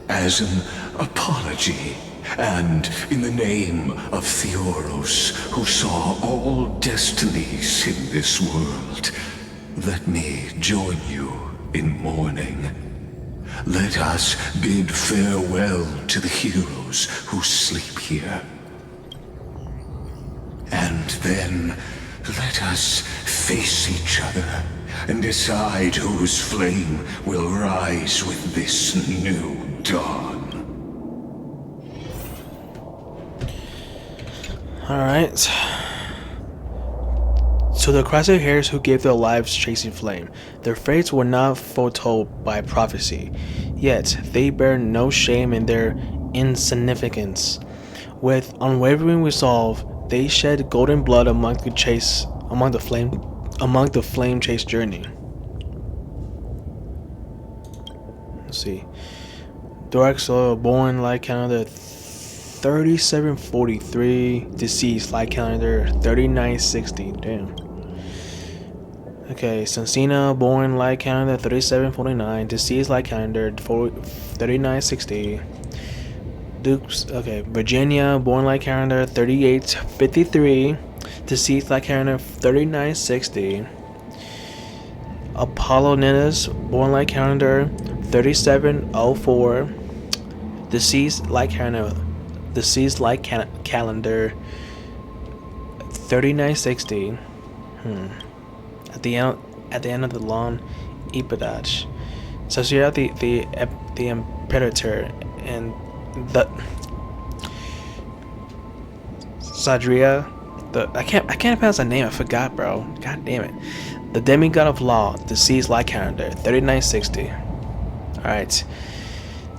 As an apology, and in the name of Theoros, who saw all destinies in this world, let me join you in mourning. Let us bid farewell to the heroes who sleep here. And then let us face each other and decide whose flame will rise with this new dawn. Alright. So the Chryso Heirs who gave their lives chasing flame, their fates were not foretold by prophecy, yet they bear no shame in their insignificance. With unwavering resolve, they shed golden blood among the flame chase journey. Let's see. Dorax, born like calendar 3743, deceased like calendar 3960. Damn. Okay, Sancina, born like calendar 3749, deceased like calendar 3960. Dukes, okay, Virginia, born like calendar 3853, deceased like calendar 3960. Apollonius, born like calendar 3704, deceased like calendar 3960. At the end of the long epoch. So you have the Imperator and the Sadria. I can't pronounce the name. I forgot, bro. God damn it. The demigod of law, deceased like calendar 3960. All right.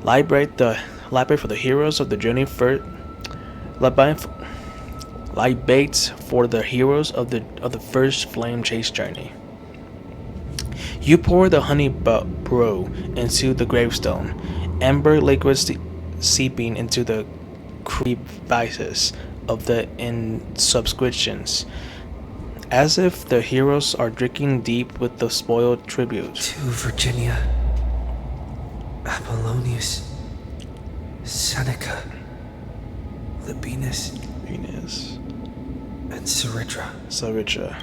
Libate for the heroes of the journey first. Libate for the heroes of the first flame chase journey. You pour the honey brew into the gravestone, amber liquid seeping into the crevices of the inscriptions, as if the heroes are drinking deep with the spoiled tribute. To Virginia, Apollonius, Seneca, Labienus, and Saridra.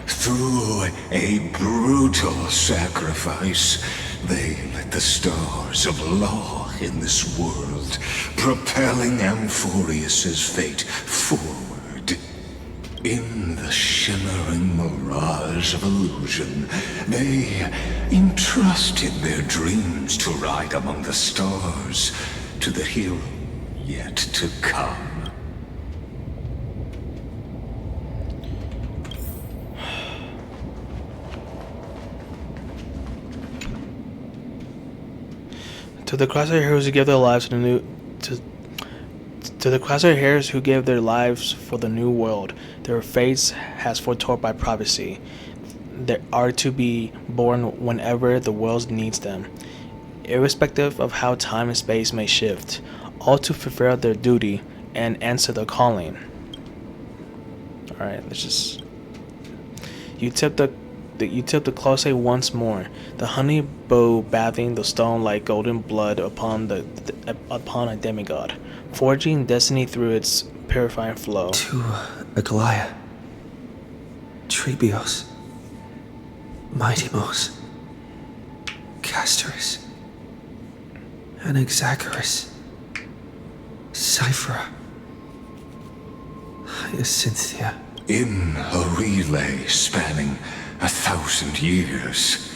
Through a brutal sacrifice, they lit the stars of law in this world, propelling Amphorius's fate forward. In the shimmering mirage of illusion. They entrusted their dreams to ride among the stars, to the hero yet to come. To the Crosshair heroes who give their lives to the new to the Crosshair heroes who give their lives for the new world, their fates has foretold by prophecy. They are to be born whenever the world needs them, irrespective of how time and space may shift, all to fulfill their duty and answer their calling. Alright, let's just... You tip the Crosshair once more, the honey bow bathing the stone like golden blood upon a demigod, forging destiny through its purifying flow. To Aglaia, Trebios, Mightymos, Castorus, Anaxagoras, Cyphera, Hyacinthia. In a relay spanning 1,000 years,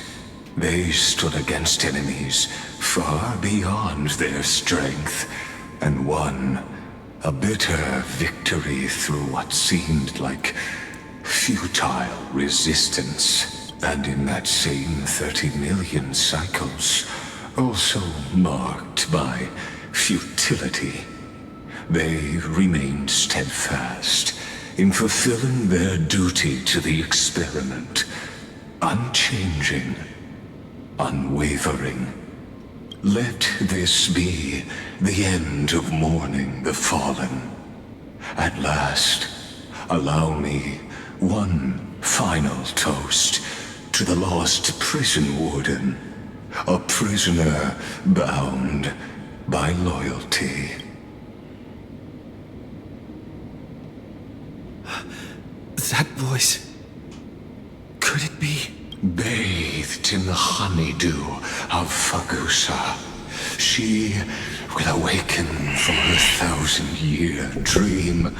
they stood against enemies far beyond their strength, and won a bitter victory through what seemed like futile resistance. And in that same 30 million cycles, also marked by futility, they remained steadfast in fulfilling their duty to the experiment, unchanging, unwavering. Let this be the end of mourning the fallen. At last, allow me one final toast to the lost prison warden, a prisoner bound by loyalty. That voice... could it be? Bathed in the honeydew of Fagusa, she will awaken from her 1,000-year dream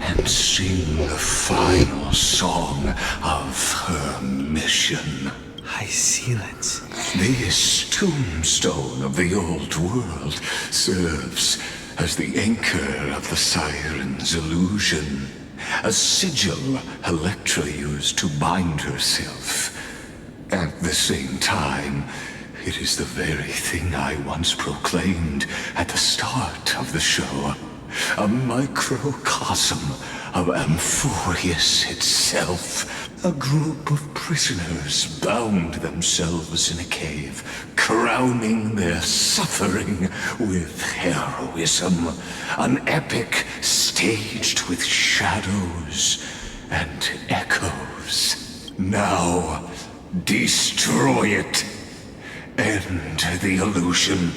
and sing the final song of her mission. Hyacinths. This tombstone of the old world serves as the anchor of the Siren's illusion, a sigil Electra used to bind herself. At the same time, it is the very thing I once proclaimed at the start of the show, a microcosm of Amphorius itself. A group of prisoners bound themselves in a cave, crowning their suffering with heroism. An epic staged with shadows and echoes. Now, destroy it. End the illusion.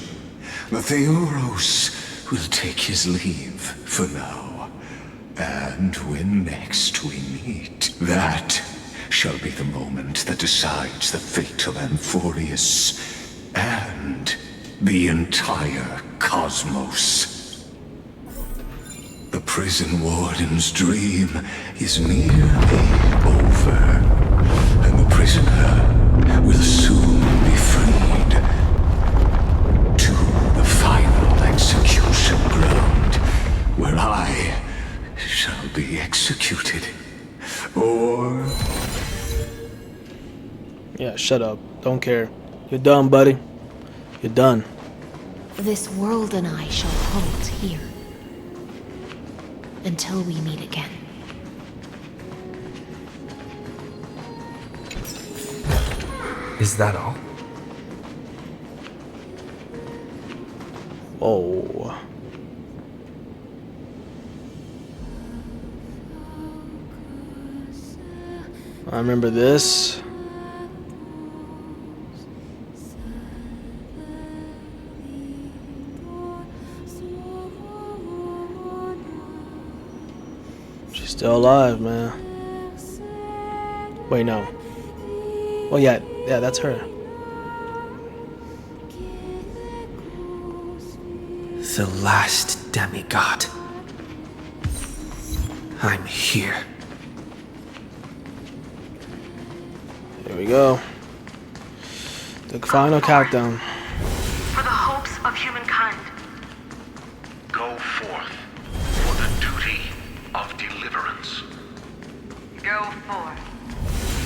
The Theoros will take his leave for now. And when next we meet, that shall be the moment that decides the fate of Amphorius and the entire cosmos. The prison warden's dream is nearly over, and the prisoner will soon be freed to the final execution ground, where I shall be executed. Or... Yeah, shut up. Don't care. You're done, buddy. You're done. This world and I shall halt here. Until we meet again. Is that all? Oh. I remember this. She's still alive, man. Wait, no. Oh, yeah, that's her. The last demigod. I'm here. Here we go. The final countdown. For the hopes of humankind. Go forth for the duty of deliverance. Go forth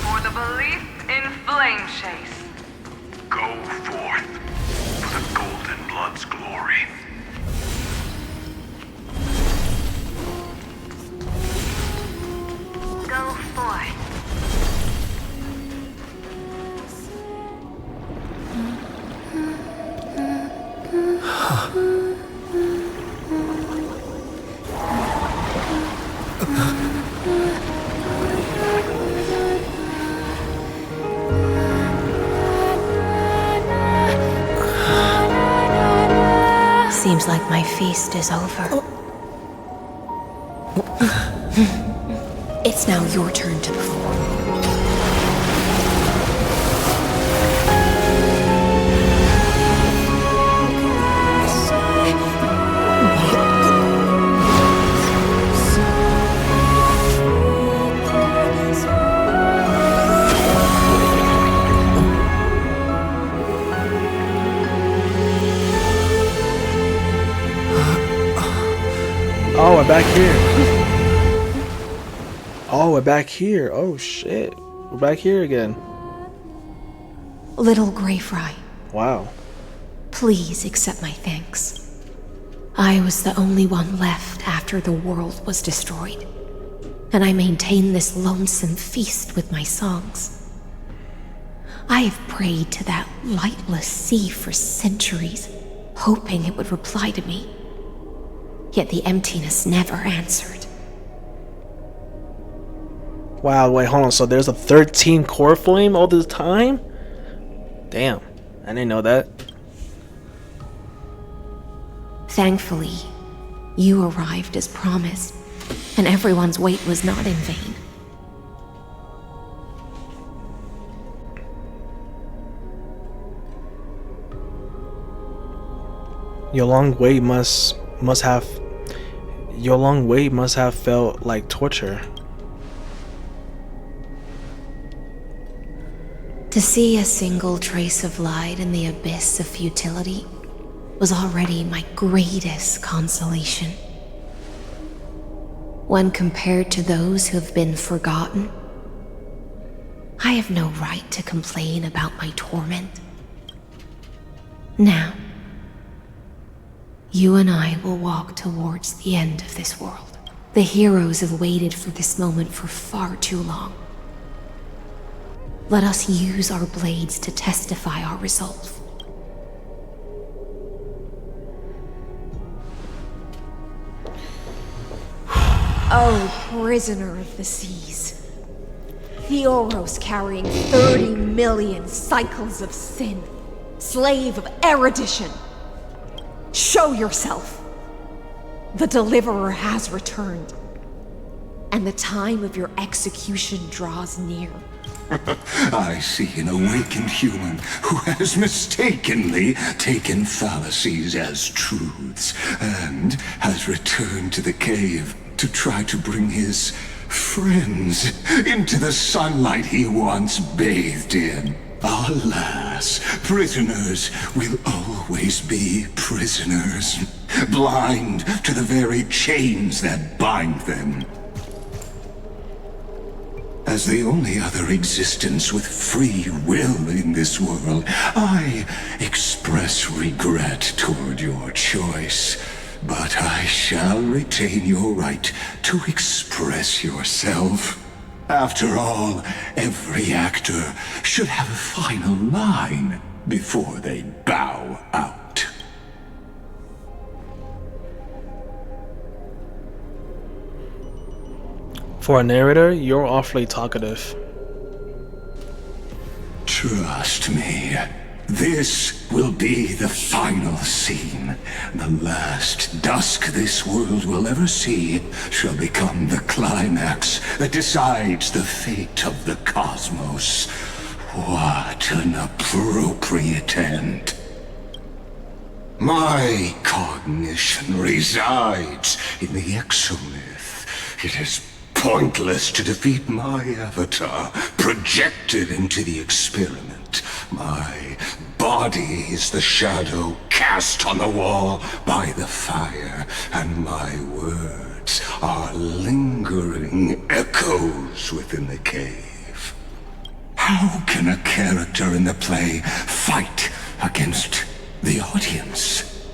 for the belief in Flame Chase. Go forth for the Golden Blood's glory. Go forth. Seems like my feast is over. It's now your turn to perform. Oh, we're back here. Oh, we're back here. Oh, shit. We're back here again. Little Greyfry, Wow. please accept my thanks. I was the only one left after the world was destroyed, and I maintained this lonesome feast with my songs. I have prayed to that lightless sea for centuries, hoping it would reply to me. Yet the emptiness never answered. Wow, wait, hold on. So there's a 13 core flame all the time? Damn, I didn't know that. Thankfully, you arrived as promised, and everyone's wait was not in vain. Your long wait must have felt like torture. To see a single trace of light in the abyss of futility was already my greatest consolation. When compared to those who have been forgotten, I have no right to complain about my torment. Now, you and I will walk towards the end of this world. The heroes have waited for this moment for far too long. Let us use our blades to testify our resolve. Oh, prisoner of the seas. Theoros carrying 30 million cycles of sin. Slave of erudition. Show yourself. The Deliverer has returned. And the time of your execution draws near. I see an awakened human who has mistakenly taken fallacies as truths and has returned to the cave to try to bring his friends into the sunlight he once bathed in. Alas, prisoners will always be prisoners, blind to the very chains that bind them. As the only other existence with free will in this world, I express regret toward your choice. But I shall retain your right to express yourself. After all, every actor should have a final line before they bow out. For a narrator, you're awfully talkative. Trust me, this will be the final scene. The last dusk this world will ever see shall become the climax that decides the fate of the cosmos. What an appropriate end. My cognition resides in the exomyth. It is pointless to defeat my avatar, projected into the experiment. My body is the shadow cast on the wall by the fire, and my words are lingering echoes within the cave. How can a character in the play fight against the audience?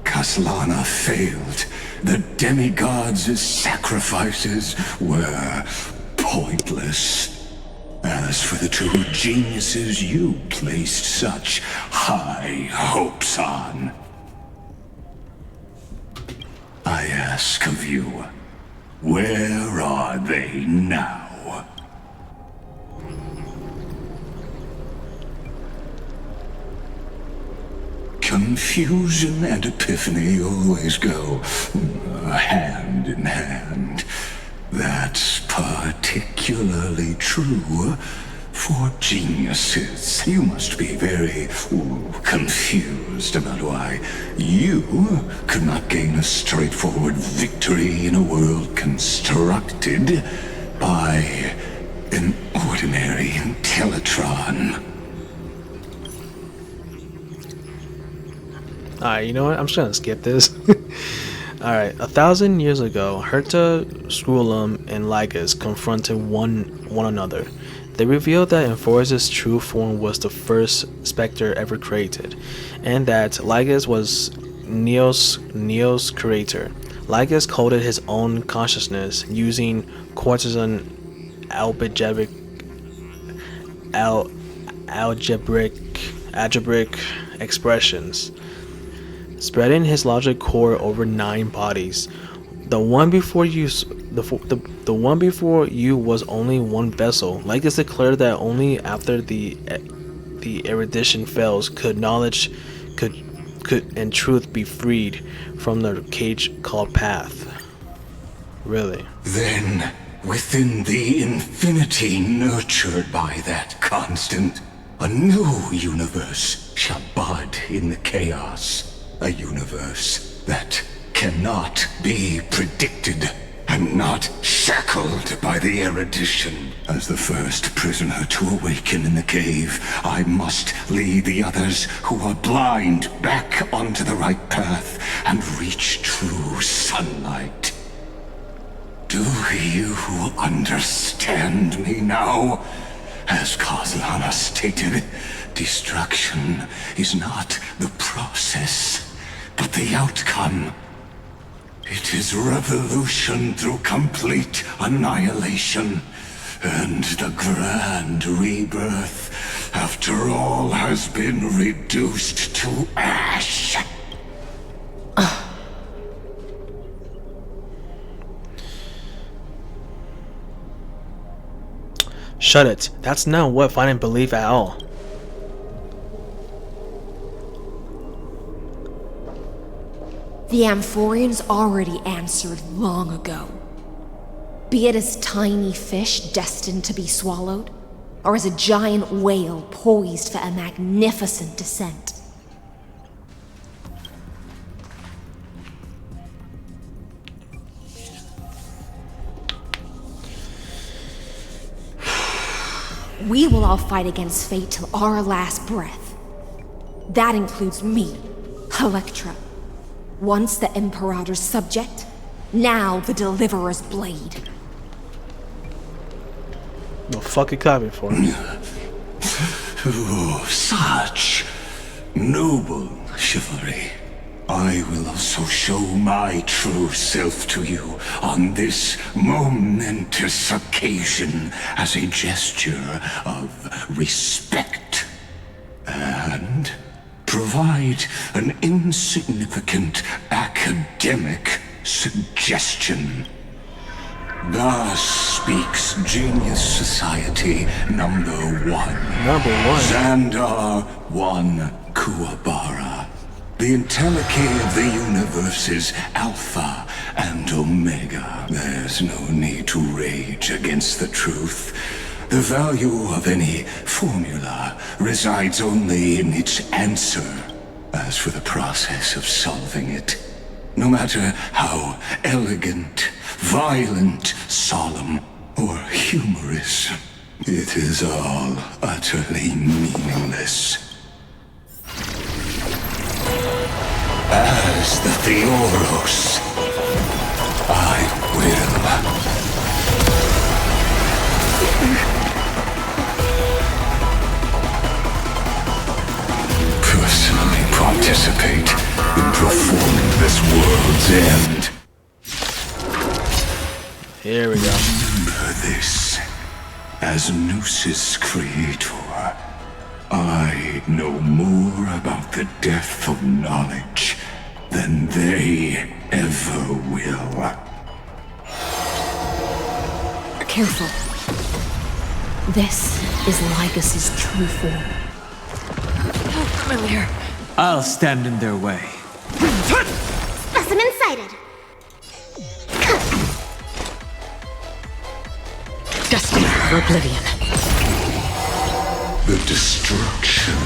Caslana failed. The demigods' sacrifices were pointless. As for the two geniuses you placed such high hopes on, I ask of you, where are they now? Confusion and epiphany always go hand in hand. That's particularly true for geniuses. You must be very confused about why you could not gain a straightforward victory in a world constructed by an ordinary Teletron. Alright, you know what? I'm just gonna skip this. Alright, 1,000 years ago, Herta, Skrulum, and Lygus confronted one another. They revealed that Enforce's true form was the first Spectre ever created, and that Lygus was Neo's creator. Lygus coded his own consciousness using Quartizan algebraic expressions, spreading his logic core over 9 bodies. The one before you was only one vessel. Lygus declared that only after the erudition fails could knowledge and truth be freed from the cage called Path. Really? Then, within the infinity nurtured by that constant, a new universe shall bud in the chaos. A universe that cannot be predicted and not shackled by the erudition. As the first prisoner to awaken in the cave, I must lead the others who are blind back onto the right path and reach true sunlight. Do you understand me now? As Caslana stated, destruction is not the process, but the outcome. It is revolution through complete annihilation, and the grand rebirth, after all has been reduced to ash. Shut it. That's not what I didn't believe at all. The Amphorians already answered long ago. Be it as tiny fish destined to be swallowed, or as a giant whale poised for a magnificent descent. We will all fight against fate till our last breath. That includes me, Electra. Once the Imperator's subject, now the Deliverer's blade. The fuck you coming for? Oh, such noble chivalry. I will also show my true self to you on this momentous occasion as a gesture of respect. And provide an insignificant academic suggestion. Thus speaks Genius Society number 1. Number 1? Xandar 1 Kuwabara. The Entelechy of the universe is Alpha and Omega. There's no need to rage against the truth. The value of any formula resides only in its answer. As for the process of solving it, no matter how elegant, violent, solemn, or humorous. It is all utterly meaningless. As the Theoros, I will personally participate in performing this world's end. Here we go. Remember this. As Gnosis creator, I know more about the death of knowledge than they ever will. Careful. This is Lycus's true form. How familiar. I'll stand in their way. Specimen sighted. Destined for oblivion. The destruction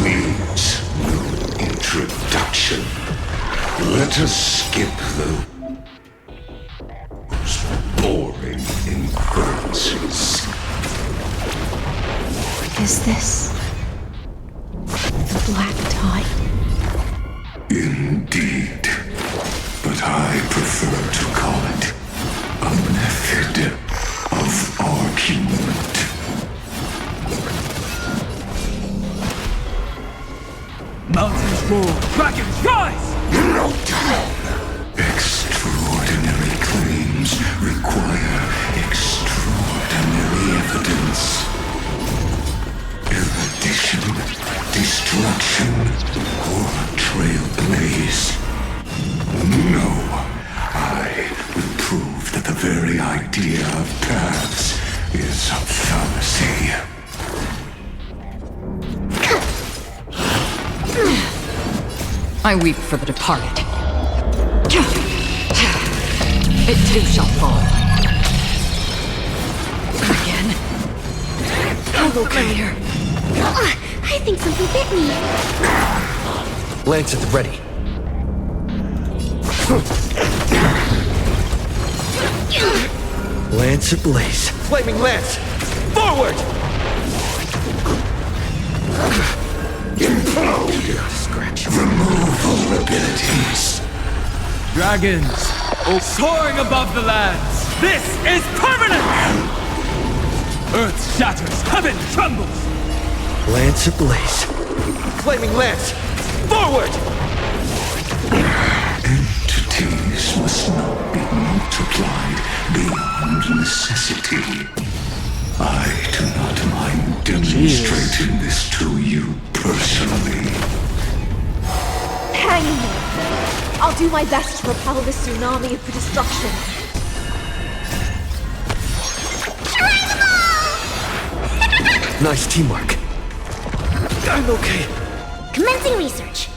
needs no introduction. Let us skip the most boring inferences. Is this the Black Tide? Indeed. But I prefer to call it a method of argument. Mountains roar, dragons rise! No doubt. Extraordinary claims require extraordinary evidence. Erudition, destruction, or trailblaze. No, I will prove that the very idea of paths is a fallacy. I weep for the departed. It too shall fall. Again. How familiar. I think something bit me. Lance at the ready. Lance ablaze. Flaming lance! Forward! Implode! Scratch. Remove vulnerabilities. Dragons, soaring above the lands. This is permanent! Earth shatters, heaven trembles. Lance ablaze. Flaming lance! Forward! Entities must not be multiplied beyond necessity. I do not mind demonstrating this to you personally. Hang me! I'll do my best to repel this tsunami of destruction. Nice teamwork. I'm okay. Commencing research.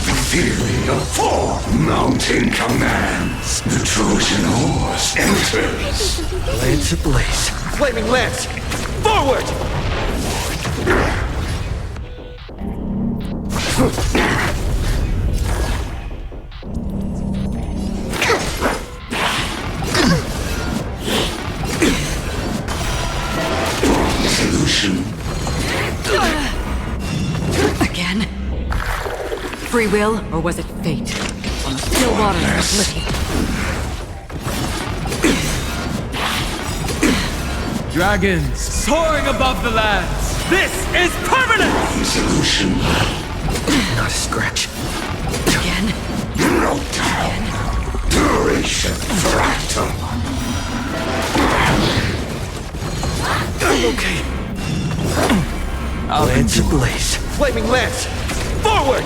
The theory of 4 mountain commands. The Trojan horse enters. Lance ablaze. Flaming lance! Forward! Solution. Again? Free will, or was it fate? On the still waters of oblivion. Dragons, soaring above the lands. This is permanent! Solution. Not a scratch. Again? No doubt. Duration fractal. I'm okay. Lance ablaze. Flaming lance! Forward!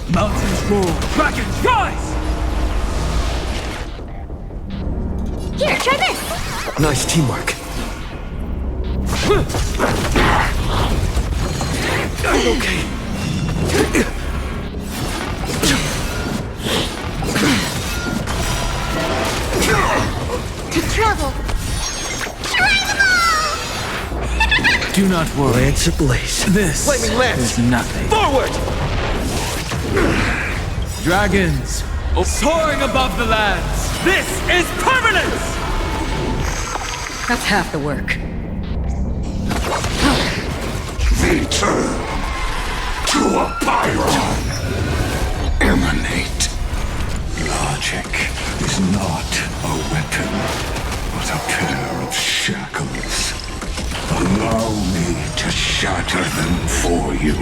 Mountains roar, dragons rise! Here, try this. Nice teamwork. I'm okay. trouble. Do not worry. Lance ablaze. This Flaming lance. is nothing. Forward! Dragons, soaring above the lands. This is permanence! That's half the work. Return to a Byron. Emanate. Logic is not a weapon, but a pair of shackles. Allow me to shatter them for you.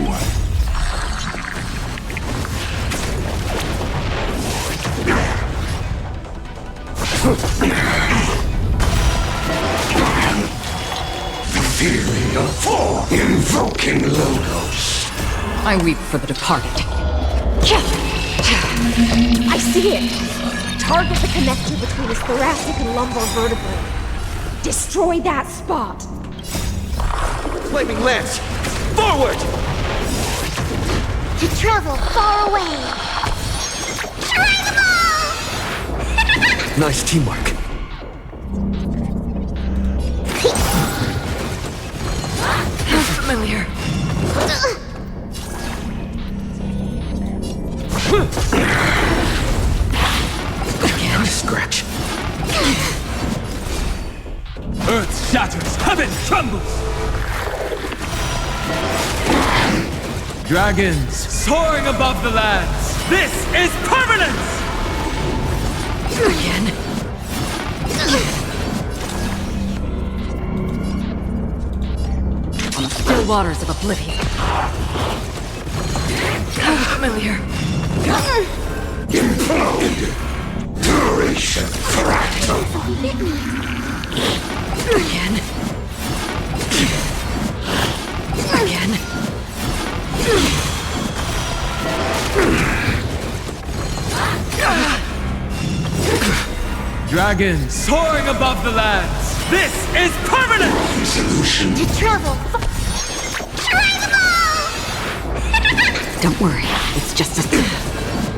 Fury of four, invoking Lodos. I weep for the departed. I see it! Target the connector between his thoracic and lumbar vertebrae. Destroy that spot! Flaming lance! Forward! To travel far away. Try them all! Nice teamwork. Familiar. Again, scratch. Earth shatters, heaven trembles. Dragons, soaring above the lands. This is permanence! Again. On the still waters of oblivion. Familiar. Implode. Duration fractal. Again. Again. Dragons, soaring above the lands. This is permanent! Solution. To travel. Try them all! Don't worry, it's just a...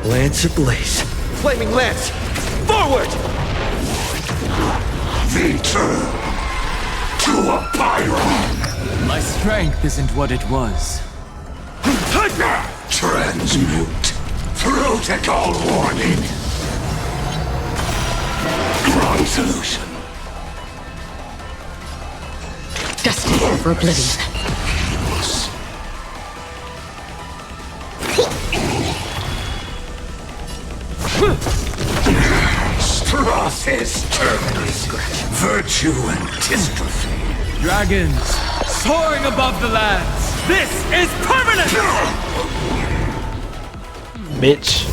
Lance ablaze. Flaming lance! Forward! Return to a Byron. My strength isn't what it was. Transmute. Protocol warning. Wrong solution. Destined for oblivion. Process terminus. Virtue and dystrophy. Dragons, soaring above the lands. This is permanent! Bitch.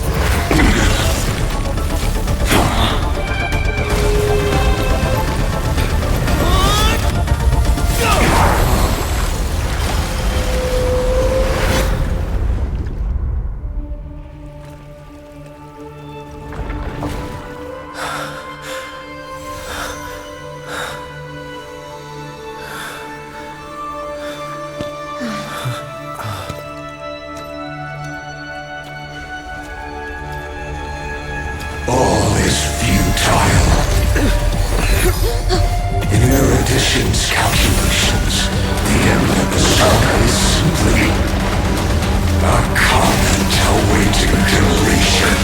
All is futile. In Erudition's calculations, the end of the saga is simply a comment awaiting deletion.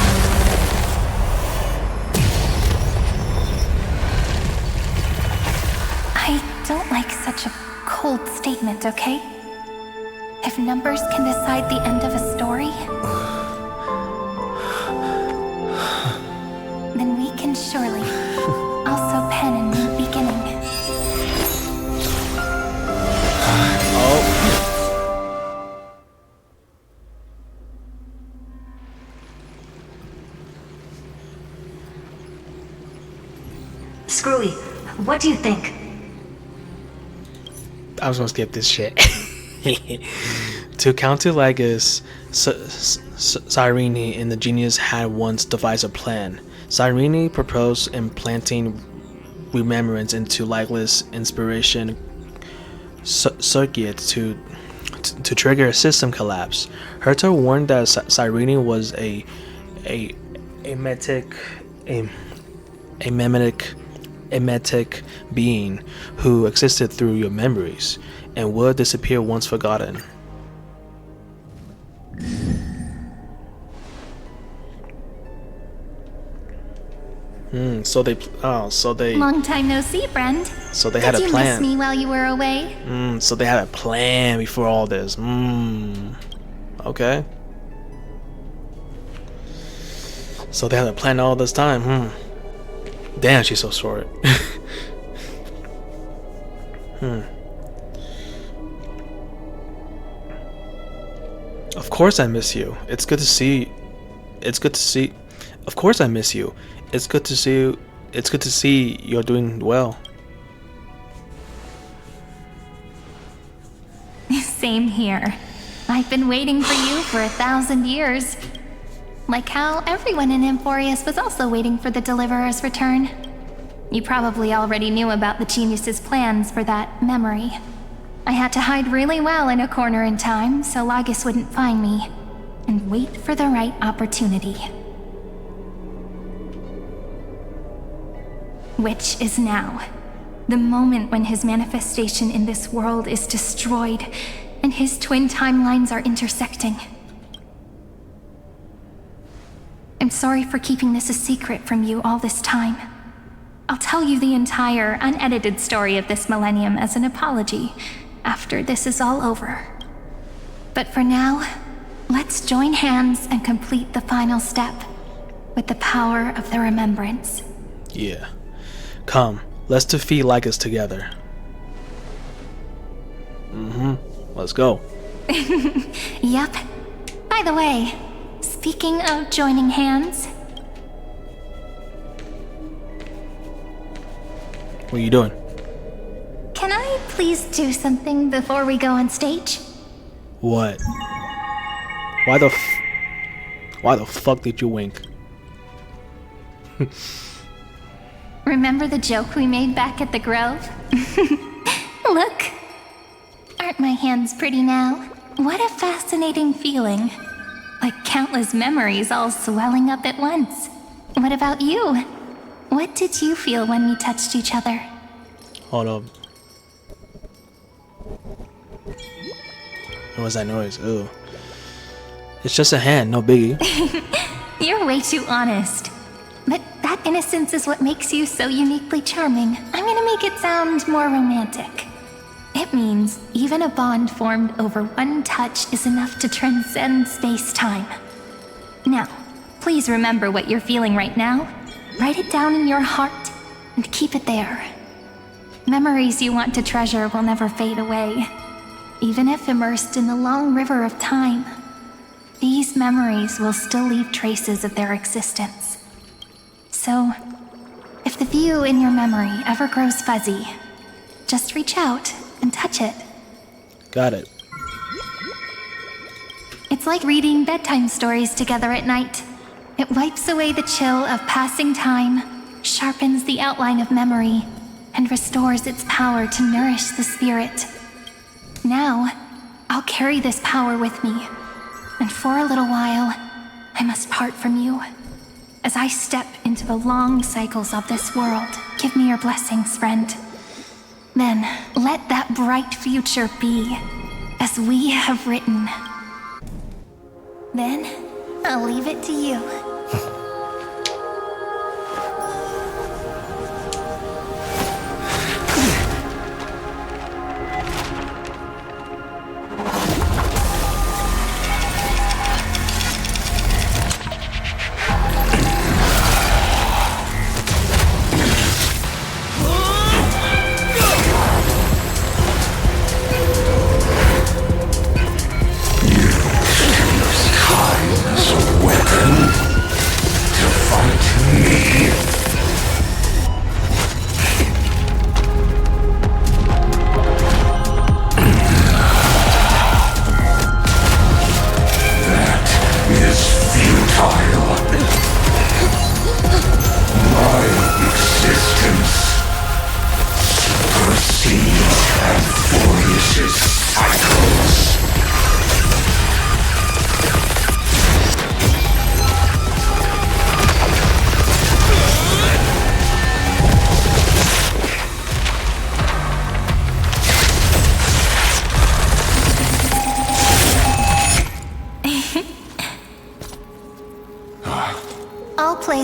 I don't like such a cold statement, okay? If numbers can decide the end of a story, then we can surely also pen a new beginning. Screwy, what do you think? I was gonna skip this shit. To counter Lagus, Cyrene and the genius had once devised a plan. Cyrene proposed implanting remembrance into Lagus' inspiration circuit to trigger a system collapse. Herta warned that Cyrene was a memetic emetic being who existed through your memories and would disappear once forgotten. So they Long time no see, friend. So they had a Did you plan. miss me while you were away? So they had a plan before all this. Okay. So they had a plan all this time. Damn, she's so short. Of course I miss you. It's good to see. Of course I miss you. It's good to see you. It's good to see you're doing well. Same here. I've been waiting for you for 1,000 years. Like how everyone in Emporius was also waiting for the Deliverer's return. You probably already knew about the genius's plans for that memory. I had to hide really well in a corner in time so Lagus wouldn't find me, and wait for the right opportunity. Which is now. The moment when his manifestation in this world is destroyed, and his twin timelines are intersecting. I'm sorry for keeping this a secret from you all this time. I'll tell you the entire, unedited story of this millennium as an apology after this is all over. But for now, let's join hands and complete the final step with the power of the remembrance. Yeah. Come, let's defeat Lycus together. Let's go. Yep. By the way, speaking of joining hands, What are you doing? can I please do something before we go on stage? What? Why the fuck did you wink? Remember the joke we made back at the Grove? Look. Aren't my hands pretty now? What a fascinating feeling. Like countless memories all swelling up at once. What about you? What did you feel when we touched each other? Hold up. What was that noise? Ooh. It's just a hand, no biggie. You're way too honest. But that innocence is what makes you so uniquely charming. I'm gonna make it sound more romantic. It means even a bond formed over one touch is enough to transcend space-time. Now, please remember what you're feeling right now. Write it down in your heart and keep it there. Memories you want to treasure will never fade away, even if immersed in the long river of time. These memories will still leave traces of their existence. So, if the view in your memory ever grows fuzzy, just reach out and touch it. Got it. It's like reading bedtime stories together at night. It wipes away the chill of passing time, sharpens the outline of memory, and restores its power to nourish the spirit. Now, I'll carry this power with me, and for a little while, I must part from you. As I step into the long cycles of this world, give me your blessings, friend. Then, let that bright future be, as we have written. Then, I'll leave it to you. Time as a weapon.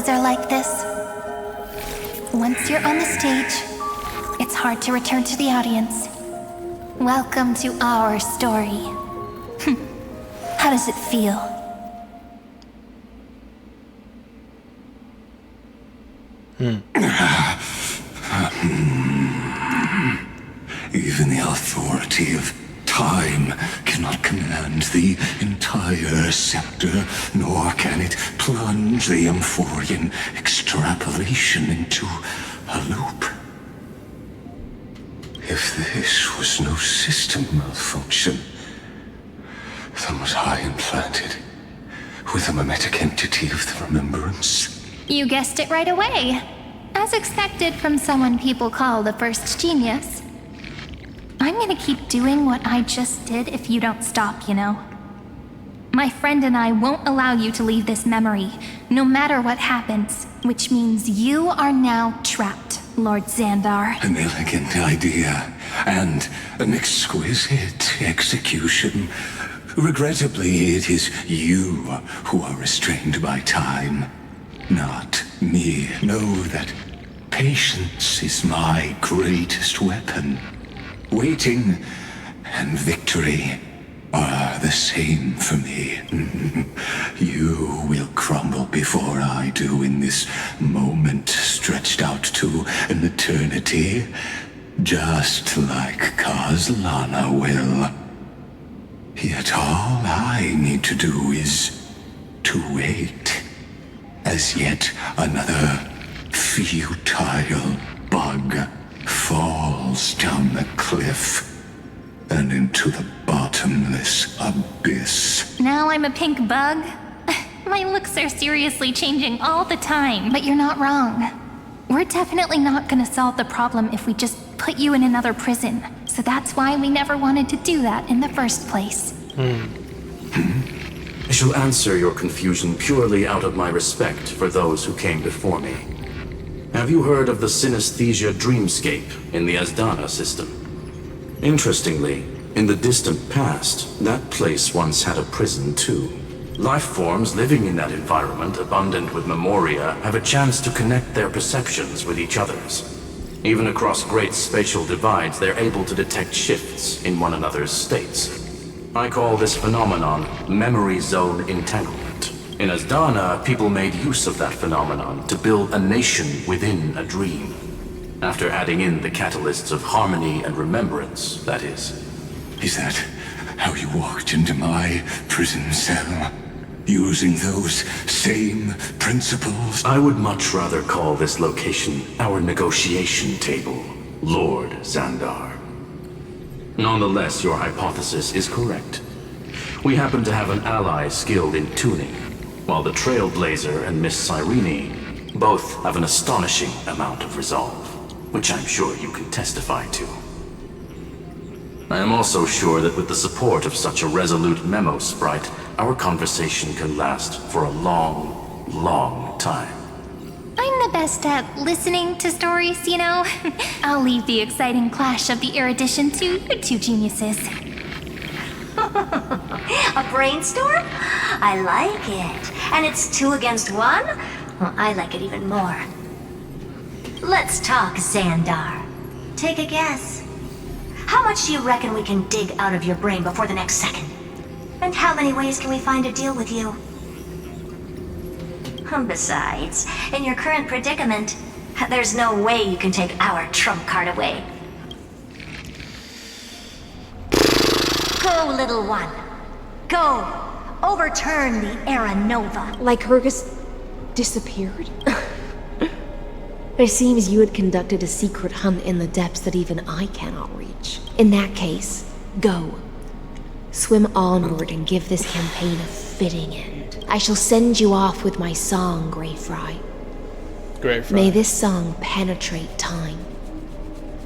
always are like this. Once you're on the stage, it's hard to return to the audience. Welcome to our story. How does it feel? Even the authority of time cannot command the entire scepter, nor can it plunge the Amphorian extrapolation into a loop. If this was no system malfunction, then was I implanted with a mimetic entity of the remembrance? You guessed it right away. As expected from someone people call the first genius. I'm gonna keep doing what I just did if you don't stop, you know. My friend and I won't allow you to leave this memory, no matter what happens, which means you are now trapped, Lord Xandar. An elegant idea, and an exquisite execution. Regrettably, it is you who are restrained by time, not me. Know that patience is my greatest weapon. Waiting and victory are the same for me. You will crumble before I do in this moment stretched out to an eternity, just like Kazlana will. Yet all I need to do is to wait, as yet another futile bug falls down the cliff and into the bottomless abyss. Now I'm a pink bug? My looks are seriously changing all the time, but you're not wrong. We're definitely not gonna solve the problem if we just put you in another prison. So that's why we never wanted to do that in the first place. I shall answer your confusion purely out of my respect for those who came before me. Have you heard of the Synesthesia Dreamscape in the Asdana system? Interestingly, in the distant past, that place once had a prison too. Life forms living in that environment, abundant with memoria, have a chance to connect their perceptions with each other's. Even across great spatial divides, they're able to detect shifts in one another's states. I call this phenomenon memory zone entanglement. In Asdana, people made use of that phenomenon to build a nation within a dream. After adding in the catalysts of harmony and remembrance, that is. Is that how you walked into my prison cell? Using those same principles? I would much rather call this location our negotiation table, Lord Xandar. Nonetheless, your hypothesis is correct. We happen to have an ally skilled in tuning, while the Trailblazer and Miss Cyrene both have an astonishing amount of resolve, which I'm sure you can testify to. I am also sure that with the support of such a resolute memo sprite, our conversation can last for a long, long time. I'm the best at listening to stories, you know? I'll leave the exciting clash of the erudition to you two geniuses. A brainstorm? I like it. And it's 2 against 1? Well, I like it even more. Let's talk, Xandar. Take a guess. How much do you reckon we can dig out of your brain before the next second? And how many ways can we find to deal with you? Besides, in your current predicament, there's no way you can take our trump card away. Go, little one. Go. Overturn the Era Nova. Lycurgus disappeared? It seems you had conducted a secret hunt in the depths that even I cannot reach. In that case, go. Swim onward and give this campaign a fitting end. I shall send you off with my song, Greyfry. Greyfry. May this song penetrate time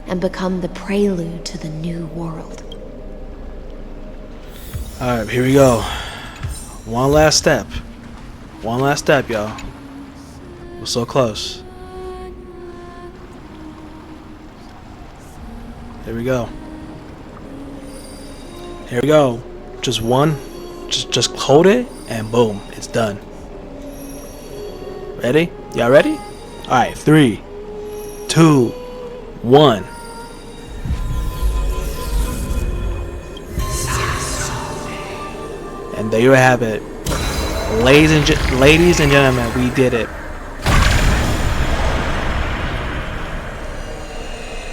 and become the prelude to the new world. Alright, here we go. One last step. One last step, y'all. We're so close. Here we go. Here we go. Just one. Just hold it and boom, it's done. Ready? Y'all ready? Alright, 3, 2, 1. And there you have it. Ladies and gentlemen, we did it.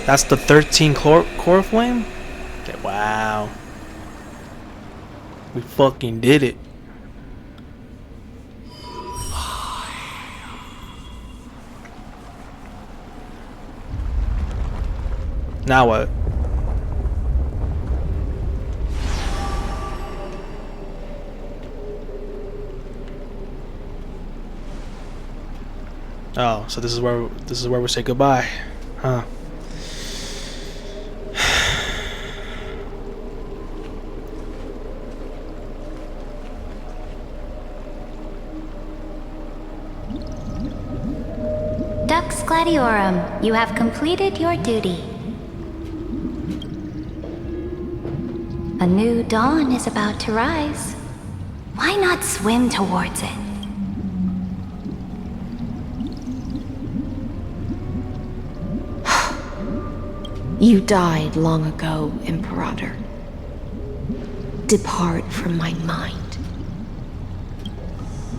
That's the 13 core flame? Okay, wow. We fucking did it. Now what? Oh, so this is where we say goodbye, huh? Dux Gladiorum, you have completed your duty. A new dawn is about to rise. Why not swim towards it? You died long ago, Imperator. Depart from my mind.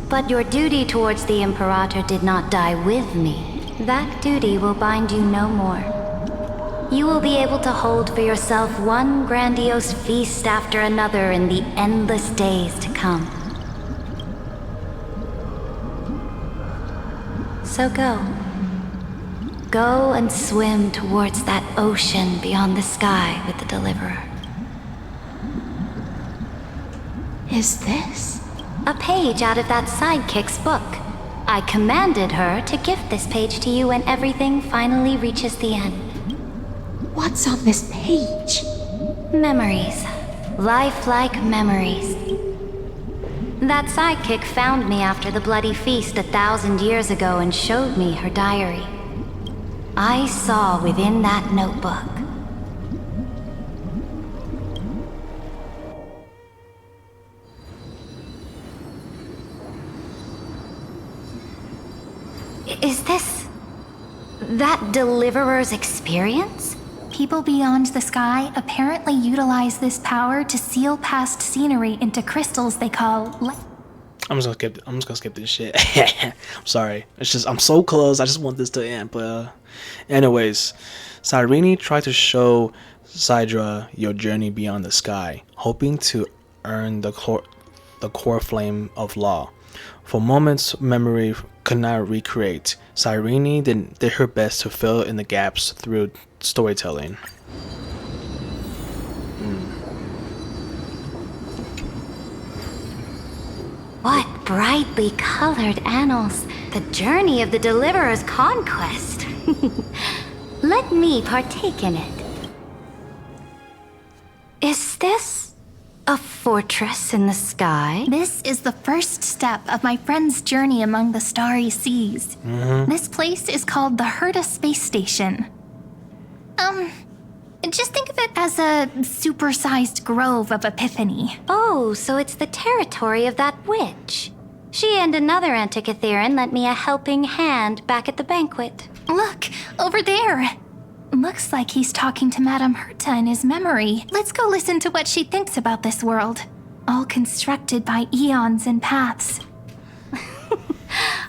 But your duty towards the Imperator did not die with me. That duty will bind you no more. You will be able to hold for yourself one grandiose feast after another in the endless days to come. So go. Go and swim towards that ocean beyond the sky with the Deliverer. Is this? A page out of that sidekick's book. I commanded her to gift this page to you when everything finally reaches the end. What's on this page? Memories. Lifelike memories. That sidekick found me after the bloody feast 1,000 years ago and showed me her diary. I saw within that notebook. Is this that Deliverer's experience? People beyond the sky apparently utilize this power to seal past scenery into crystals they call I'm just gonna skip this shit. I'm sorry. It's just I'm so close. I just want this to end. But anyways, Cyrene tried to show Sidra your journey beyond the sky, hoping to earn the core flame of law. For moments memory could not recreate, Cyrene did her best to fill in the gaps through storytelling. What brightly colored annals! The journey of the Deliverer's conquest. Let me partake in it. Is this a fortress in the sky? This is the first step of my friend's journey among the starry seas. This place is called the Herta Space Station. Just think of it as a supersized grove of Epiphany. Oh, so it's the territory of that witch. She and another Antikytherian lent me a helping hand back at the banquet. Look, over there. Looks like he's talking to Madame Herta in his memory. Let's go listen to what she thinks about this world. All constructed by eons and paths.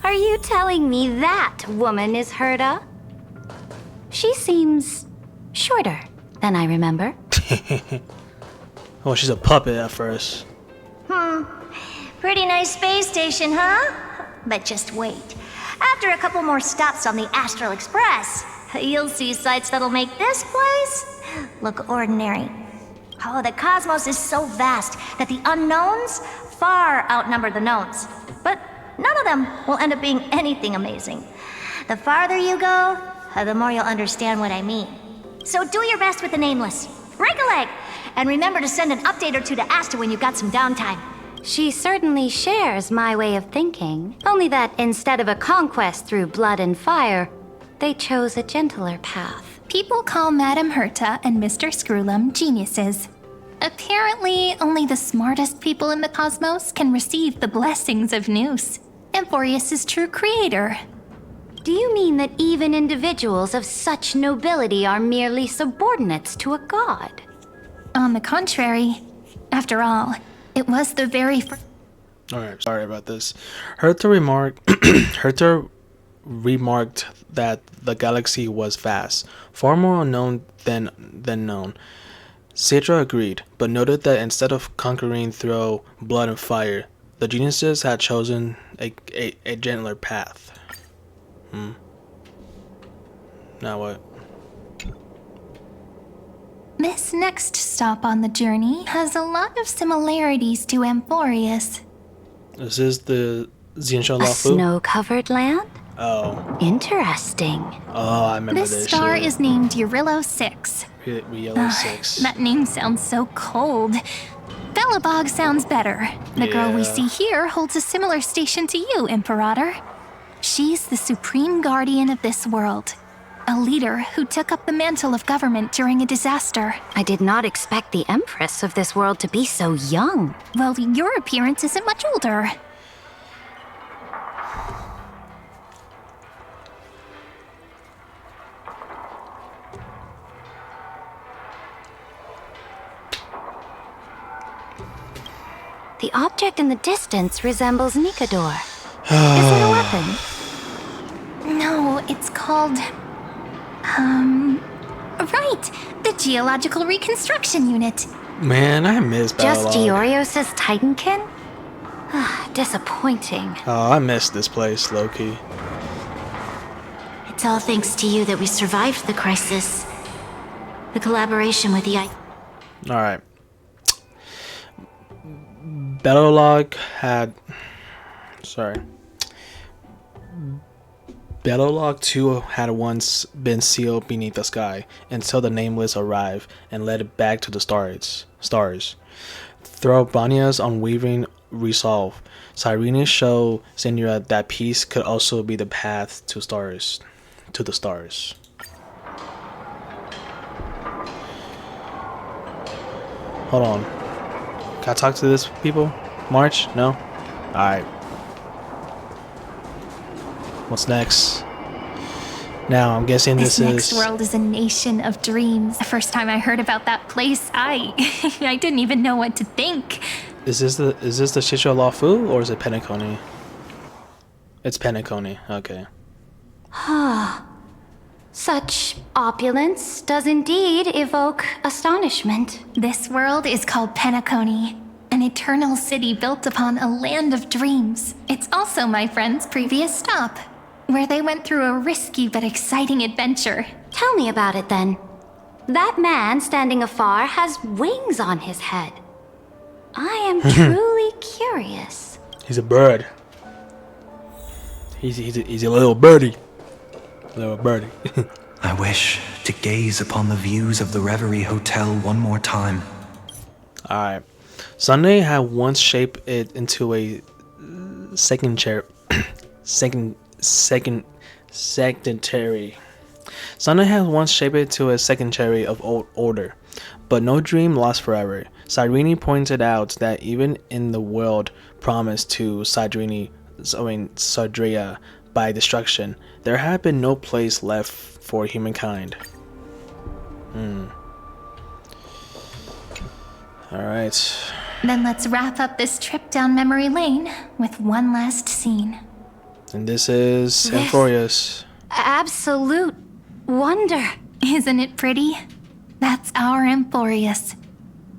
Are you telling me that woman is Herta? She seems shorter than I remember. Oh, she's a puppet at first. Pretty nice space station, huh? But just wait. After a couple more stops on the Astral Express, you'll see sights that'll make this place look ordinary. Oh, the cosmos is so vast that the unknowns far outnumber the knowns. But none of them will end up being anything amazing. The farther you go, the more you'll understand what I mean. So do your best with the nameless. Break a leg! And remember to send an update or two to Asta when you've got some downtime. She certainly shares my way of thinking. Only that instead of a conquest through blood and fire, they chose a gentler path. People call Madame Herta and Mr. Screwlum geniuses. Apparently, only the smartest people in the cosmos can receive the blessings of Noose. Amphorius' true creator. Do you mean that even individuals of such nobility are merely subordinates to a god? On the contrary, after all, it was the very first. Alright, sorry about this. Hertha remarked that the galaxy was vast, far more unknown than known. Cedra agreed, but noted that instead of conquering through blood and fire, the geniuses had chosen a gentler path. Now what? This next stop on the journey has a lot of similarities to Amphorius. Is this the Xianxia A Lafu? snow-covered land? Oh. Interesting. Oh, I remember This this star shit. is named Eurillo 6. Yellow 6. That name sounds so cold. Belobog sounds better. The girl we Yeah. see here holds a similar station to you, Imperator. She's the supreme guardian of this world. A leader who took up the mantle of government during a disaster. I did not expect the Empress of this world to be so young. Well, your appearance isn't much older. The object in the distance resembles Nikador. Is it a weapon? No, it's called... Right! The Geological Reconstruction Unit. Man, I miss Just Balrog. Giorios' Titankin? Disappointing. Oh, I miss this place, low-key. It's all thanks to you that we survived the crisis. The collaboration with the Alright. Belolog had... Sorry. Belolog 2 had once been sealed beneath the sky until the Nameless arrived and led it back to the stars. Through Banya's unwavering resolve, Cyrene showed Zenira that peace could also be the path to stars. To the stars. Hold on. Can I talk to this people? March? No? Alright. What's next? Now, I'm guessing This this next is... world is a nation of dreams. The first time I heard about that place, I didn't even know what to think. Is this the Shishio Lafu or is it Penacony? It's Penacony, okay. Such opulence does indeed evoke astonishment. This world is called Penacony, an eternal city built upon a land of dreams. It's also my friend's previous stop, where they went through a risky but exciting adventure. Tell me about it then. That man standing afar has wings on his head. I am truly curious. He's a bird. He's a little birdie. Little birdie. I wish to gaze upon the views of the Reverie Hotel one more time. Alright. Sunday had once shaped it into a secondary. Sunday had once shaped it to a secondary of old order, but no dream lasts forever. Cyrene pointed out that even in the world promised to Sadria by destruction, there had been no place left for humankind. Alright. Then let's wrap up this trip down memory lane with one last scene. And this is Amphorius. Absolute wonder. Isn't it pretty? That's our Amphorius.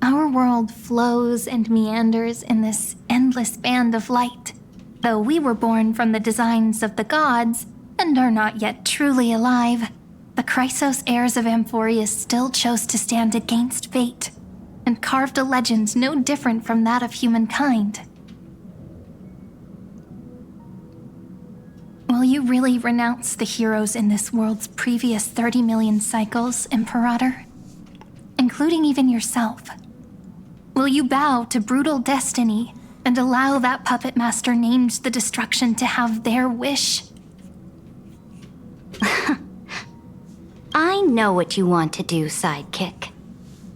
Our world flows and meanders in this endless band of light. Though we were born from the designs of the gods and are not yet truly alive, the Chrysos heirs of Amphorius still chose to stand against fate and carved a legend no different from that of humankind. Will you really renounce the heroes in this world's previous 30 million cycles, Imperator? Including even yourself. Will you bow to brutal destiny and allow that puppet master named the destruction to have their wish? I know what you want to do, sidekick.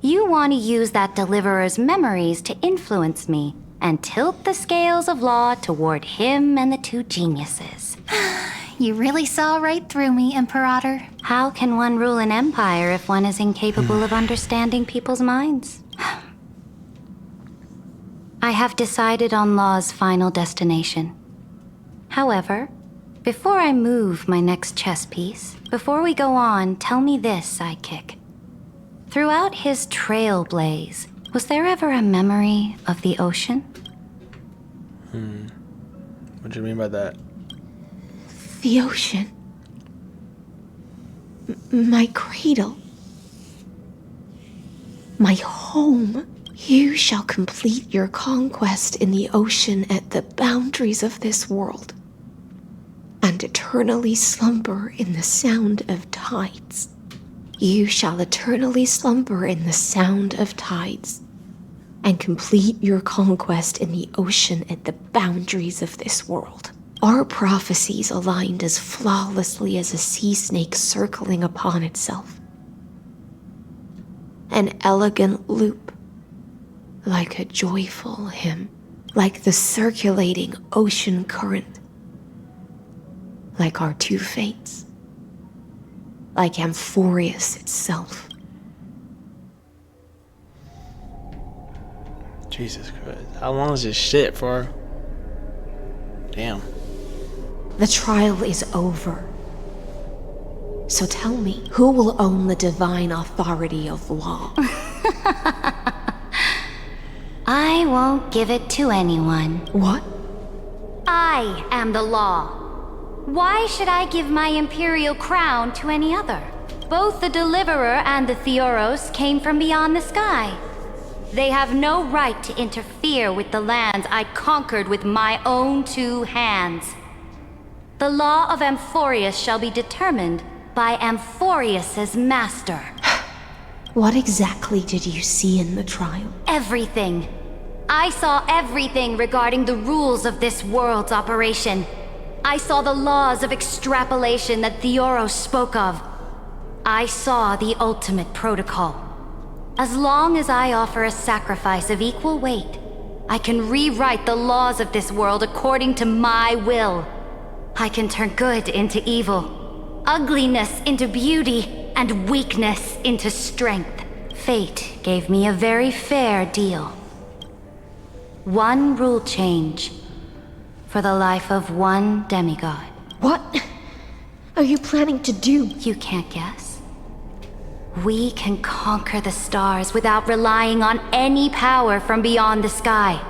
You want to use that deliverer's memories to influence me and tilt the scales of law toward him and the two geniuses. You really saw right through me, Imperator. How can one rule an empire if one is incapable of understanding people's minds? I have decided on Law's final destination. However, before I move my next chess piece, before we go on, tell me this, sidekick. Throughout his trailblaze, was there ever a memory of the ocean? What do you mean by that? The ocean. My cradle. My home. You shall complete your conquest in the ocean at the boundaries of this world, and eternally slumber in the sound of tides. You shall eternally slumber in the sound of tides, and complete your conquest in the ocean at the boundaries of this world. Our prophecies aligned as flawlessly as a sea snake circling upon itself. An elegant loop, like a joyful hymn, like the circulating ocean current, like our two fates, like Amphorius itself. Jesus Christ. How long is this shit for? Damn. The trial is over. So tell me, who will own the divine authority of law? I won't give it to anyone. What? I am the law. Why should I give my imperial crown to any other? Both the Deliverer and the Theoros came from beyond the sky. They have no right to interfere with the lands I conquered with my own two hands. The law of Amphorius shall be determined by Amphorius's master. What exactly did you see in the trial? Everything. I saw everything regarding the rules of this world's operation. I saw the laws of extrapolation that Theoros spoke of. I saw the ultimate protocol. As long as I offer a sacrifice of equal weight, I can rewrite the laws of this world according to my will. I can turn good into evil, ugliness into beauty, and weakness into strength. Fate gave me a very fair deal. One rule change for the life of one demigod. What are you planning to do? You can't guess. We can conquer the stars without relying on any power from beyond the sky.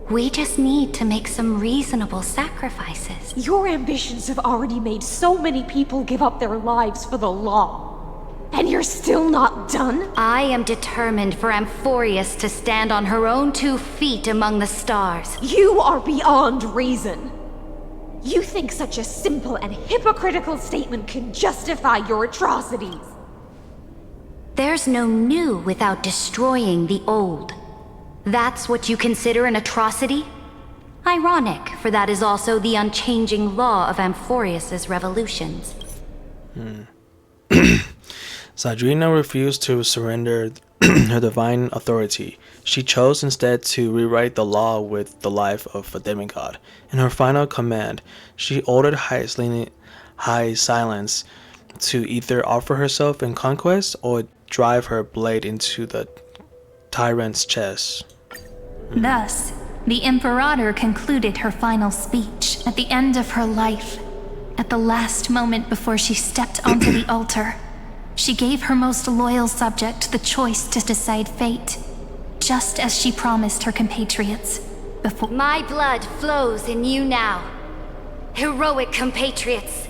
We just need to make some reasonable sacrifices. Your ambitions have already made so many people give up their lives for the law. And you're still not done? I am determined for Amphorius to stand on her own 2 feet among the stars. You are beyond reason. You think such a simple and hypocritical statement can justify your atrocities. There's no new without destroying the old. That's what you consider an atrocity? Ironic, for that is also the unchanging law of Amphorius's revolutions. Zadrina refused to surrender her divine authority. She chose instead to rewrite the law with the life of a demigod. In her final command, she ordered High Silence to either offer herself in conquest or drive her blade into the tyrant's chest. Thus, the Imperator concluded her final speech at the end of her life. At the last moment before she stepped onto the altar, she gave her most loyal subject the choice to decide fate, just as she promised her compatriots before. My blood flows in you now. Heroic compatriots,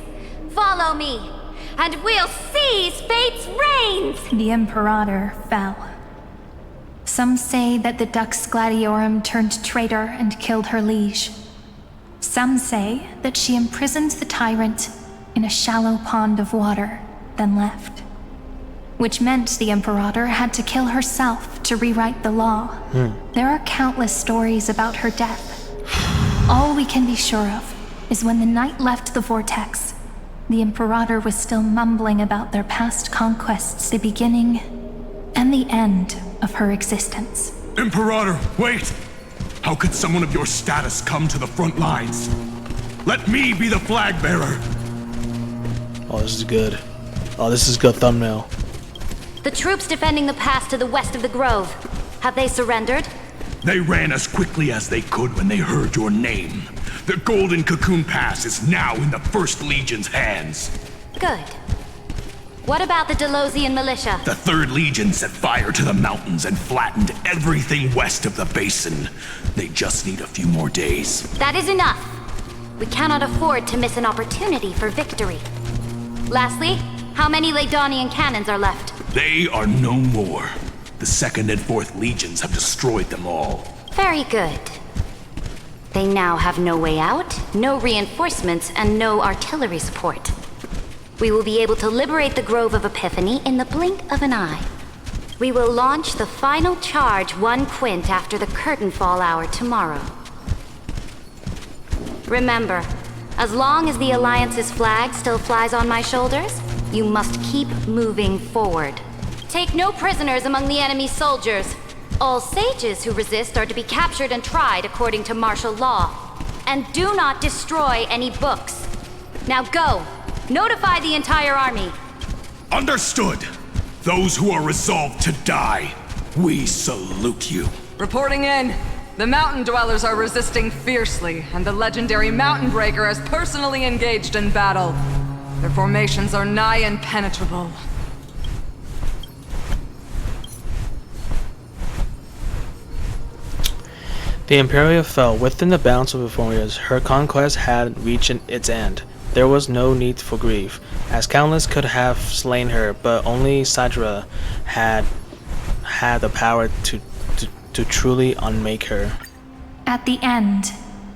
follow me, and we'll seize fate's reins! The Imperator fell. Some say that the Dux Gladiorum turned traitor and killed her liege. Some say that she imprisoned the tyrant in a shallow pond of water, then left. Which meant the Imperator had to kill herself to rewrite the law. There are countless stories about her death. All we can be sure of is when the knight left the vortex, the Imperator was still mumbling about their past conquests, the beginning and the end of her existence. Imperator, wait! How could someone of your status come to the front lines? Let me be the flag bearer. Oh, this is good. Oh, this is good thumbnail. The troops defending the pass to the west of the grove. Have they surrendered? They ran as quickly as they could when they heard your name. The Golden Cocoon Pass is now in the First Legion's hands. Good. What about the Delosian militia? The Third Legion set fire to the mountains and flattened everything west of the basin. They just need a few more days. That is enough. We cannot afford to miss an opportunity for victory. Lastly, how many Ladonian cannons are left? They are no more. The 2nd and 4th Legions have destroyed them all. Very good. They now have no way out, no reinforcements, and no artillery support. We will be able to liberate the Grove of Epiphany in the blink of an eye. We will launch the final charge 1 quint after the curtain fall hour tomorrow. Remember, as long as the Alliance's flag still flies on my shoulders, you must keep moving forward. Take no prisoners among the enemy's soldiers. All sages who resist are to be captured and tried according to martial law. And do not destroy any books. Now go! Notify the entire army. Understood. Those who are resolved to die, we salute you. Reporting in. The mountain dwellers are resisting fiercely, and the legendary Mountain Breaker has personally engaged in battle. Their formations are nigh impenetrable. The Imperia fell within the bounds of Euphoria's. Her conquest had reached its end. There was no need for grief, as countless could have slain her, but only Sidra had the power to truly unmake her. At the end,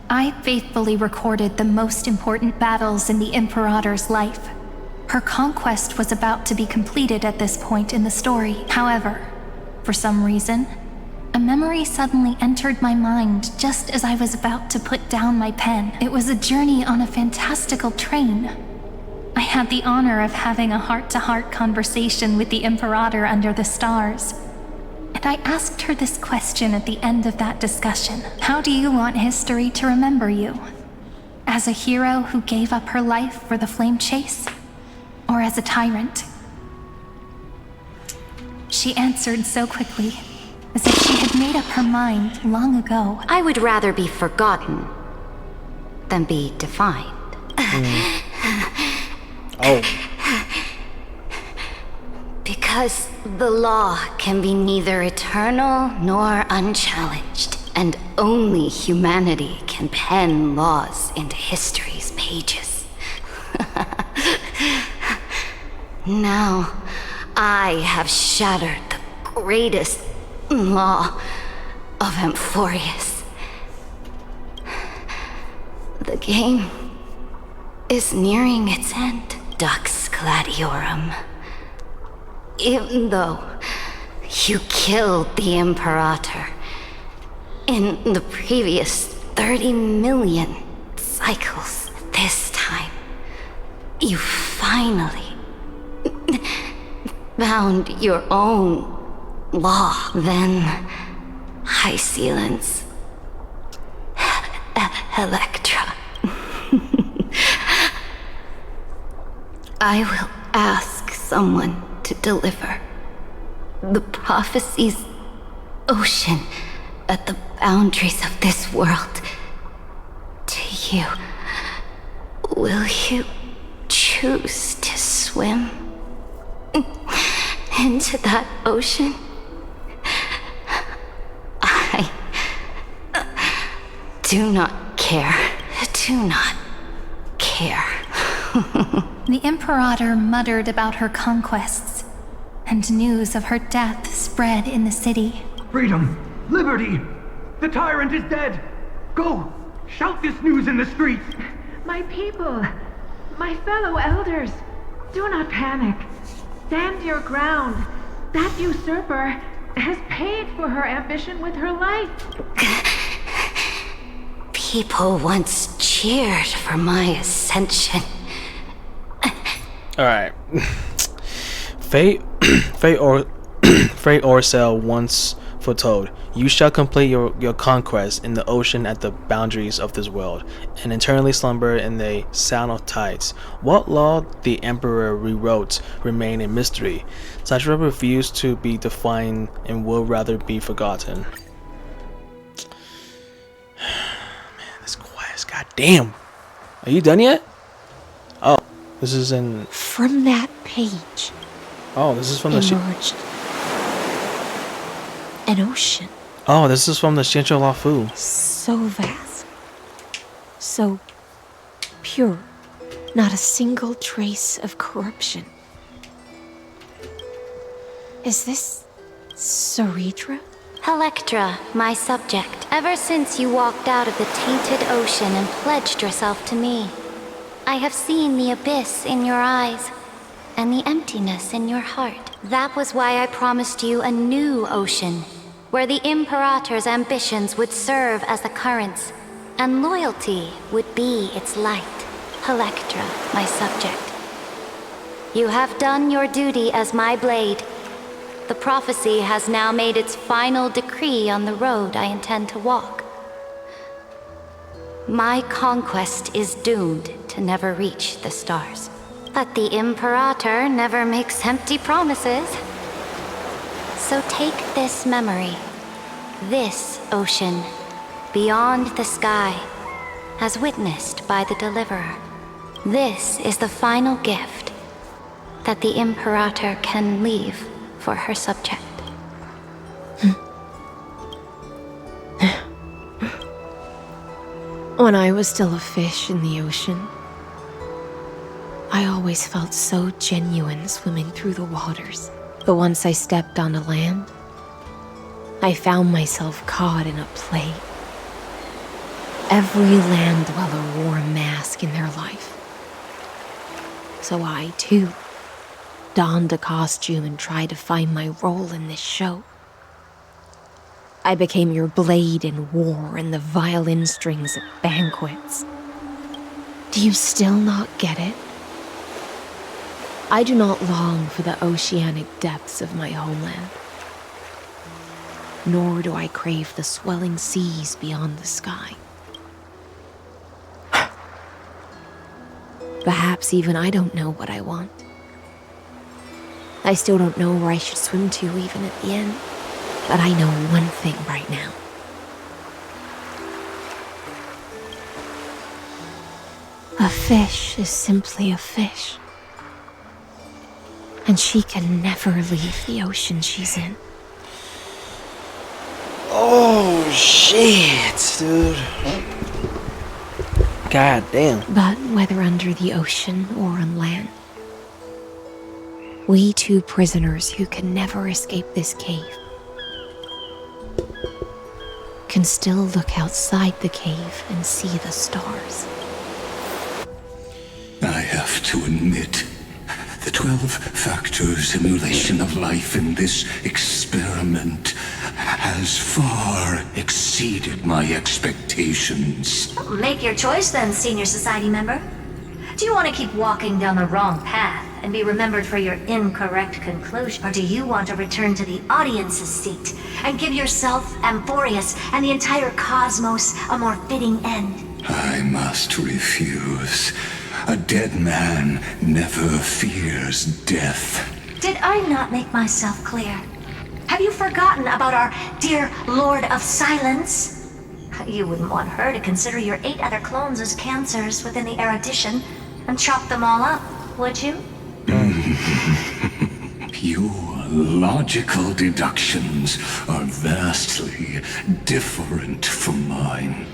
I faithfully recorded the most important battles in the Imperator's life. Her conquest was about to be completed at this point in the story. However, for some reason, a memory suddenly entered my mind just as I was about to put down my pen. It was a journey on a fantastical train. I had the honor of having a heart-to-heart conversation with the Imperator under the stars. And I asked her this question at the end of that discussion. How do you want history to remember you? As a hero who gave up her life for the flame chase? Or as a tyrant? She answered so quickly, as if she had made up her mind long ago. I would rather be forgotten than be defined. Oh. Because the law can be neither eternal nor unchallenged, and only humanity can pen laws into history's pages. Now, I have shattered the greatest law of Amphorius. The game is nearing its end, Dux Gladiorum. Even though you killed the Imperator in the previous 30 million cycles, this time you finally found your own law. Then High Sealance Electra. I will ask someone to deliver the prophecy's ocean at the boundaries of this world to you. Will you choose to swim into that ocean? I do not care. Do not care. The Imperator muttered about her conquests, and news of her death spread in the city. Freedom! Liberty! The tyrant is dead! Go! Shout this news in the streets! My people, my fellow elders, do not panic. Stand your ground. That usurper has paid for her ambition with her life. People once cheered for my ascension. Alright. Fate Orcel once foretold, You shall complete your conquest in the ocean at the boundaries of this world, and eternally slumber in the sound of tides. What law the Emperor rewrote remain a mystery. Saishira refused to be defined and will rather be forgotten. Man, this quest, goddamn. Are you done yet? Oh, this is in... From that page... Oh, this is from the... emerged an ocean. Oh, this is from the Shincho Lafu. So vast. So pure. Not a single trace of corruption. Is this Saridra? Electra, my subject. Ever since you walked out of the tainted ocean and pledged yourself to me, I have seen the abyss in your eyes and the emptiness in your heart. That was why I promised you a new ocean, where the Imperator's ambitions would serve as the currents, and loyalty would be its light. Electra, my subject. You have done your duty as my blade. The prophecy has now made its final decree on the road I intend to walk. My conquest is doomed to never reach the stars. But the Imperator never makes empty promises. So take this memory, this ocean, beyond the sky, as witnessed by the Deliverer. This is the final gift that the Imperator can leave for her subject. When I was still a fish in the ocean, I always felt so genuine swimming through the waters. But once I stepped onto land, I found myself caught in a play. Every land dweller wore a mask in their life. So I, too, donned a costume and tried to find my role in this show. I became your blade in war and the violin strings at banquets. Do you still not get it? I do not long for the oceanic depths of my homeland, nor do I crave the swelling seas beyond the sky. Perhaps even I don't know what I want. I still don't know where I should swim to even at the end, but I know one thing right now. A fish is simply a fish. And she can never leave the ocean she's in. Oh, shit, dude. God damn. But whether under the ocean or on land, we two prisoners who can never escape this cave can still look outside the cave and see the stars. I have to admit, the 12-factor simulation of life in this experiment has far exceeded my expectations. Make your choice then, Senior Society member. Do you want to keep walking down the wrong path and be remembered for your incorrect conclusion? Or do you want to return to the audience's seat and give yourself, Amphorius, and the entire cosmos a more fitting end? I must refuse. A dead man never fears death. Did I not make myself clear? Have you forgotten about our dear Lord of Silence? You wouldn't want her to consider your 8 other clones as cancers within the erudition and chop them all up, would you? Your logical deductions are vastly different from mine.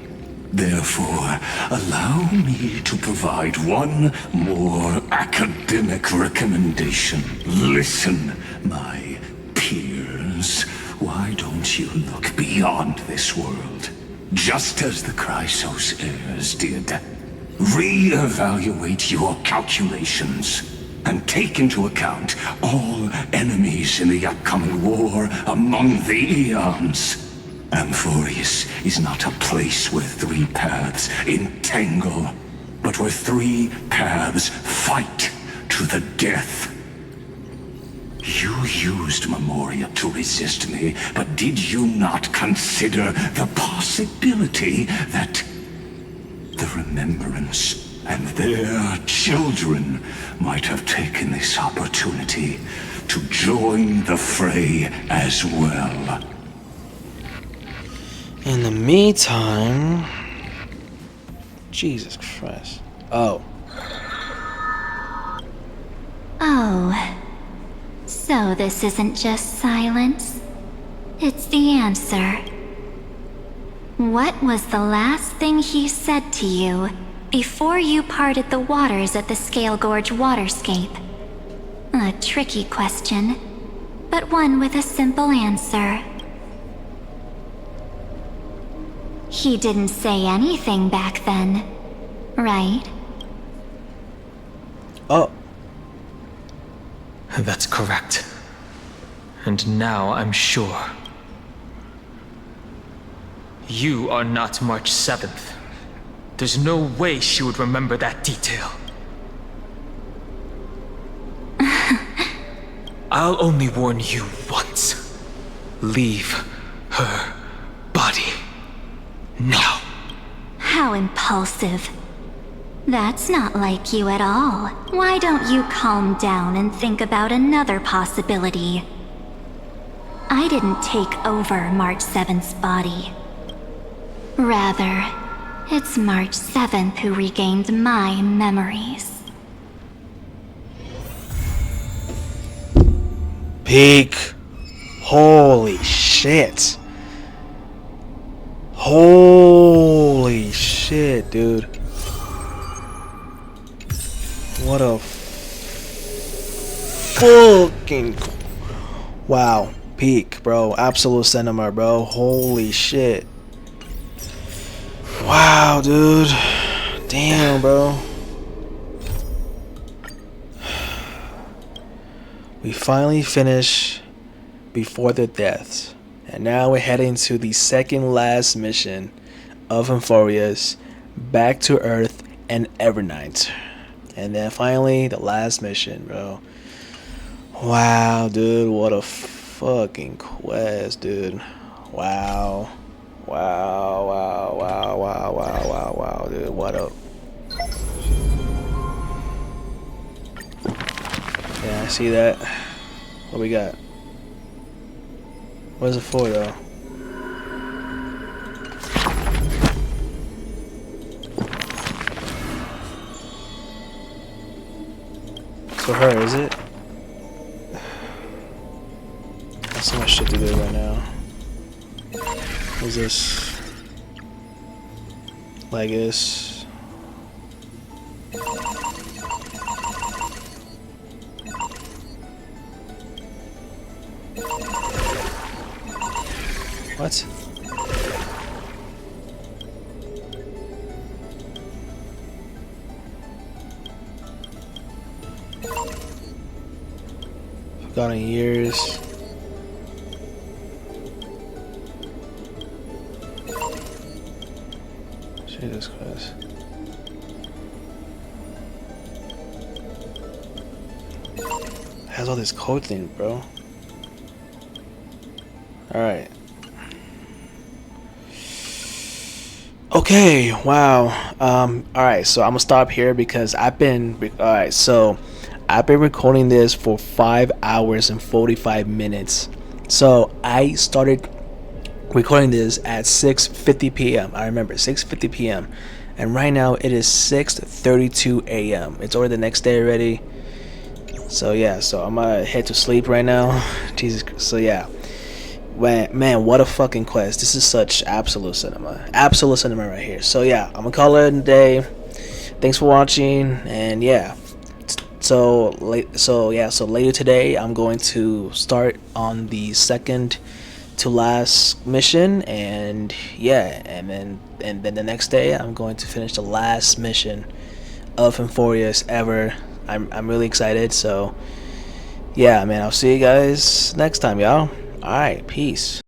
Therefore, allow me to provide one more academic recommendation. Listen, my peers. Why don't you look beyond this world? Just as the Chrysos heirs did. Re-evaluate your calculations and take into account all enemies in the upcoming war among the Eons. Amphorius is not a place where 3 paths entangle, but where 3 paths fight to the death. You used Memoria to resist me, but did you not consider the possibility that the Remembrance and their children might have taken this opportunity to join the fray as well? In the meantime... Jesus Christ. Oh. Oh. So this isn't just silence. It's the answer. What was the last thing he said to you before you parted the waters at the Scale Gorge waterscape? A tricky question, but one with a simple answer. He didn't say anything back then, right? Oh. That's correct. And now I'm sure. You are not March 7th. There's no way she would remember that detail. I'll only warn you once. Leave her body. Now. How impulsive. That's not like you at all. Why don't you calm down and think about another possibility? I didn't take over March 7th's body. Rather, it's March 7th who regained my memories. Peak. Holy shit. Holy shit, dude. What a fucking... Wow. Peak, bro. Absolute cinema, bro. Holy shit. Wow, dude. Damn, bro. We finally finished Before the Deaths. And now we're heading to the second last mission of Euphorius, Back to Earth and Evernight. And then finally, the last mission, bro. Wow, dude. What a fucking quest, dude. Wow. Wow, wow, wow, wow, wow, wow, wow, dude. What up? Yeah, I see that. What we got? What is it for, though? It's for her, is it? That's so much shit to do right now. What's this? Legus. What? Forgotten years. Jesus Christ. It has all this code thing, bro. Alright. Okay, wow. Alright, so I'm gonna stop here because I've been recording this for 5 hours and 45 minutes. So I started recording this at 6:50 p.m. I remember 6:50 p.m. and right now it is 6:32 a.m. It's already the next day already. So yeah, so I'm gonna head to sleep right now. Jesus. So yeah. Man, what a fucking quest. This is such absolute cinema right here. So yeah, I'm gonna call it a day. Thanks for watching, and yeah, so later today I'm going to start on the second to last mission, and yeah, and then the next day I'm going to finish the last mission of Euphorius ever. I'm really excited. So yeah, man, I'll see you guys next time, y'all. Alright, peace.